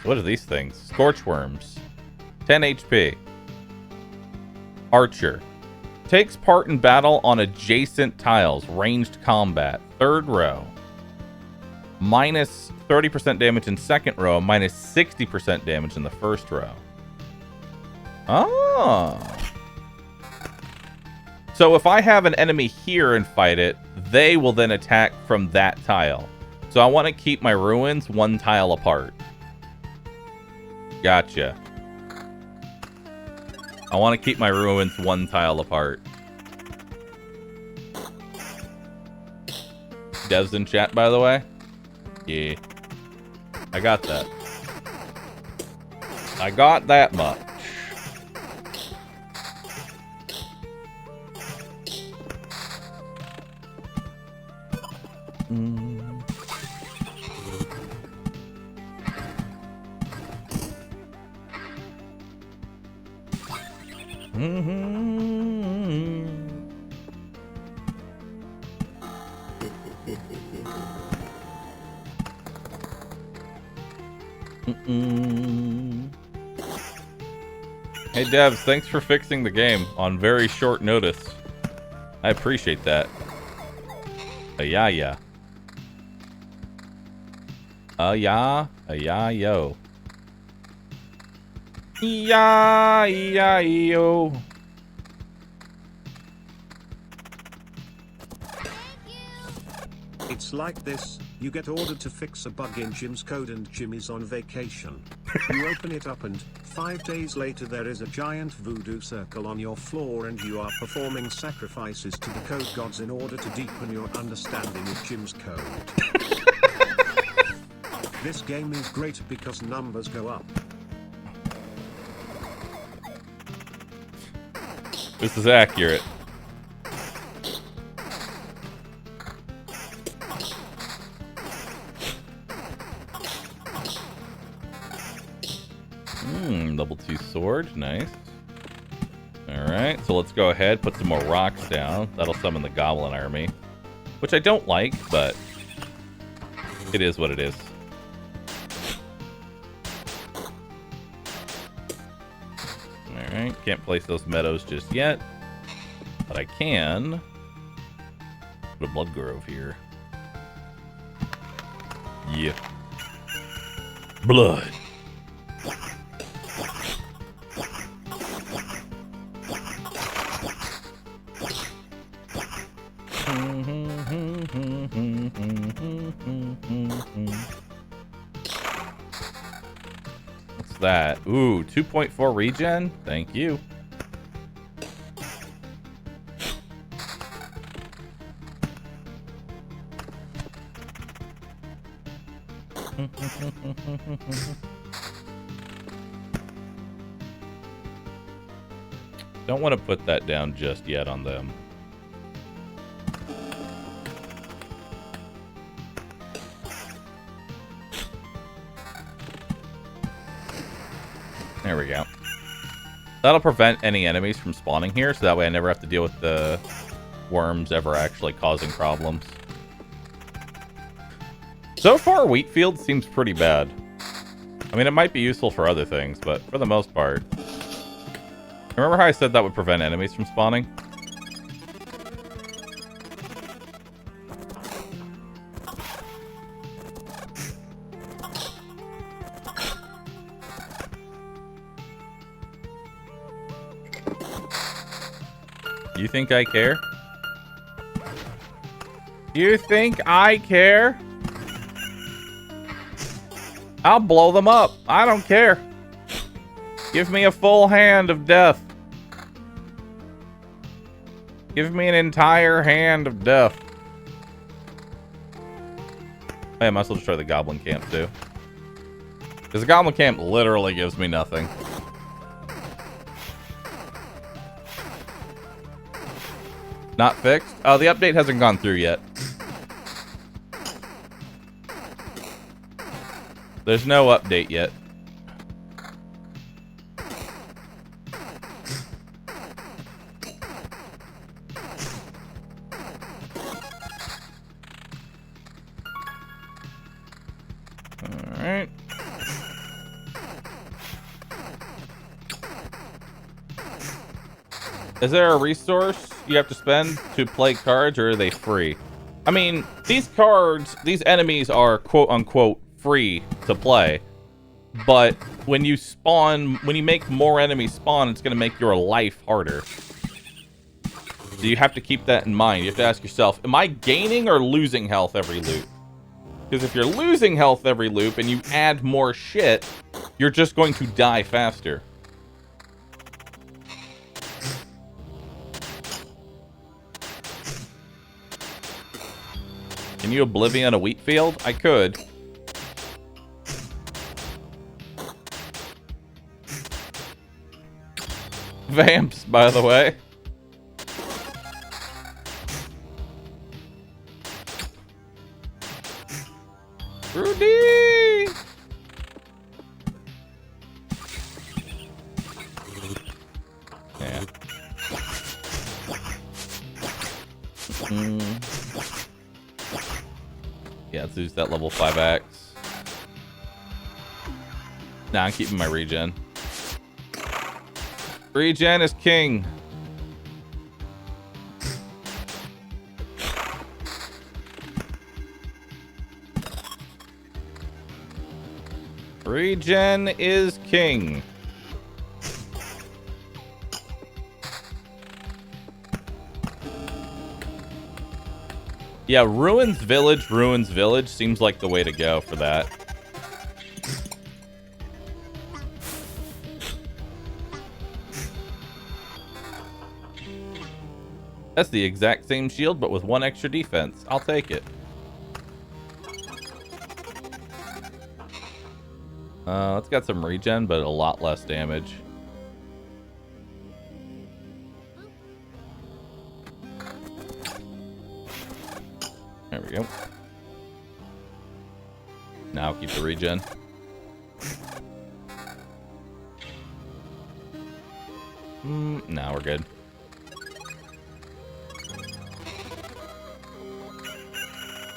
What are these things? Scorch worms. 10 HP. Archer. Takes part in battle on adjacent tiles. Ranged combat. Third row. Minus 30% damage in second row. Minus 60% damage in the first row. Oh. So if I have an enemy here and fight it, they will then attack from that tile. So I want to keep my ruins one tile apart. Gotcha. I want to keep my ruins one tile apart. Devs in chat, by the way? Yeah. I got that. I got that much. Hey devs, thanks for fixing the game on very short notice. I appreciate that. Yeah. Yeah, yo. E-I-E-I-E-O. It's like this, you get ordered to fix a bug in Jim's code and Jim is on vacation. You open it up and, 5 days later there is a giant voodoo circle on your floor and you are performing sacrifices to the code gods in order to deepen your understanding of Jim's code. This game is great because numbers go up. This is accurate. Level 2 sword, nice. Alright, so let's go ahead, put some more rocks down. That'll summon the goblin army. Which I don't like, but it is what it is. Alright, can't place those meadows just yet. But I can put a blood grove here. Yeah. Blood. What's that? Ooh, 2.4 regen? Thank you. Don't want to put that down just yet on them. There we go. That'll prevent any enemies from spawning here, so that way I never have to deal with the worms ever actually causing problems. So far, Wheatfield seems pretty bad. I mean, it might be useful for other things, but for the most part... Remember how I said that would prevent enemies from spawning? You think I care? You think I care? I'll blow them up. I don't care. Give me a full hand of death. Give me an entire hand of death. Hey, I might as well destroy the goblin camp too. Because the goblin camp literally gives me nothing. Not fixed? Oh, the update hasn't gone through yet. There's no update yet. Alright. Is there a resource you have to spend to play cards, or are they free? I mean, these cards, these enemies are quote-unquote free to play, but when you spawn, when you make more enemies spawn, it's going to make your life harder. So you have to keep that in mind. You have to ask yourself, am I gaining or losing health every loop? Because if you're losing health every loop and you add more shit, you're just going to die faster. Can you Oblivion a wheat field? I could. Vamps, by the way. Rudy! Yeah. Yeah, let's use that level 5 axe. Nah, I'm keeping my regen. Regen is king. Regen is king. Yeah, Ruins Village seems like the way to go for that. That's the exact same shield, but with 1 extra defense. I'll take it. It's got some regen, but a lot less damage. There we go. Now keep the regen. Now we're good.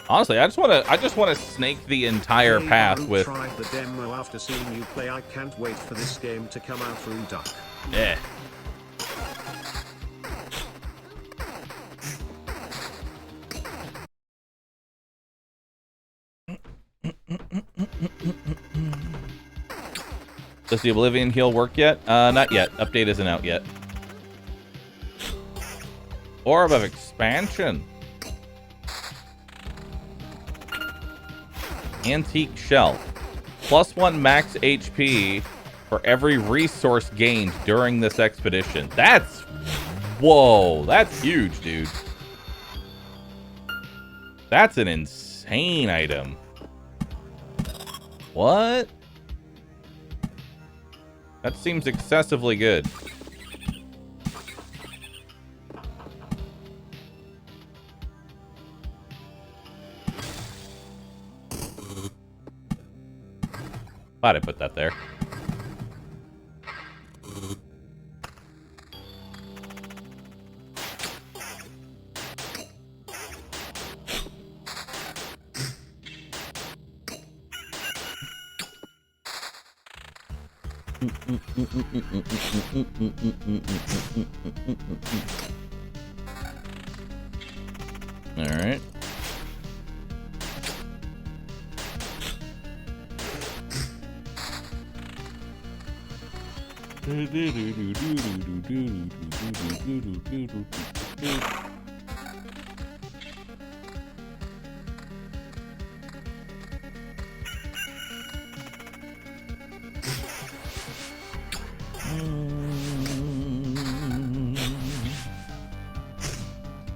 Honestly, I just want to snake the entire path with. Tried the demo after seeing you play. I can't wait for this game to come out. Through duck. Yeah. Does the Oblivion heal work yet? Not yet. Update isn't out yet. Orb of Expansion. Antique Shelf. +1 max HP for every resource gained during this expedition. That's... Whoa. That's huge, dude. That's an insane item. What? That seems excessively good. Why'd I put that there? All right.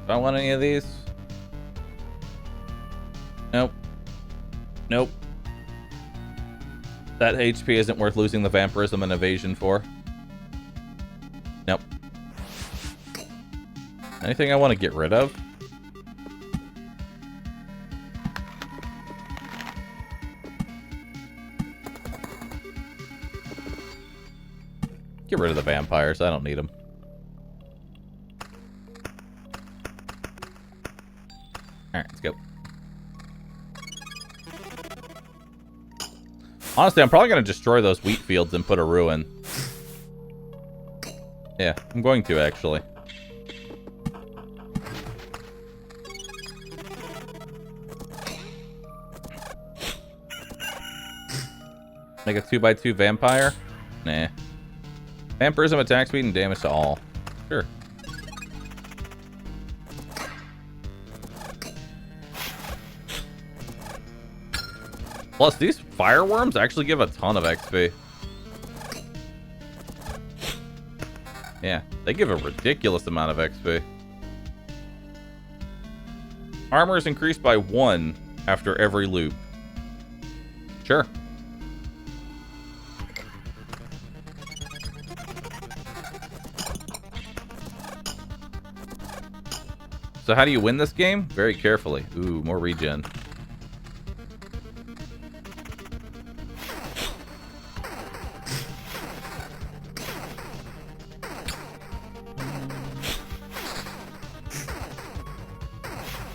Do I want any of these? Nope. Nope. That HP isn't worth losing the vampirism and evasion for. Nope. Anything I want to get rid of? Get rid of the vampires. I don't need them. Alright, let's go. Honestly, I'm probably going to destroy those wheat fields and put a ruin. Yeah, I'm going to, actually. Make a 2x2 vampire? Nah. Vampirism, attack speed, and damage to all. Sure. Plus, these fireworms actually give a ton of XP. Yeah, they give a ridiculous amount of XP. Armor is increased by 1 after every loop. Sure. So how do you win this game? Very carefully. Ooh, more regen.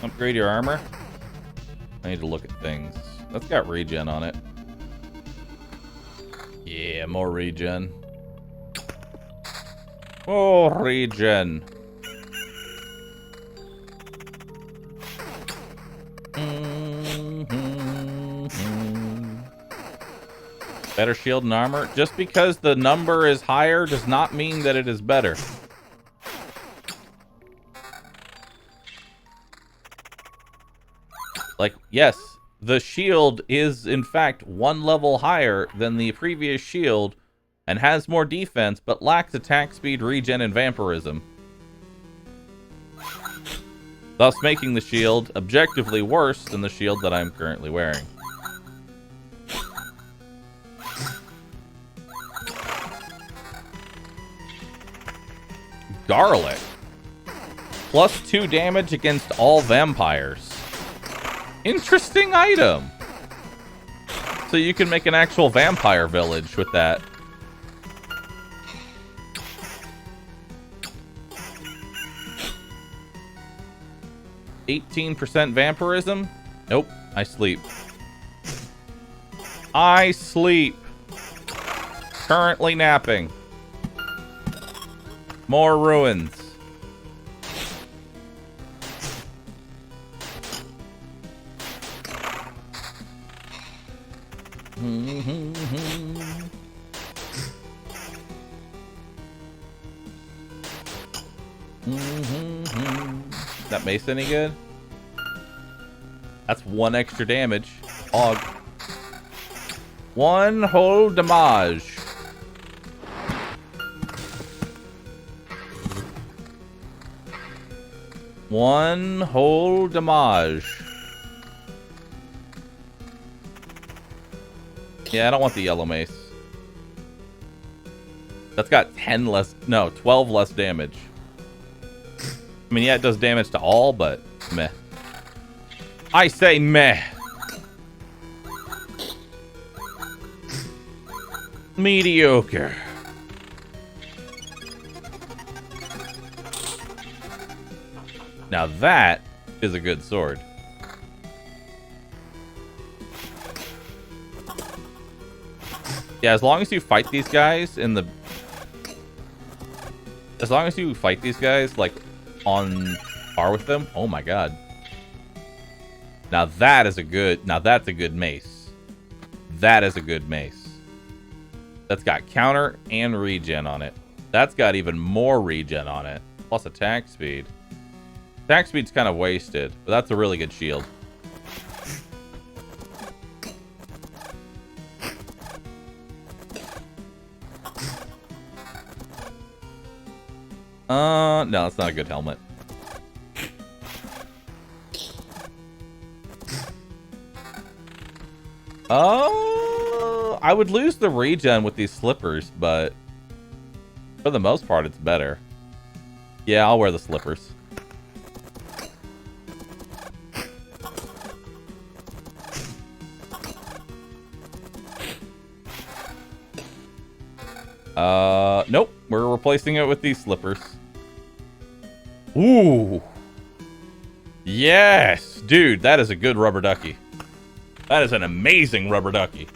Upgrade your armor. I need to look at things. That's got regen on it. Yeah, more regen. More regen. Better shield and armor. Just because the number is higher does not mean that it is better. Like, yes, the shield is in fact 1 level higher than the previous shield and has more defense, but lacks attack speed, regen, and vampirism, thus making the shield objectively worse than the shield that I'm currently wearing. Garlic. +2 damage against all vampires. Interesting item. So you can make an actual vampire village with that. %18 vampirism? Nope, I sleep. I sleep. Currently napping. More ruins. That mace any good? That's 1 extra damage. Og. 1 whole damage. One whole damage. Yeah, I don't want the yellow mace. That's got 10 less, no, 12 less damage. I mean, yeah, it does damage to all, but meh. I say meh. Mediocre. Now that is a good sword. Yeah, as long as you fight these guys in the... As long as you fight these guys, like, on par with them. Oh my god. Now that is a good... Now that's a good mace. That is a good mace. That's got counter and regen on it. That's got even more regen on it. Plus attack speed. Attack speed's kind of wasted, but that's a really good shield. No, that's not a good helmet. Oh, I would lose the regen with these slippers, but for the most part, it's better. Yeah, I'll wear the slippers. Nope. We're replacing it with these slippers. Ooh. Yes, dude, that is a good rubber ducky. That is an amazing rubber ducky.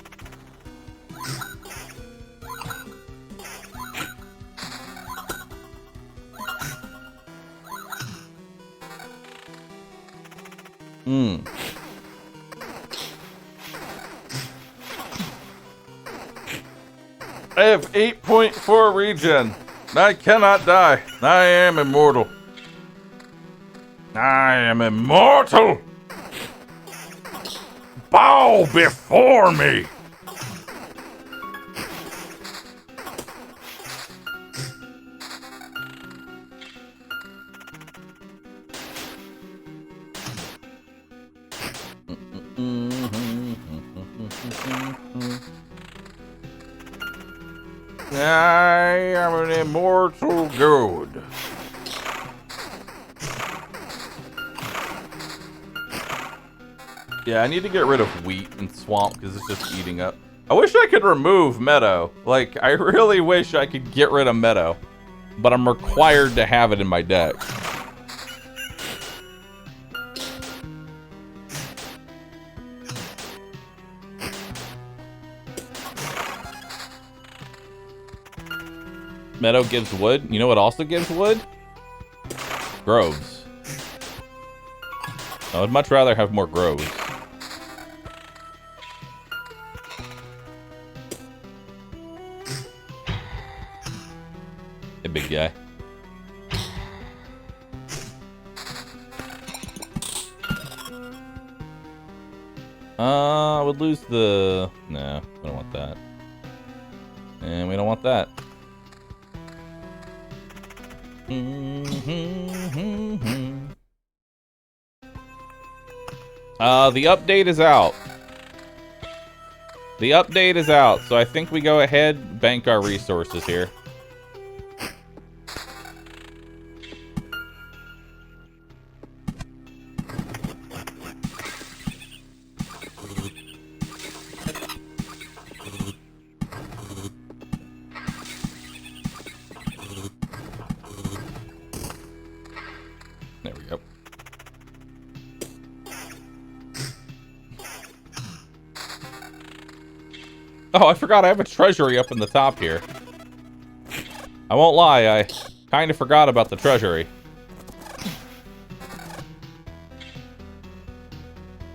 I have 8.4 regen. I cannot die. I am immortal. I am immortal. Bow before me. I am an immortal good. Yeah, I need to get rid of wheat and swamp because it's just eating up. I wish I could remove meadow. Like, I really wish I could get rid of meadow. But I'm required to have it in my deck. Meadow gives wood. You know what also gives wood? Groves. I would much rather have more groves. Hey, big guy. I would lose the... No, we don't want that. And we don't want that. The update is out. The update is out, so I think we go ahead, bank our resources here. There we go. Oh, I forgot I have a treasury up in the top here. I won't lie, I kind of forgot about the treasury.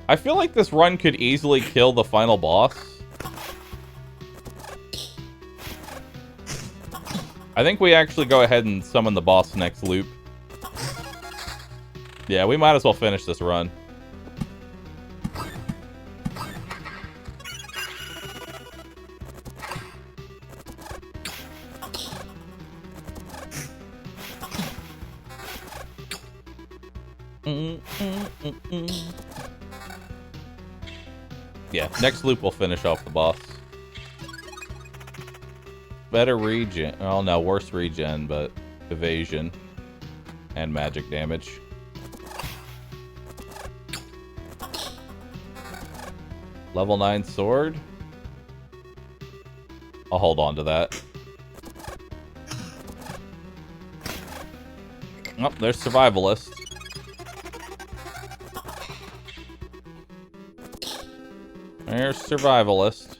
I feel like this run could easily kill the final boss. I think we actually go ahead and summon the boss next loop. Yeah, we might as well finish this run. Yeah, next loop we'll finish off the boss. Better regen. Oh no, worse regen, but evasion and magic damage. Level 9 sword. I'll hold on to that. Oh, there's survivalist. There's survivalist.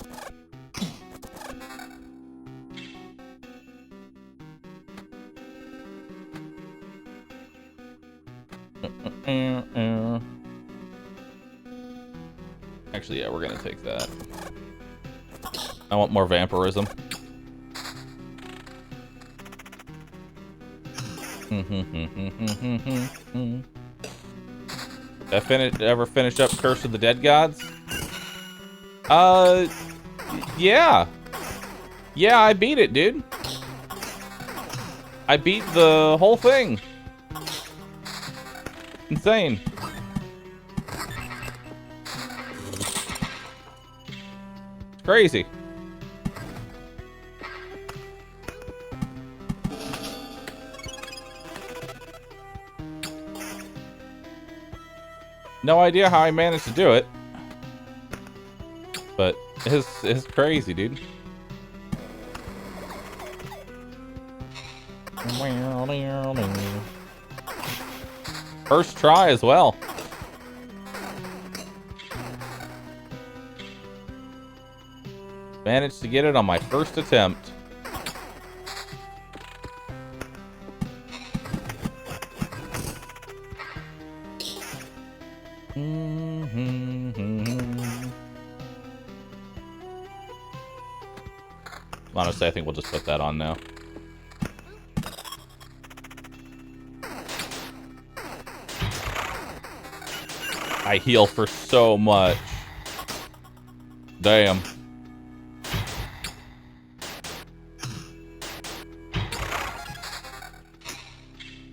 Actually, yeah, we're gonna take that. I want more vampirism. Ever finish up Curse of the Dead Gods? Yeah. Yeah, I beat it, dude. I beat the whole thing. Insane. It's crazy. No idea how I managed to do it. But it's crazy, dude. First try as well. Managed to get it on my first attempt. Honestly, I think we'll just put that on now. I heal for so much. Damn.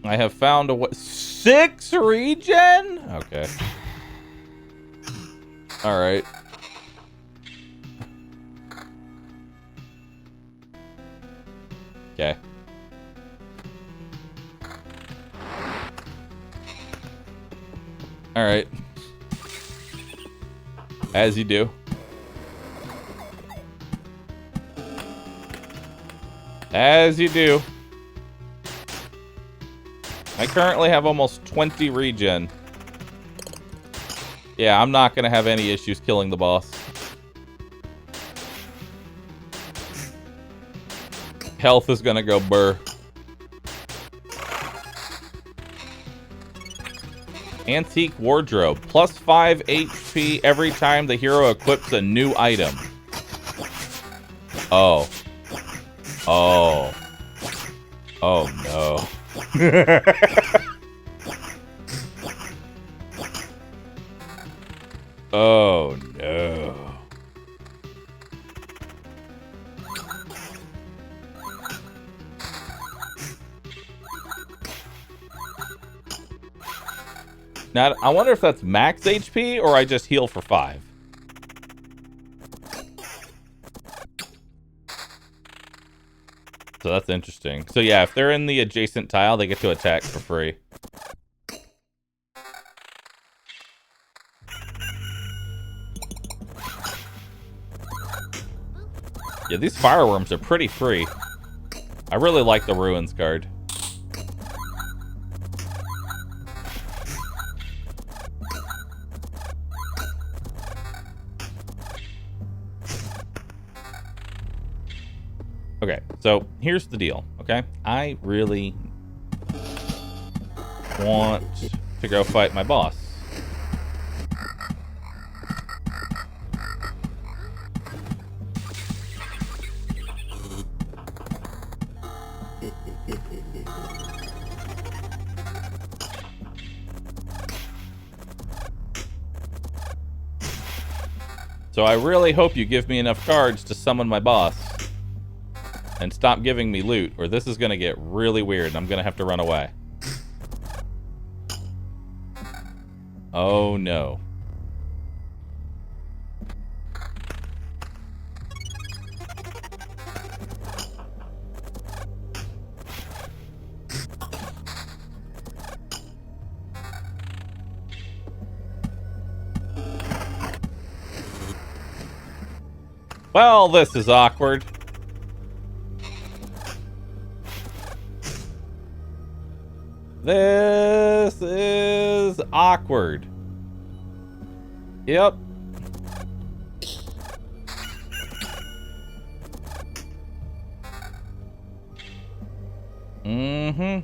I have found a what? 6 regen? Okay. Alright. Okay. Alright. As you do. As you do. I currently have almost 20 regen. Yeah, I'm not gonna have any issues killing the boss. Health is gonna go burr. Antique wardrobe. Plus 5 HP every time the hero equips a new item. Oh. Oh. Oh no. Oh no. Now, I wonder if that's max HP or I just heal for 5. So that's interesting. So yeah, if they're in the adjacent tile, they get to attack for free. Yeah, these fireworms are pretty free. I really like the Ruins card. Okay, so here's the deal, okay? I really want to go fight my boss. So I really hope you give me enough cards to summon my boss. And stop giving me loot, or this is gonna get really weird and I'm gonna have to run away. Oh no. Well, this is awkward. This is awkward. Yep. Mm-hmm.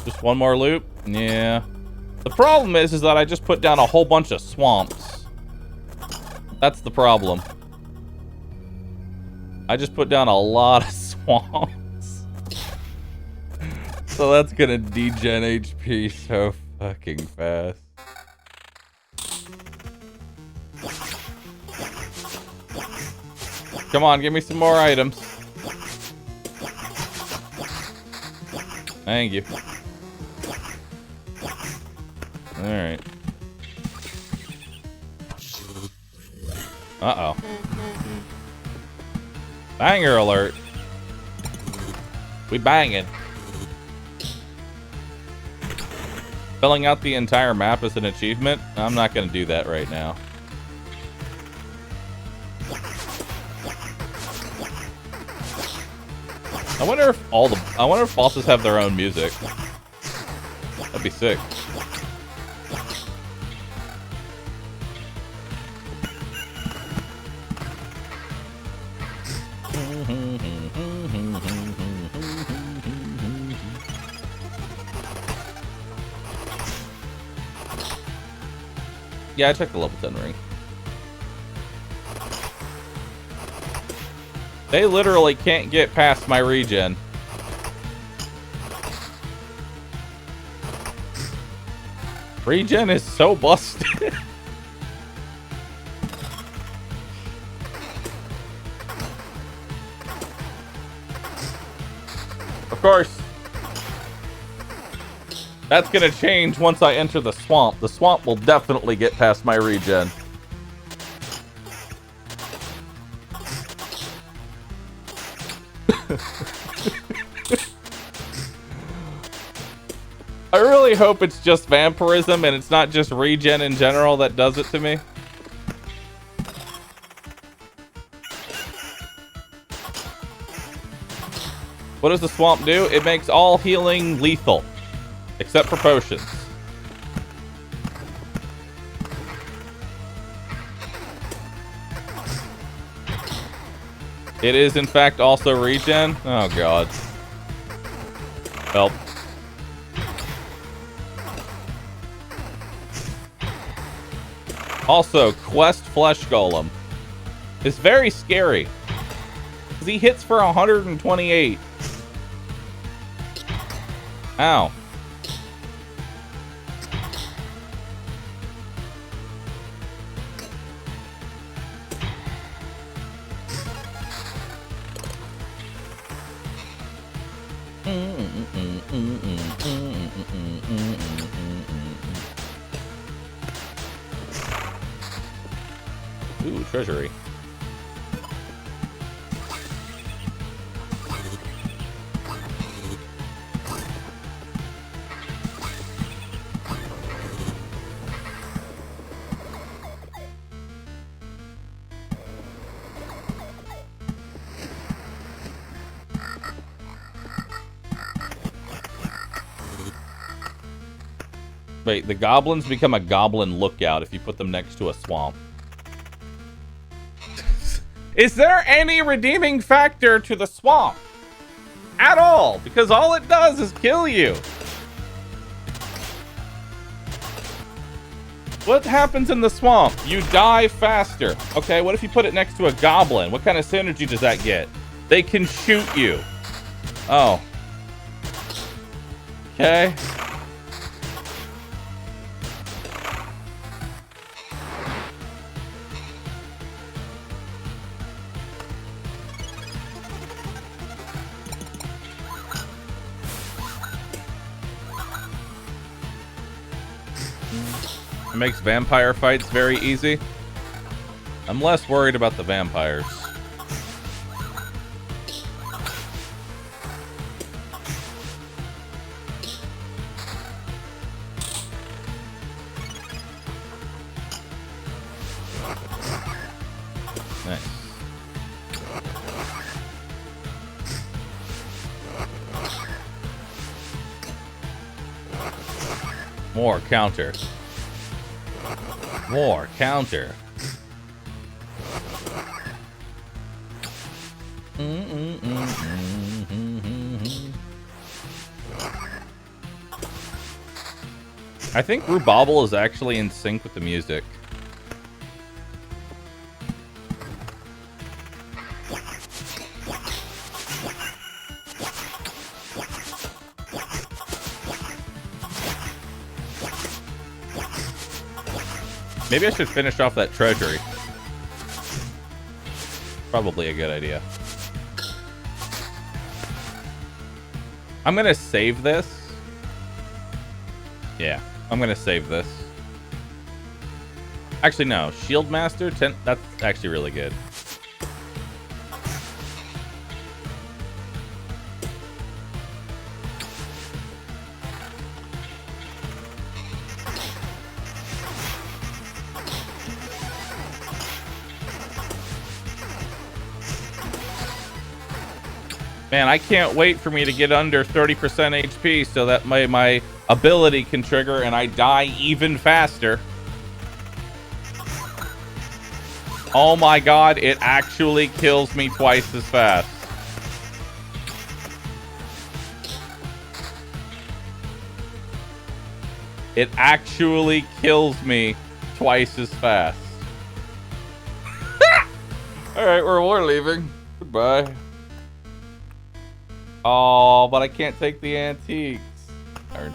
Just one more loop? Yeah. The problem is that I just put down a whole bunch of swamps. That's the problem. I just put down a lot of swamps. So that's gonna degen HP so fucking fast. Come on, give me some more items. Thank you. Alright. Uh-oh. Banger alert. We banging. Filling out the entire map is an achievement? I'm not gonna do that right now. I wonder if bosses have their own music. That'd be sick. Yeah, I checked the level 10 ring. They literally can't get past my regen. Regen is so busted. Of course. That's gonna change once I enter the swamp. The swamp will definitely get past my regen. I really hope it's just vampirism and it's not just regen in general that does it to me. What does the swamp do? It makes all healing lethal. Except for potions. It is in fact also regen. Oh god. Help. Also, Quest Flesh Golem is very scary. Because he hits for 128. Ow. Ooh, treasury. Wait, the goblins become a goblin lookout if you put them next to a swamp. Is there any redeeming factor to the swamp? At all, because all it does is kill you. What happens in the swamp? You die faster. Okay, what if you put it next to a goblin? What kind of synergy does that get? They can shoot you. Oh. Okay. It makes vampire fights very easy. I'm less worried about the vampires. Nice. More counter. More counter. I think Rubobble is actually in sync with the music. Maybe I should finish off that treasury. Probably a good idea. I'm gonna save this. Yeah, I'm gonna save this. Actually, no. Shield Master, 10. That's actually really good. Man, I can't wait for me to get under 30% HP so that my ability can trigger and I die even faster. Oh my god, it actually kills me twice as fast. It actually kills me twice as fast. Alright, we're leaving. Goodbye. Oh, but I can't take the antiques. Darn.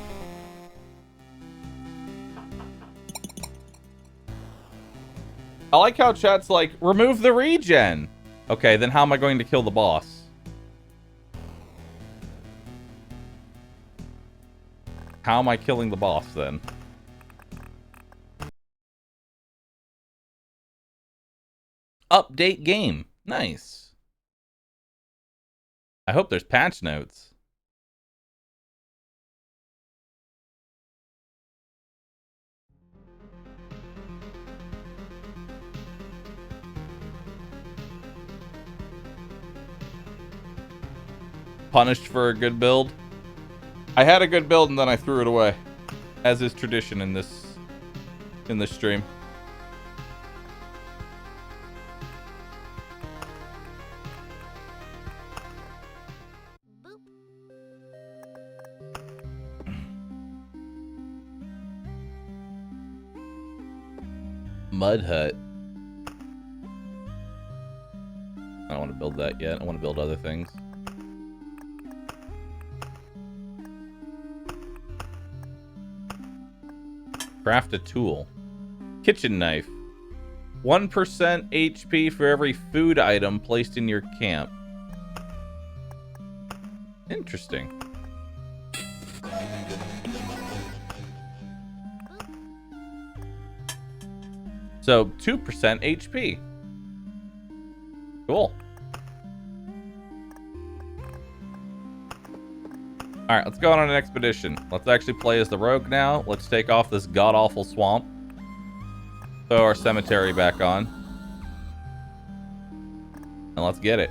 I like how chat's like, remove the regen. Okay, then how am I going to kill the boss? How am I killing the boss then? Update game. Nice. I hope there's patch notes. Punished for a good build. I had a good build and then I threw it away, as is tradition in this stream. Mud hut. I don't want to build that yet. I want to build other things. Craft a tool. Kitchen knife. 1% HP for every food item placed in your camp. Interesting. So 2% HP. Cool. Alright, let's go on an expedition. Let's actually play as the rogue now. Let's take off this god-awful swamp. Throw our cemetery back on. And let's get it.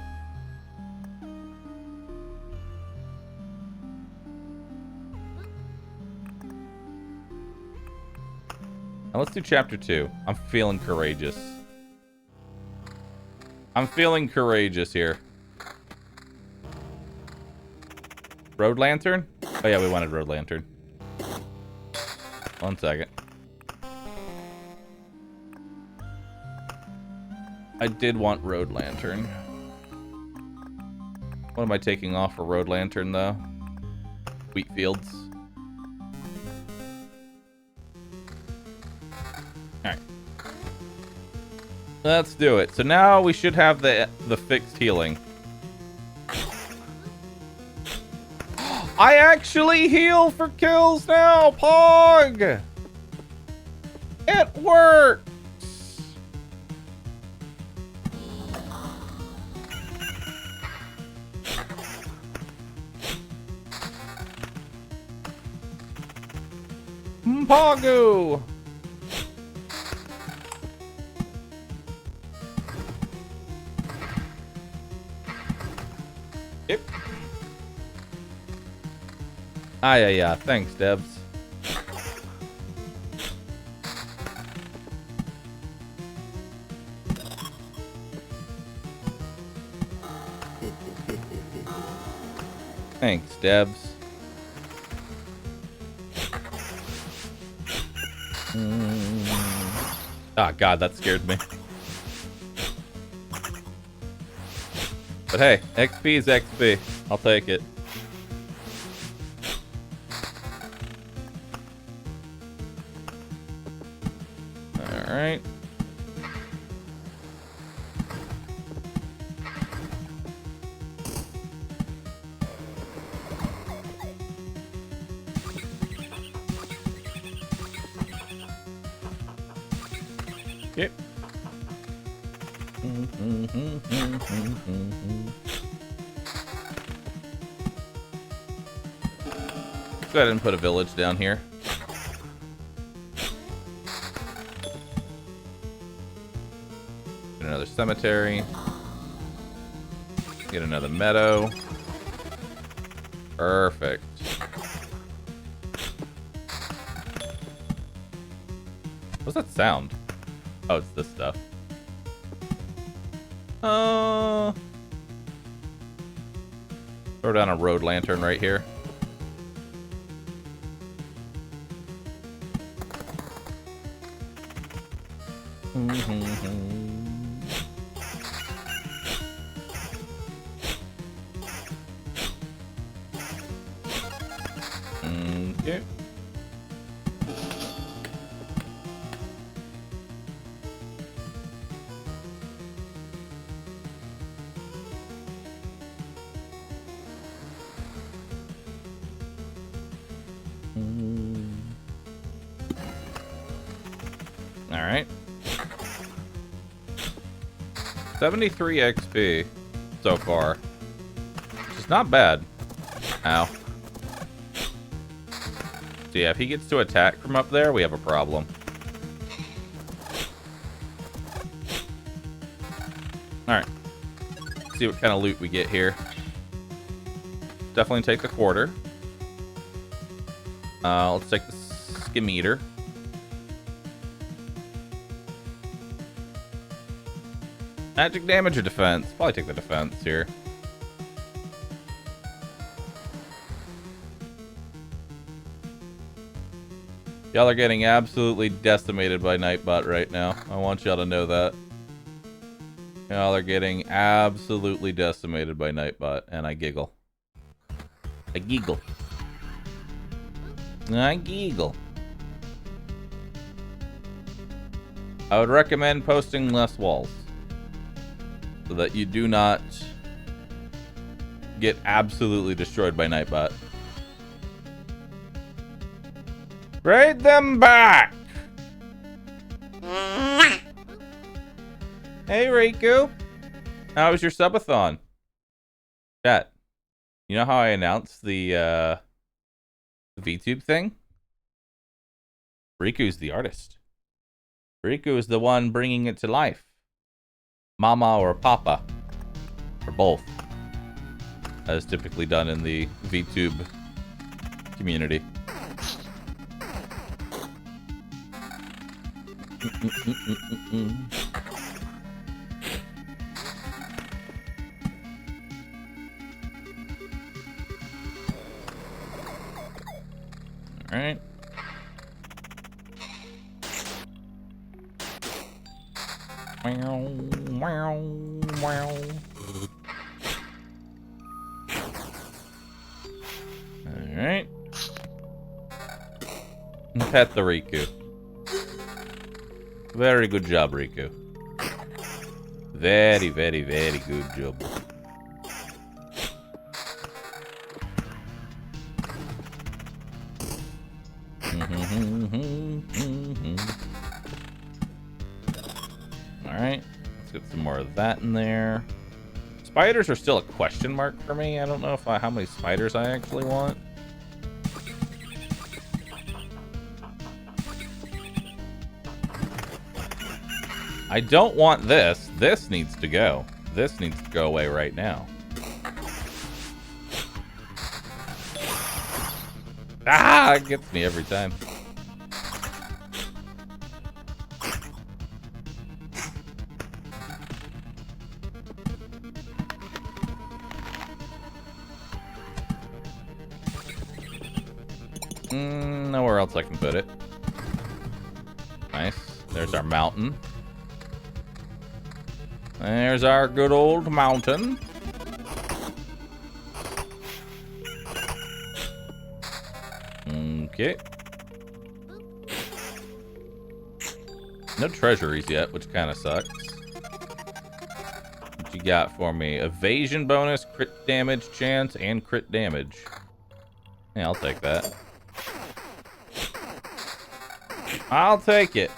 Now let's do chapter 2. I'm feeling courageous. I'm feeling courageous here. Road lantern? Oh yeah, we wanted road lantern. 1 second. I did want road lantern. What am I taking off for road lantern though? Wheat fields. Alright. Let's do it. So now we should have the fixed healing. I actually heal for kills now, Pog! It works! Mpagu! Yep. Ah, yeah. Thanks, Debs. Thanks, Debs. Ah, God, that scared me. But hey, XP is XP. I'll take it. Alright. Yep. Let's go ahead and put a village down here. Get another cemetery. Get another meadow. Perfect. What's that sound? Oh, it's this stuff. Throw down a road lantern right here. Okay. All right. 73 XP so far, which is not bad. Ow. So yeah, if he gets to attack from up there, we have a problem. Alright. See what kind of loot we get here. Definitely take the quarter. Let's take the skimmeter. Magic damage or defense? Probably take the defense here. Y'all are getting absolutely decimated by Nightbot right now. I want y'all to know that. Y'all are getting absolutely decimated by Nightbot, and I giggle. I giggle. I giggle. I would recommend posting less walls, so that you do not get absolutely destroyed by Nightbot. Raid them back! Hey, Riku. How was your subathon? Chat, you know how I announced the VTube thing? Riku's the artist. Riku is the one bringing it to life. Mama or Papa. Or both. As typically done in the VTube community. All right. Meow, meow, meow. All right. Pet the Riku. Very good job, Riku. Very, very, very good job. Alright, let's get some more of that in there. Spiders are still a question mark for me. I don't know if how many spiders I actually want. I don't want this. This needs to go. This needs to go away right now. Ah, it gets me every time. Nowhere else I can put it. Nice. There's our mountain. There's our good old mountain. Okay. No treasuries yet, which kind of sucks. What you got for me? Evasion bonus, crit damage chance, and crit damage. Yeah, I'll take that. I'll take it.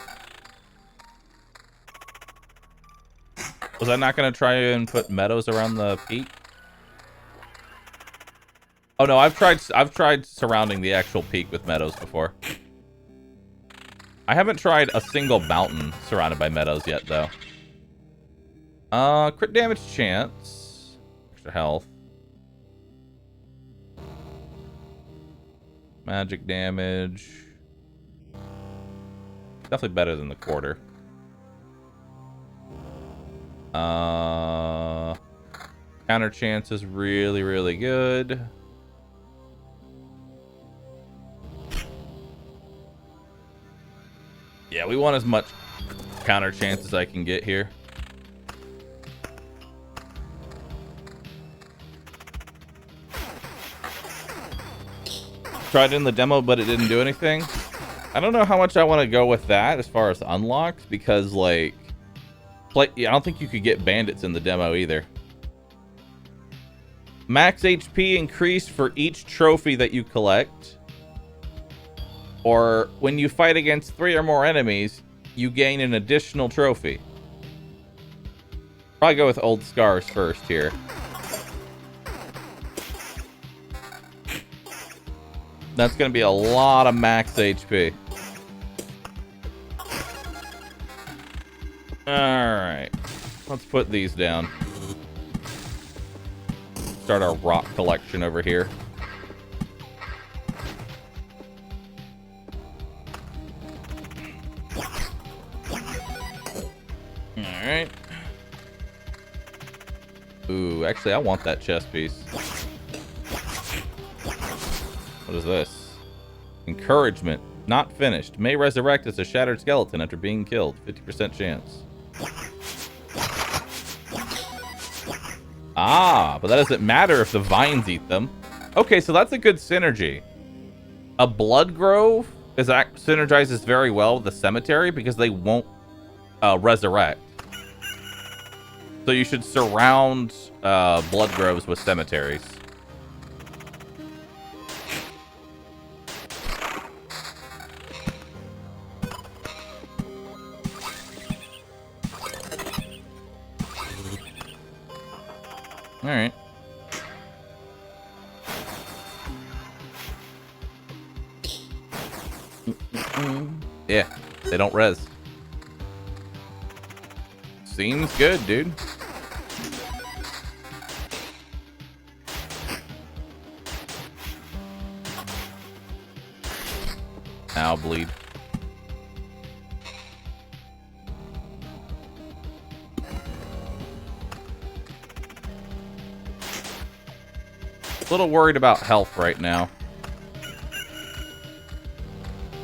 Was I not going to try and put meadows around the peak? Oh no, I've tried surrounding the actual peak with meadows before. I haven't tried a single mountain surrounded by meadows yet, though. Crit damage chance. Extra health. Magic damage. Definitely better than the quarter. Counter chance is really, really good. Yeah, we want as much counter chance as I can get here. Tried in the demo, but it didn't do anything. I don't know how much I want to go with that as far as unlocks, because like, I don't think you could get bandits in the demo either. Max HP increased for each trophy that you collect. Or when you fight against 3 or more enemies, you gain an additional trophy. Probably go with Old Scars first here. That's going to be a lot of max HP. Alright. Let's put these down. Start our rock collection over here. Alright. Ooh, actually, I want that chest piece. What is this? Encouragement. Not finished. May resurrect as a shattered skeleton after being killed. 50% chance. Ah, but that doesn't matter if the vines eat them. Okay, so that's a good synergy. A blood grove synergizes very well with the cemetery because they won't resurrect. So you should surround blood groves with cemeteries. All right. Yeah, they don't res. Seems good, dude. Now bleed. A little worried about health right now.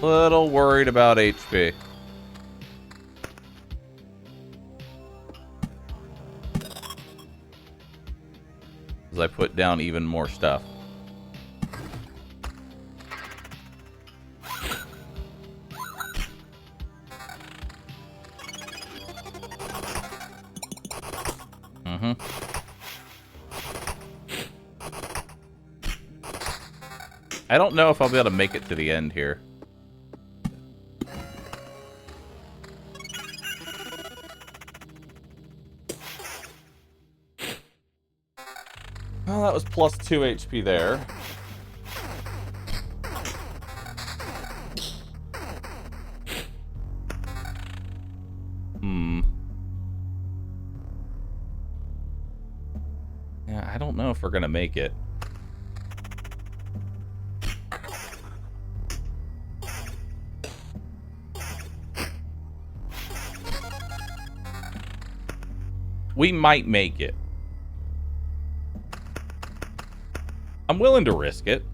Little worried about HP. As I put down even more stuff. I don't know if I'll be able to make it to the end here. Well, that was plus 2 HP there. Yeah, I don't know if we're gonna make it. We might make it. I'm willing to risk it.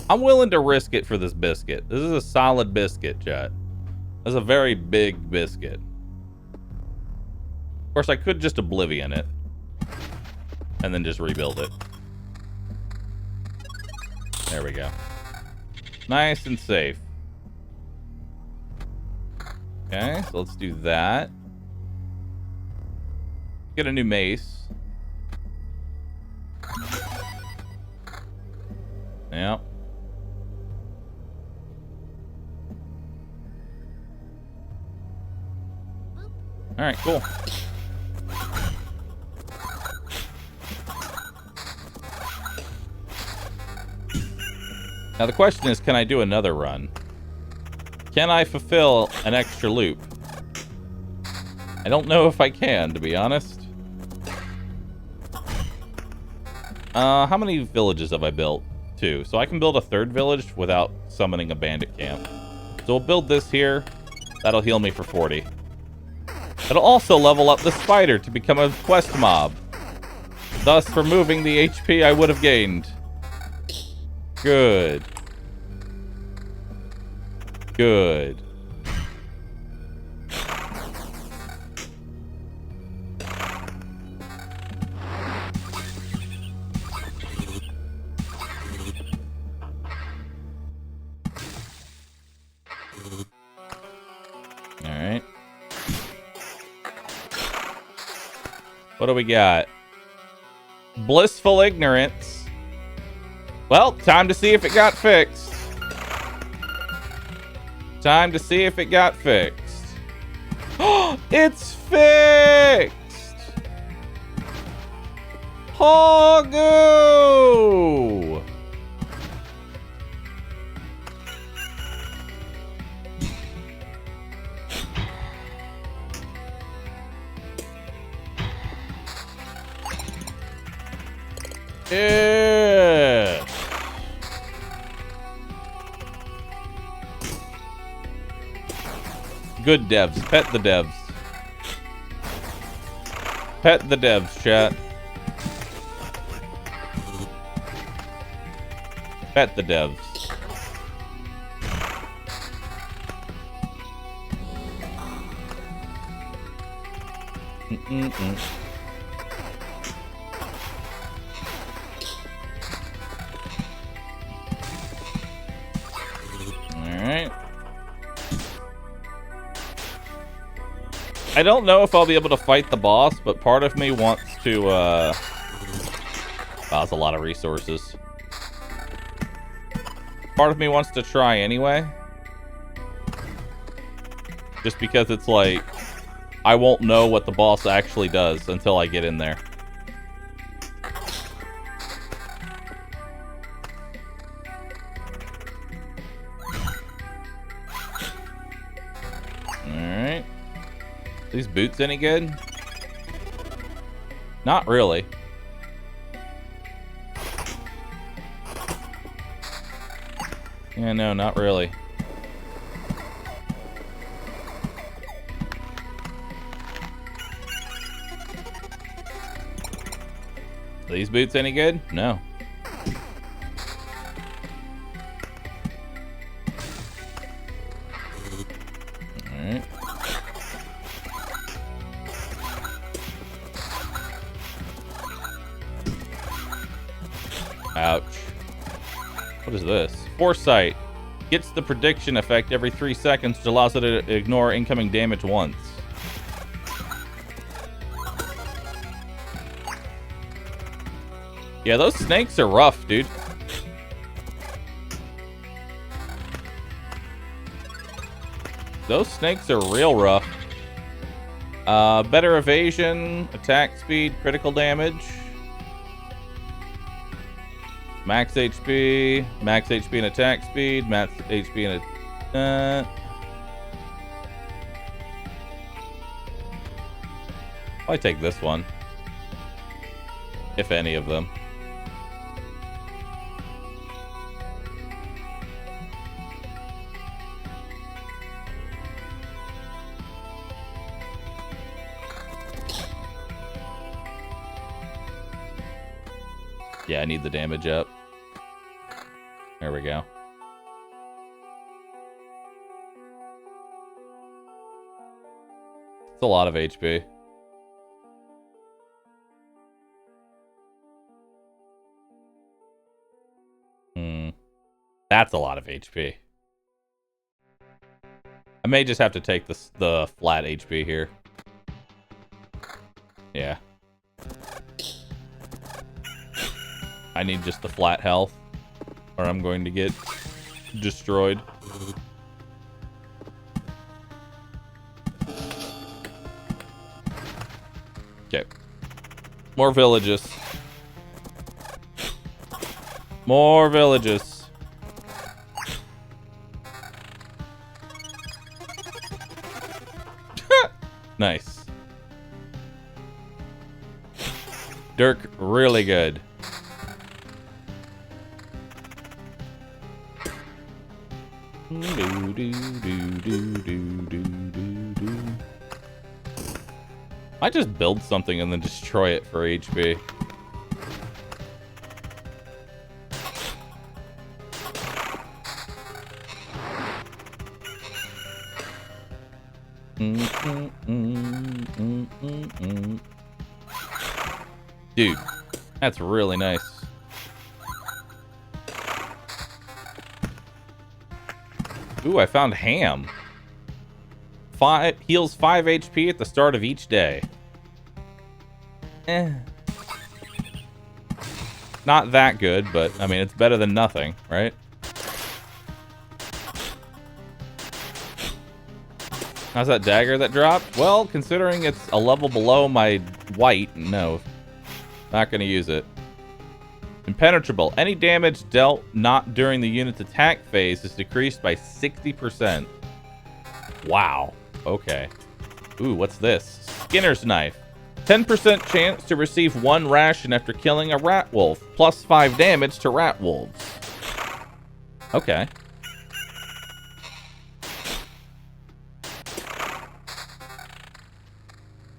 I'm willing to risk it for this biscuit. This is a solid biscuit, chat. This is a very big biscuit. Of course, I could just Oblivion it. And then just rebuild it. There we go. Nice and safe. Okay, so let's do that. Get a new mace. Yep. Alright, cool. Now the question is, can I do another run? Can I fulfill an extra loop? I don't know if I can, to be honest. How many villages have I built? 2. So I can build a 3rd village without summoning a bandit camp. So we'll build this here. That'll heal me for 40. It'll also level up the spider to become a quest mob, thus removing the HP I would have gained. Good. Good. Alright. What do we got? Blissful ignorance. Well, time to see if it got fixed. Time to see if it got fixed. Oh, it's fixed! Hogu! Yeah. Good devs. Pet the devs. Pet the devs, chat. Pet the devs. Alright. I don't know if I'll be able to fight the boss, but part of me wants to, wow, that's a lot of resources. Part of me wants to try anyway. Just because it's like, I won't know what the boss actually does until I get in there. Alright. These boots any good? Not really. Yeah, no, not really. Are these boots any good? No. Alright. Ouch. What is this? Foresight. Gets the prediction effect every 3 seconds, which allows it to ignore incoming damage once. Yeah, those snakes are rough, dude. Those snakes are real rough. Better evasion, attack speed, critical damage. Max HP and attack speed, max HP and I'll take this one. If any of them. Yeah, I need the damage up. There we go. It's a lot of HP. That's a lot of HP. I may just have to take the flat HP here. Yeah. I need just the flat health, or I'm going to get destroyed. Okay. More villages. More villages. Nice. Dirk, really good. I just build something and then destroy it for HP. Dude, that's really nice. Ooh, I found ham. Heals 5 HP at the start of each day. Not that good, but I mean, it's better than nothing, right? How's that dagger that dropped? Well, considering it's a level below my white, no. Not gonna use it. Impenetrable. Any damage dealt not during the unit's attack phase is decreased by 60%. Wow. Okay. Ooh, what's this? Skinner's Knife. 10% chance to receive 1 ration after killing a rat wolf. Plus 5 damage to rat wolves. Okay.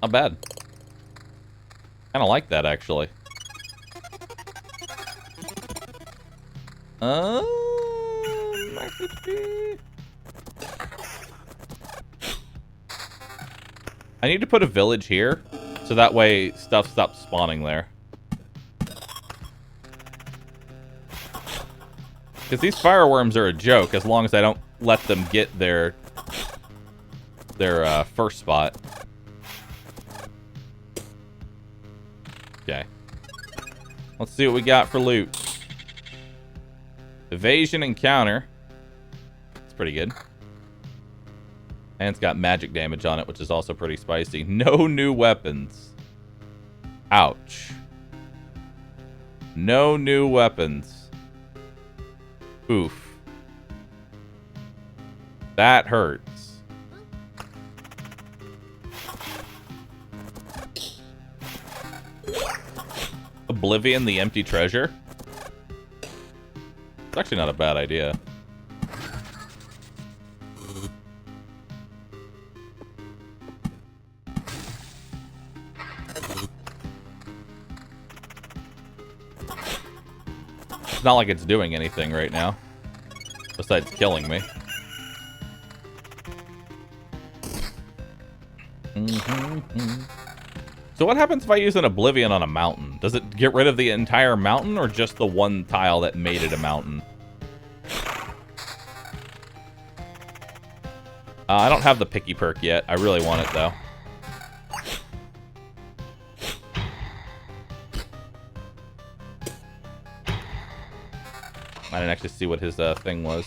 Not bad. Kinda like that, actually. Max HP. I need to put a village here, so that way stuff stops spawning there. Because these fireworms are a joke, as long as I don't let them get their first spot. Okay. Let's see what we got for loot. Evasion and counter. It's pretty good. And it's got magic damage on it, which is also pretty spicy. No new weapons. Ouch. No new weapons. Oof. That hurts. Oblivion, the empty treasure. It's actually not a bad idea. It's not like it's doing anything right now, besides killing me. So what happens if I use an Oblivion on a mountain? Does it get rid of the entire mountain or just the one tile that made it a mountain? I don't have the picky perk yet. I really want it though. I didn't actually see what his thing was.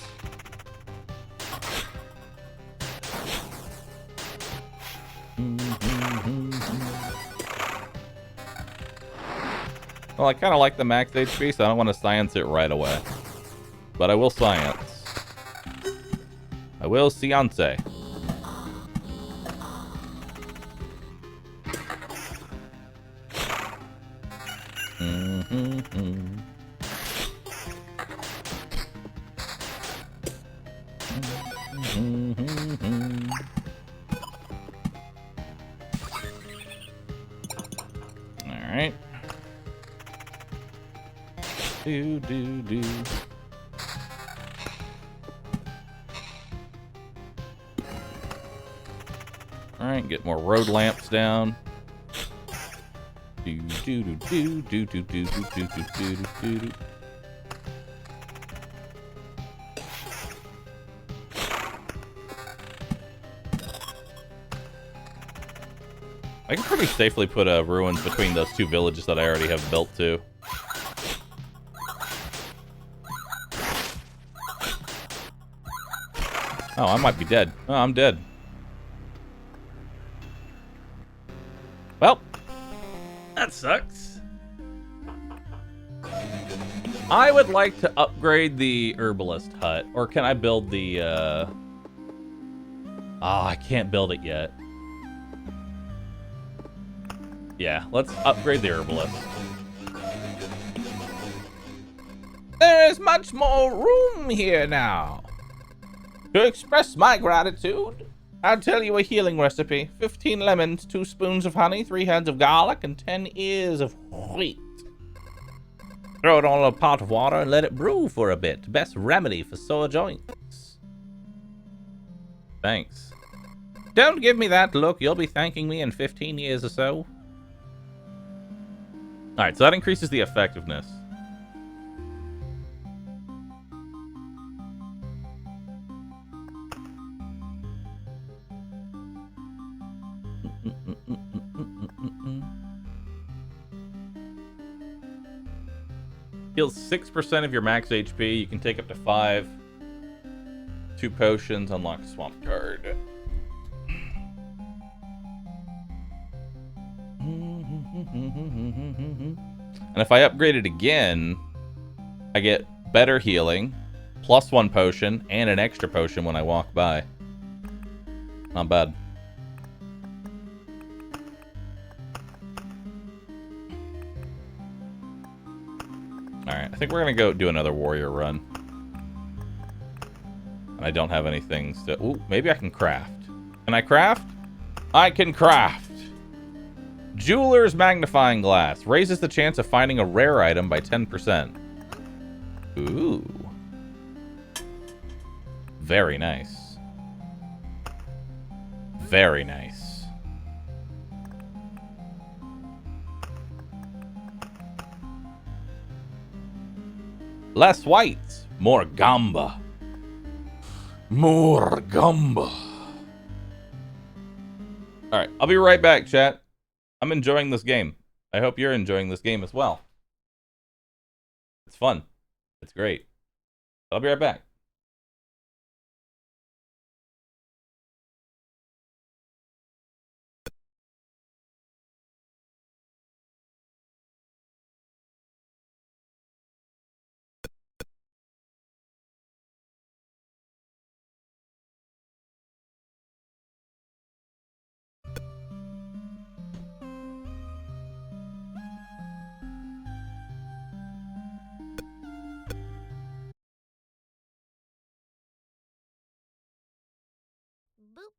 Well, I kind of like the max HP, so I don't want to science it right away. But I will science. I will science. Alright. Do. Alright, get more road lamps down. Do. I can pretty safely put ruins between those two villages that I already have built too. Oh, I might be dead. Oh, I'm dead. Well, that sucks. I would like to upgrade the herbalist hut. Or can I build the, Oh, I can't build it yet. Yeah, let's upgrade the herbalist. There is much more room here now. To express my gratitude, I'll tell you a healing recipe. 15 lemons, 2 spoons of honey, 3 heads of garlic, and 10 ears of wheat. Throw it all in a pot of water and let it brew for a bit. Best remedy for sore joints. Thanks. Don't give me that look. You'll be thanking me in 15 years or so. Alright, so that increases the effectiveness. Heals 6% of your max HP. You can take up to 5. 2 potions. Unlock swamp card. And if I upgrade it again, I get better healing, plus 1 potion, and an extra potion when I walk by. Not bad. Alright, I think we're gonna go do another warrior run. And I don't have any things to... Ooh, maybe I can craft. Can I craft? I can craft! Jeweler's Magnifying Glass. Raises the chance of finding a rare item by 10%. Ooh. Very nice. Very nice. Less whites. More gamba. More gamba. Alright, I'll be right back, chat. I'm enjoying this game. I hope you're enjoying this game as well. It's fun. It's great. I'll be right back. Boop.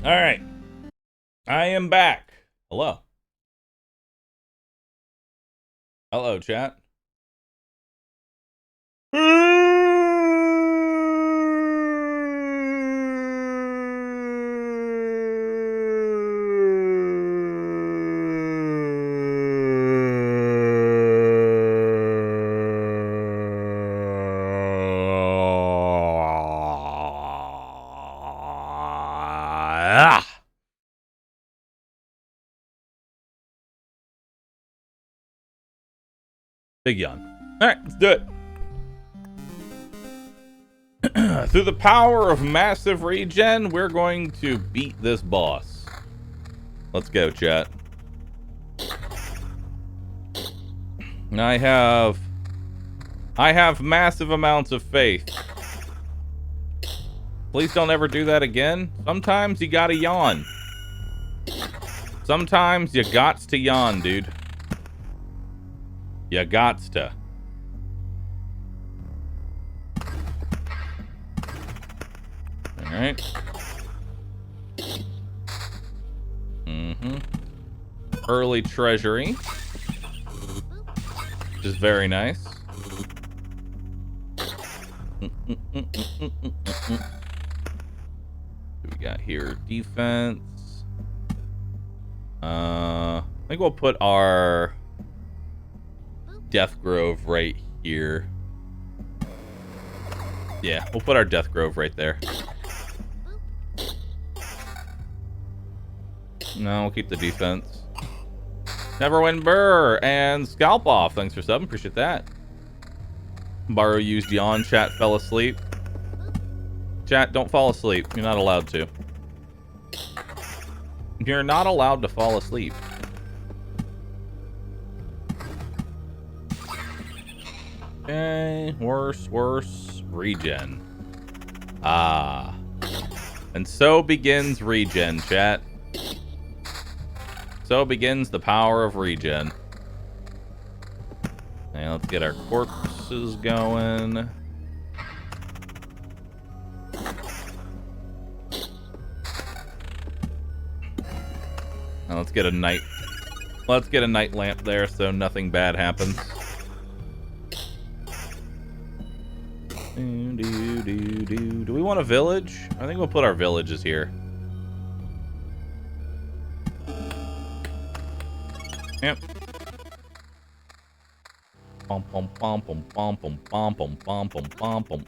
All right. I am back. Hello. Hello, chat. Big yawn. All right, let's do it. Through the power of massive regen, we're going to beat this boss. Let's go, chat. I have massive amounts of faith. Please don't ever do that again. Sometimes you gotta yawn. Sometimes you gots to yawn, dude. You gots to. Alright. Early treasury. Which is very nice. What do we got here? Defense. I think we'll put our Death Grove right here. Yeah, we'll put our Death Grove right there. No, we'll keep the defense. Neverwin Burr and Scalp Off. Thanks for subbing. Appreciate that. Bahroo used yawn. Chat fell asleep. Chat, don't fall asleep. You're not allowed to. You're not allowed to fall asleep. Okay, worse, regen. Ah. And so begins regen, chat. So begins the power of regen. And let's get our corpses going. Now let's get a night lamp there so nothing bad happens. Do we want a village? I think we'll put our villages here. Yep. Bum bum bum bum bum bum bum bum bum bum bum bum.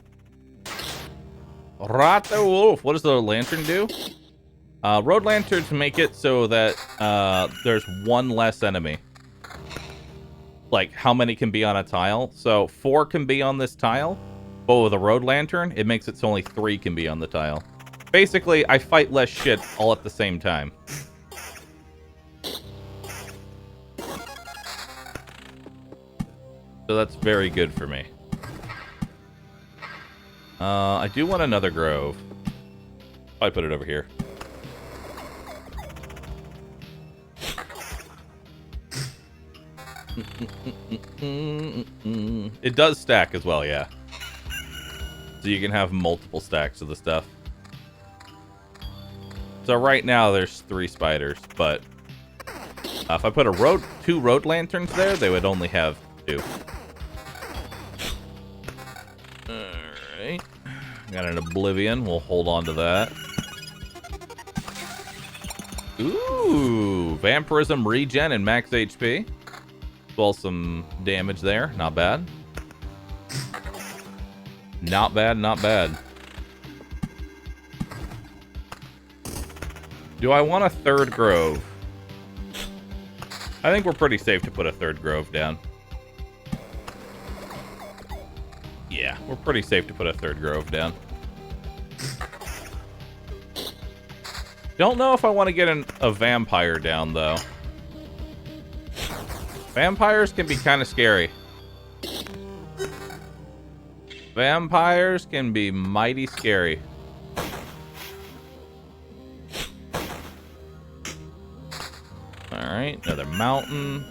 Rata wolf. What does the lantern do? Road lanterns make it so that there's one less enemy. Like how many can be on a tile? So 4 can be on this tile, but with a road lantern, it makes it so only 3 can be on the tile. Basically, I fight less shit all at the same time. So that's very good for me. I do want another grove. Probably put it over here. It does stack as well, yeah. So you can have multiple stacks of the stuff. So right now there's 3 spiders, but if I put 2 road lanterns there, they would only have 2. Alright. Got an oblivion. We'll hold on to that. Ooh, vampirism regen and max HP. Well, some damage there. Not bad. Not bad, not bad. Do I want a 3rd grove? I think we're pretty safe to put a 3rd grove down. Yeah, we're pretty safe to put a 3rd grove down. Don't know if I want to get a vampire down, though. Vampires can be kind of scary. Vampires can be mighty scary. Alright, another mountain.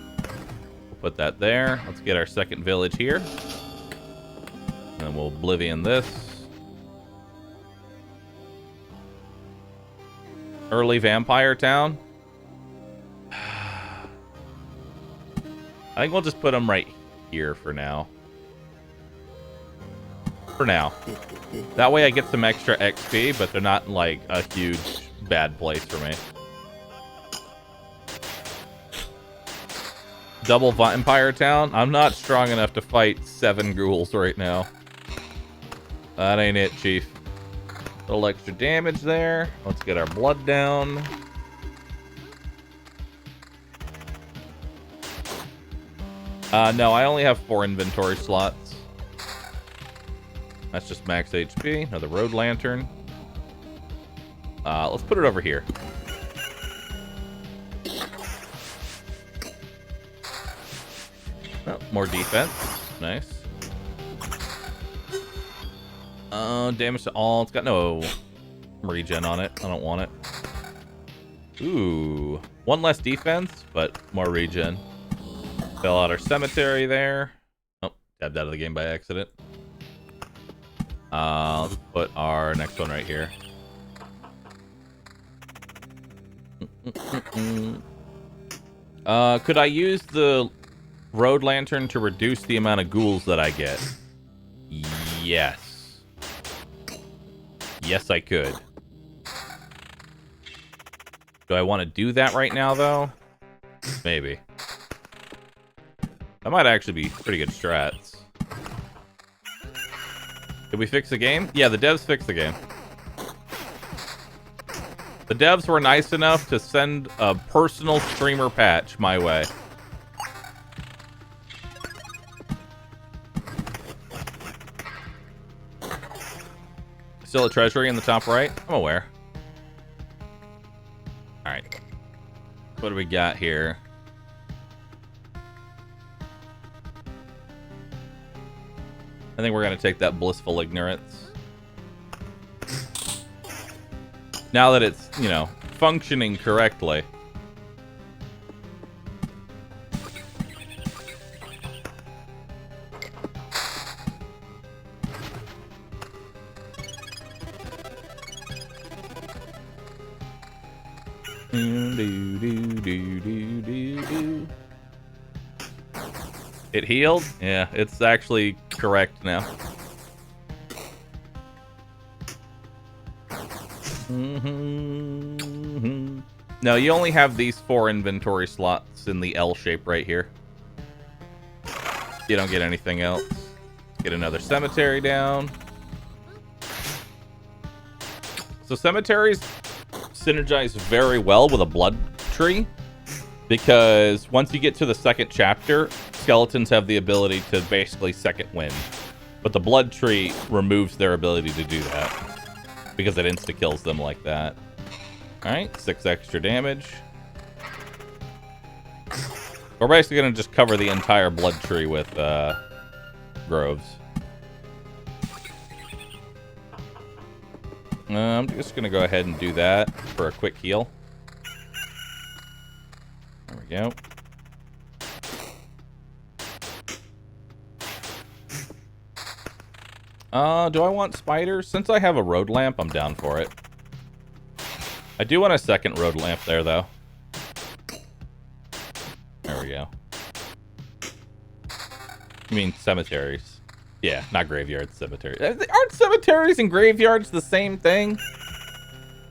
We'll put that there. Let's get our 2nd village here. And then we'll oblivion this. Early vampire town. I think we'll just put them right here for now. For now. That way I get some extra XP, but they're not like a huge bad place for me. Double vampire town. I'm not strong enough to fight 7 ghouls right now. That ain't it, chief. A little extra damage there. Let's get our blood down. No, I only have 4 inventory slots. That's just max HP. Another road lantern. Let's put it over here. Oh, more defense. Nice. Damage to all. It's got no regen on it. I don't want it. Ooh. 1 less defense, but more regen. Fell out our cemetery there. Oh, tabbed out of the game by accident. Let's put our next one right here. Could I use the road lantern to reduce the amount of ghouls that I get? Yes. Yes, I could. Do I want to do that right now, though? Maybe. That might actually be pretty good strats. Did we fix the game? Yeah, the devs fixed the game. The devs were nice enough to send a personal streamer patch my way. Still a treasury in the top right? I'm aware. Alright. What do we got here? I think we're going to take that blissful ignorance. Now that it's, you know, functioning correctly. It healed? Yeah, it's actually correct now. No, you only have these 4 inventory slots in the L shape right here. You don't get anything else. Get another cemetery down. So cemeteries synergize very well with a blood tree, because once you get to the second chapter, skeletons have the ability to basically second wind. But the blood tree removes their ability to do that, because it insta-kills them like that. Alright, 6 extra damage. We're basically going to just cover the entire blood tree with groves. I'm just going to go ahead and do that for a quick heal. There we go. Do I want spiders? Since I have a road lamp, I'm down for it. I do want a second road lamp there, though. There we go. You mean cemeteries? Yeah, not graveyards, cemeteries. Aren't cemeteries and graveyards the same thing?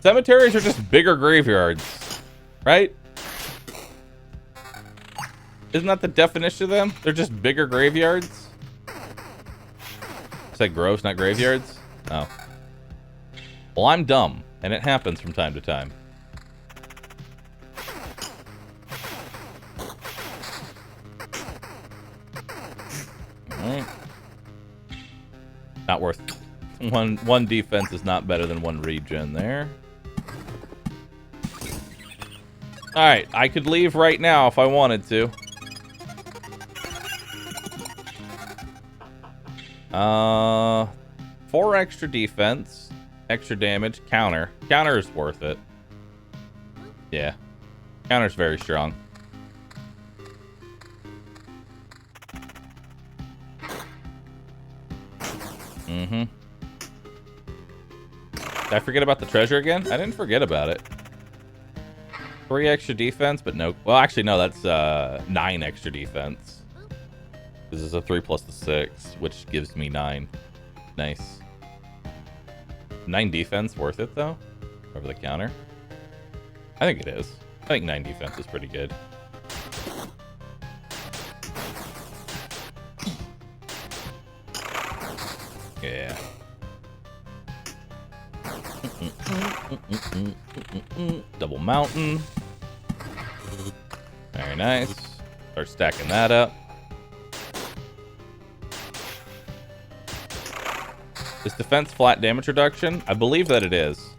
Cemeteries are just bigger graveyards, right? Isn't that the definition of them? They're just bigger graveyards? Say groves, not graveyards? Oh. Well, I'm dumb, and it happens from time to time. Alright. Not worth... One defense is not better than 1 regen there. Alright, I could leave right now if I wanted to. 4 extra defense, extra damage, counter. Counter is worth it. Yeah. Counter's very strong. Did I forget about the treasure again? I didn't forget about it. 3 extra defense, but no. Well, actually, no, that's 9 extra defense. This is a 3 plus the 6, which gives me 9. Nice. 9 defense worth it, though? Over the counter? I think it is. I think 9 defense is pretty good. Yeah. Double mountain. Very nice. Start stacking that up. Is defense flat damage reduction? I believe that it is.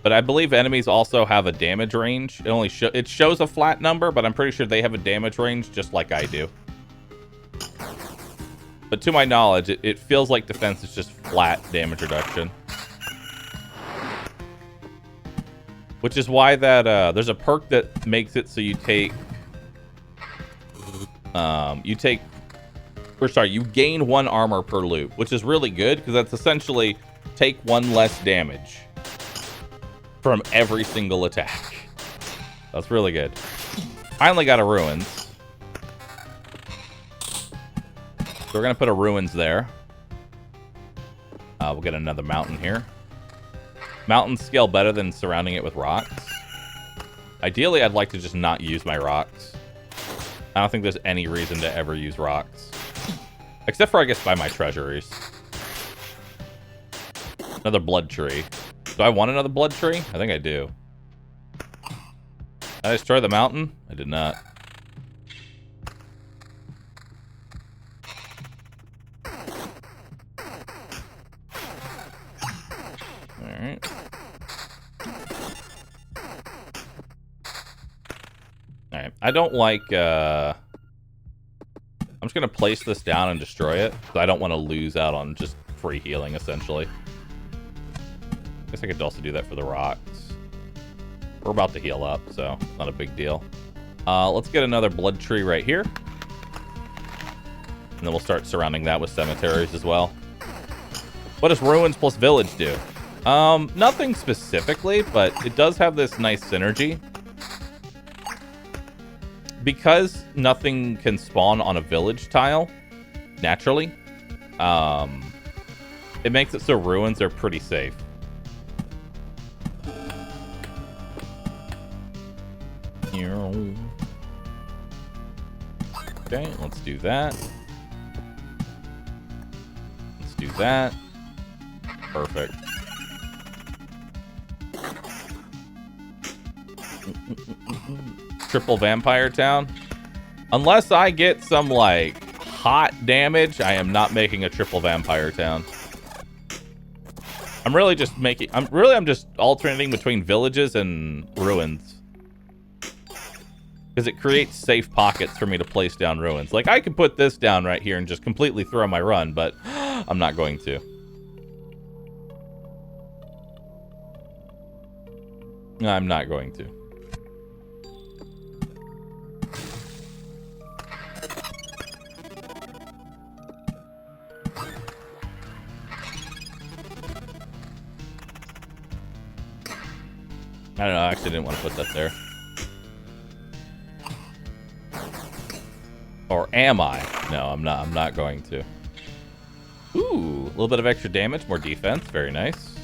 But I believe enemies also have a damage range. It shows a flat number, but I'm pretty sure they have a damage range just like I do. But to my knowledge, it feels like defense is just flat damage reduction. Which is why that there's a perk that makes it so you take you gain 1 armor per loop, which is really good because that's essentially take 1 less damage from every single attack. That's really good. Finally got a ruins. So we're gonna put a ruins there. We'll get another mountain here. Mountains scale better than surrounding it with rocks. Ideally, I'd like to just not use my rocks. I don't think there's any reason to ever use rocks. Except for, I guess, by my treasuries. Another blood tree. Do I want another blood tree? I think I do. Did I destroy the mountain? I did not. Alright. Alright. I don't like, I'm just going to place this down and destroy it, because I don't want to lose out on just free healing, essentially. I guess I could also do that for the rocks. We're about to heal up, so not a big deal. Let's get another blood tree right here. And then we'll start surrounding that with cemeteries as well. What does ruins plus village do? Nothing specifically, but it does have this nice synergy. Because nothing can spawn on a village tile naturally, it makes it so ruins are pretty safe. Okay, let's do that. Let's do that. Perfect. Triple Vampire Town. Unless I get some, like, hot damage, I am not making a triple Vampire Town. I'm really just making... I'm just alternating between villages and ruins. Because it creates safe pockets for me to place down ruins. Like, I could put this down right here and just completely throw my run, but I'm not going to. I'm not going to. I don't know, I actually didn't want to put that there. Or am I? No, I'm not going to. Ooh, a little bit of extra damage, more defense, very nice.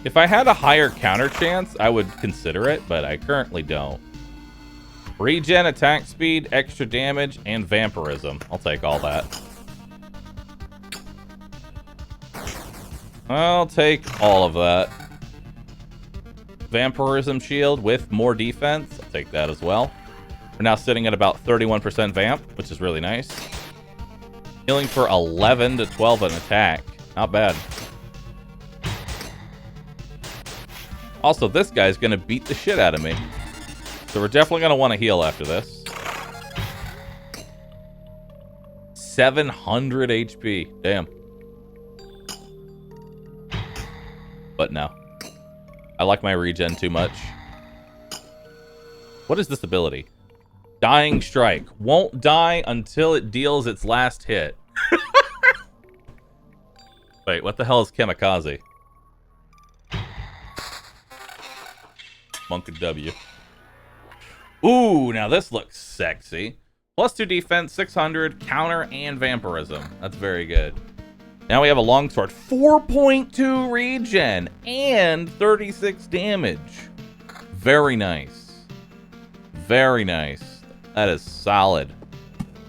If I had a higher counter chance, I would consider it, but I currently don't. Regen, attack speed, extra damage, and vampirism. I'll take all that. I'll take all of that. Vampirism shield with more defense. I'll take that as well. We're now sitting at about 31% vamp, which is really nice. Healing for 11 to 12 an attack. Not bad. Also, this guy's going to beat the shit out of me. So we're definitely going to want to heal after this. 700 HP. Damn. But no. I like my regen too much. What is this ability? Dying Strike. Won't die until it deals its last hit. Wait, what the hell is Kamikaze? Monk and W. Ooh, now this looks sexy. Plus 2 defense, 600, counter, and vampirism. That's very good. Now we have a longsword. 4.2 regen and 36 damage. Very nice. Very nice. That is solid.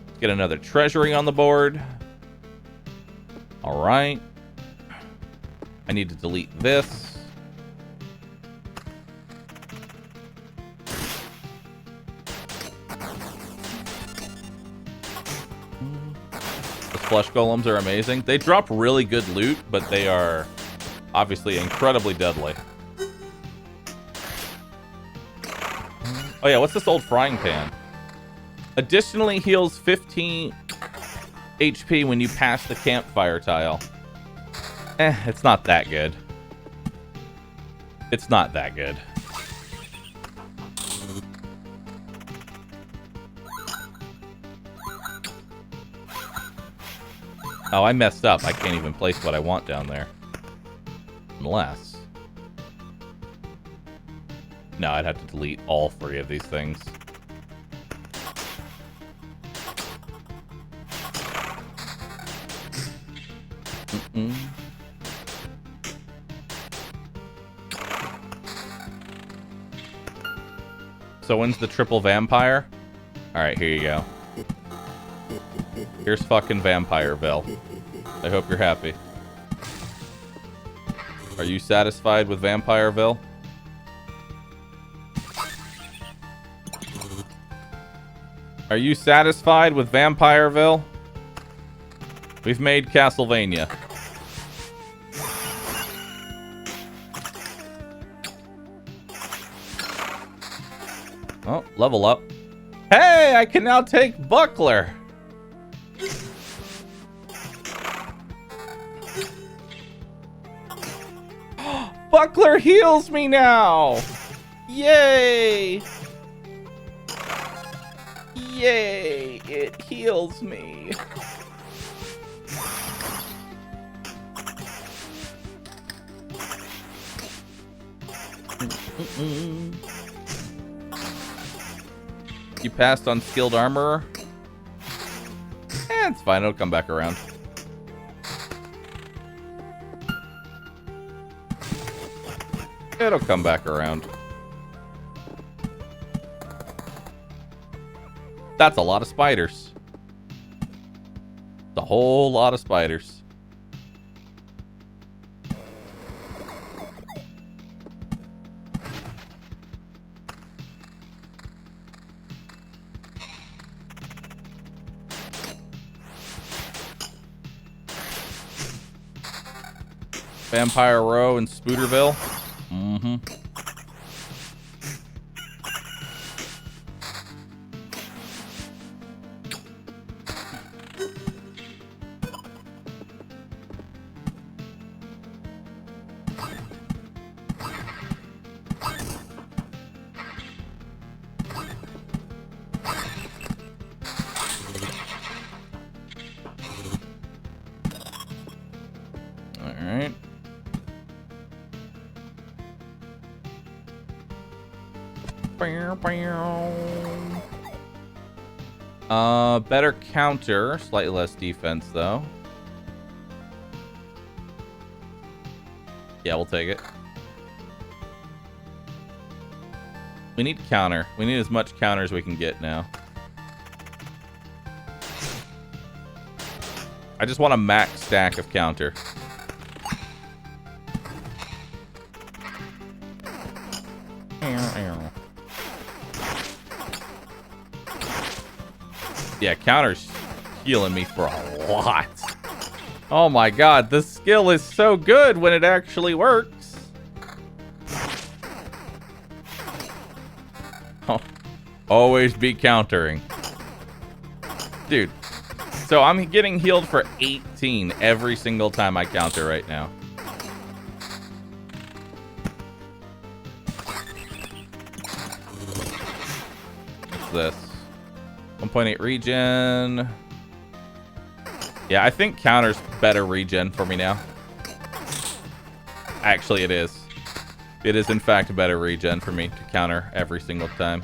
Let's get another treasury on the board. All right. I need to delete this. Flesh golems are amazing. They drop really good loot, but they are obviously incredibly deadly. Oh yeah, what's this old frying pan? Additionally heals 15 HP when you pass the campfire tile. It's not that good. It's not that good. Oh, I messed up. I can't even place what I want down there. Unless... No, I'd have to delete all 3 of these things. So when's the triple vampire? Alright, here you go. Here's fucking Vampireville. I hope you're happy. Are you satisfied with Vampireville? Are you satisfied with Vampireville? We've made Castlevania. Oh, level up. Hey, I can now take Buckler. Buckler heals me now! Yay! Yay! It heals me. You passed on skilled armorer? It's fine, it'll come back around. It'll come back around. That's a lot of spiders. It's a whole lot of spiders. Vampire Row in Spooterville. Mm-hmm. Alright. Better counter, slightly less defense though. Yeah, we'll take it. We need counter. We need as much counter as we can get now. I just want a max stack of counter. Yeah, counter's healing me for a lot. Oh my god, this skill is so good when it actually works. Oh, always be countering. Dude, so I'm getting healed for 18 every single time I counter right now. What's this? 1.8 regen. Yeah, I think counter's better regen for me now. Actually, it is. It is, in fact, a better regen for me to counter every single time.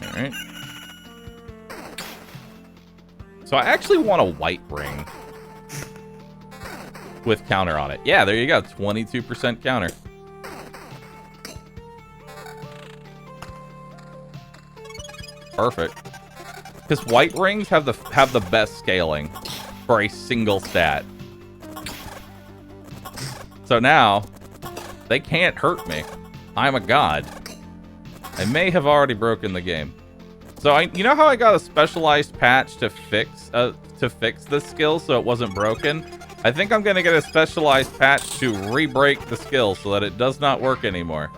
Alright. So I actually want a white ring with counter on it. Yeah, there you go. 22% counter. Perfect. Because white rings have the best scaling for a single stat. So now they can't hurt me. I'm a god. I may have already broken the game. So you know how I got a specialized patch to fix this skill so it wasn't broken? I think I'm gonna get a specialized patch to re-break the skill so that it does not work anymore.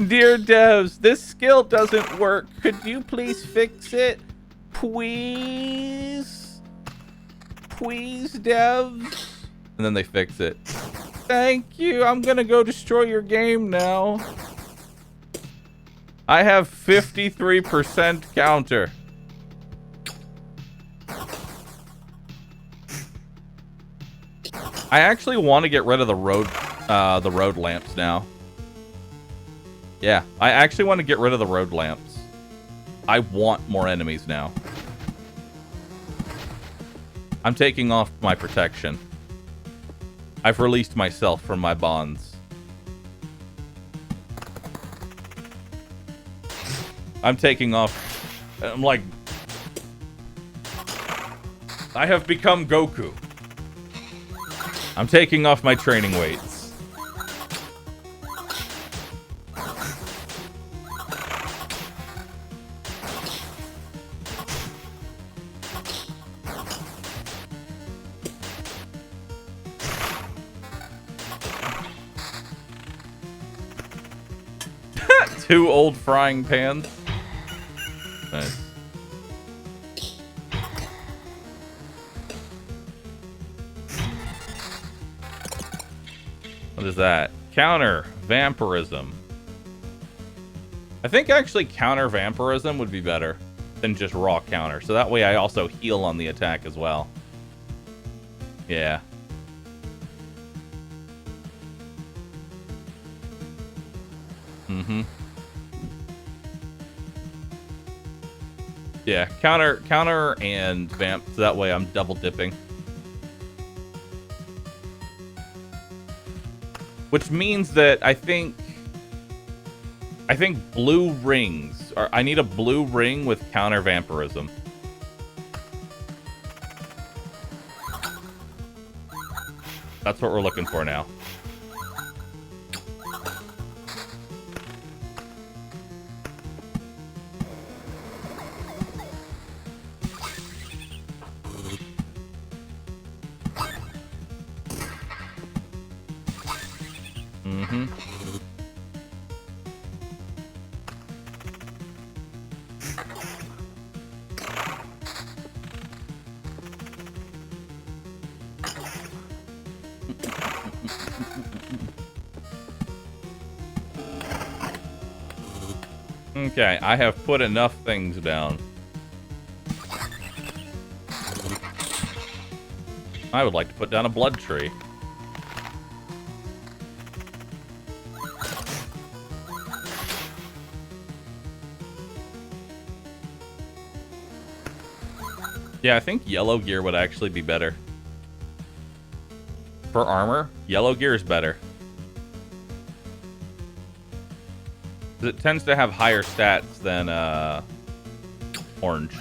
Dear devs, this skill doesn't work. Could you please fix it? Please? Please, devs? And then they fix it. Thank you. I'm gonna go destroy your game now. I have 53% counter. I actually want to get rid of the road lamps now. Yeah, I actually want to get rid of the road lamps. I want more enemies now. I'm taking off my protection. I've released myself from my bonds. I'm taking off. I'm like... I have become Goku. I'm taking off my training weights. Two old frying pans. Nice. What is that? Counter vampirism. I think actually counter vampirism would be better than just raw counter. So that way I also heal on the attack as well. Yeah. Mm-hmm. Yeah, counter and vamp, so that way I'm double dipping. Which means that I think blue rings, or I need a blue ring with counter vampirism. That's what we're looking for now. Mm-hmm. Okay, I have put enough things down. I would like to put down a blood tree. Yeah, I think yellow gear would actually be better. For armor, yellow gear is better. 'Cause it tends to have higher stats than orange.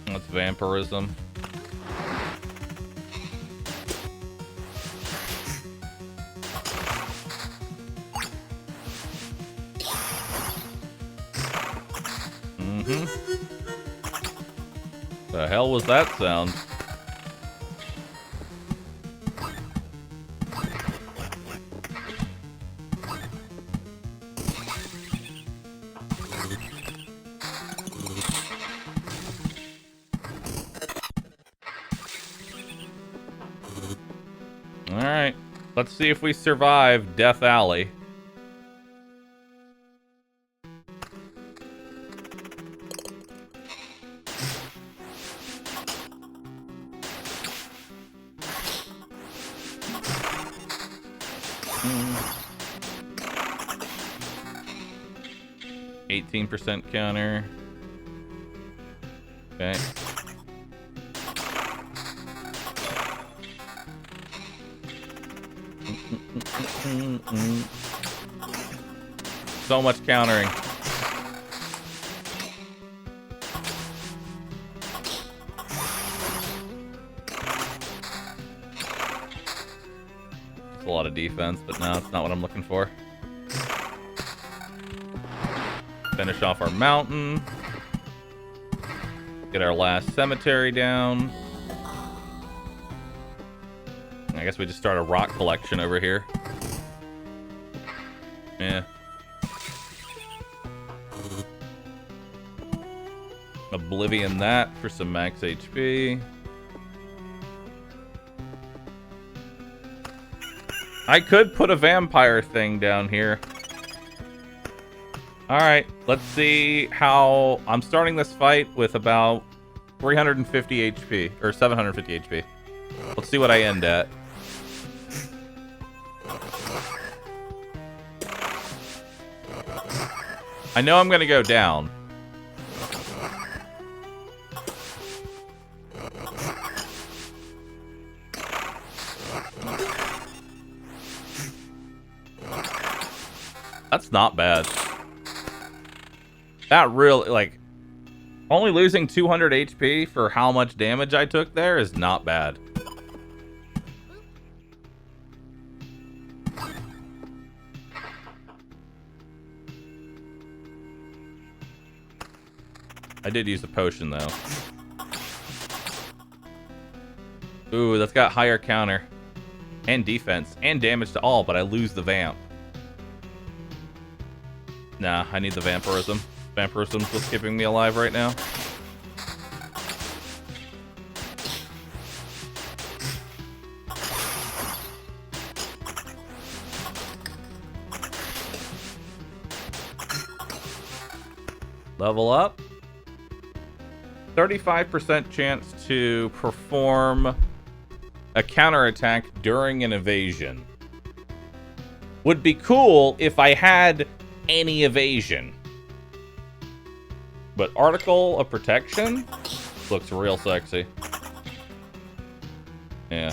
That's vampirism. The hell was that sound? Alright, let's see if we survive Death Alley. Mm. 18% counter. Okay. So much countering. It's a lot of defense, but no, it's not what I'm looking for. Finish off our mountain. Get our last cemetery down. I guess we just start a rock collection over here. Yeah. Oblivion that for some max HP. I could put a vampire thing down here. Alright, let's see how... I'm starting this fight with about 350 HP, or 750 HP. Let's see what I end at. I know I'm gonna go down. That's not bad. That really, like, only losing 200 HP for how much damage I took there is not bad. I did use a potion, though. Ooh, that's got higher counter. And defense. And damage to all, but I lose the vamp. Nah, I need the vampirism. Vampirism's what's keeping me alive right now. Level up. 35% chance to perform a counterattack during an evasion. Would be cool if I had any evasion. But Article of Protection looks real sexy. Yeah.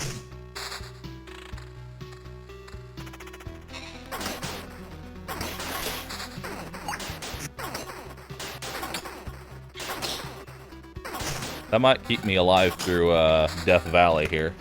That might keep me alive through Death Valley here.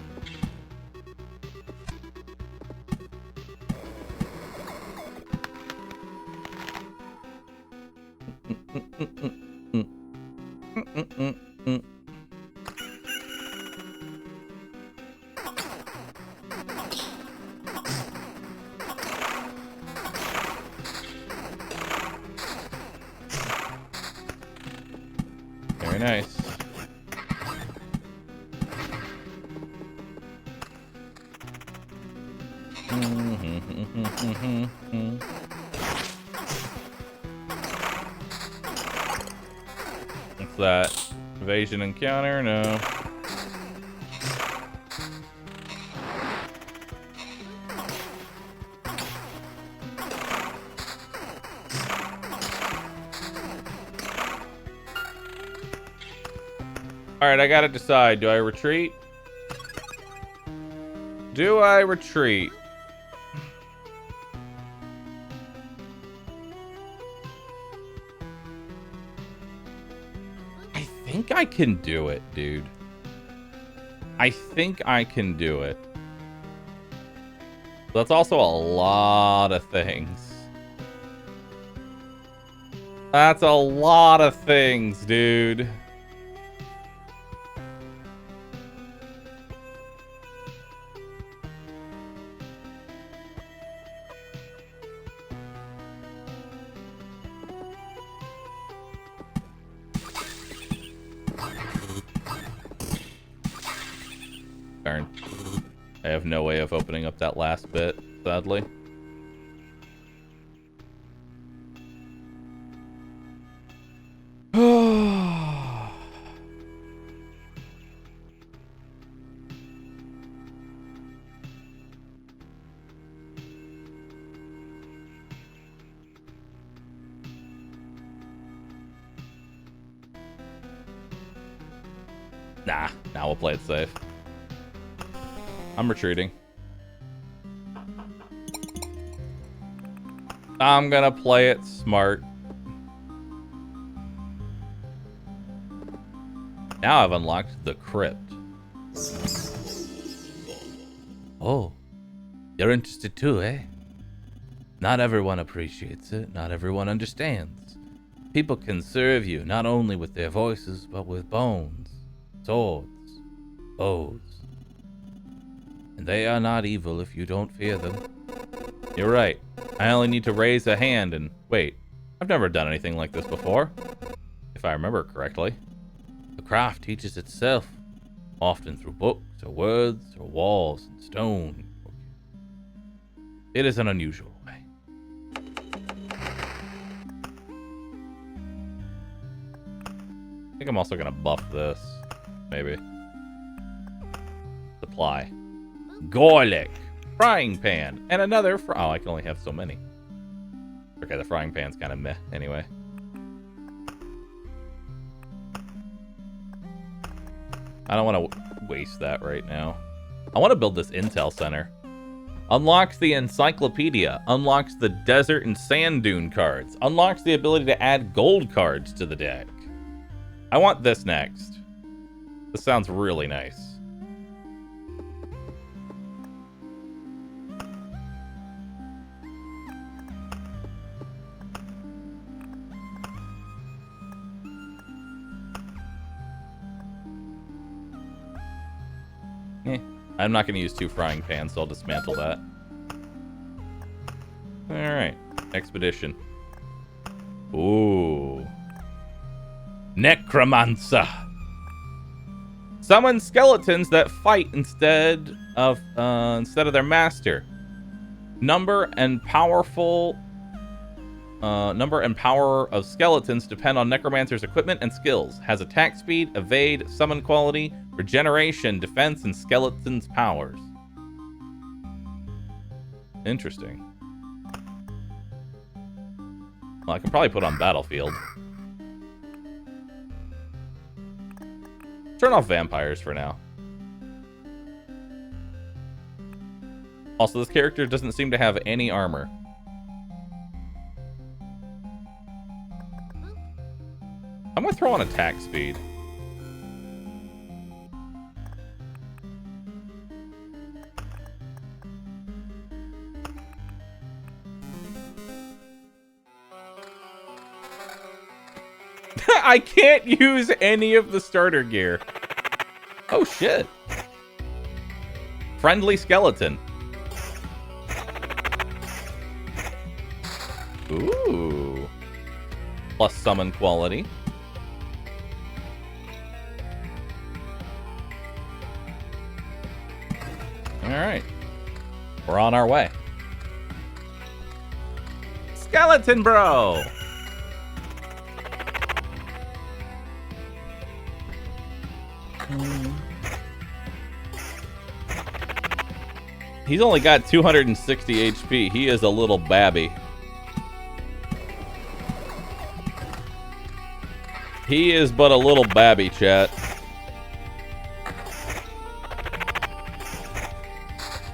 Very nice. What's that? Evasion encounter? No. Alright, I gotta decide. Do I retreat? Do I retreat? I think I can do it, dude. I think I can do it. That's also a lot of things. That's a lot of things, dude. Darn. I have no way of opening up that last bit, sadly. Nah, now we'll play it safe. I'm retreating. I'm gonna play it smart. Now I've unlocked the crypt. Oh, you're interested too, eh? Not everyone appreciates it. Not everyone understands. People can serve you not only with their voices, but with bones, swords, bows. And they are not evil if you don't fear them. You're right. I only need to raise a hand and... Wait, I've never done anything like this before. If I remember correctly. The craft teaches itself, often through books or words or walls and stone. It is an unusual way. I think I'm also going to buff this. Maybe. Supply. Garlic, frying pan, and another oh, I can only have so many. Okay, the frying pan's kind of meh anyway. I don't want to waste that right now. I want to build this intel center. Unlocks the encyclopedia, unlocks the desert and sand dune cards, unlocks the ability to add gold cards to the deck. I want this next. This sounds really nice. I'm not going to use 2 frying pans, so I'll dismantle that. Alright. Expedition. Ooh. Necromancer. Summon skeletons that fight instead of their master. Number and powerful Number and power of skeletons depend on Necromancer's equipment and skills. Has attack speed, evade, summon quality, regeneration, defense, and skeleton's powers. Interesting. Well, I can probably put on Battlefield. Turn off vampires for now. Also, this character doesn't seem to have any armor. I'm gonna throw on attack speed. I can't use any of the starter gear. Oh shit. Friendly skeleton. Ooh. Plus summon quality. Alright. We're on our way. Skeleton Bro! He's only got 260 HP. He is a little babby. He is but a little babby, chat.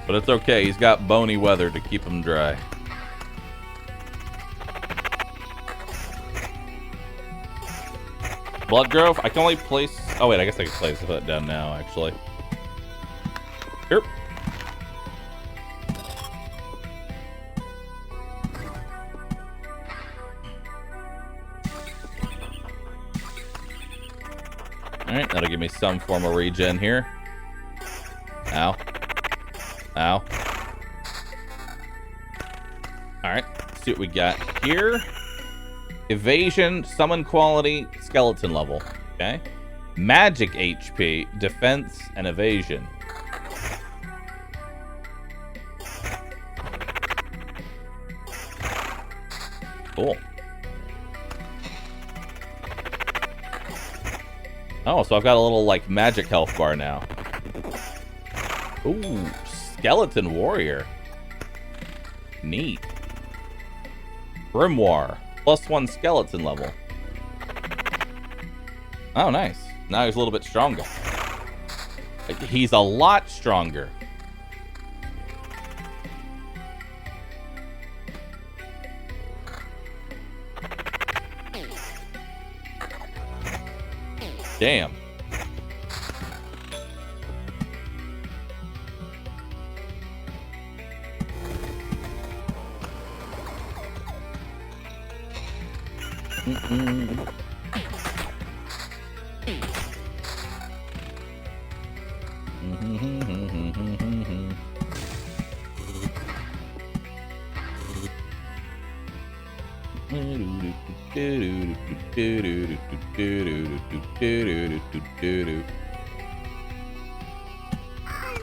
But it's okay. He's got bony weather to keep him dry. Blood Grove? I can only place... Oh, wait. I guess I can place that down now, actually. Here. Alright, that'll give me some form of regen here. Ow. Ow. Alright, let's see what we got here. Evasion, summon quality, skeleton level. Okay. Magic HP, defense, and evasion. Cool. Oh, so I've got a little, like, magic health bar now. Ooh, skeleton warrior. Neat. Grimoire. +1 skeleton level. Oh, nice. Now he's a little bit stronger. He's a lot stronger. Damn.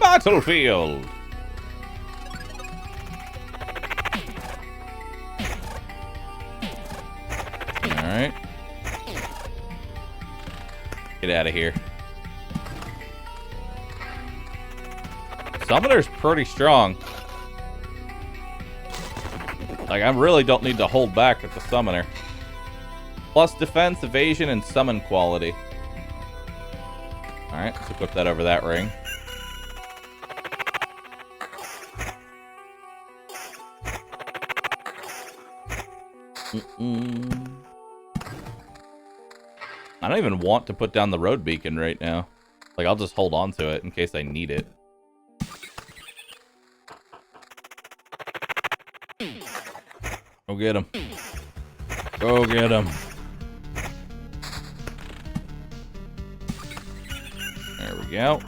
Battlefield. All right. Get out of here. Summoner's pretty strong. Like, I really don't need to hold back with the summoner. Plus defense, evasion, and summon quality. Alright, let's equip that over that ring. I don't even want to put down the road beacon right now. Like, I'll just hold on to it in case I need it. Go get him. Go get him. There we go.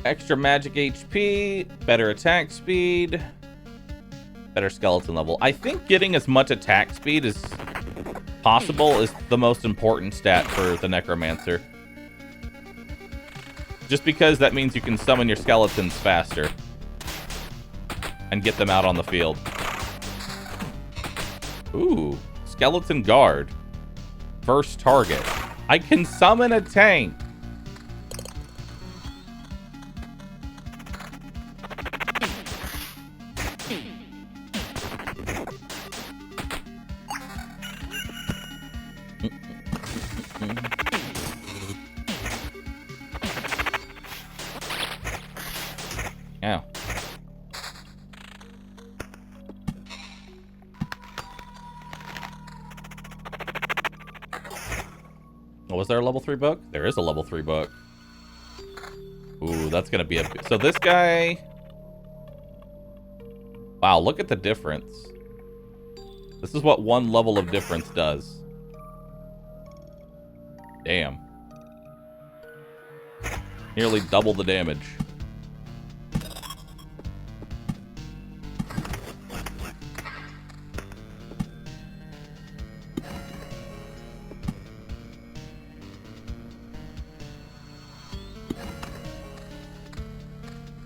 Extra magic HP, better attack speed, better skeleton level. I think getting as much attack speed as possible is the most important stat for the Necromancer. Just because that means you can summon your skeletons faster. And get them out on the field. Ooh. Skeleton guard. First target. I can summon a tank. Ow. Oh, was there a level 3 book? There is a level 3 book. Ooh, that's gonna be a... So this guy... Wow, look at the difference. This is what one level of difference does. Damn. Nearly double the damage.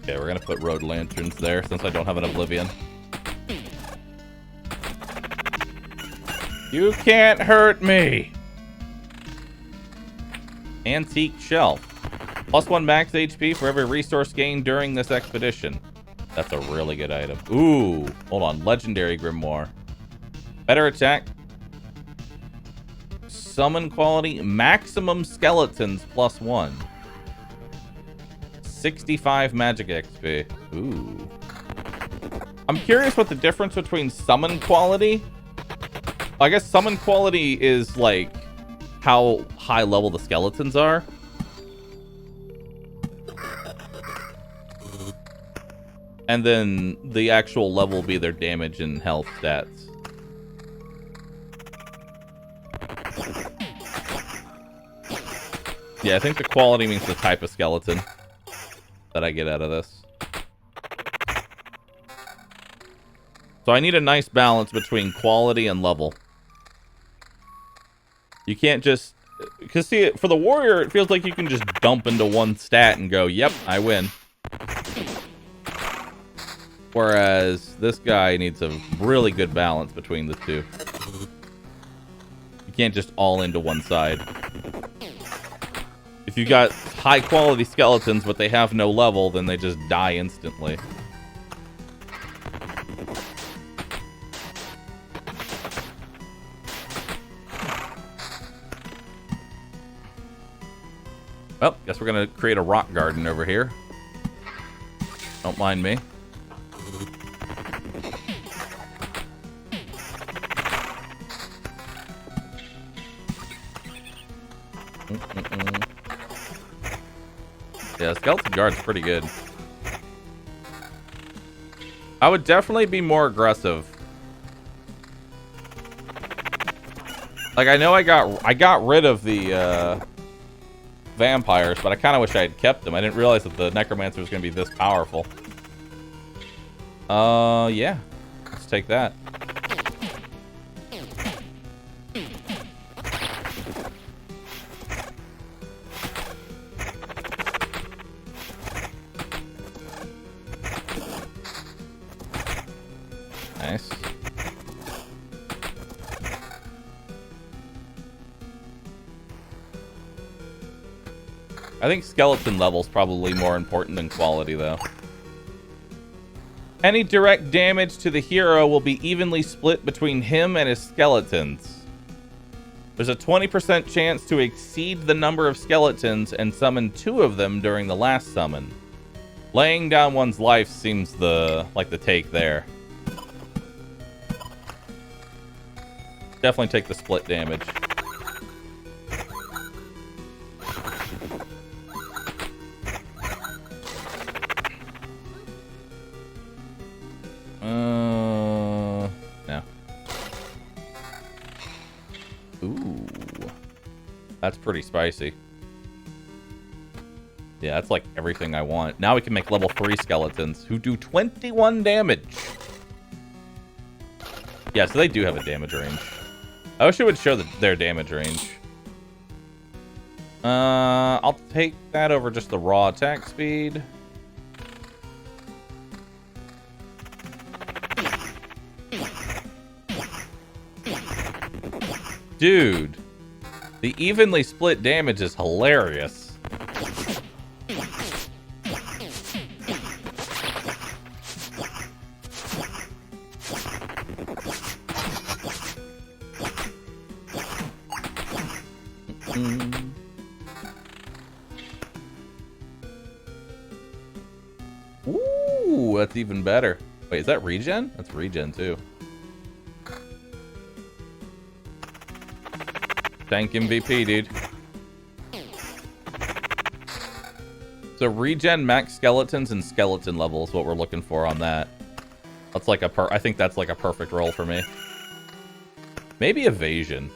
Okay, we're gonna put road lanterns there since I don't have an oblivion. You can't hurt me! Antique shelf. +1 max HP for every resource gained during this expedition. That's a really good item. Ooh, hold on. Legendary grimoire. Better attack. Summon quality. Maximum skeletons +1. 65 magic XP. Ooh. I'm curious what the difference between summon quality. I guess summon quality is like how high level the skeletons are. And then the actual level will be their damage and health stats. Yeah, I think the quality means the type of skeleton that I get out of this. So I need a nice balance between quality and level. You can't just... Because see, for the warrior, it feels like you can just dump into one stat and go, yep, I win. Whereas this guy needs a really good balance between the two. You can't just all into one side. If you got high quality skeletons but they have no level, then they just die instantly. Well, guess we're gonna create a rock garden over here. Don't mind me. Yeah, skeleton guard's pretty good. I would definitely be more aggressive. Like, I know I got rid of the vampires, but I kind of wish I had kept them. I didn't realize that the necromancer was going to be this powerful. Yeah. Let's take that. Nice. I think skeleton level's probably more important than quality, though. Any direct damage to the hero will be evenly split between him and his skeletons. There's a 20% chance to exceed the number of skeletons and summon 2 of them during the last summon. Laying down one's life seems like the take there. Definitely take the split damage. No. Ooh. That's pretty spicy. Yeah, that's like everything I want. Now we can make level 3 skeletons who do 21 damage. Yeah, so they do have a damage range. I wish it would show their damage range. I'll take that over just the raw attack speed. Dude, the evenly split damage is hilarious. Ooh, that's even better. Wait, is that regen? That's regen too. Tank MVP, dude. So regen, max skeletons, and skeleton level is what we're looking for on that. That's like I think that's like a perfect roll for me. Maybe evasion.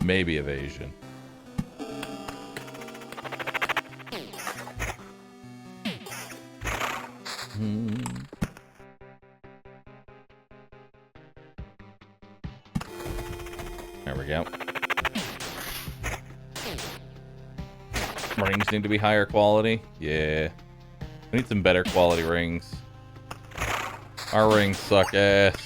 Maybe evasion. There we go. Rings need to be higher quality. Yeah. We need some better quality rings. Our rings suck ass.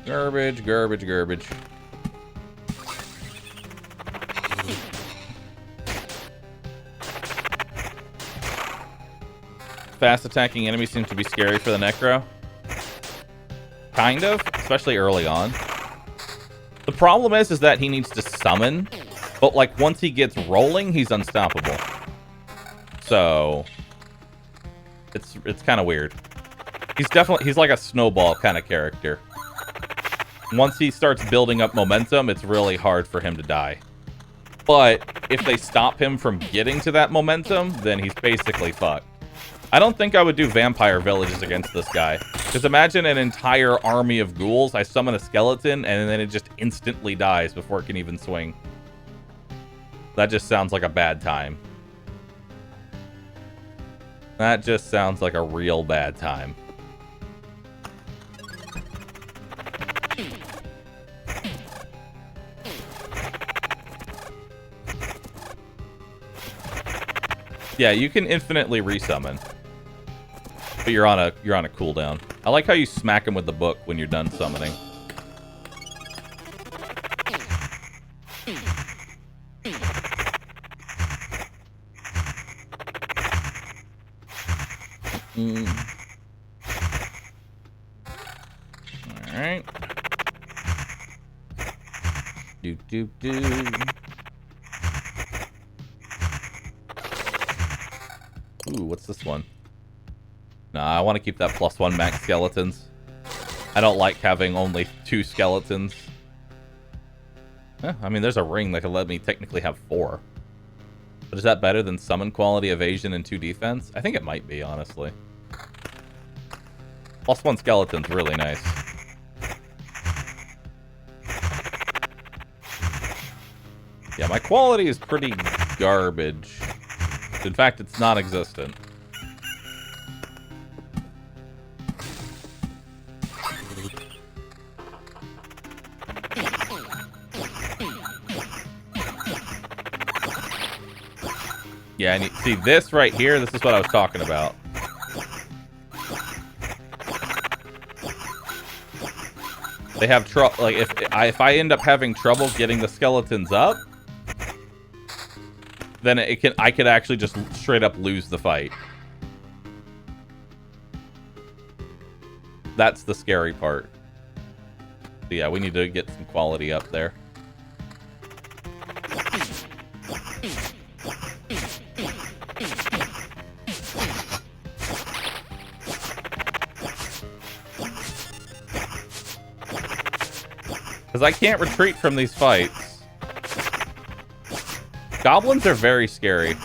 Garbage, garbage, garbage. Fast attacking enemies seem to be scary for the Necro. Kind of, especially early on. The problem is that he needs to summon, but like once he gets rolling, he's unstoppable. So it's kind of weird. He's like a snowball kind of character. Once he starts building up momentum, it's really hard for him to die. But if they stop him from getting to that momentum, then he's basically fucked. I don't think I would do vampire villages against this guy. Because imagine an entire army of ghouls. I summon a skeleton, and then it just instantly dies before it can even swing. That just sounds like a bad time. That just sounds like a real bad time. Yeah, you can infinitely resummon, but you're on a cooldown. I like how you smack him with the book when you're done summoning. All right. Do do do. Ooh, what's this one? Nah, I want to keep that +1 max skeletons. I don't like having only 2 skeletons. I mean, there's a ring that could let me technically have 4. But is that better than summon quality, evasion, and 2 defense? I think it might be, honestly. +1 skeleton's really nice. Yeah, my quality is pretty garbage. In fact, it's non-existent. Yeah, and see this right here, this is what I was talking about. They have trouble, like if I end up having trouble getting the skeletons up, then I could actually just straight up lose the fight. That's the scary part. So yeah, we need to get some quality up there. Because I can't retreat from these fights. Goblins are very scary.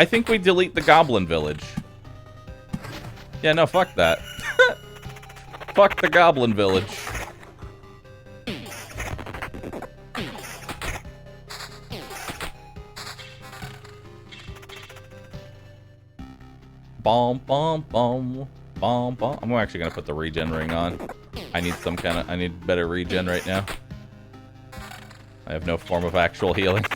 I think we delete the goblin village. Yeah, no, fuck that. Fuck the goblin village. Bom, bom, bom, bom, bom. I'm actually gonna put the regen ring on. I need better regen right now. I have no form of actual healing.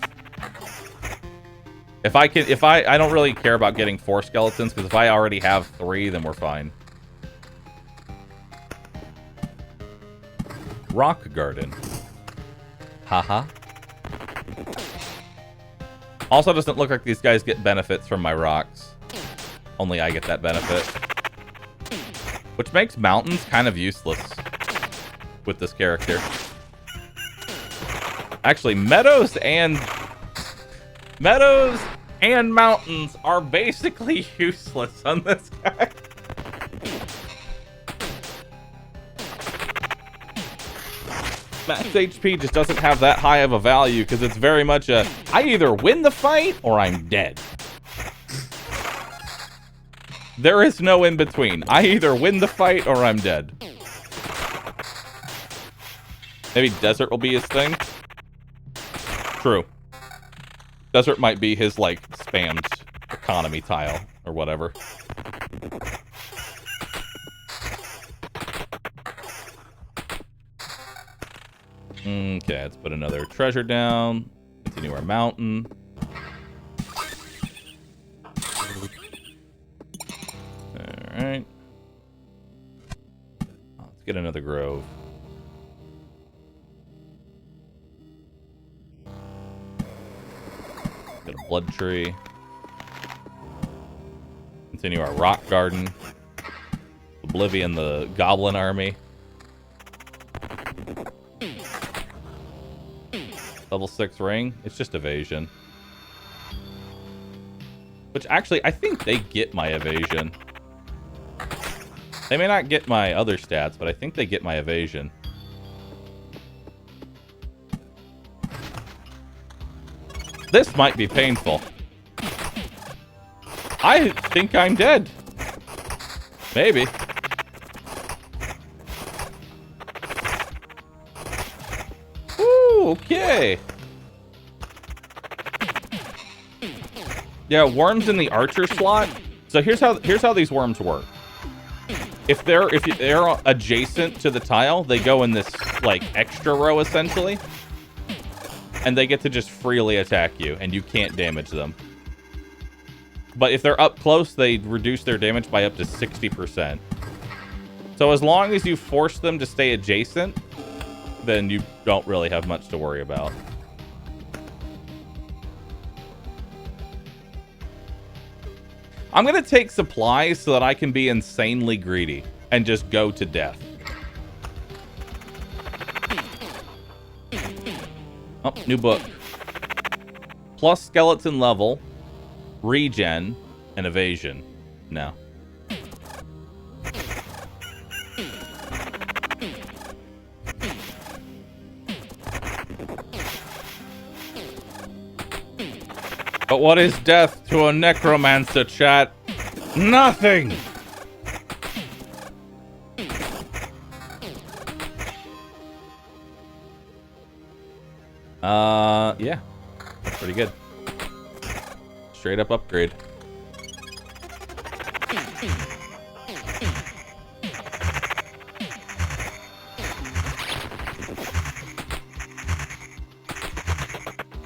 I don't really care about getting 4 skeletons, because if I already have 3, then we're fine. Rock garden. Haha. Also doesn't look like these guys get benefits from my rocks. Only I get that benefit. Which makes mountains kind of useless with this character. Actually, meadows and mountains are basically useless on this guy. Max HP just doesn't have that high of a value because it's very much a, I either win the fight or I'm dead. There is no in between. I either win the fight or I'm dead. Maybe desert will be his thing. True. Desert might be his, like, spammed economy tile or whatever. Okay, let's put another treasure down. Continue our mountain. Alright. Let's get another grove. Get a blood tree. Continue our rock garden. Oblivion the goblin army. Level 6 ring. It's just evasion. Which actually, I think they get my evasion. They may not get my other stats, but I think they get my evasion. This might be painful. I think I'm dead. Maybe. Ooh, okay. Yeah, worms in the archer slot. So here's how these worms work. If they're adjacent to the tile, they go in this like extra row essentially. And they get to just freely attack you, and you can't damage them. But if they're up close, they reduce their damage by up to 60%. So as long as you force them to stay adjacent, then you don't really have much to worry about. I'm going to take supplies so that I can be insanely greedy and just go to death. Oh, new book. Plus skeleton level, regen, and evasion. No. But what is death to a necromancer, chat? Nothing! Yeah. That's pretty good. Straight up upgrade.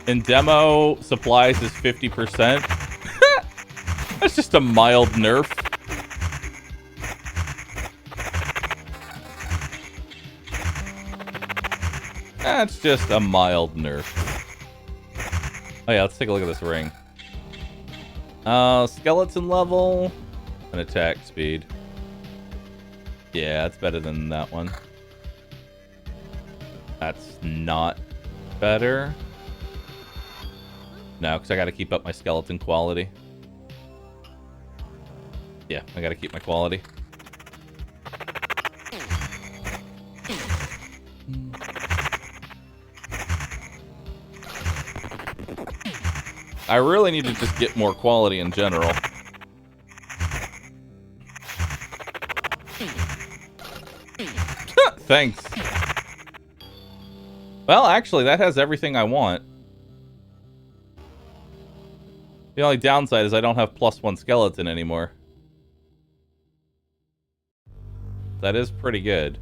In demo, supplies is 50%. That's just a mild nerf. That's just a mild nerf. Oh yeah, let's take a look at this ring. Skeleton level and attack speed. Yeah, that's better than that one. That's not better. No, because I got to keep up my skeleton quality. Yeah, I got to keep my quality. I really need to just get more quality in general. Thanks. Well, actually, that has everything I want. The only downside is I don't have +1 skeleton anymore. That is pretty good.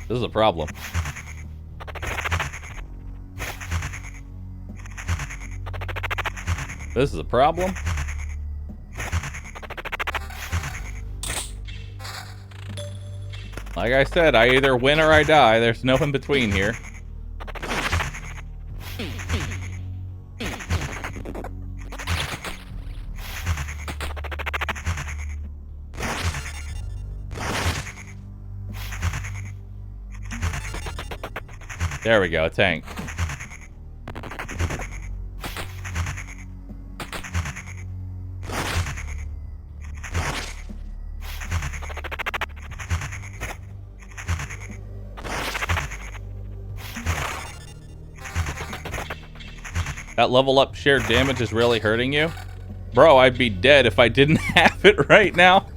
This is a problem. This is a problem. Like I said, I either win or I die. There's no in between here. There we go, a tank. That level up shared damage is really hurting you? Bro, I'd be dead if I didn't have it right now.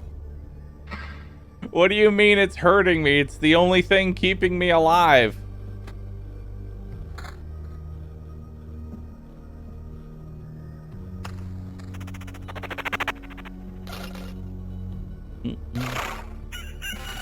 What do you mean it's hurting me? It's the only thing keeping me alive.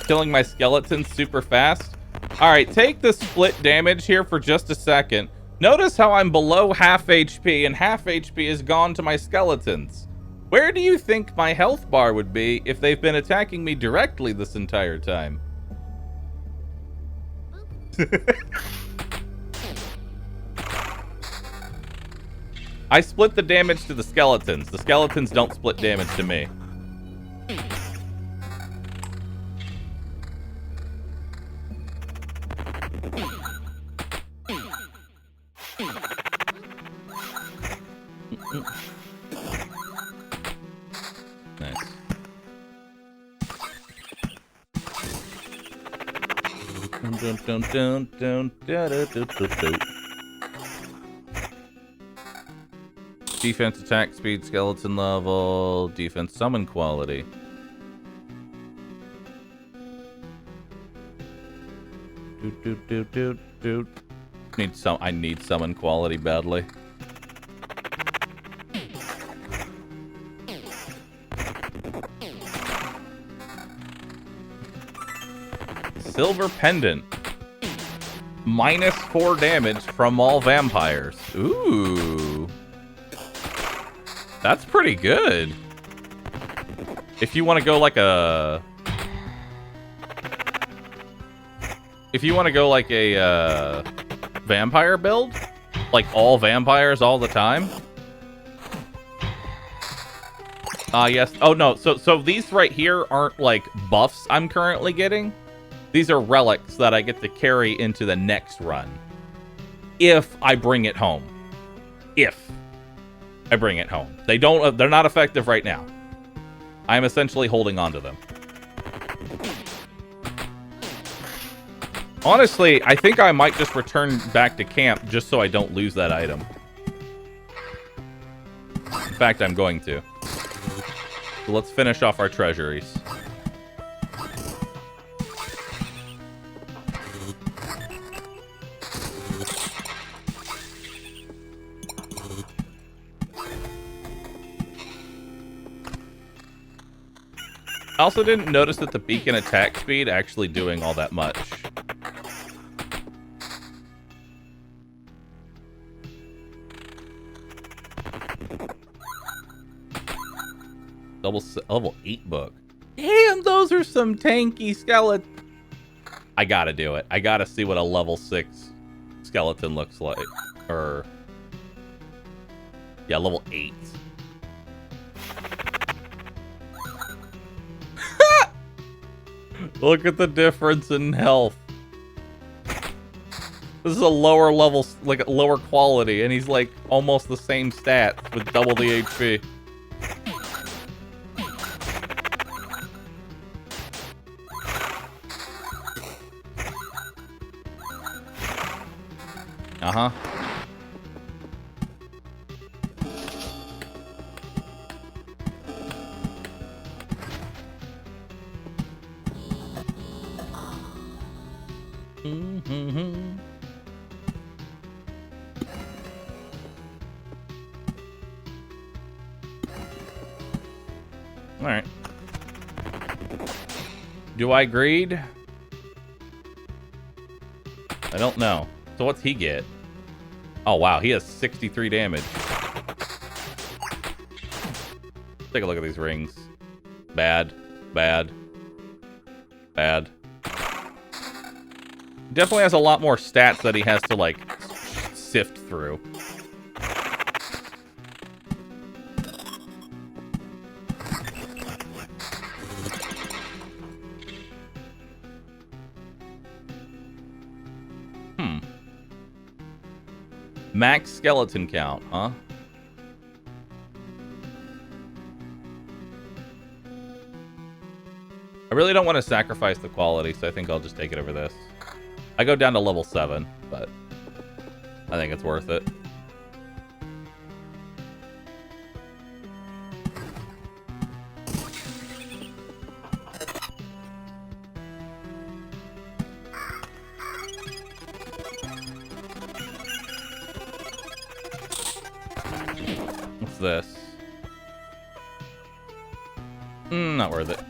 Killing my skeletons super fast. Alright, take the split damage here for just a second. Notice how I'm below half HP and half HP is gone to my skeletons. Where do you think my health bar would be if they've been attacking me directly this entire time? I split the damage to the skeletons. The skeletons don't split damage to me. Nice. Defense, attack speed, skeleton level, defense, summon quality. I need summon quality badly. Silver pendant. -4 damage from all vampires. Ooh. That's pretty good. If you want to go like a... If you want to go like a vampire build, like all vampires all the time. Yes. Oh no. So these right here aren't like buffs I'm currently getting. These are relics that I get to carry into the next run. If I bring it home. If I bring it home. They're not effective right now. I'm essentially holding on to them. Honestly, I think I might just return back to camp just so I don't lose that item. In fact, I'm going to. So let's finish off our treasuries. I also didn't notice that the beacon attack speed actually doing all that much. Level 8 book. Damn, those are some tanky skeletons. I gotta do it. I gotta see what a level 6 skeleton looks like. Or... yeah, level 8. Look at the difference in health. This is a lower level, like lower quality, and he's like almost the same stats with double the HP. Uh-huh. Mm-hmm. All right. Do I greed? I don't know. So what's he get? Oh, wow. He has 63 damage. Take a look at these rings. Bad. Bad. Bad. Definitely has a lot more stats that he has to, like, sift through. Max skeleton count, huh? I really don't want to sacrifice the quality, so I think I'll just take it over this. I go down to level 7, but I think it's worth it. What's this? Not worth it.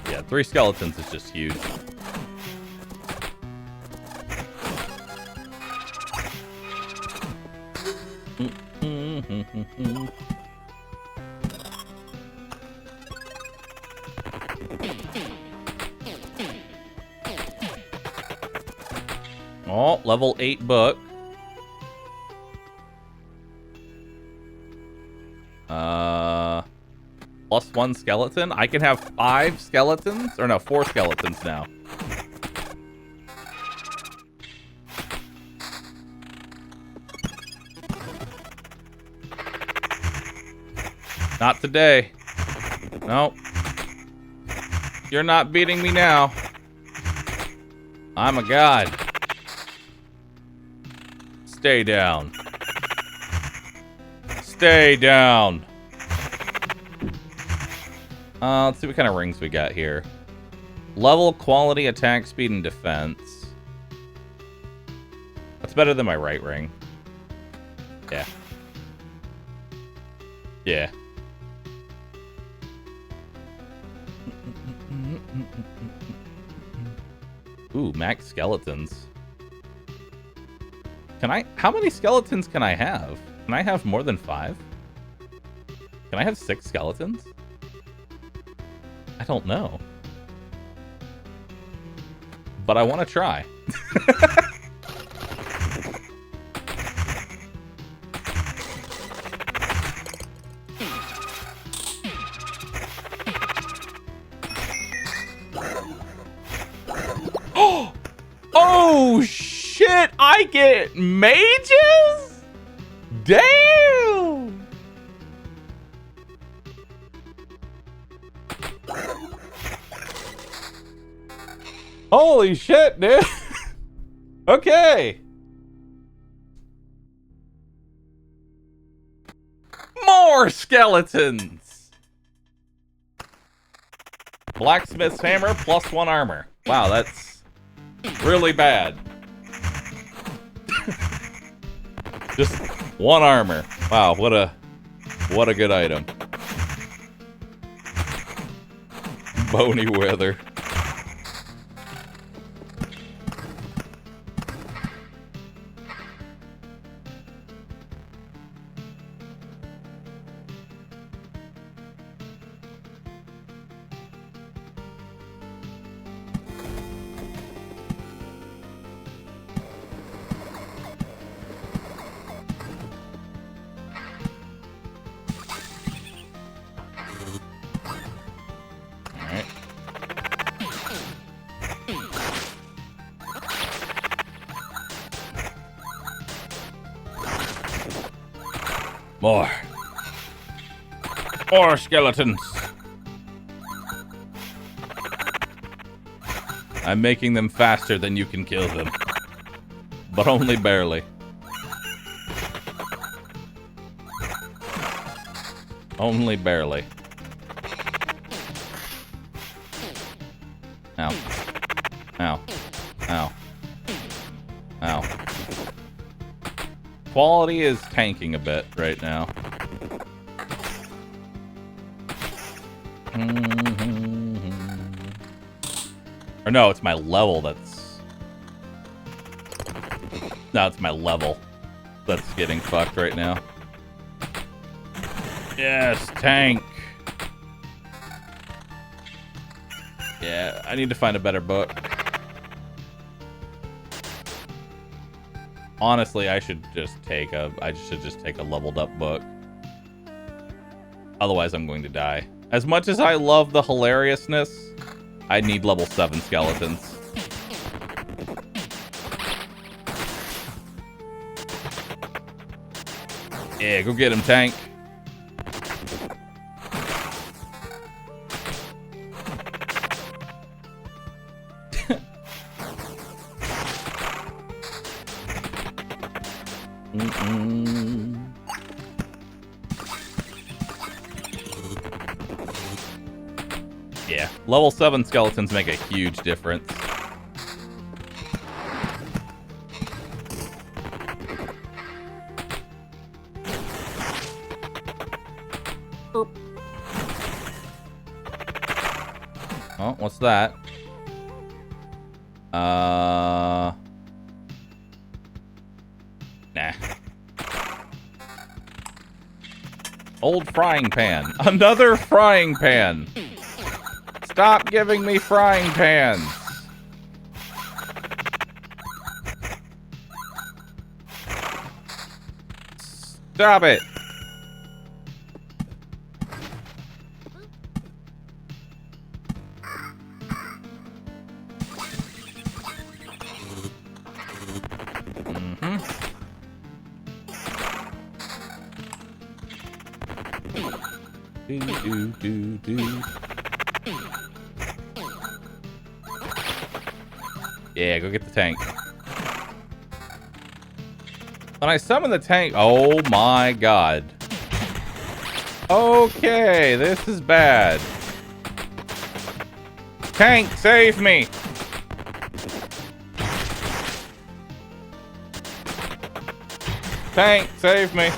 Yeah, 3 skeletons is just huge. Oh, level 8 book. Plus 1 skeleton. I can have 5 skeletons? Or no, 4 skeletons now. Not today. Nope. You're not beating me now. I'm a god. Stay down. Stay down. Let's see what kind of rings we got here. Level, quality, attack, speed, and defense. That's better than my right ring. Yeah. Yeah. Ooh, max skeletons. Can I... How many skeletons can I have? Can I have more than 5? Can I have 6 skeletons? I don't know. But I want to try. Oh, shit! I get mages? Damn! Holy shit, dude. Okay. More skeletons. Blacksmith's hammer plus 1 armor. Wow, that's really bad. Just 1 armor. Wow, what a good item. Bony weather. More. More skeletons. I'm making them faster than you can kill them. But only barely. Only barely. Ow. Ow. Ow. Ow. Quality is tanking a bit right now. Or no, it's my level that's... No, it's my level that's getting fucked right now. Yes, tank. Yeah, I need to find a better book. Honestly, I should just take a leveled up book. Otherwise, I'm going to die. As much as I love the hilariousness, I need level 7 skeletons. Yeah, go get him, tank. Yeah, level 7 skeletons make a huge difference. Oh, what's that? Nah. Old frying pan. Another frying pan. Stop giving me frying pans. Stop it. Yeah, go get the tank. When I summon the tank... Oh my god. Okay, this is bad. Tank, save me! Tank, save me!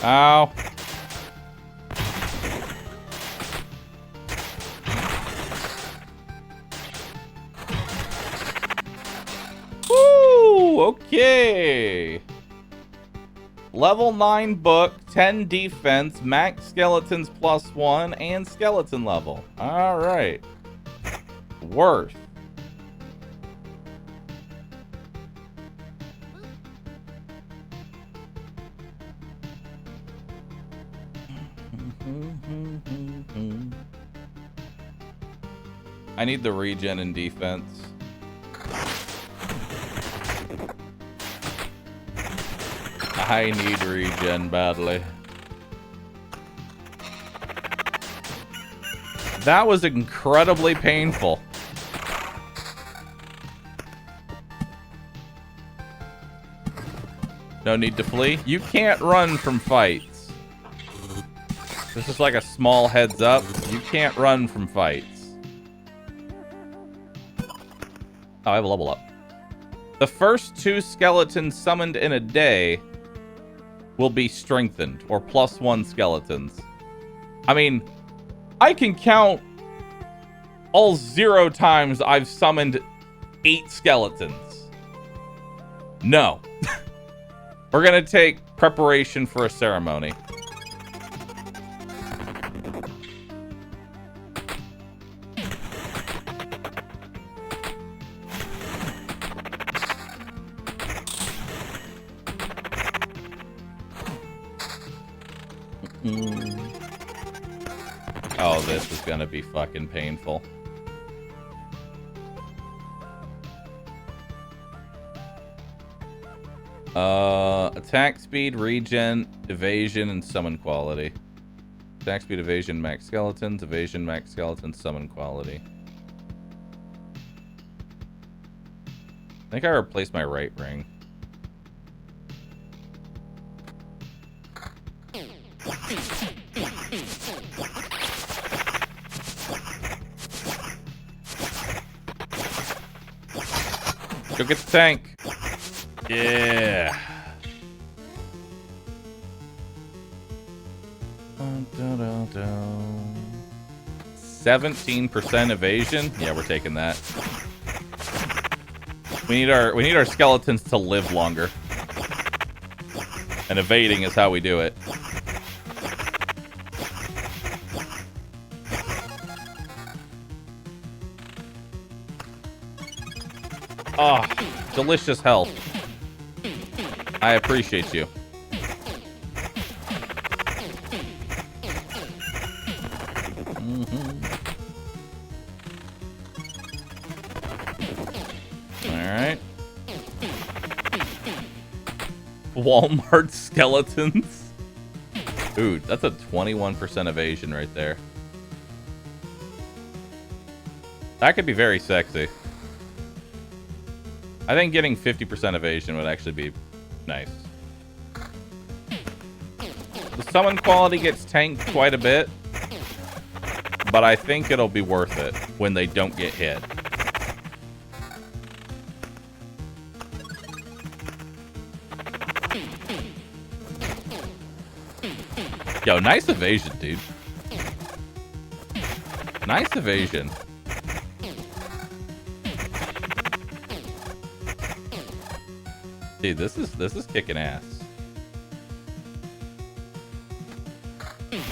Ow. Woo! Okay. Level 9 book, 10 defense, max skeletons +1, and skeleton level. Alright. Worth. I need the regen and defense. I need regen badly. That was incredibly painful. No need to flee. You can't run from fights. This is like a small heads up. You can't run from fights. Oh, I have a level up. The first 2 skeletons summoned in a day will be strengthened, or +1 skeletons. I mean, I can count all 0 times I've summoned 8 skeletons. No. We're gonna take preparation for a ceremony. Oh, this is gonna be fucking painful. Attack speed, regen, evasion, and summon quality. Attack speed, evasion, max skeletons, evasion, max skeletons, summon quality. I think I replaced my right ring. Go get the tank. Yeah. 17% evasion. Yeah, we're taking that. We need our skeletons to live longer. And evading is how we do it. Oh, delicious health. I appreciate you. Alright. Walmart skeletons. Ooh, that's a 21% evasion right there. That could be very sexy. I think getting 50% evasion would actually be nice. The summon quality gets tanked quite a bit, but I think it'll be worth it when they don't get hit. Yo, nice evasion, dude. Nice evasion. Dude, this is kicking ass.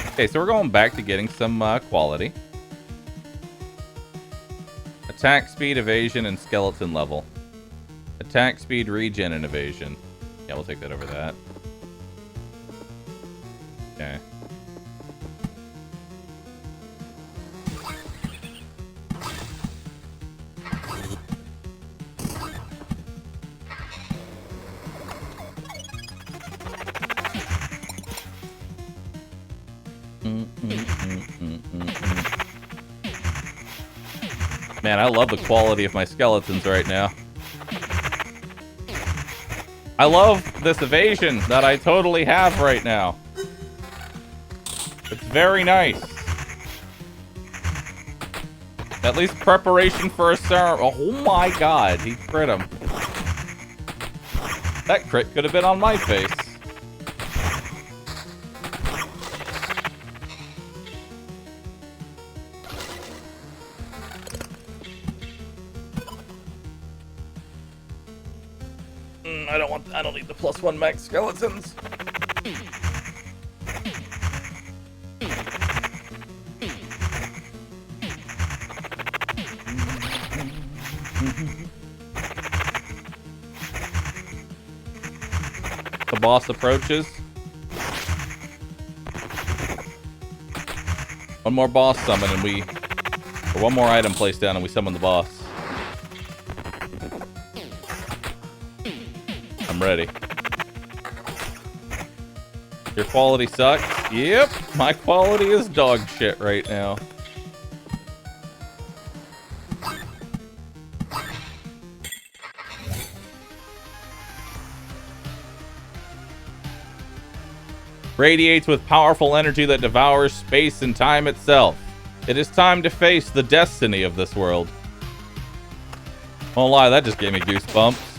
Okay, so we're going back to getting some quality. Attack speed, evasion, and skeleton level. Attack speed, regen, and evasion. Yeah, we'll take that over that. Okay. Man, I love the quality of my skeletons right now. I love this evasion that I totally have right now. It's very nice. At least preparation for a ceremony. Oh my god, he crit him. That crit could have been on my face. I don't need the +1 max skeletons. The boss approaches. One more boss summon and or one more item placed down and we summon the boss. I'm ready. Your quality sucks? Yep, my quality is dog shit right now. Radiates with powerful energy that devours space and time itself. It is time to face the destiny of this world. Won't lie, that just gave me goosebumps.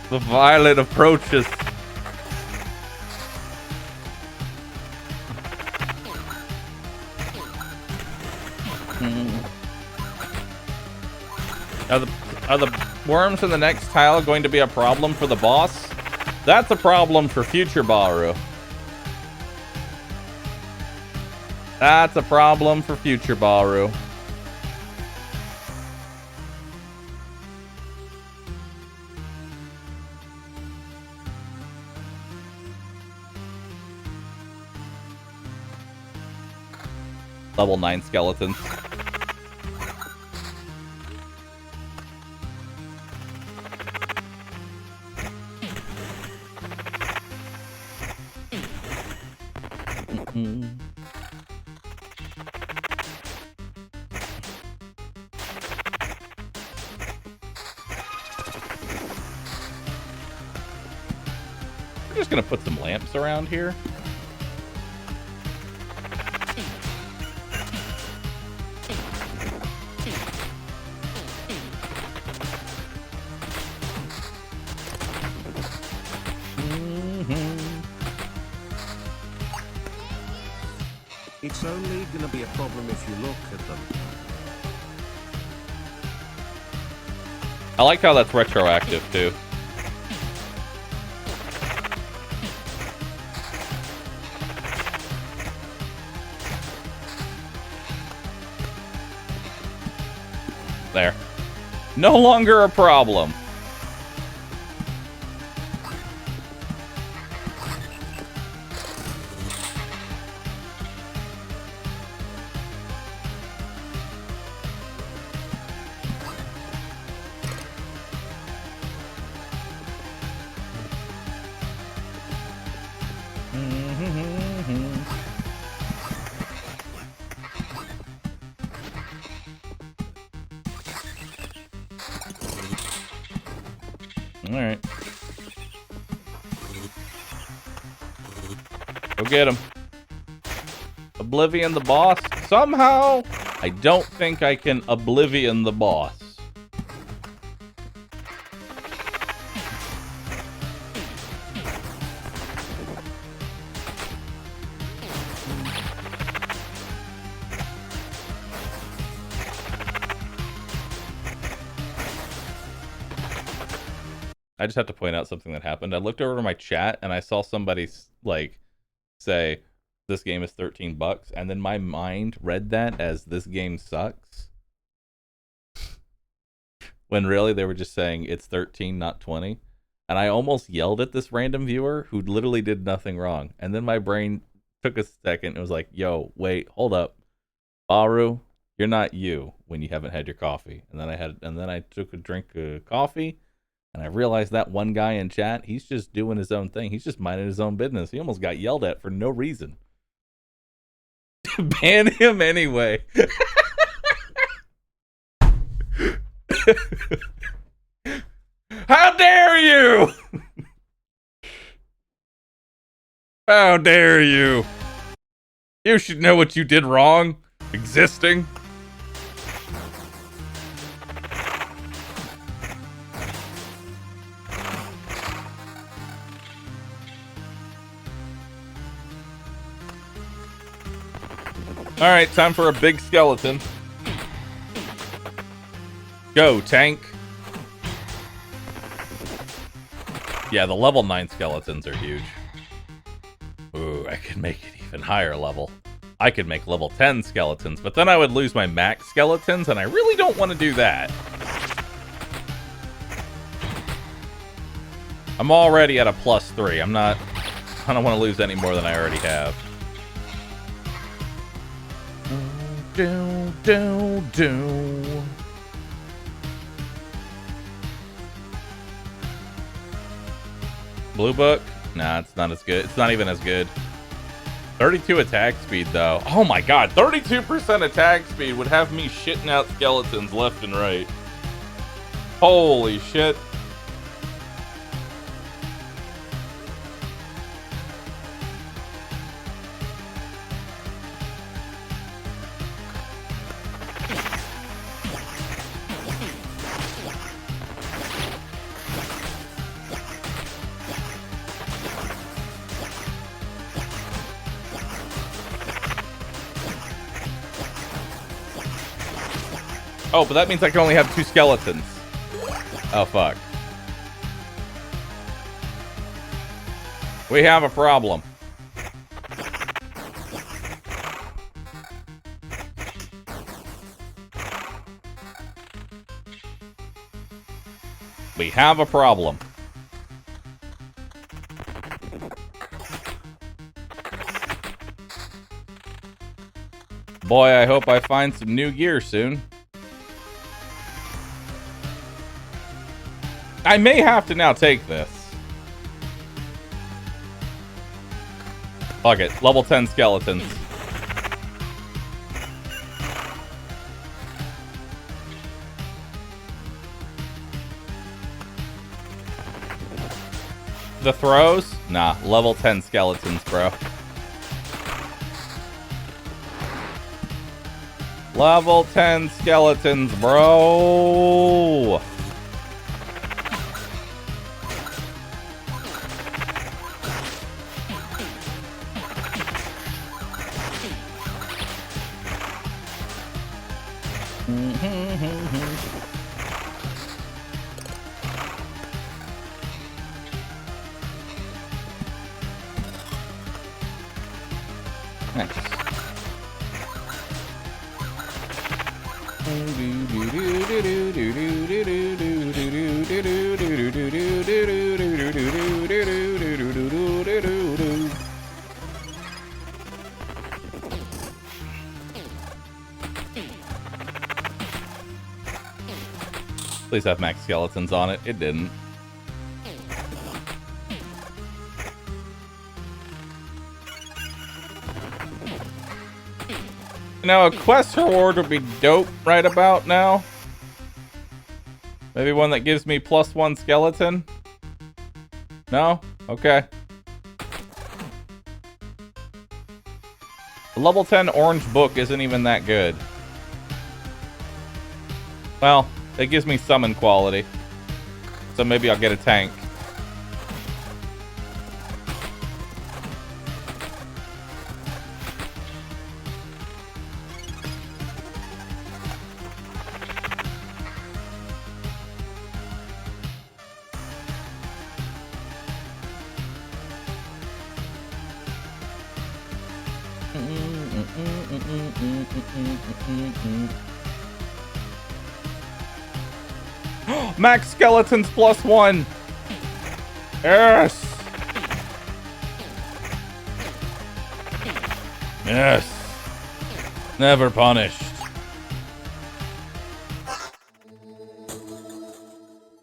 The violet approaches. Are the worms in the next tile going to be a problem for the boss? That's a problem for future Bahroo. That's a problem for future Bahroo. Level 9 skeletons. We're just gonna put some lamps around here. It's only gonna be a problem if you look at them. I like how that's retroactive too. There. No longer a problem. Alright. Go get him. Oblivion the boss? Somehow, I don't think I can Oblivion the boss. I just have to point out something that happened. I looked over to my chat and I saw somebody like say this game is $13, and then my mind read that as this game sucks. When really they were just saying it's 13, not 20. And I almost yelled at this random viewer who literally did nothing wrong. And then my brain took a second and was like, yo, wait, hold up. Bahroo, you're not you when you haven't had your coffee. And then I took a drink of coffee. And I realized that one guy in chat, he's just doing his own thing. He's just minding his own business. He almost got yelled at for no reason. Ban him anyway. How dare you? How dare you? You should know what you did wrong. Existing. Alright, time for a big skeleton. Go, tank. Yeah, the level 9 skeletons are huge. Ooh, I could make it even higher level. I could make level 10 skeletons, but then I would lose my max skeletons, and I really don't want to do that. I'm already at a +3. I don't want to lose any more than I already have. Do. Blue book? Nah, it's not as good. It's not even as good. 32 attack speed, though. Oh my god, 32% attack speed would have me shitting out skeletons left and right. Holy shit. Oh, but that means I can only have 2 skeletons. Oh, fuck. We have a problem. have a problem. Boy, I hope I find some new gear soon. I may have to now take this. Fuck it. Level 10 skeletons. The throws? Nah, level 10 skeletons, bro. Level 10 skeletons, bro. Please have max skeletons on it. It didn't. You know, a quest reward would be dope right about now. Maybe one that gives me +1 skeleton? No? Okay. The level 10 orange book isn't even that good. Well, it gives me summon quality. So maybe I'll get a tank. Max skeletons +1. Yes. Yes. Never punished.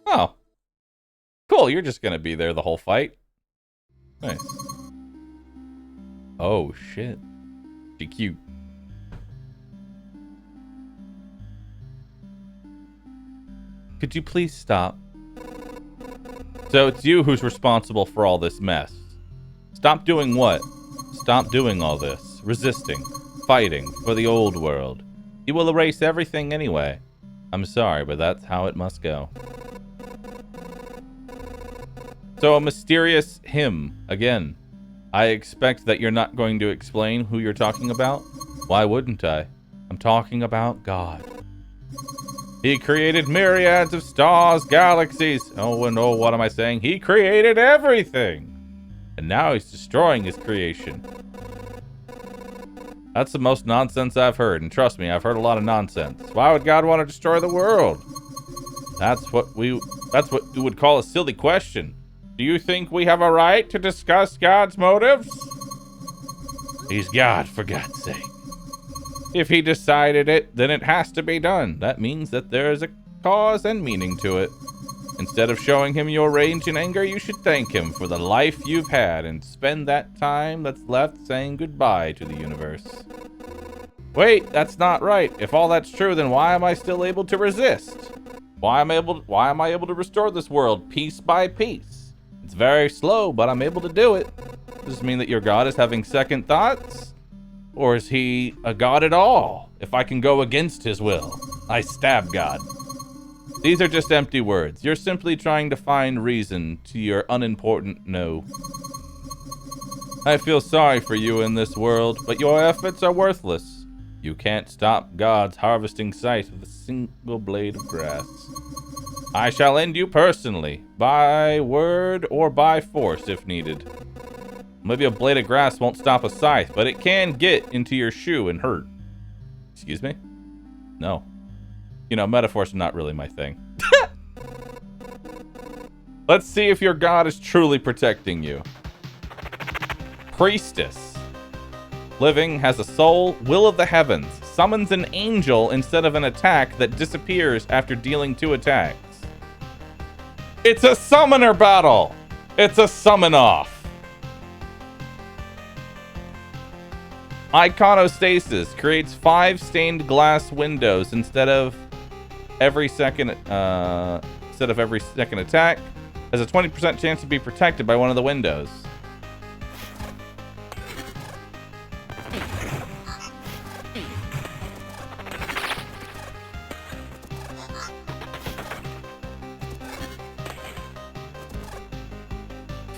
Oh. Cool, you're just gonna be there the whole fight. Nice. Oh, shit. She cute. Could you please stop? So it's you who's responsible for all this mess. Stop doing what? Stop doing all this. Resisting. Fighting for the old world. You will erase everything anyway. I'm sorry, but that's how it must go. So a mysterious him again. I expect that you're not going to explain who you're talking about. Why wouldn't I? I'm talking about God. He created myriads of stars, galaxies. Oh, and oh, what am I saying? He created everything. And now he's destroying his creation. That's the most nonsense I've heard. And trust me, I've heard a lot of nonsense. Why would God want to destroy the world? That's what you would call a silly question. Do you think we have a right to discuss God's motives? He's God, for God's sake. If he decided it, then it has to be done. That means that there is a cause and meaning to it. Instead of showing him your rage and anger, you should thank him for the life you've had and spend that time that's left saying goodbye to the universe. Wait, that's not right. If all that's true, then why am I still able to resist? Why am I able to restore this world piece by piece? It's very slow, but I'm able to do it. Does this mean that your God is having second thoughts? Or is he a god at all? If I can go against his will, I stab God. These are just empty words. You're simply trying to find reason to your unimportant no. I feel sorry for you in this world, but your efforts are worthless. You can't stop God's harvesting sight of a single blade of grass. I shall end you personally, by word or by force if needed. Maybe a blade of grass won't stop a scythe, but it can get into your shoe and hurt. Excuse me? No. You know, metaphors are not really my thing. Let's see if your god is truly protecting you. Priestess. Living, has a soul, will of the heavens. Summons an angel instead of an attack that disappears after dealing 2 attacks. It's a summoner battle! It's a summon off. Iconostasis creates 5 stained glass windows instead of every second attack. Has a 20% chance to be protected by one of the windows.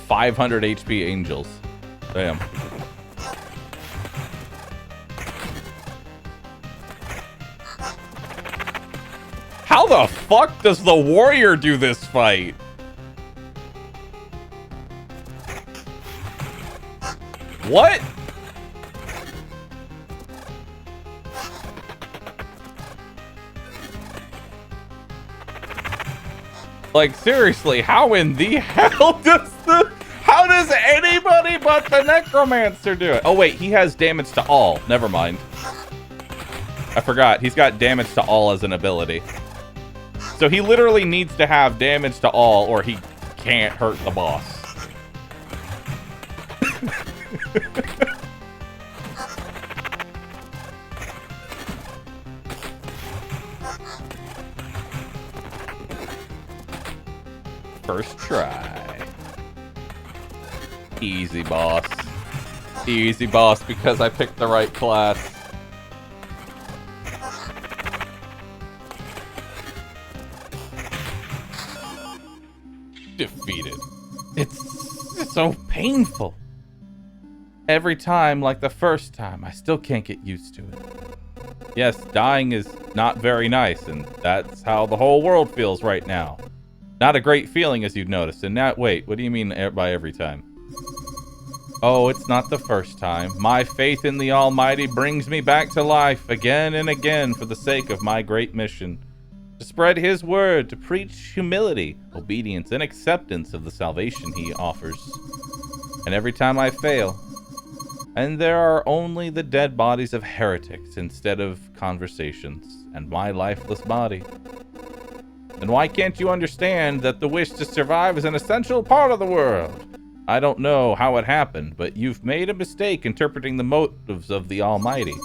$500 HP angels. Damn. How the fuck does the warrior do this fight? What? Like, seriously, how in the hell how does anybody but the necromancer do it? Oh wait, he has damage to all. Never mind. I forgot. He's got damage to all as an ability. So he literally needs to have damage to all or he can't hurt the boss. First try. Easy, boss. Easy, boss, because I picked the right class. Defeated. It's so painful. Every time, like the first time, I still can't get used to it. Yes, dying is not very nice, and that's how the whole world feels right now. Not a great feeling, as you've noticed. And now, wait, what do you mean by every time? Oh, it's not the first time. My faith in the Almighty brings me back to life again and again for the sake of my great mission. To spread His word, to preach humility, obedience, and acceptance of the salvation He offers. And every time I fail, and there are only the dead bodies of heretics instead of conversations, and my lifeless body. Then why can't you understand that the wish to survive is an essential part of the world? I don't know how it happened, but you've made a mistake interpreting the motives of the Almighty.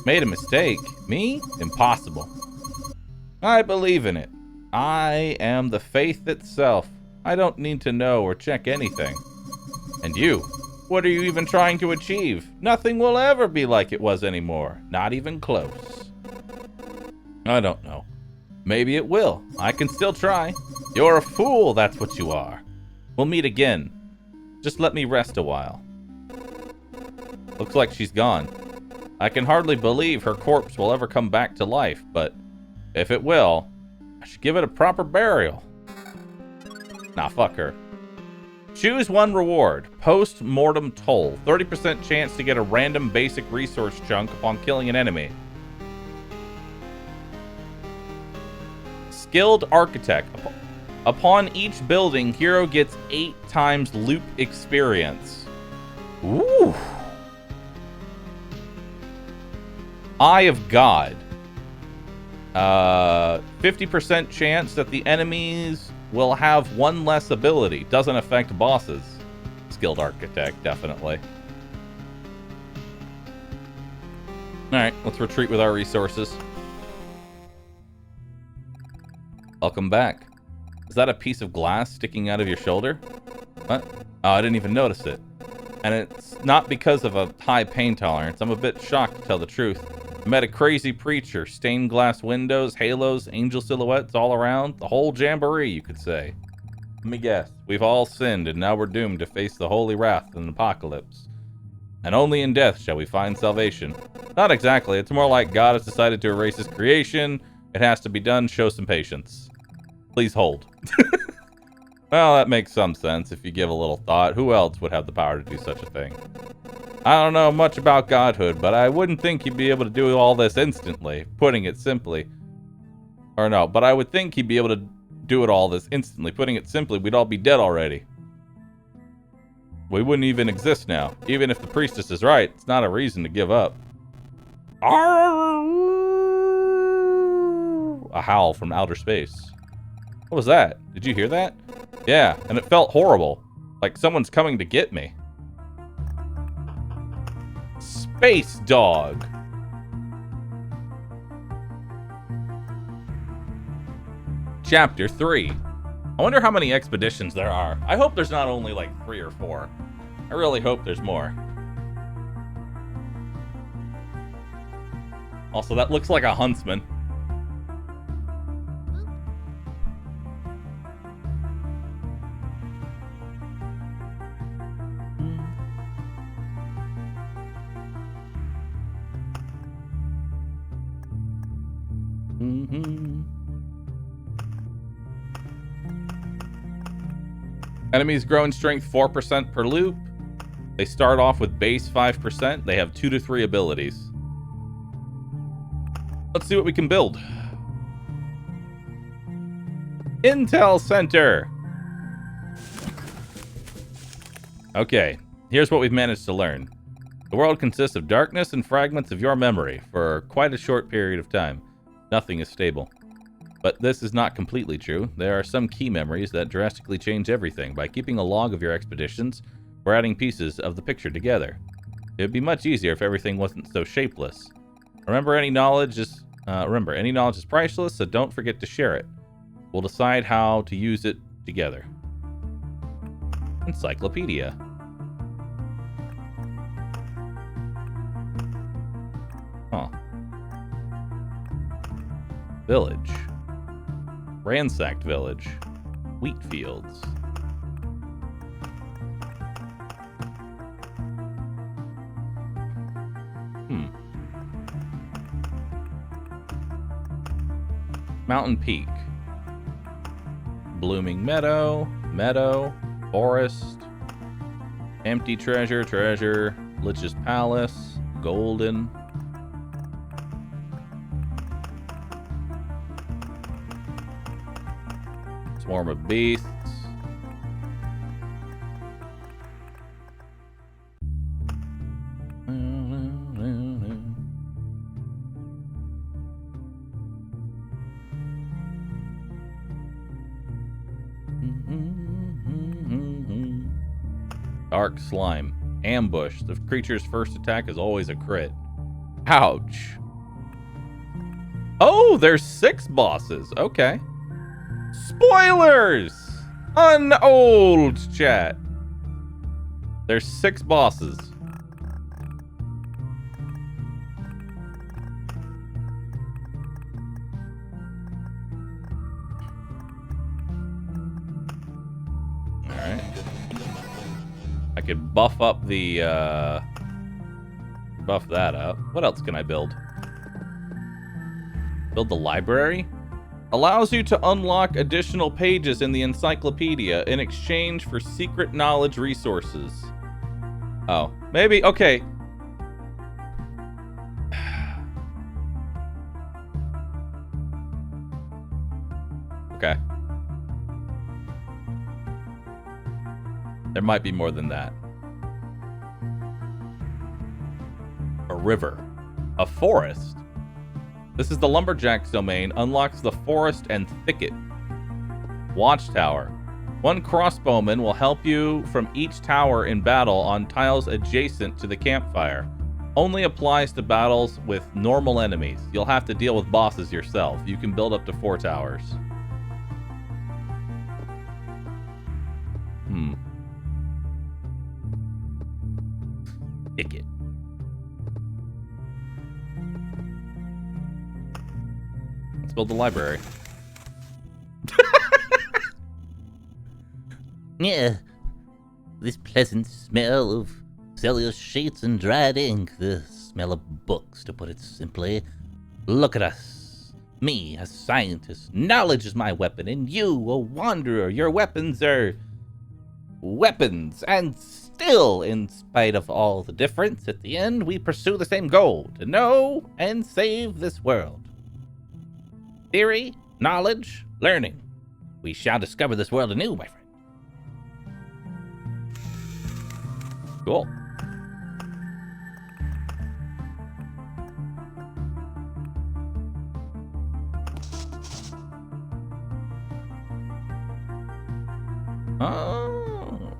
Made a mistake? Me? Impossible. I believe in it. I am the faith itself. I don't need to know or check anything. And you? What are you even trying to achieve? Nothing will ever be like it was anymore. Not even close. I don't know. Maybe it will. I can still try. You're a fool, that's what you are. We'll meet again. Just let me rest a while. Looks like she's gone. I can hardly believe her corpse will ever come back to life, but if it will, I should give it a proper burial. Nah, fuck her. Choose one reward. Post-mortem toll. 30% chance to get a random basic resource chunk upon killing an enemy. Skilled Architect. Upon each building, hero gets 8 times loop experience. Ooh. Eye of God. 50% chance that the enemies will have 1 less ability. Doesn't affect bosses. Skilled Architect, definitely. Alright, let's retreat with our resources. Welcome back. Is that a piece of glass sticking out of your shoulder? What? Oh, I didn't even notice it. And it's not because of a high pain tolerance. I'm a bit shocked, to tell the truth. I met a crazy preacher. Stained glass windows, halos, angel silhouettes all around. The whole jamboree, you could say. Let me guess. We've all sinned, and now we're doomed to face the holy wrath and apocalypse. And only in death shall we find salvation. Not exactly. It's more like God has decided to erase His creation. It has to be done. Show some patience. Please hold. Well, that makes some sense if you give a little thought. Who else would have the power to do such a thing? I don't know much about godhood, but I wouldn't think he'd be able to do all this instantly, putting it simply. Or no, but I would think he'd be able to do it all this instantly. Putting it simply, we'd all be dead already. We wouldn't even exist now. Even if the priestess is right, it's not a reason to give up. A howl from outer space. What was that? Did you hear that? Yeah, and it felt horrible. Like someone's coming to get me. Space dog. Chapter 3. I wonder how many expeditions there are. I hope there's not only like 3 or 4. I really hope there's more. Also, that looks like a huntsman. Enemies grow in strength 4% per loop. They start off with base 5%. They have 2 to 3 abilities. Let's see what we can build. Intel Center. Okay, here's what we've managed to learn. The world consists of darkness and fragments of your memory for quite a short period of time. Nothing is stable. But this is not completely true. There are some key memories that drastically change everything. By keeping a log of your expeditions, we're adding pieces of the picture together. It would be much easier if everything wasn't so shapeless. Remember, any knowledge is priceless, so don't forget to share it. We'll decide how to use it together. Encyclopedia. Huh. Village. Ransacked village. Wheat fields. Mountain Peak. Blooming meadow. Meadow. Forest. Empty treasure. Treasure. Lich's Palace. Golden. Swarm of beasts. Dark slime. Ambush. The creature's first attack is always a crit. Ouch. Oh, there's 6 bosses. Okay. Spoilers! Unold, chat. There's 6 bosses. Alright. I could buff up the, buff that up. What else can I build? Build the library? Allows you to unlock additional pages in the encyclopedia in exchange for secret knowledge resources. Oh, maybe, okay. Okay. There might be more than that. A river. A forest. This is the Lumberjack's domain. Unlocks the forest and thicket. Watchtower. 1 crossbowman will help you from each tower in battle on tiles adjacent to the campfire. Only applies to battles with normal enemies. You'll have to deal with bosses yourself. You can build up to 4 towers. Thicket. Let's build the library. Yeah, this pleasant smell of cellulose sheets and dried ink, the smell of books, to put it simply. Look at us. Me, a scientist. Knowledge is my weapon, and you, a wanderer. Your weapons are weapons, and still, in spite of all the difference, at the end, we pursue the same goal, to know and save this world. Theory, knowledge, learning. We shall discover this world anew, my friend. Cool. Oh.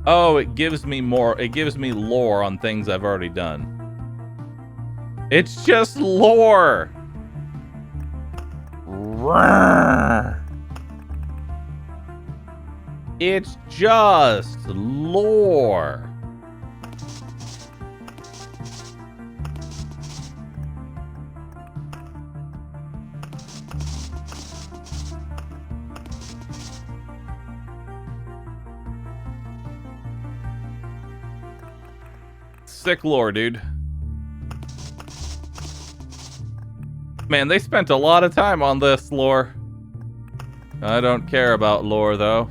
Oh, it gives me more. It gives me lore on things I've already done. It's just lore. It's just lore. Sick lore, dude. Man, they spent a lot of time on this lore. I don't care about lore, though.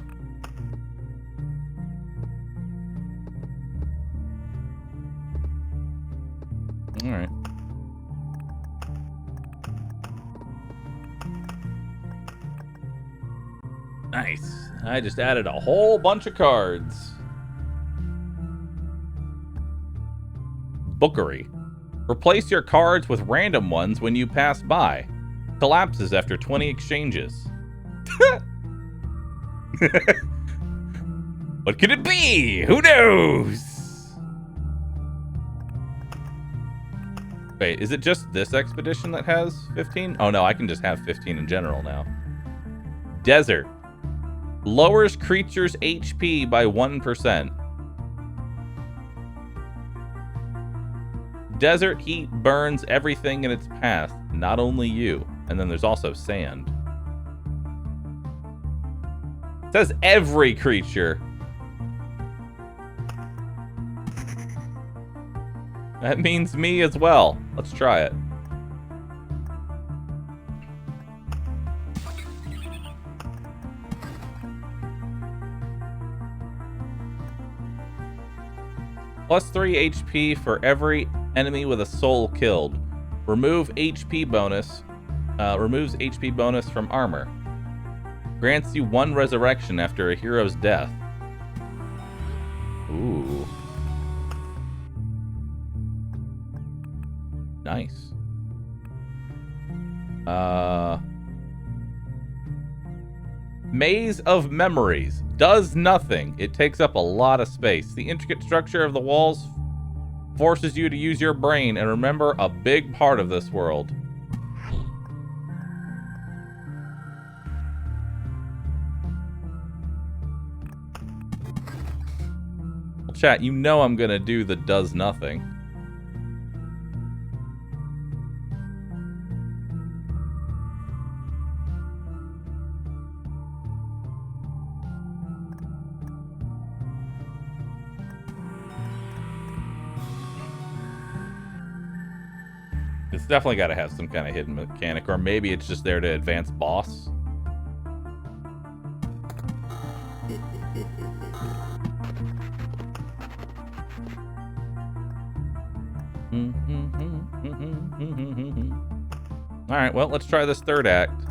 Alright. Nice. I just added a whole bunch of cards. Bookery. Replace your cards with random ones when you pass by. Collapses after 20 exchanges. What could it be? Who knows? Wait, is it just this expedition that has 15? Oh no, I can just have 15 in general now. Desert. Lowers creatures' HP by 1%. Desert heat burns everything in its path, not only you. And then there's also sand. It says every creature. That means me as well. Let's try it. Plus 3 HP for every enemy with a soul killed. Remove HP bonus. Removes HP bonus from armor. Grants you 1 resurrection after a hero's death. Ooh. Nice. Maze of Memories. Does nothing. It takes up a lot of space. The intricate structure of the walls forces you to use your brain and remember a big part of this world. Well, chat, you know I'm gonna do the does nothing. It's definitely got to have some kind of hidden mechanic, or maybe it's just there to advance boss. Alright, well, let's try this third act.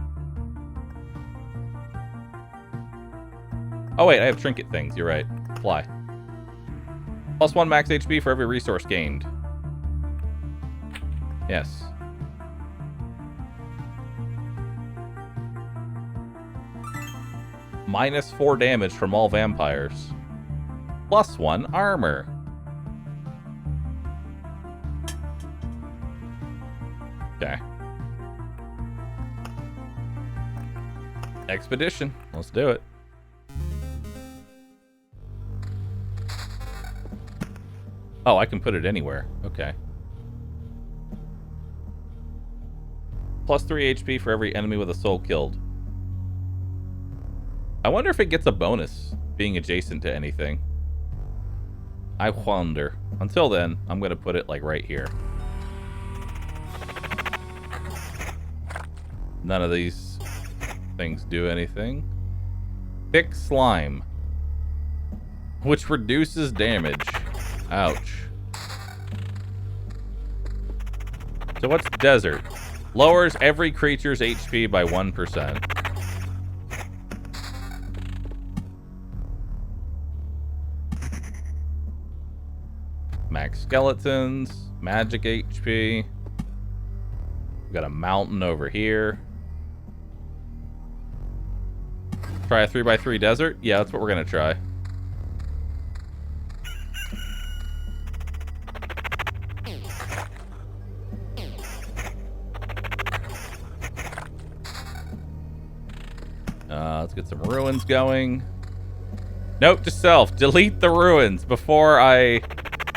Oh wait, I have trinket things, you're right. Fly. Plus 1 max HP for every resource gained. Yes. Minus 4 damage from all vampires. Plus 1 armor. Okay. Expedition. Let's do it. Oh, I can put it anywhere. Okay. Plus 3 HP for every enemy with a soul killed. I wonder if it gets a bonus being adjacent to anything. I wonder. Until then, I'm going to put it like right here. None of these things do anything. Thick slime, which reduces damage. Ouch. So what's desert? Lowers every creature's HP by 1%. Max skeletons, magic HP. We got a mountain over here. Try a 3x3 desert? Yeah, that's what we're gonna try. Let's get some ruins going. Note to self, delete the ruins before I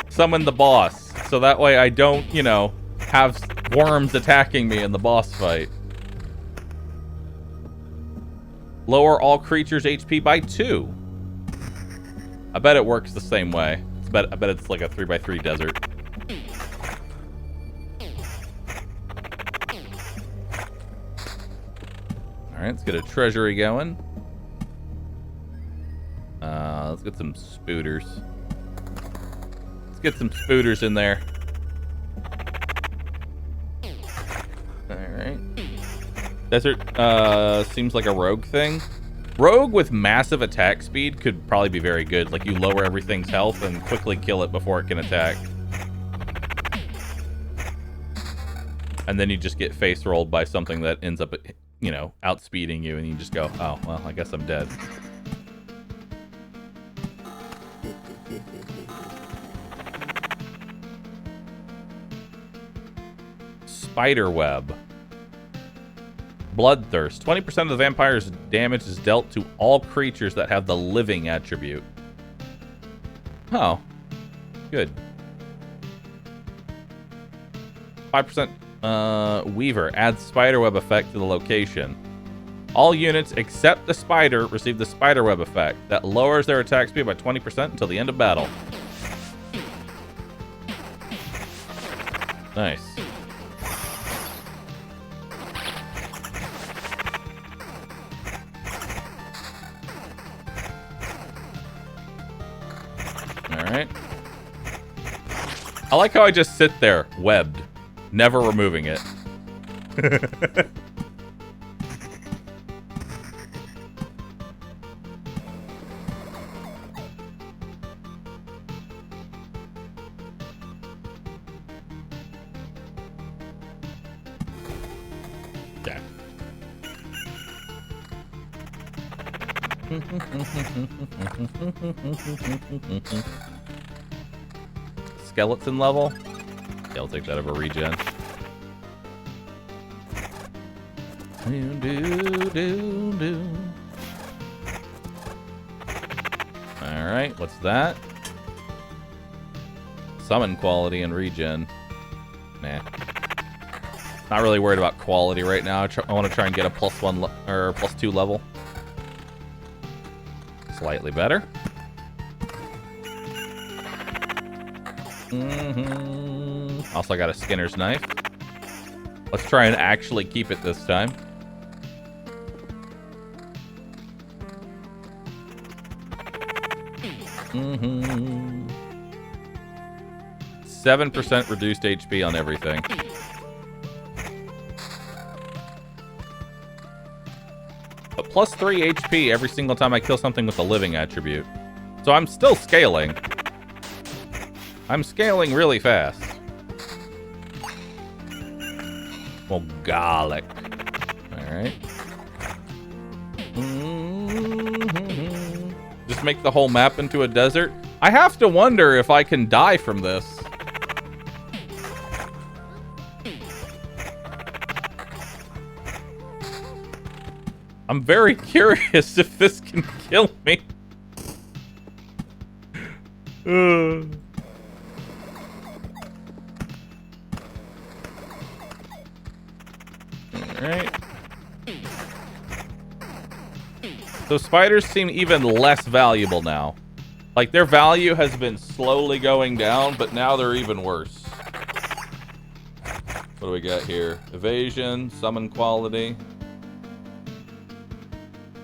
summon the boss. So that way I don't, you know, have worms attacking me in the boss fight. Lower all creatures' HP by 2. I bet it works the same way. I bet it's like a 3x3 desert. Alright, let's get a treasury going. Let's get some spooters. Let's get some spooters in there. Alright. Desert seems like a rogue thing. Rogue with massive attack speed could probably be very good. Like, you lower everything's health and quickly kill it before it can attack. And then you just get face rolled by something that ends up, you know, outspeeding you, and you just go, oh, well, I guess I'm dead. Spider web. Bloodthirst. 20% of the vampire's damage is dealt to all creatures that have the living attribute. Oh. Good. 5% Weaver. Adds spiderweb effect to the location. All units except the spider receive the spiderweb effect. That lowers their attack speed by 20% until the end of battle. Nice. Alright. I like how I just sit there, webbed, never removing it. Okay. Skeleton level? Yeah, I'll take that over regen. Alright, what's that? Summon quality and regen. Nah. Not really worried about quality right now. I want to try and get a +1 or +2 level. Slightly better. Also got a Skinner's knife. Let's try and actually keep it this time. Mm-hmm. 7% reduced HP on everything. But +3 HP every single time I kill something with a living attribute. So I'm still scaling. I'm scaling really fast. Well, garlic. Alright. Just make the whole map into a desert. I have to wonder if I can die from this. I'm very curious if this can kill me. Alright. So spiders seem even less valuable now. Like, their value has been slowly going down, but now they're even worse. What do we got here? Evasion, summon quality.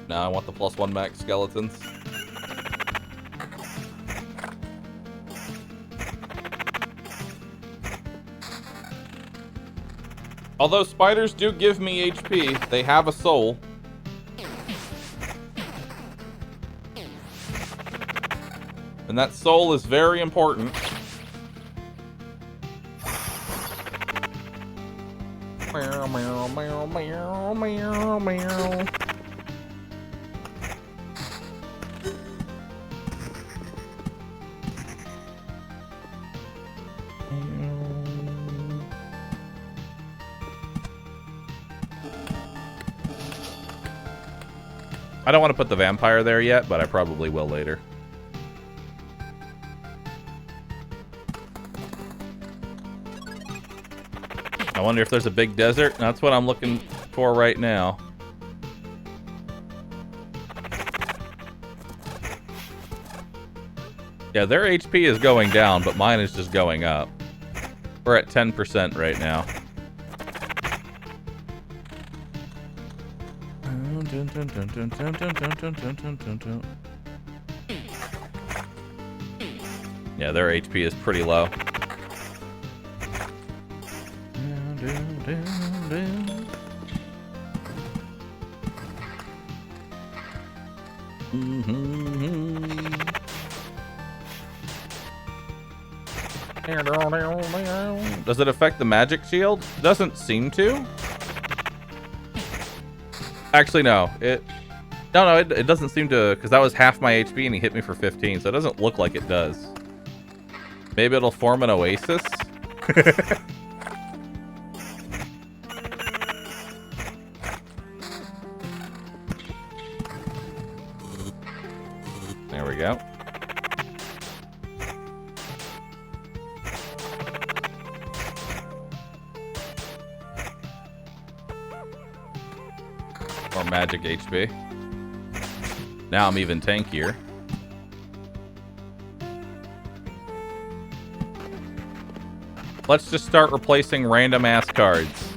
Now I want the +1 max skeletons. Although spiders do give me HP, they have a soul. And that soul is very important. Meow, meow, meow, meow, meow, meow. I don't want to put the vampire there yet, but I probably will later. I wonder if there's a big desert. That's what I'm looking for right now. Yeah, their HP is going down, but mine is just going up. We're at 10% right now. Yeah, their HP is pretty low. Does it affect the magic shield? Doesn't seem to. Actually, no. It doesn't seem to, because that was half my HP and he hit me for 15, so it doesn't look like it does. Maybe it'll form an oasis? There we go. More magic HP. Now I'm even tankier. Let's just start replacing random ass cards.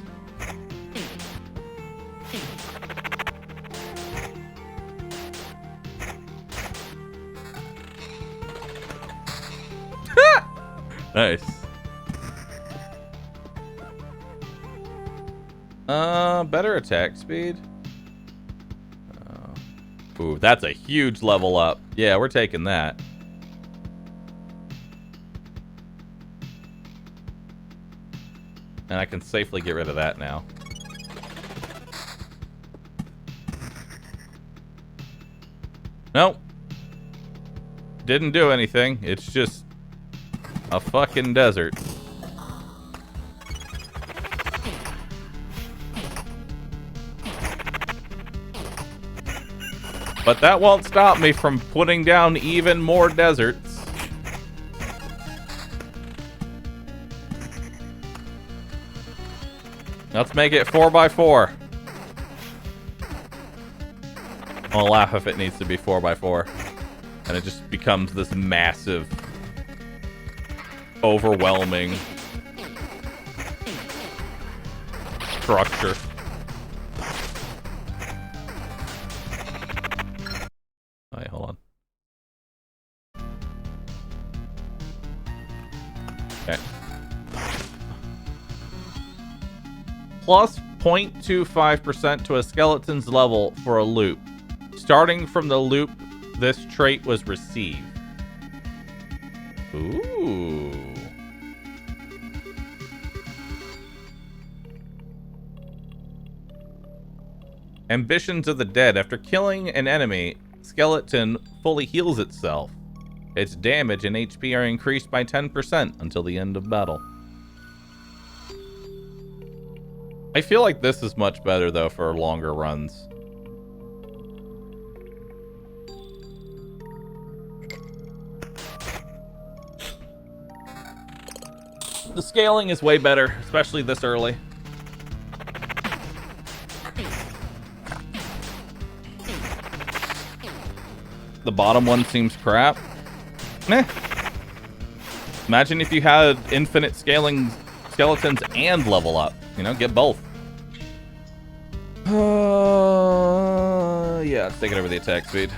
Nice. Better attack speed. Ooh, that's a huge level up. Yeah, we're taking that. And I can safely get rid of that now. Nope. Didn't do anything. It's just a fucking desert. But that won't stop me from putting down even more deserts. Let's make it 4x4. I'll laugh if it needs to be 4x4. And it just becomes this massive, overwhelming structure. Alright, hold on. Okay. Plus 0.25% to a skeleton's level for a loop. Starting from the loop, this trait was received. Ooh. Ambitions of the Dead. After killing an enemy, skeleton fully heals itself. Its damage and HP are increased by 10% until the end of battle. I feel like this is much better, though, for longer runs. The scaling is way better, especially this early. The bottom one seems crap. Meh. Imagine if you had infinite scaling skeletons and level up. You know, get both. Yeah, it's taking over the attack speed.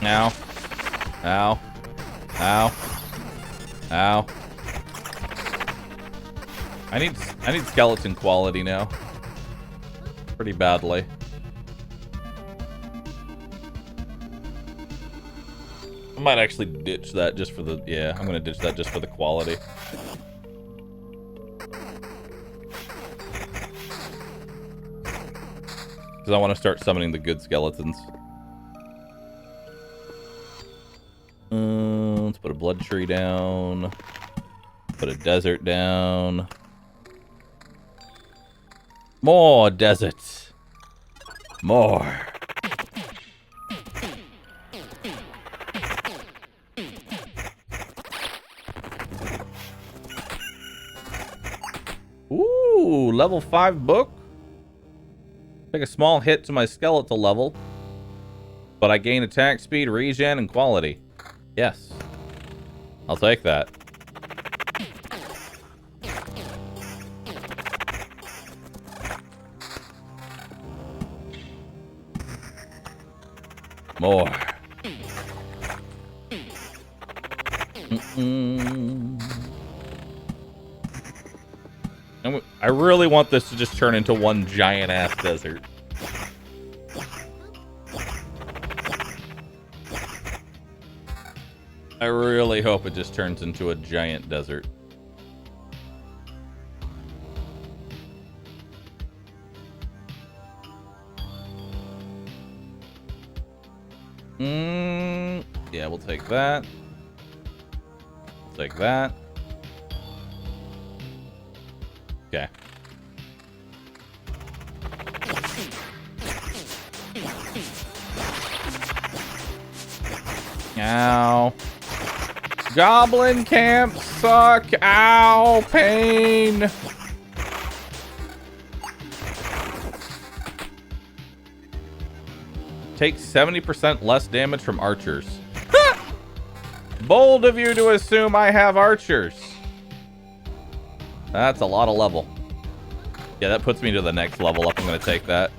Ow. Ow. Ow. Ow. I need skeleton quality now. Pretty badly. I might actually ditch that just for the... Yeah, I'm gonna ditch that just for the quality. Because I want to start summoning the good skeletons. Let's put a blood tree down. Put a desert down. More deserts. More. Ooh, level 5 book. Take a small hit to my skeletal level, but I gain attack speed, regen, and quality. Yes. I'll take that. More. I really want this to just turn into one giant-ass desert. I really hope it just turns into a giant desert. Yeah, we'll take that. We'll take that. Okay. Ow. Goblin camps suck. Ow. Pain. Takes 70% less damage from archers. Bold of you to assume I have archers. That's a lot of level. Yeah, that puts me to the next level up. I'm going to take that.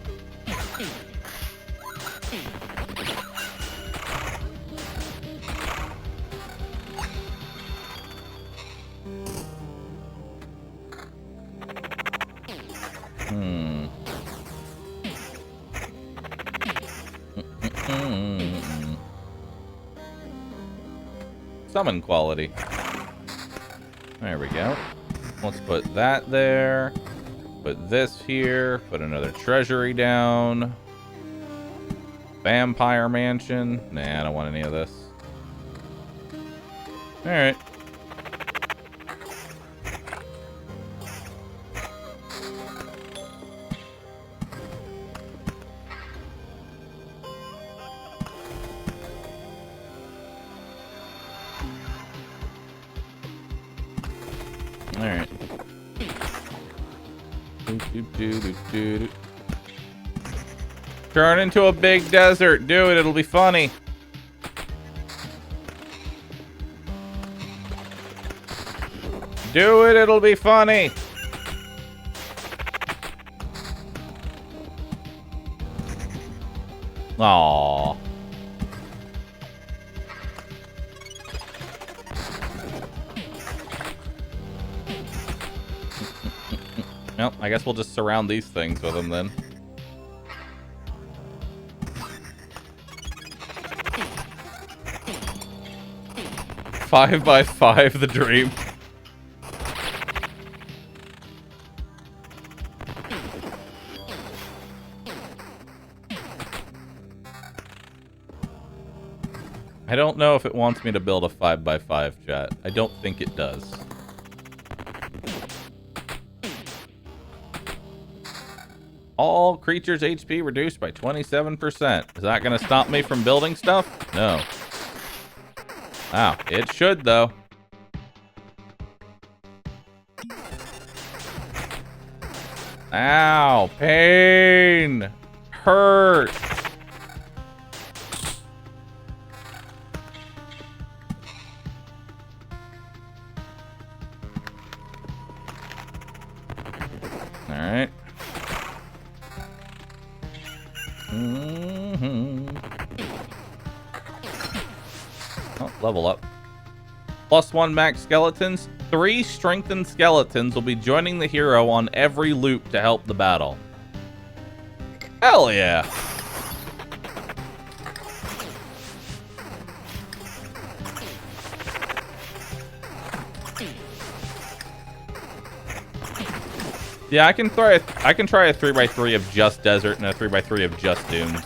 Summon quality. There we go. Let's put that there. Put this here. Put another treasury down. Vampire mansion. Nah, I don't want any of this. Alright. Alright. Turn into a big desert. Do it. It'll be funny. Do it. It'll be funny. Aww. Well, I guess we'll just surround these things with them then. Five by five, the dream. I don't know if it wants me to build a 5x5, chat. I don't think it does. All creatures' HP reduced by 27%. Is that going to stop me from building stuff? No. Wow, it should, though. Ow, pain. Hurt. Alright. Oh, level up. +1 max skeletons. 3 strengthened skeletons will be joining the hero on every loop to help the battle. Hell yeah! Yeah, I can try a 3x3 of just desert and a 3x3 of just dunes.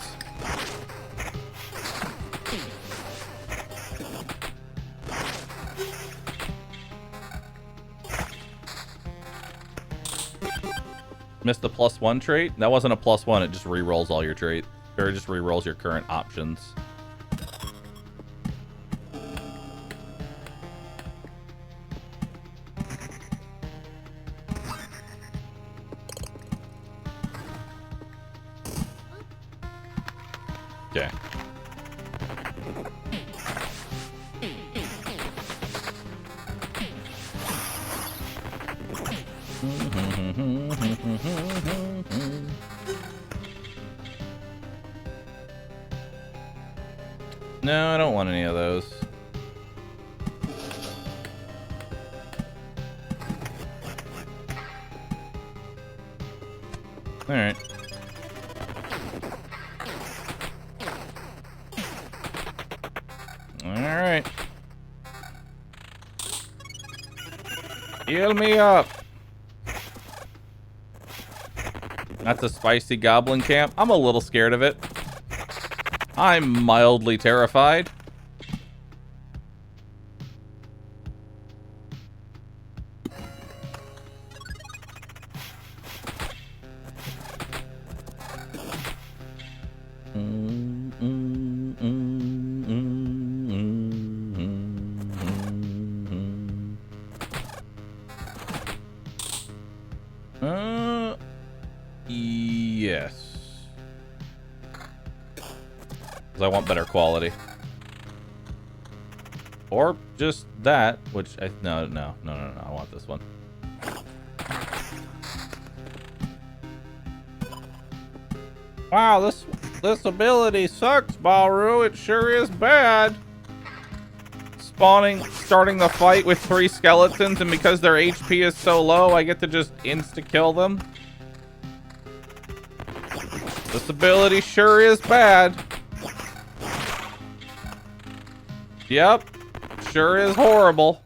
Missed the +1 trait? That wasn't a +1, it just re-rolls all your traits. Or it just re-rolls your current options. Okay. No, I don't want any of those. All right. All right. Heal me up. That's a spicy goblin camp. I'm a little scared of it. I'm mildly terrified. Yes. Because I want better quality. Or just that, which no, I want this one. Wow, this ability sucks, Bahroo. It sure is bad. Starting the fight with 3 skeletons, and because their HP is so low, I get to just insta-kill them. This ability sure is bad. Yep, sure is horrible.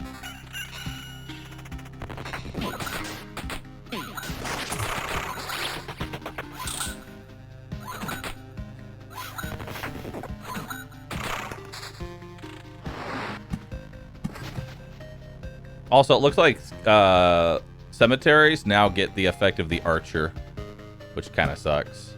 Also, it looks like cemeteries now get the effect of the archer, which kind of sucks.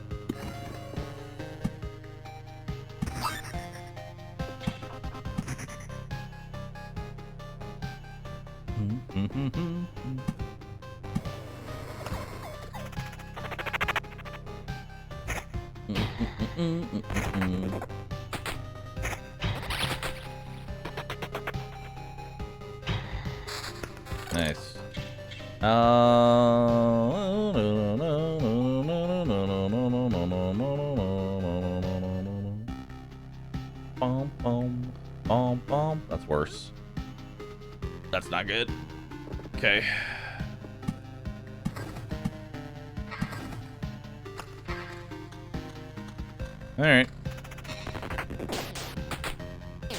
Nice. That's worse. That's not good. Okay. All right.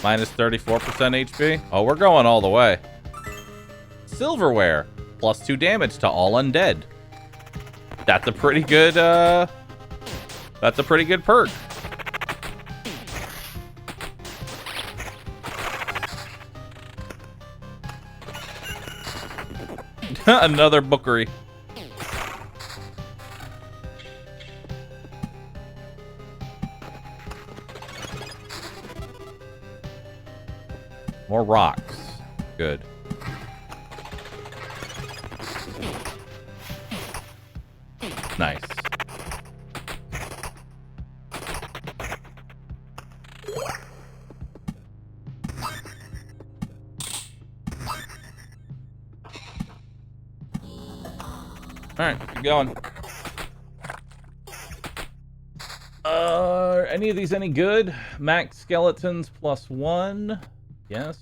Minus 34% HP. Oh, we're going all the way. Silverware. +2 damage to all undead. That's a pretty good, that's a pretty good perk. Another bookery. More rocks. Good. Nice. Alright, keep going. Are any of these any good? Max skeletons +1. Yes.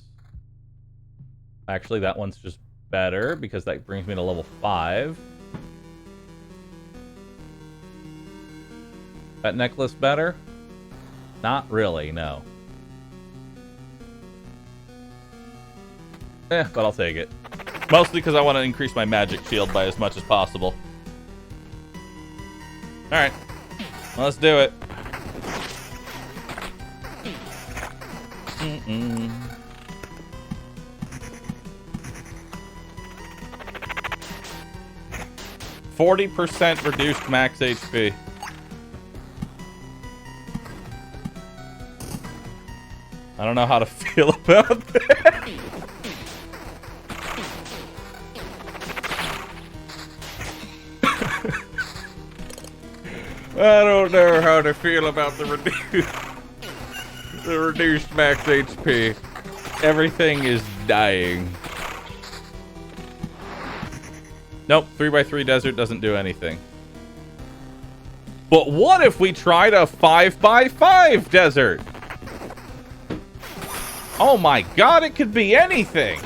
Actually, that one's just better because that brings me to level 5. That necklace better? Not really, no. But I'll take it. Mostly because I want to increase my magic shield by as much as possible. Alright. Let's do it. 40% reduced max HP. I don't know how to feel about that. I don't know how to feel about the reduced max HP. Everything is dying. Nope, 3x3 desert doesn't do anything. But what if we tried a 5x5 desert? Oh my god, it could be anything!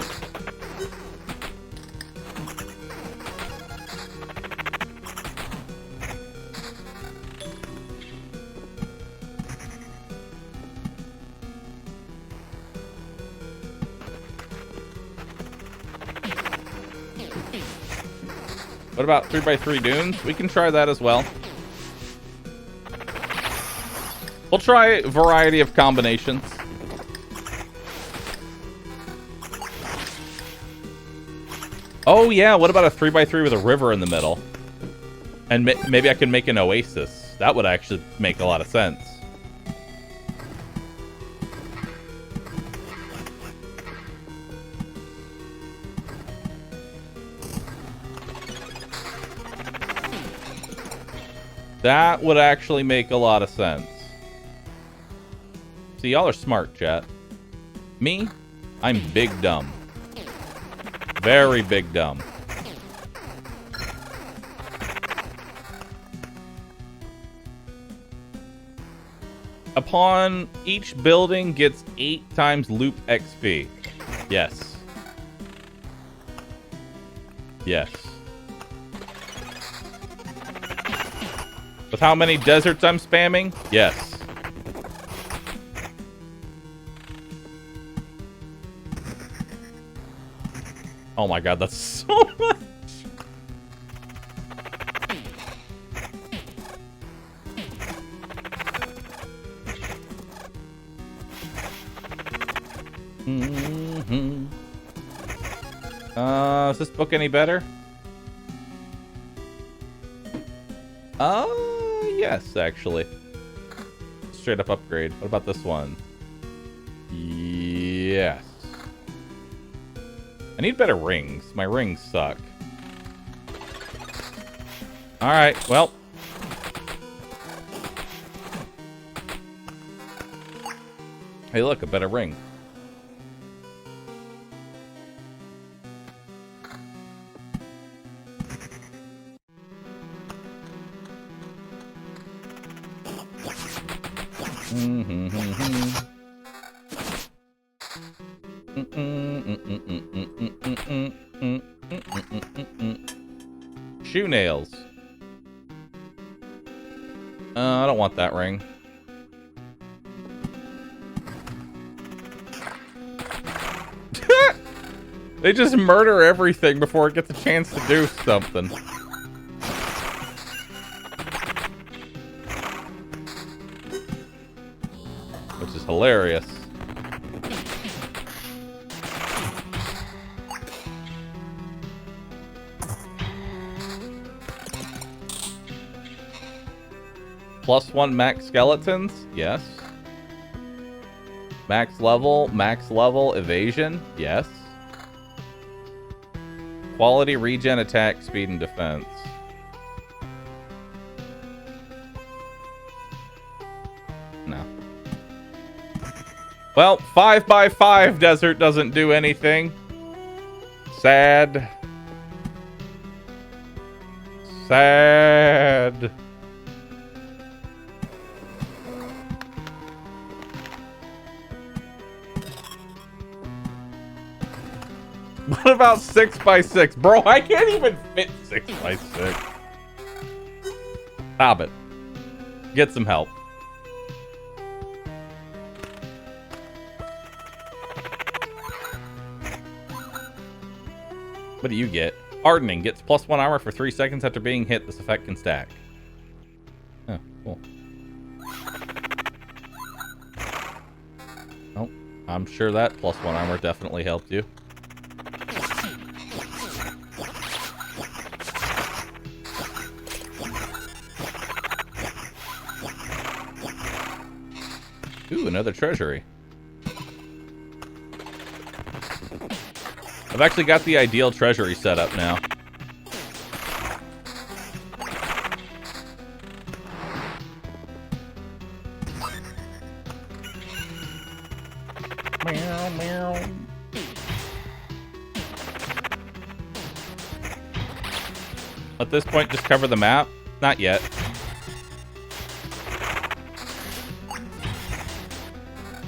What about 3x3 dunes? We can try that as well. We'll try a variety of combinations. Oh yeah, what about a 3x3 with a river in the middle? And maybe I can make an oasis. That would actually make a lot of sense. That would actually make a lot of sense. See, y'all are smart, chat. Me? I'm big dumb. Very big dumb. Upon each building gets 8 times loop XP. Yes. Yes. With how many deserts I'm spamming? Yes. Oh my god, that's so much. Is this book any better? Yes, actually. Straight up upgrade. What about this one? Yes. I need better rings. My rings suck. Alright, well. Hey, look, a better ring. Shoe nails. I don't want that ring. They just murder everything before it gets a chance to do something. Which is hilarious. +1 max skeletons? Yes. Max level evasion? Yes. Quality regen, attack, speed, and defense. No. Well, 5x5 desert doesn't do anything. Sad. Sad. What about 6x6? Bro, I can't even fit 6x6. Stop it. Get some help. What do you get? Hardening. Gets +1 armor for 3 seconds after being hit. This effect can stack. Oh, cool. Oh, I'm sure that +1 armor definitely helped you. Ooh, another treasury. I've actually got the ideal treasury set up now. Meow, meow. At this point, just cover the map? Not yet.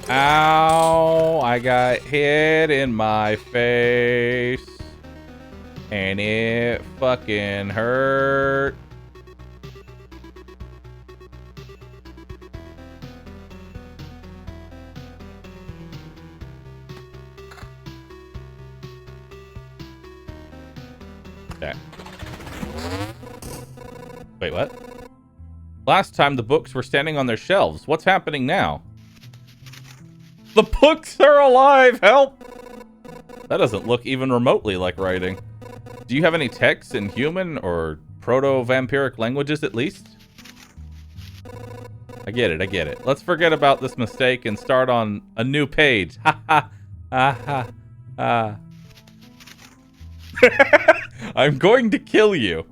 Ow, I got hit in my face. And it fucking hurt. Okay. Wait, what? Last time the books were standing on their shelves. What's happening now? The books are alive! Help! That doesn't look even remotely like writing. Do you have any texts in human or proto-vampiric languages at least? I get it, I get it. Let's forget about this mistake and start on a new page. Ha ha! Ha ha! I'm going to kill you.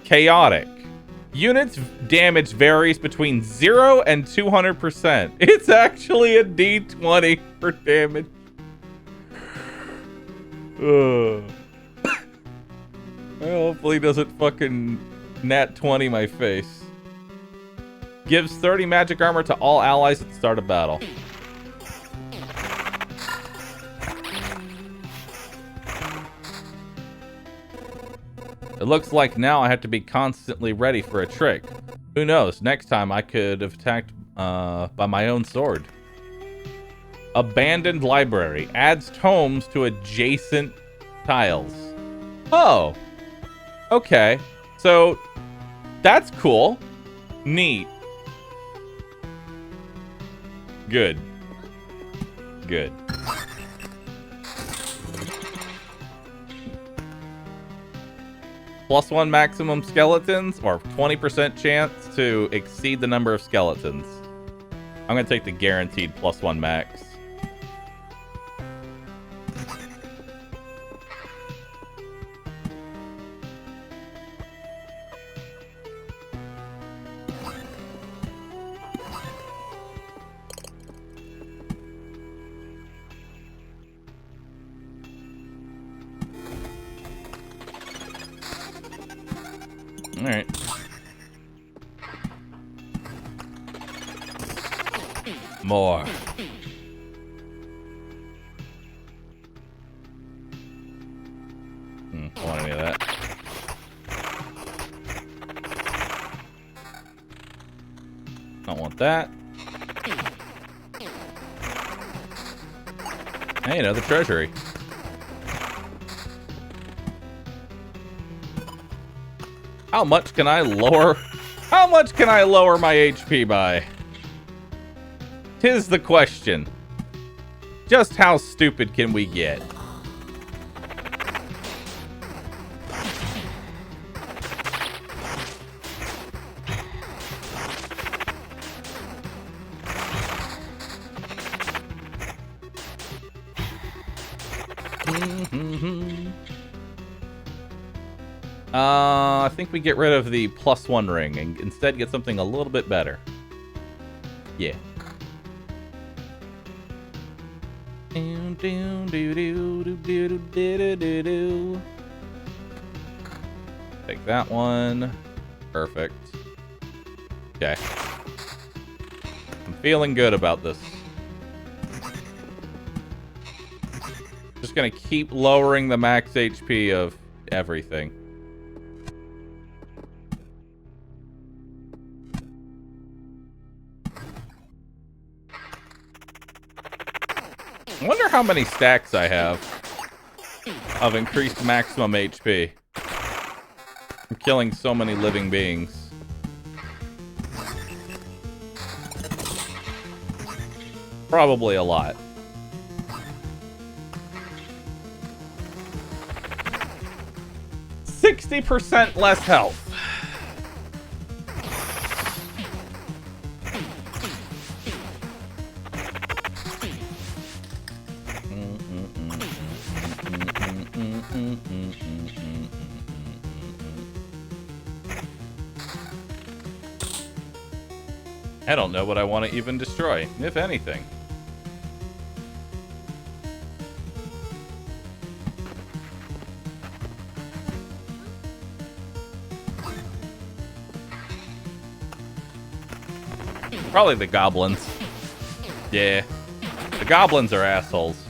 Chaotic. Units damage varies between 0 and 200%. It's actually a D20 for damage. Well, hopefully doesn't fucking nat 20 my face. Gives 30 magic armor to all allies at the start of battle. It looks like now I have to be constantly ready for a trick. Who knows? Next time I could have attacked by my own sword. Abandoned library. Adds tomes to adjacent tiles. Oh. Okay. So, that's cool. Neat. Good. Good. +1 maximum skeletons, or 20% chance to exceed the number of skeletons. I'm gonna take the guaranteed +1 max. Alright. More. Don't want any of that. Don't want that. Hey, another treasury. How much can I lower? How much can I lower my HP by? 'Tis the question. Just how stupid can we get? I think we get rid of the +1 ring and instead get something a little bit better. Yeah. Take that one. Perfect. Okay. I'm feeling good about this. Just gonna keep lowering the max HP of everything. I wonder how many stacks I have of increased maximum HP. I'm killing so many living beings. Probably a lot. %60 less health. I don't know what I want to even destroy, if anything. Probably the goblins. Yeah. The goblins are assholes.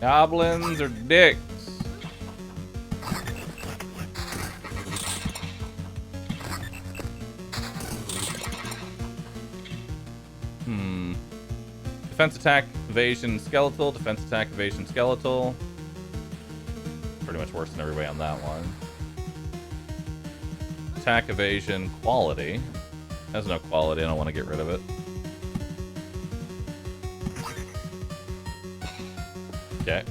Goblins are dicks. Defense attack, evasion, skeletal. Defense attack, evasion, skeletal. Pretty much worse than everybody on that one. Attack, evasion, quality. Has no quality, I don't want to get rid of it. Okay.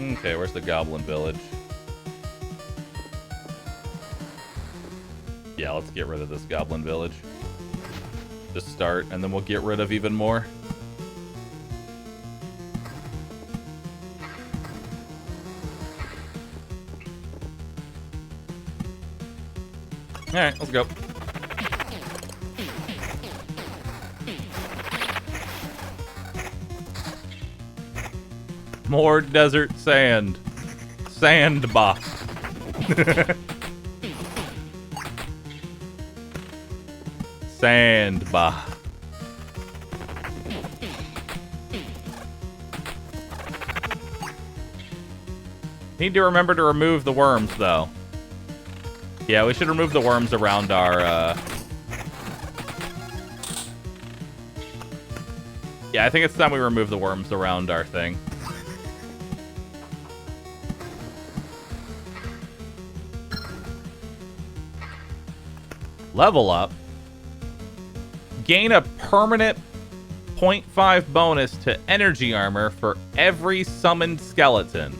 Okay, where's the goblin village? Yeah, let's get rid of this goblin village. Just start, and then we'll get rid of even more. Alright, let's go. More desert sand. Sandbar. Sandbar. Need to remember to remove the worms, though. Yeah, we should remove the worms around our, Yeah, I think it's time we remove the worms around our thing. Level up. Gain a permanent 0.5 bonus to energy armor for every summoned skeleton.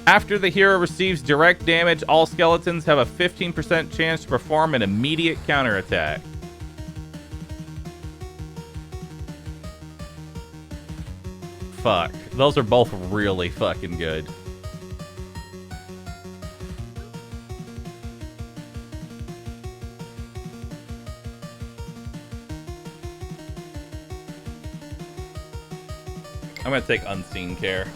After the hero receives direct damage, all skeletons have a 15% chance to perform an immediate counterattack. Fuck. Those are both really fucking good. I'm gonna take unseen care.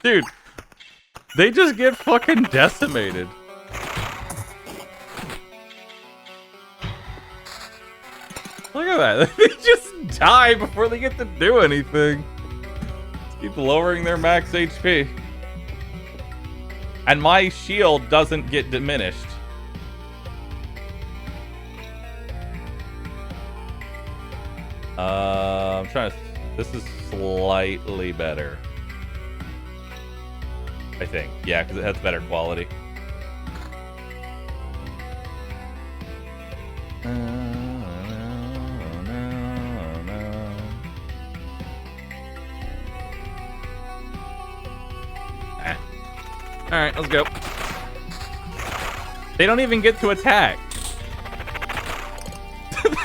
Dude, they just get fucking decimated. Look at that. They just die before they get to do anything. Just keep lowering their max HP. And my shield doesn't get diminished. I'm trying to... This is slightly better. I think. Yeah, because it has better quality. Eh. Alright, let's go. They don't even get to attack.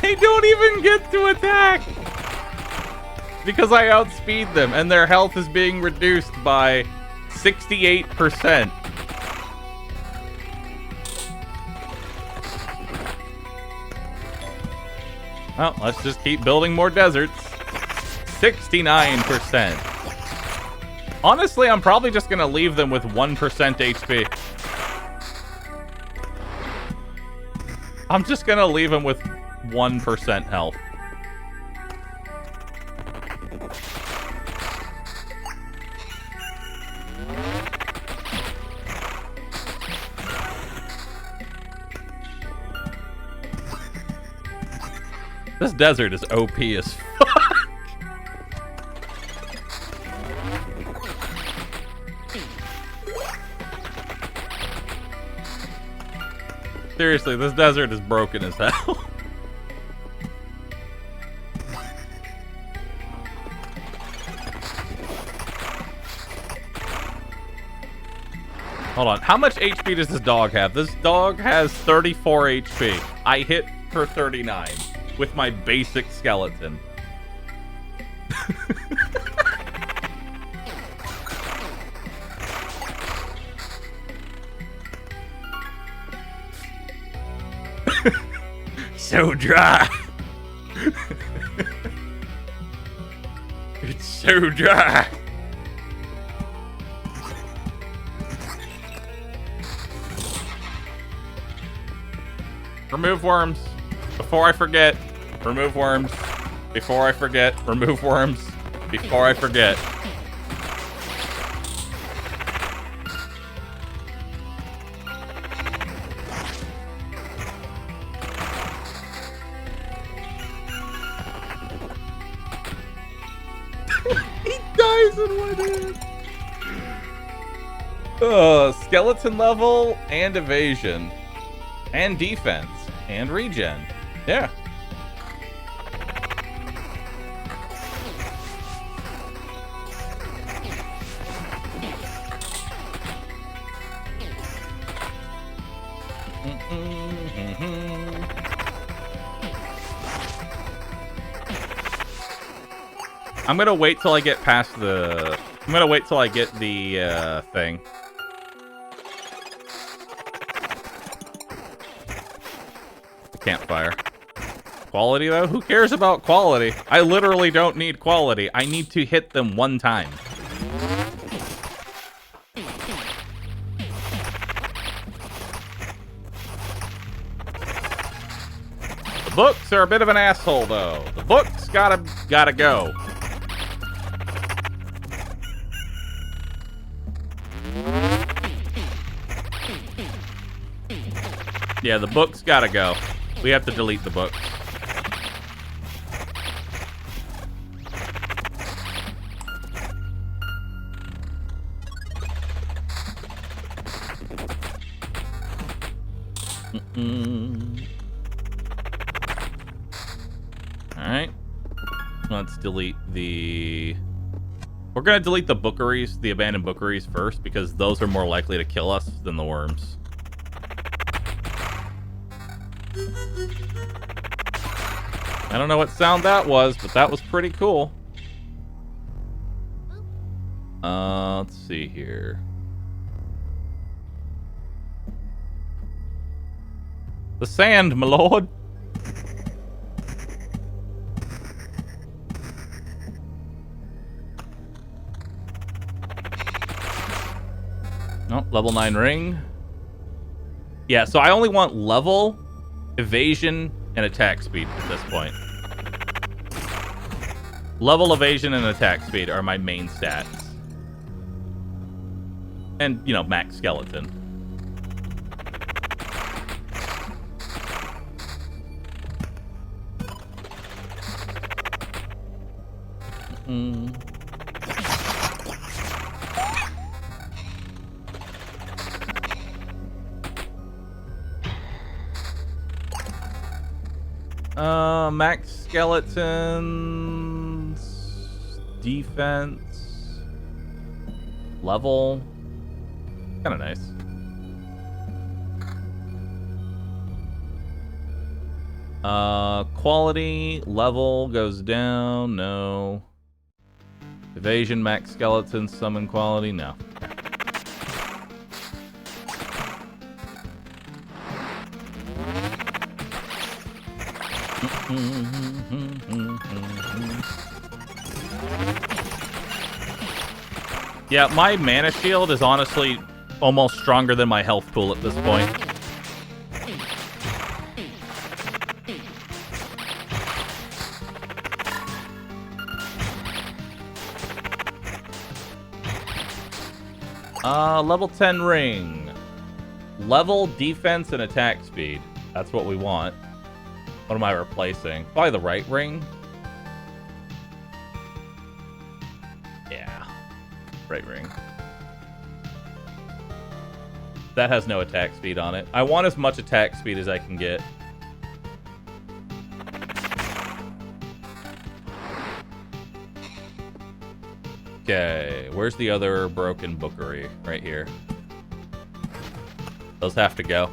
They don't even get to attack! Because I outspeed them, and their health is being reduced by 68%. Well, let's just keep building more deserts. 69%. Honestly, I'm probably just gonna leave them with 1% HP. I'm just gonna leave them with 1% health. This desert is OP as fuck. Seriously, this desert is broken as hell. Hold on. How much HP does this dog have? This dog has 34 HP. I hit for 39 with my basic skeleton. So dry. It's so dry. Remove worms before I forget. Remove worms before I forget. Remove worms before I forget. He dies in one hit. Skeleton level and evasion. And defense. And regen. Yeah. I'm gonna wait till I get past the... I'm gonna wait till I get the, thing. Campfire. Quality, though? Who cares about quality? I literally don't need quality. I need to hit them one time. The books are a bit of an asshole, though. The books gotta go. Yeah, the books gotta go. We have to delete the books. Alright. Let's delete the... We're gonna delete the bookeries, the abandoned bookeries first, because those are more likely to kill us than the worms. I don't know what sound that was, but that was pretty cool. Let's see here. The sand, my lord. Oh, level 9 ring. Yeah, so I only want level, evasion, and attack speed at this point. Level, evasion, and attack speed are my main stats. And, you know, max skeleton. Max skeletons, defense, level. Kind of nice. Quality level goes down. No. Evasion, max skeleton, summon quality. No. Yeah, my mana shield is honestly almost stronger than my health pool at this point. Level 10 ring. Level, defense, and attack speed. That's what we want. What am I replacing? Probably the right ring. Yeah. Right ring. That has no attack speed on it. I want as much attack speed as I can get. Okay, where's the other broken bookery? Right here. Those have to go.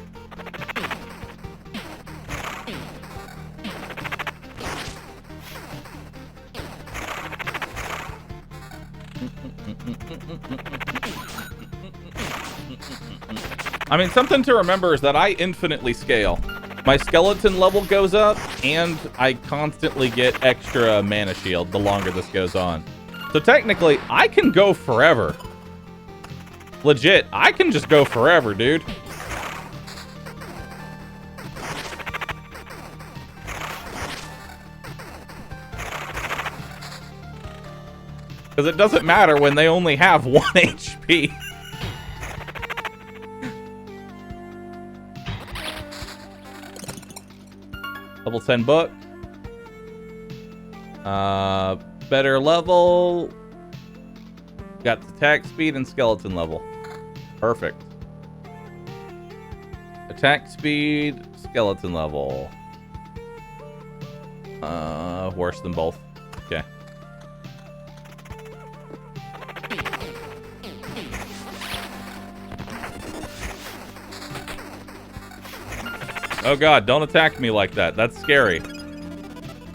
I mean, something to remember is that I infinitely scale. My skeleton level goes up, and I constantly get extra mana shield the longer this goes on. So technically, I can go forever. Legit, I can just go forever, dude. Because it doesn't matter when they only have 1 HP. Level 10 book. Better level. Got the attack speed and skeleton level. Perfect. Attack speed, skeleton level. Worse than both. Okay. Oh god, don't attack me like that. That's scary.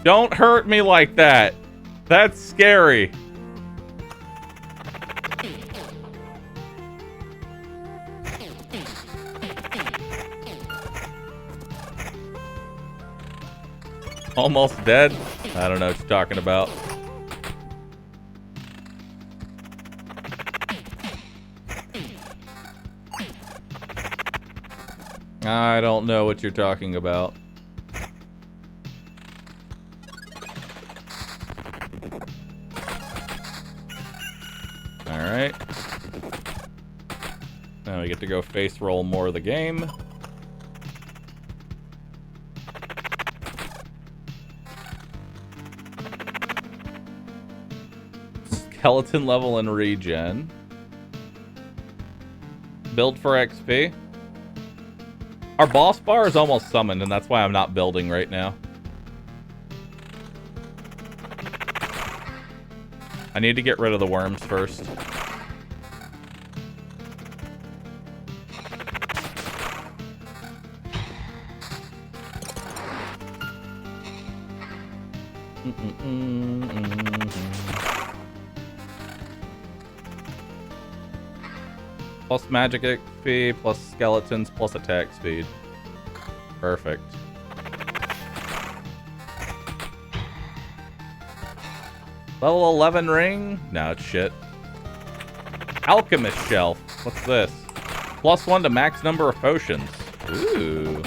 Don't hurt me like that. That's scary. Almost dead? I don't know what you're talking about. I don't know what you're talking about. Alright. Now we get to go face roll more of the game. Skeleton level and regen. Build for XP. Our boss bar is almost summoned, and that's why I'm not building right now. I need to get rid of the worms first. Plus magic XP, plus skeletons, plus attack speed. Perfect. Level 11 ring? No, it's shit. Alchemist shelf. What's this? +1 to max number of potions. Ooh.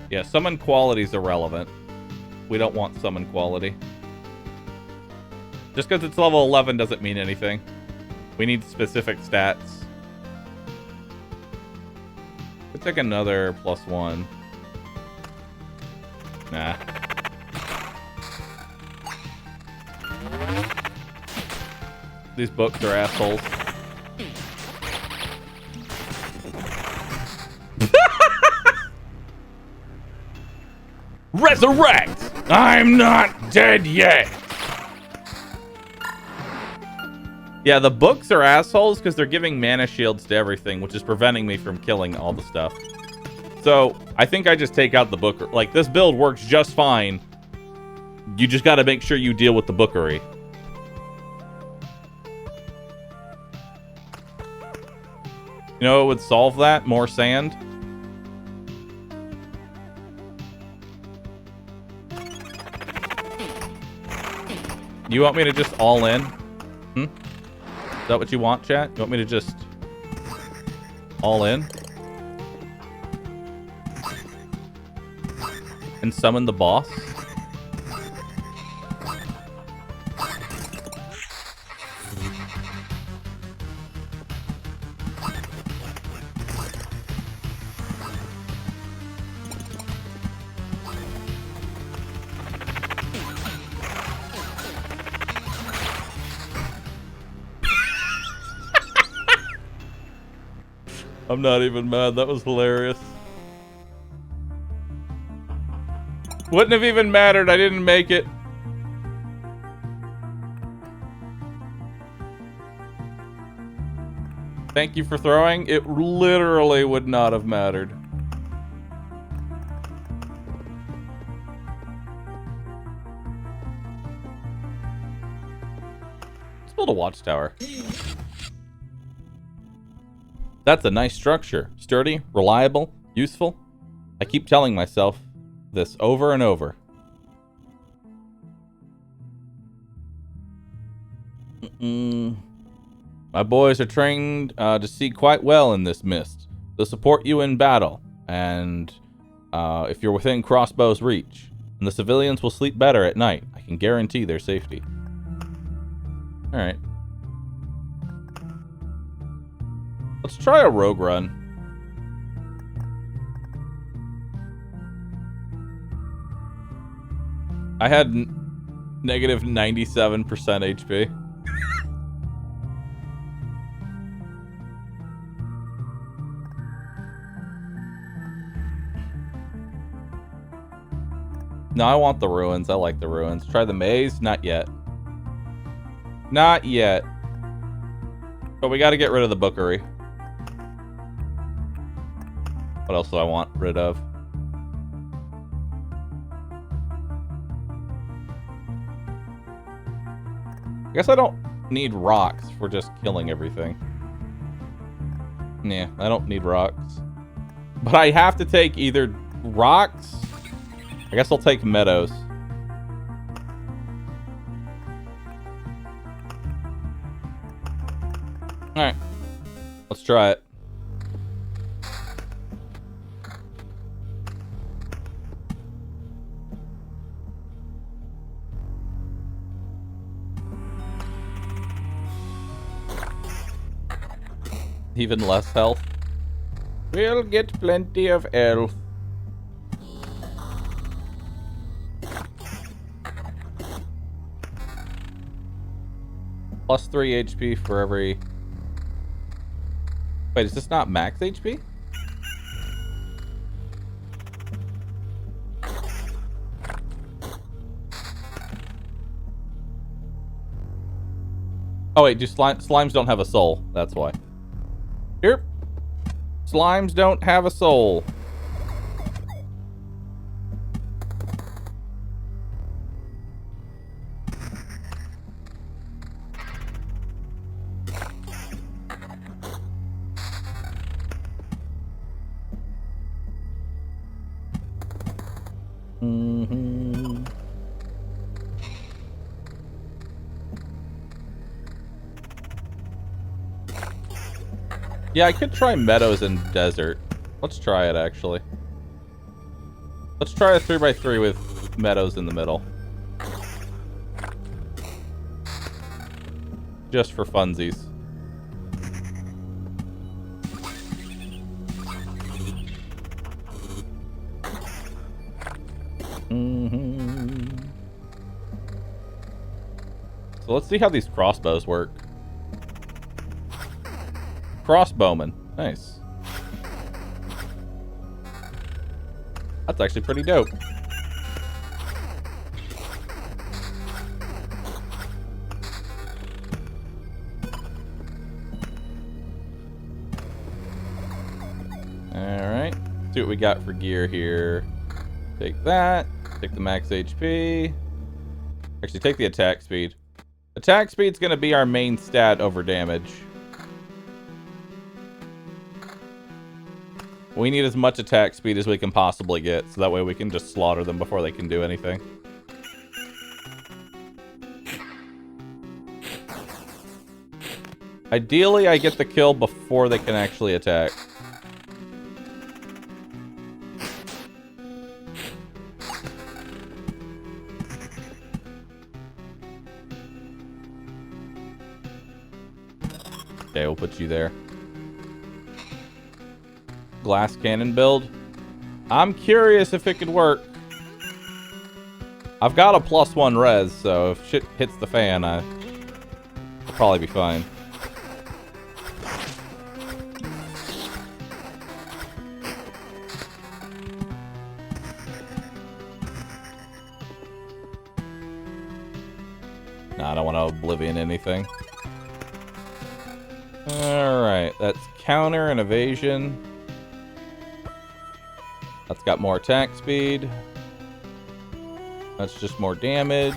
Yeah, summon quality is irrelevant. We don't want summon quality. Just because it's level 11 doesn't mean anything. We need specific stats. Let's take another +1. Nah. These books are assholes. Resurrect! I'm not dead yet! Yeah, the books are assholes because they're giving mana shields to everything, which is preventing me from killing all the stuff. So, I think I just take out the book. Like, this build works just fine. You just gotta make sure you deal with the bookery. You know what would solve that? More sand? You want me to just all in? Hmm? Is that what you want, chat? You want me to just all in? And summon the boss? I'm not even mad. That was hilarious. Wouldn't have even mattered. I didn't make it. Thank you for throwing. It literally would not have mattered. Let's build a watchtower. That's a nice structure. Sturdy, reliable, useful. I keep telling myself this over and over. My boys are trained to see quite well in this mist. They'll support you in battle, and if you're within crossbow's reach. And the civilians will sleep better at night. I can guarantee their safety. Alright. Let's try a rogue run. I had negative 97% HP. No, I want the ruins. I like the ruins. Try the maze? Not yet. Not yet. But we gotta get rid of the bookery. What else do I want rid of? I guess I don't need rocks for just killing everything. Nah, I don't need rocks. But I have to take either rocks. I guess I'll take meadows. Alright. Let's try it. Even less health. We'll get plenty of health. Plus 3 HP for every... Wait, is this not max HP? Oh wait, do slimes don't have a soul. That's why. Here. Slimes don't have a soul. Yeah, I could try meadows and desert. Let's try it, actually. Let's try a 3x3 with meadows in the middle. Just for funsies. So let's see how these crossbows work. Crossbowman. Nice. That's actually pretty dope. Alright. See what we got for gear here. Take that. Take the max HP. Actually, take the attack speed. Attack speed's gonna be our main stat over damage. We need as much attack speed as we can possibly get, so that way we can just slaughter them before they can do anything. Ideally, I get the kill before they can actually attack. Okay, we'll put you there. Glass cannon build. I'm curious if it could work. I've got a +1 res, so if shit hits the fan, I'll probably be fine. Nah, I don't want to oblivion anything. Alright, that's counter and evasion. That's got more attack speed. That's just more damage.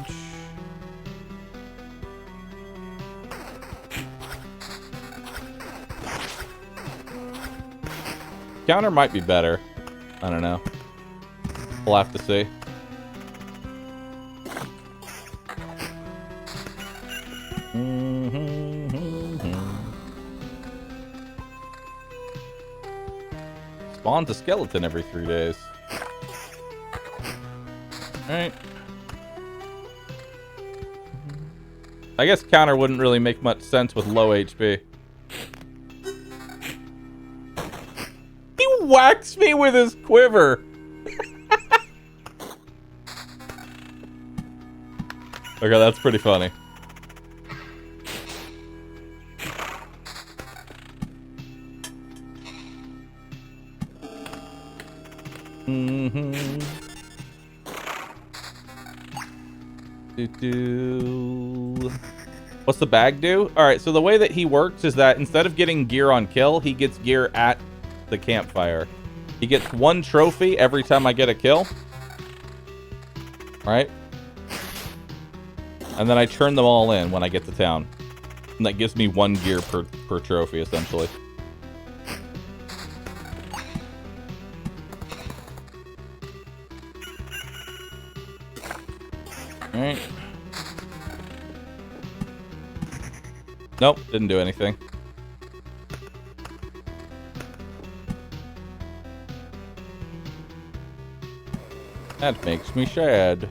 Counter might be better. I don't know. We'll have to see. Spawns a skeleton every 3 days. Alright. I guess counter wouldn't really make much sense with low HP. He whacks me with his quiver. Okay, that's pretty funny. What's the bag do? Alright, so the way that he works is that instead of getting gear on kill, he gets gear at the campfire. He gets 1 trophy every time I get a kill. Right? And then I turn them all in when I get to town. And that gives me 1 gear per trophy, essentially. Alright. Nope, didn't do anything. That makes me sad.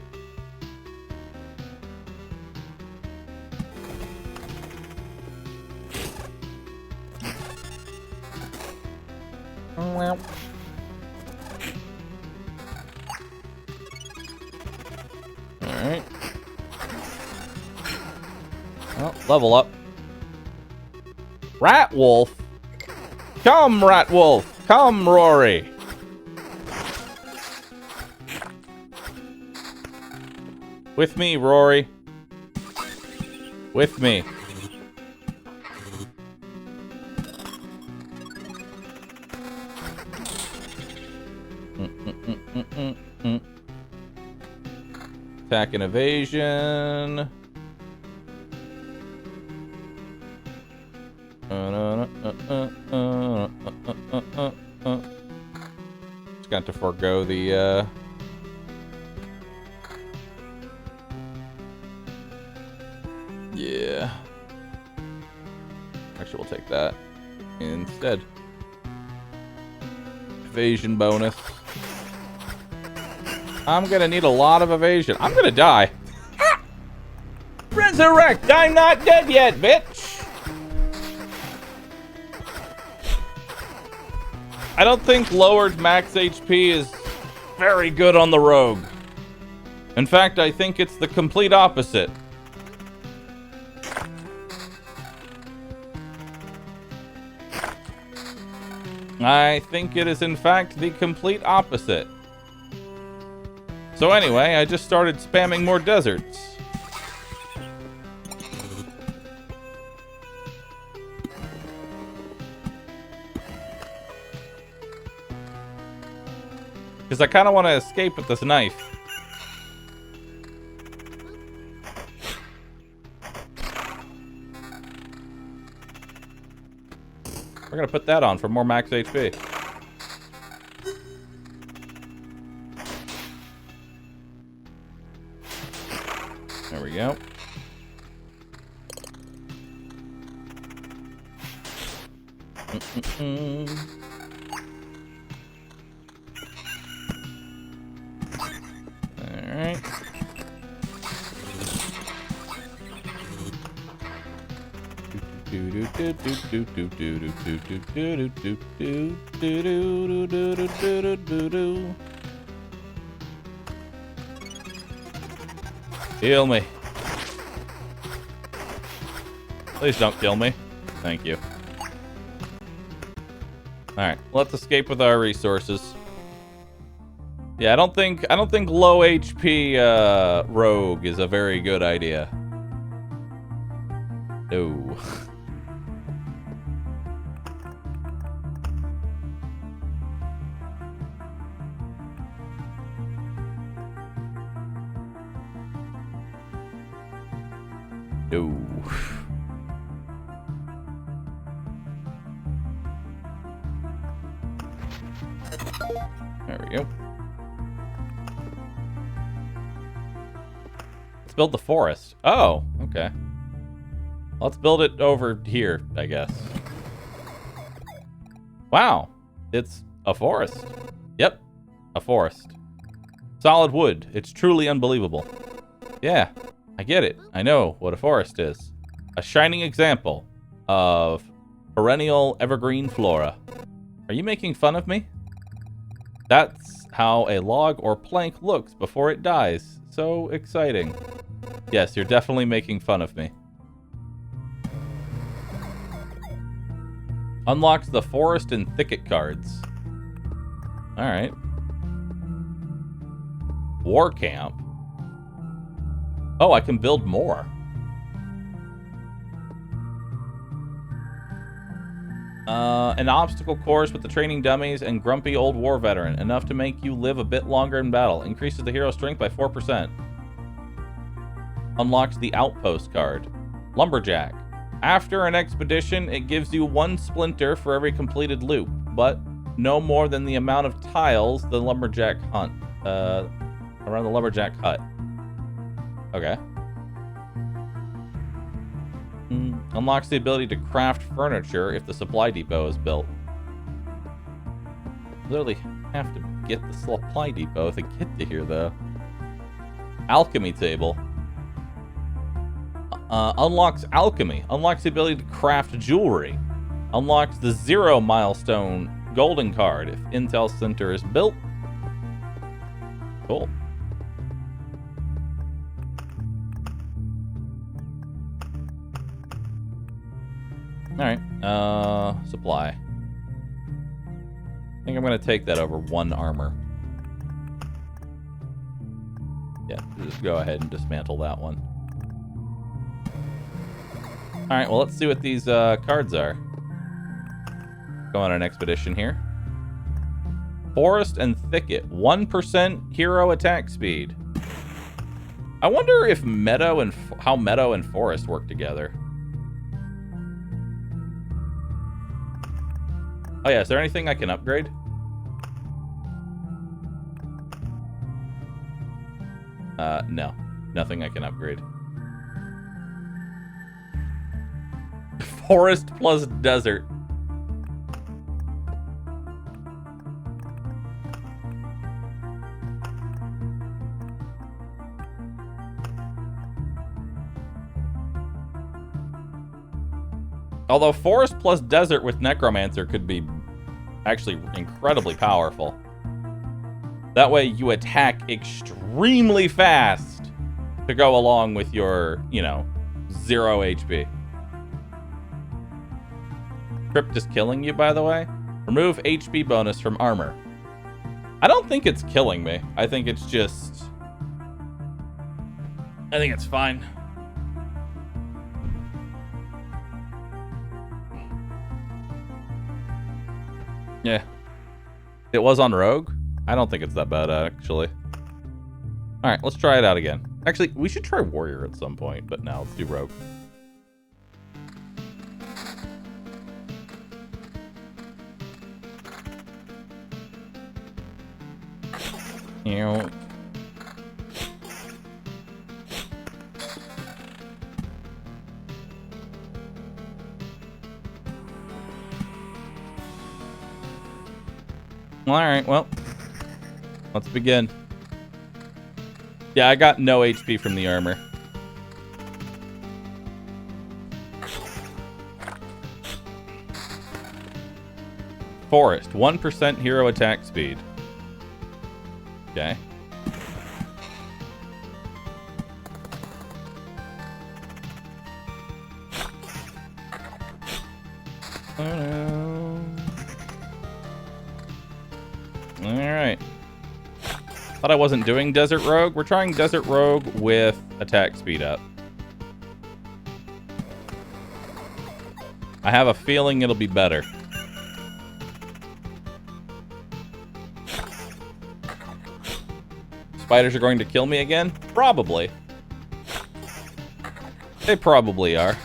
Alright. Well, level up. Rat Wolf? Come, Rat Wolf! Come, Rory! With me, Rory. With me. Attack and evasion. Just got to forego the yeah. Actually, we'll take that instead. Evasion bonus. I'm gonna need a lot of evasion. I'm gonna die. Resurrect! I'm not dead yet, bitch! I don't think lowered max HP is very good on the rogue. In fact, I think it's the complete opposite. I think it is in fact the complete opposite. So anyway, I just started spamming more deserts. Because I kind of want to escape with this knife. We're going to put that on for more max HP. There we go. Alright. Heal me. Please don't kill me. Thank you. Alright, let's escape with our resources. Yeah, I don't think low HP rogue is a very good idea. No. No. There we go. Let's build the forest. Oh, okay. Let's build it over here, I guess. Wow. It's a forest. Yep. A forest. Solid wood. It's truly unbelievable. Yeah. I get it. I know what a forest is. A shining example of perennial evergreen flora. Are you making fun of me? That's how a log or plank looks before it dies. So exciting. Yes, you're definitely making fun of me. Unlocks the forest and thicket cards. Alright. War camp. Oh, I can build more. An obstacle course with the training dummies and grumpy old war veteran. Enough to make you live a bit longer in battle. Increases the hero strength by 4%. Unlocks the outpost card. Lumberjack. After an expedition, it gives you 1 splinter for every completed loop, but no more than the amount of tiles the lumberjack hunt. Around the lumberjack hut. Okay. Unlocks the ability to craft furniture if the supply depot is built. Literally have to get the supply depot to get to here, though. Alchemy table. Unlocks alchemy. Unlocks the ability to craft jewelry. Unlocks the 0 milestone golden card if Intel Center is built. Cool. Alright, supply. I think I'm gonna take that over 1 armor. Yeah, just go ahead and dismantle that one. Alright, well, let's see what these cards are. Go on an expedition here. Forest and thicket, 1% hero attack speed. I wonder if meadow and how meadow and forest work together. Oh yeah, is there anything I can upgrade? No. Nothing I can upgrade. Forest plus desert. Although forest plus desert with necromancer could be actually incredibly powerful. That way you attack extremely fast to go along with your, 0 HP. Crypt is killing you, by the way. Remove HP bonus from armor. I don't think it's killing me. I think it's just... I think it's fine. Yeah. It was on Rogue? I don't think it's that bad, actually. Alright, let's try it out again. Actually, we should try Warrior at some point, but now let's do Rogue. Alright, well. Let's begin. Yeah, I got no HP from the armor. Forest, 1% hero attack speed. Okay. Alright. Thought I wasn't doing Desert Rogue. We're trying Desert Rogue with attack speed up. I have a feeling it'll be better. Spiders are going to kill me again? Probably. They probably are.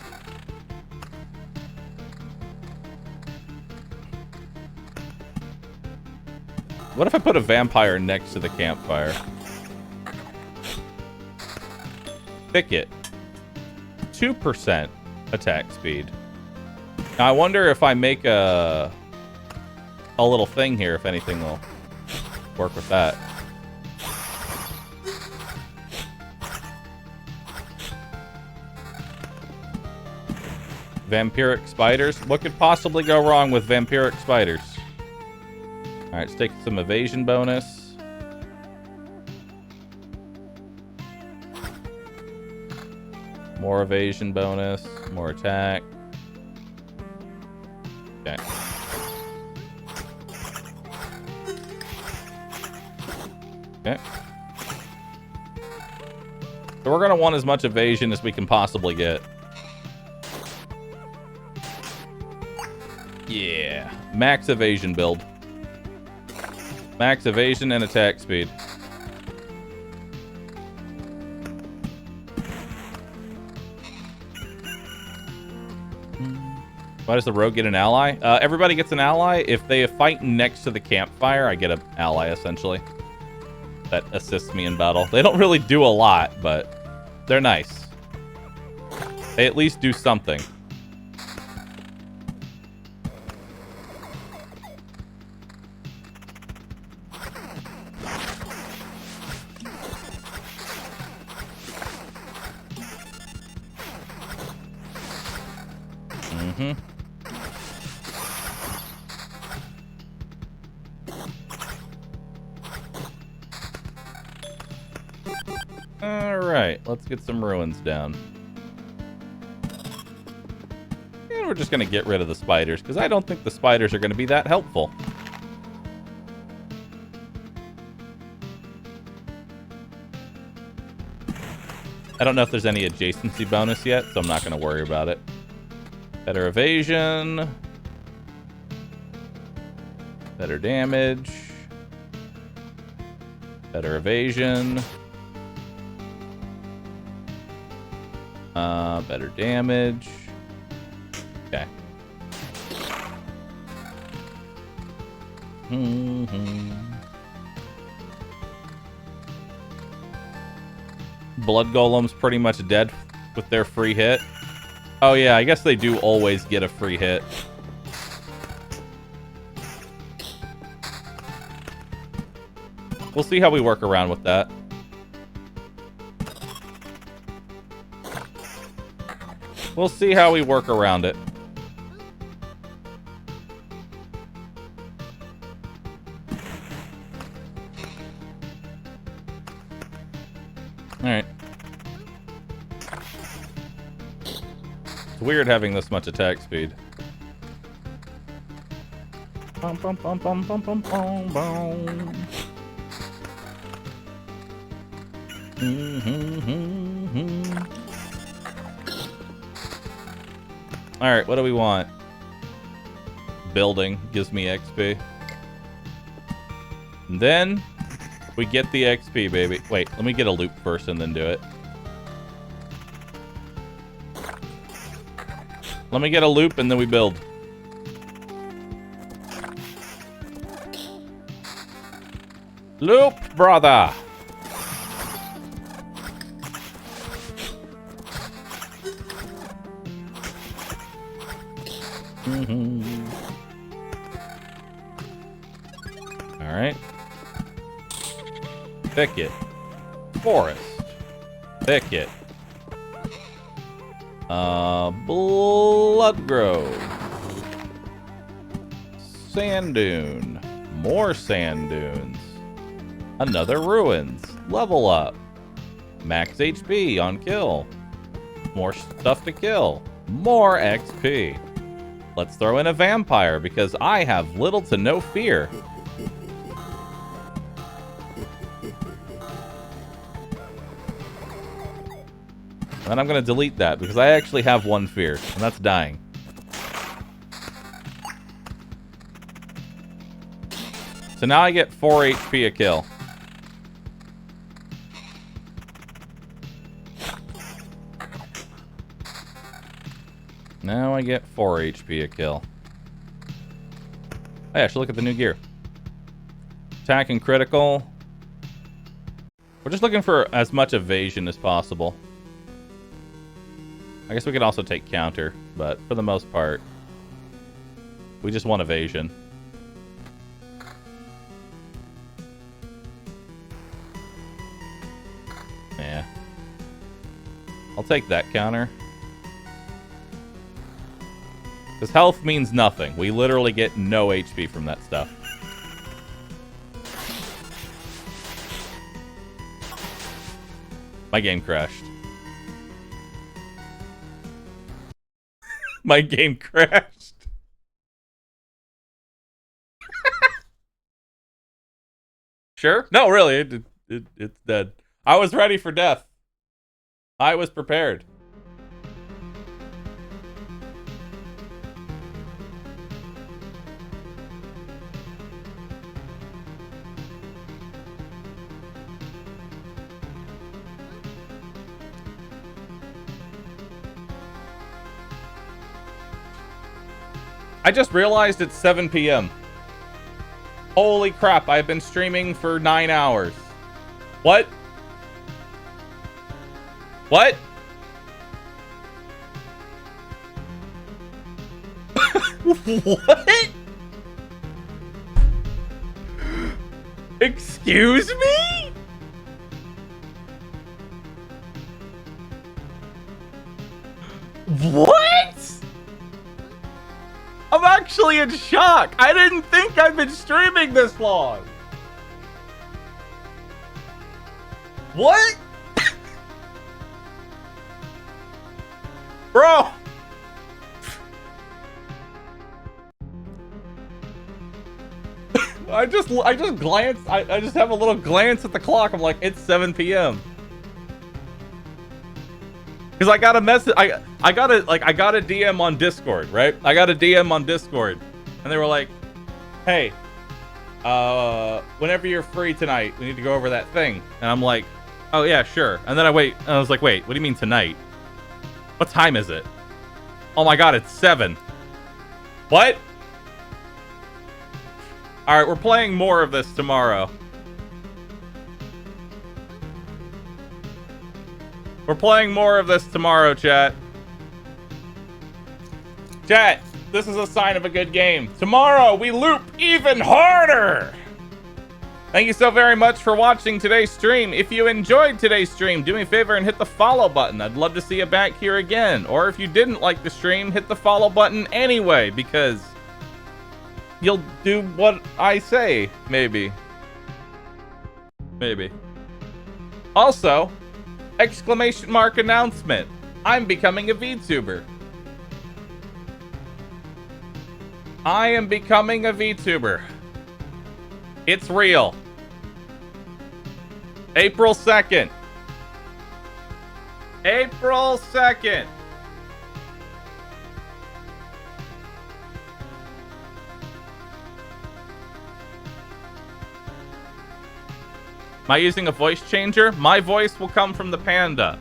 What if I put a vampire next to the campfire? Thicket. 2% attack speed. Now I wonder if I make a little thing here, if anything will work with that. Vampiric spiders? What could possibly go wrong with vampiric spiders? Alright, let's take some evasion bonus. More evasion bonus. More attack. Okay. Okay. So we're going to want as much evasion as we can possibly get. Yeah. Max evasion build. Max evasion and attack speed. Why does the rogue get an ally? Everybody gets an ally. If they fight next to the campfire, I get an ally, essentially. That assists me in battle. They don't really do a lot, but they're nice. They at least do something. Alright, let's get some ruins down. And we're just going to get rid of the spiders, because I don't think the spiders are going to be that helpful. I don't know if there's any adjacency bonus yet, so I'm not going to worry about it. Better evasion. Better damage. Better evasion. Better damage. Okay. Blood Golem's pretty much dead with their free hit. Oh yeah, I guess they do always get a free hit. We'll see how we work around with that. We'll see how we work around it. Alright. It's weird having this much attack speed. Bum, bum, bum, bum, bum, bum, bum, bum. Alright, what do we want? Building gives me XP. And then we get the XP, baby. Wait, let me get a loop first and then do it. Let me get a loop and then we build. Loop, brother! Alright. Thicket. Forest. Thicket. Blood Grove. Sand dune. More sand dunes. Another ruins. Level up. Max HP on kill. More stuff to kill. More XP. Let's throw in a vampire because I have little to no fear. And I'm going to delete that because I actually have one fear, and that's dying. So now I get 4 HP a kill. Now I get 4 HP a kill. Oh yeah, I should look at the new gear. Attack and critical. We're just looking for as much evasion as possible. I guess we could also take counter, but for the most part, we just want evasion. Yeah. I'll take that counter. Because health means nothing. We literally get no HP from that stuff. My game crashed. My game crashed. Sure? No, really. It's dead. I was ready for death. I was prepared. I just realized it's 7 p.m. Holy crap, I've been streaming for 9 hours. What? What? What? Excuse me? What? I'm actually in shock. I didn't think I've been streaming this long. What? Bro. I just glanced. I just have a little glance at the clock. I'm like, it's 7 p.m. Because I got a message, I got a DM on Discord, right? I got a DM on Discord, and they were like, "Hey, whenever you're free tonight, we need to go over that thing." And I'm like, "Oh yeah, sure." And then I was like, "Wait, what do you mean tonight? What time is it?" Oh my god, it's 7. What? All right, we're playing more of this tomorrow. We're playing more of this tomorrow, chat. Chat, this is a sign of a good game. Tomorrow, we loop even harder! Thank you so very much for watching today's stream. If you enjoyed today's stream, do me a favor and hit the follow button. I'd love to see you back here again. Or if you didn't like the stream, hit the follow button anyway, because you'll do what I say, maybe. Maybe. Also, Exclamation mark announcement. I'm becoming a VTuber. I am becoming a VTuber. It's real. April 2nd. April 2nd. Am I using a voice changer? My voice will come from the panda.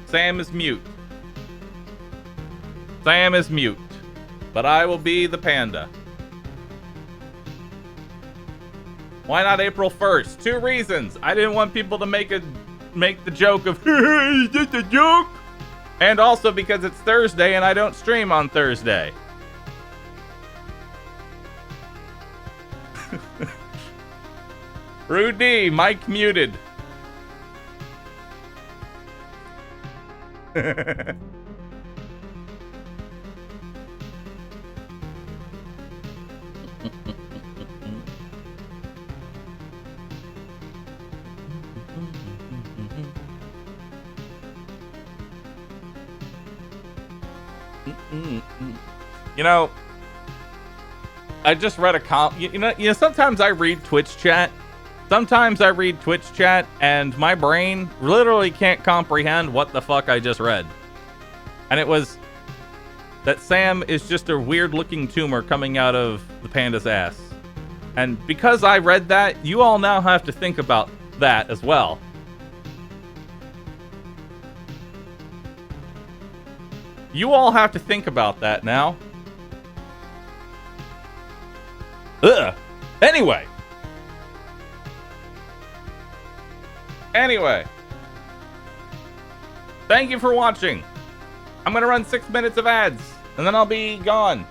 Sam is mute. Sam is mute. But I will be the panda. Why not April 1st? 2 reasons. I didn't want people to make the joke of, is this a joke? And also because it's Thursday and I don't stream on Thursday. Rudy, mic muted. You know, I just read a you know, sometimes I read Twitch chat. Sometimes I read Twitch chat and my brain literally can't comprehend what the fuck I just read. And it was that Sam is just a weird looking tumor coming out of the panda's ass. And because I read that, you all now have to think about that as well. You all have to think about that now. Ugh. Anyway. Thank you for watching. I'm gonna run 6 minutes of ads, and then I'll be gone.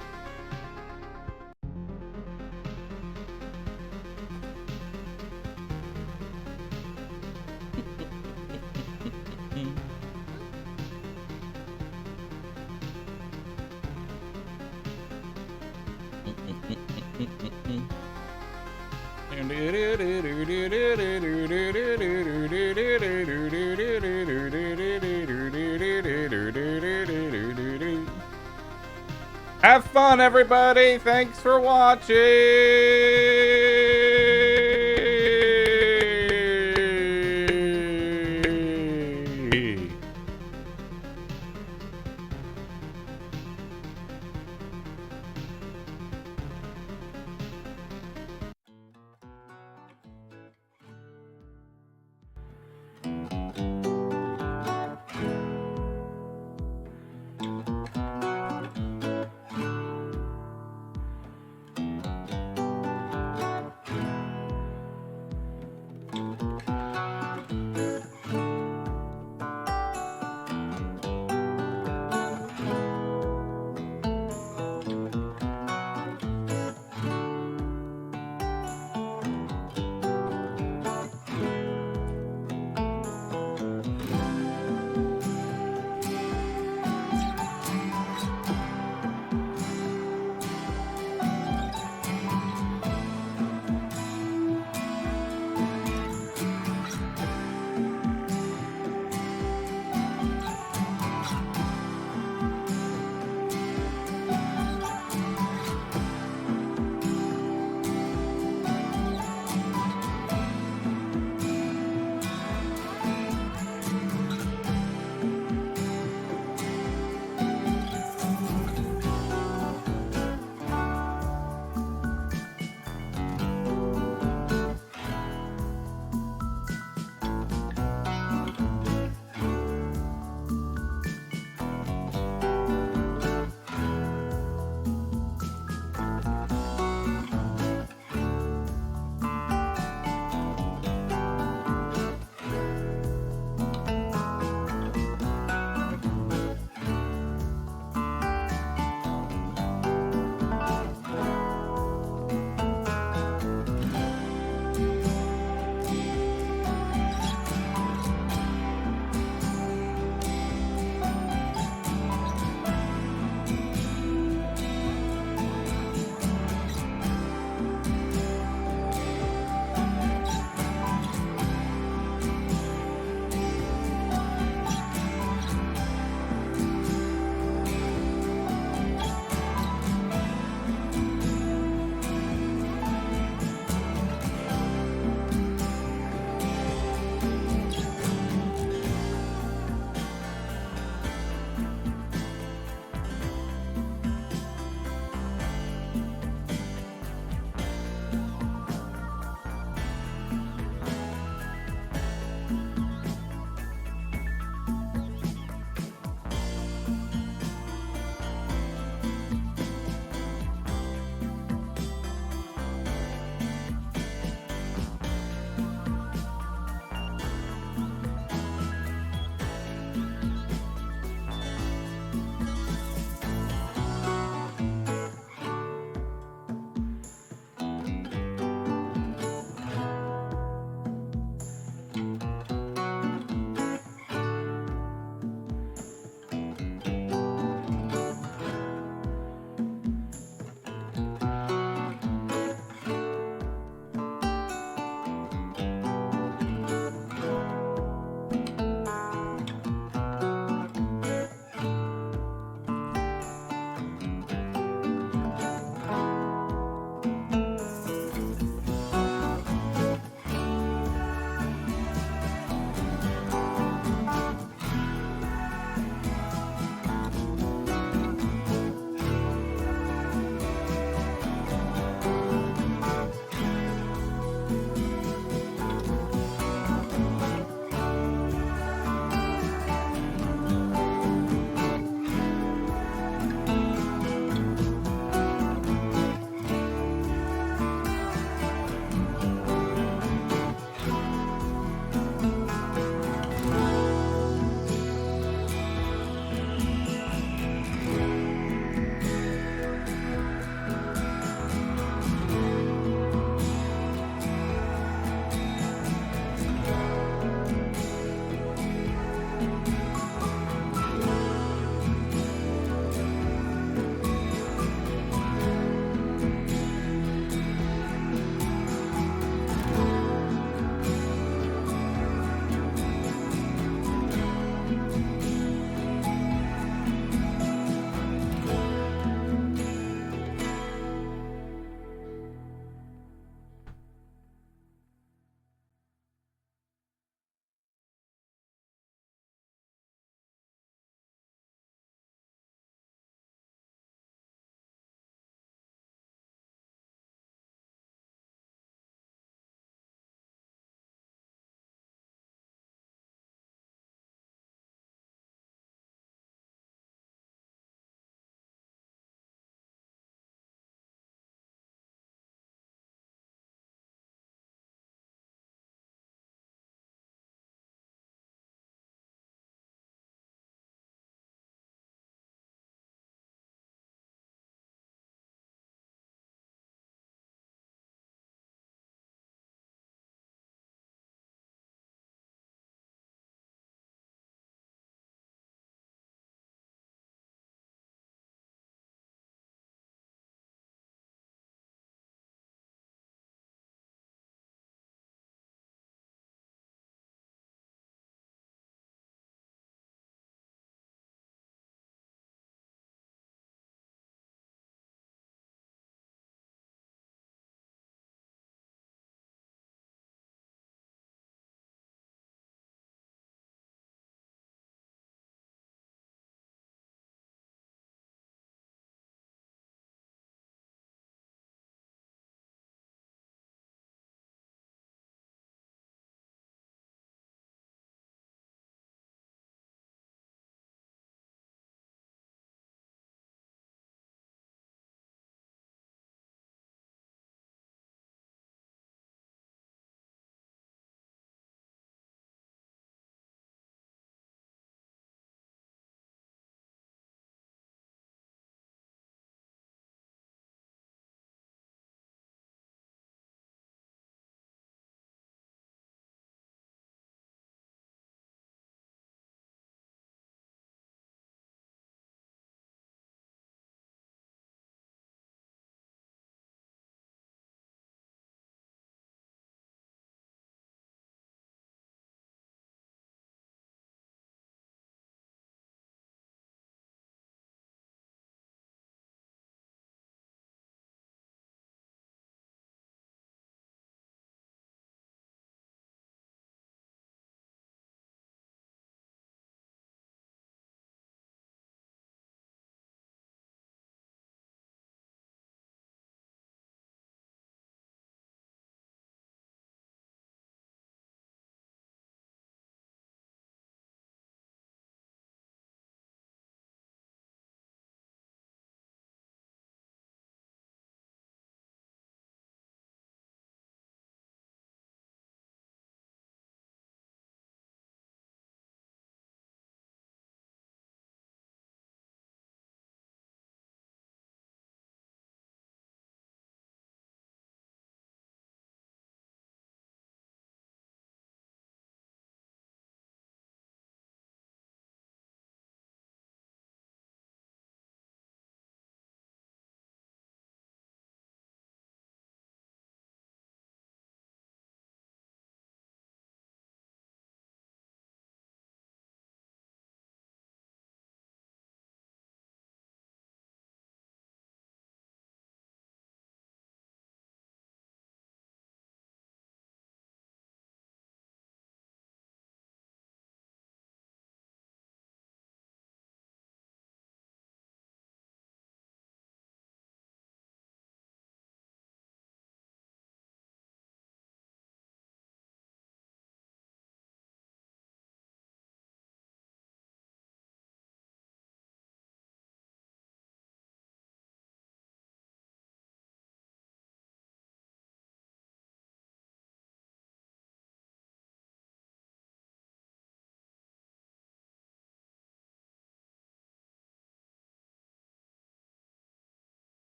Have fun, everybody. Thanks for watching.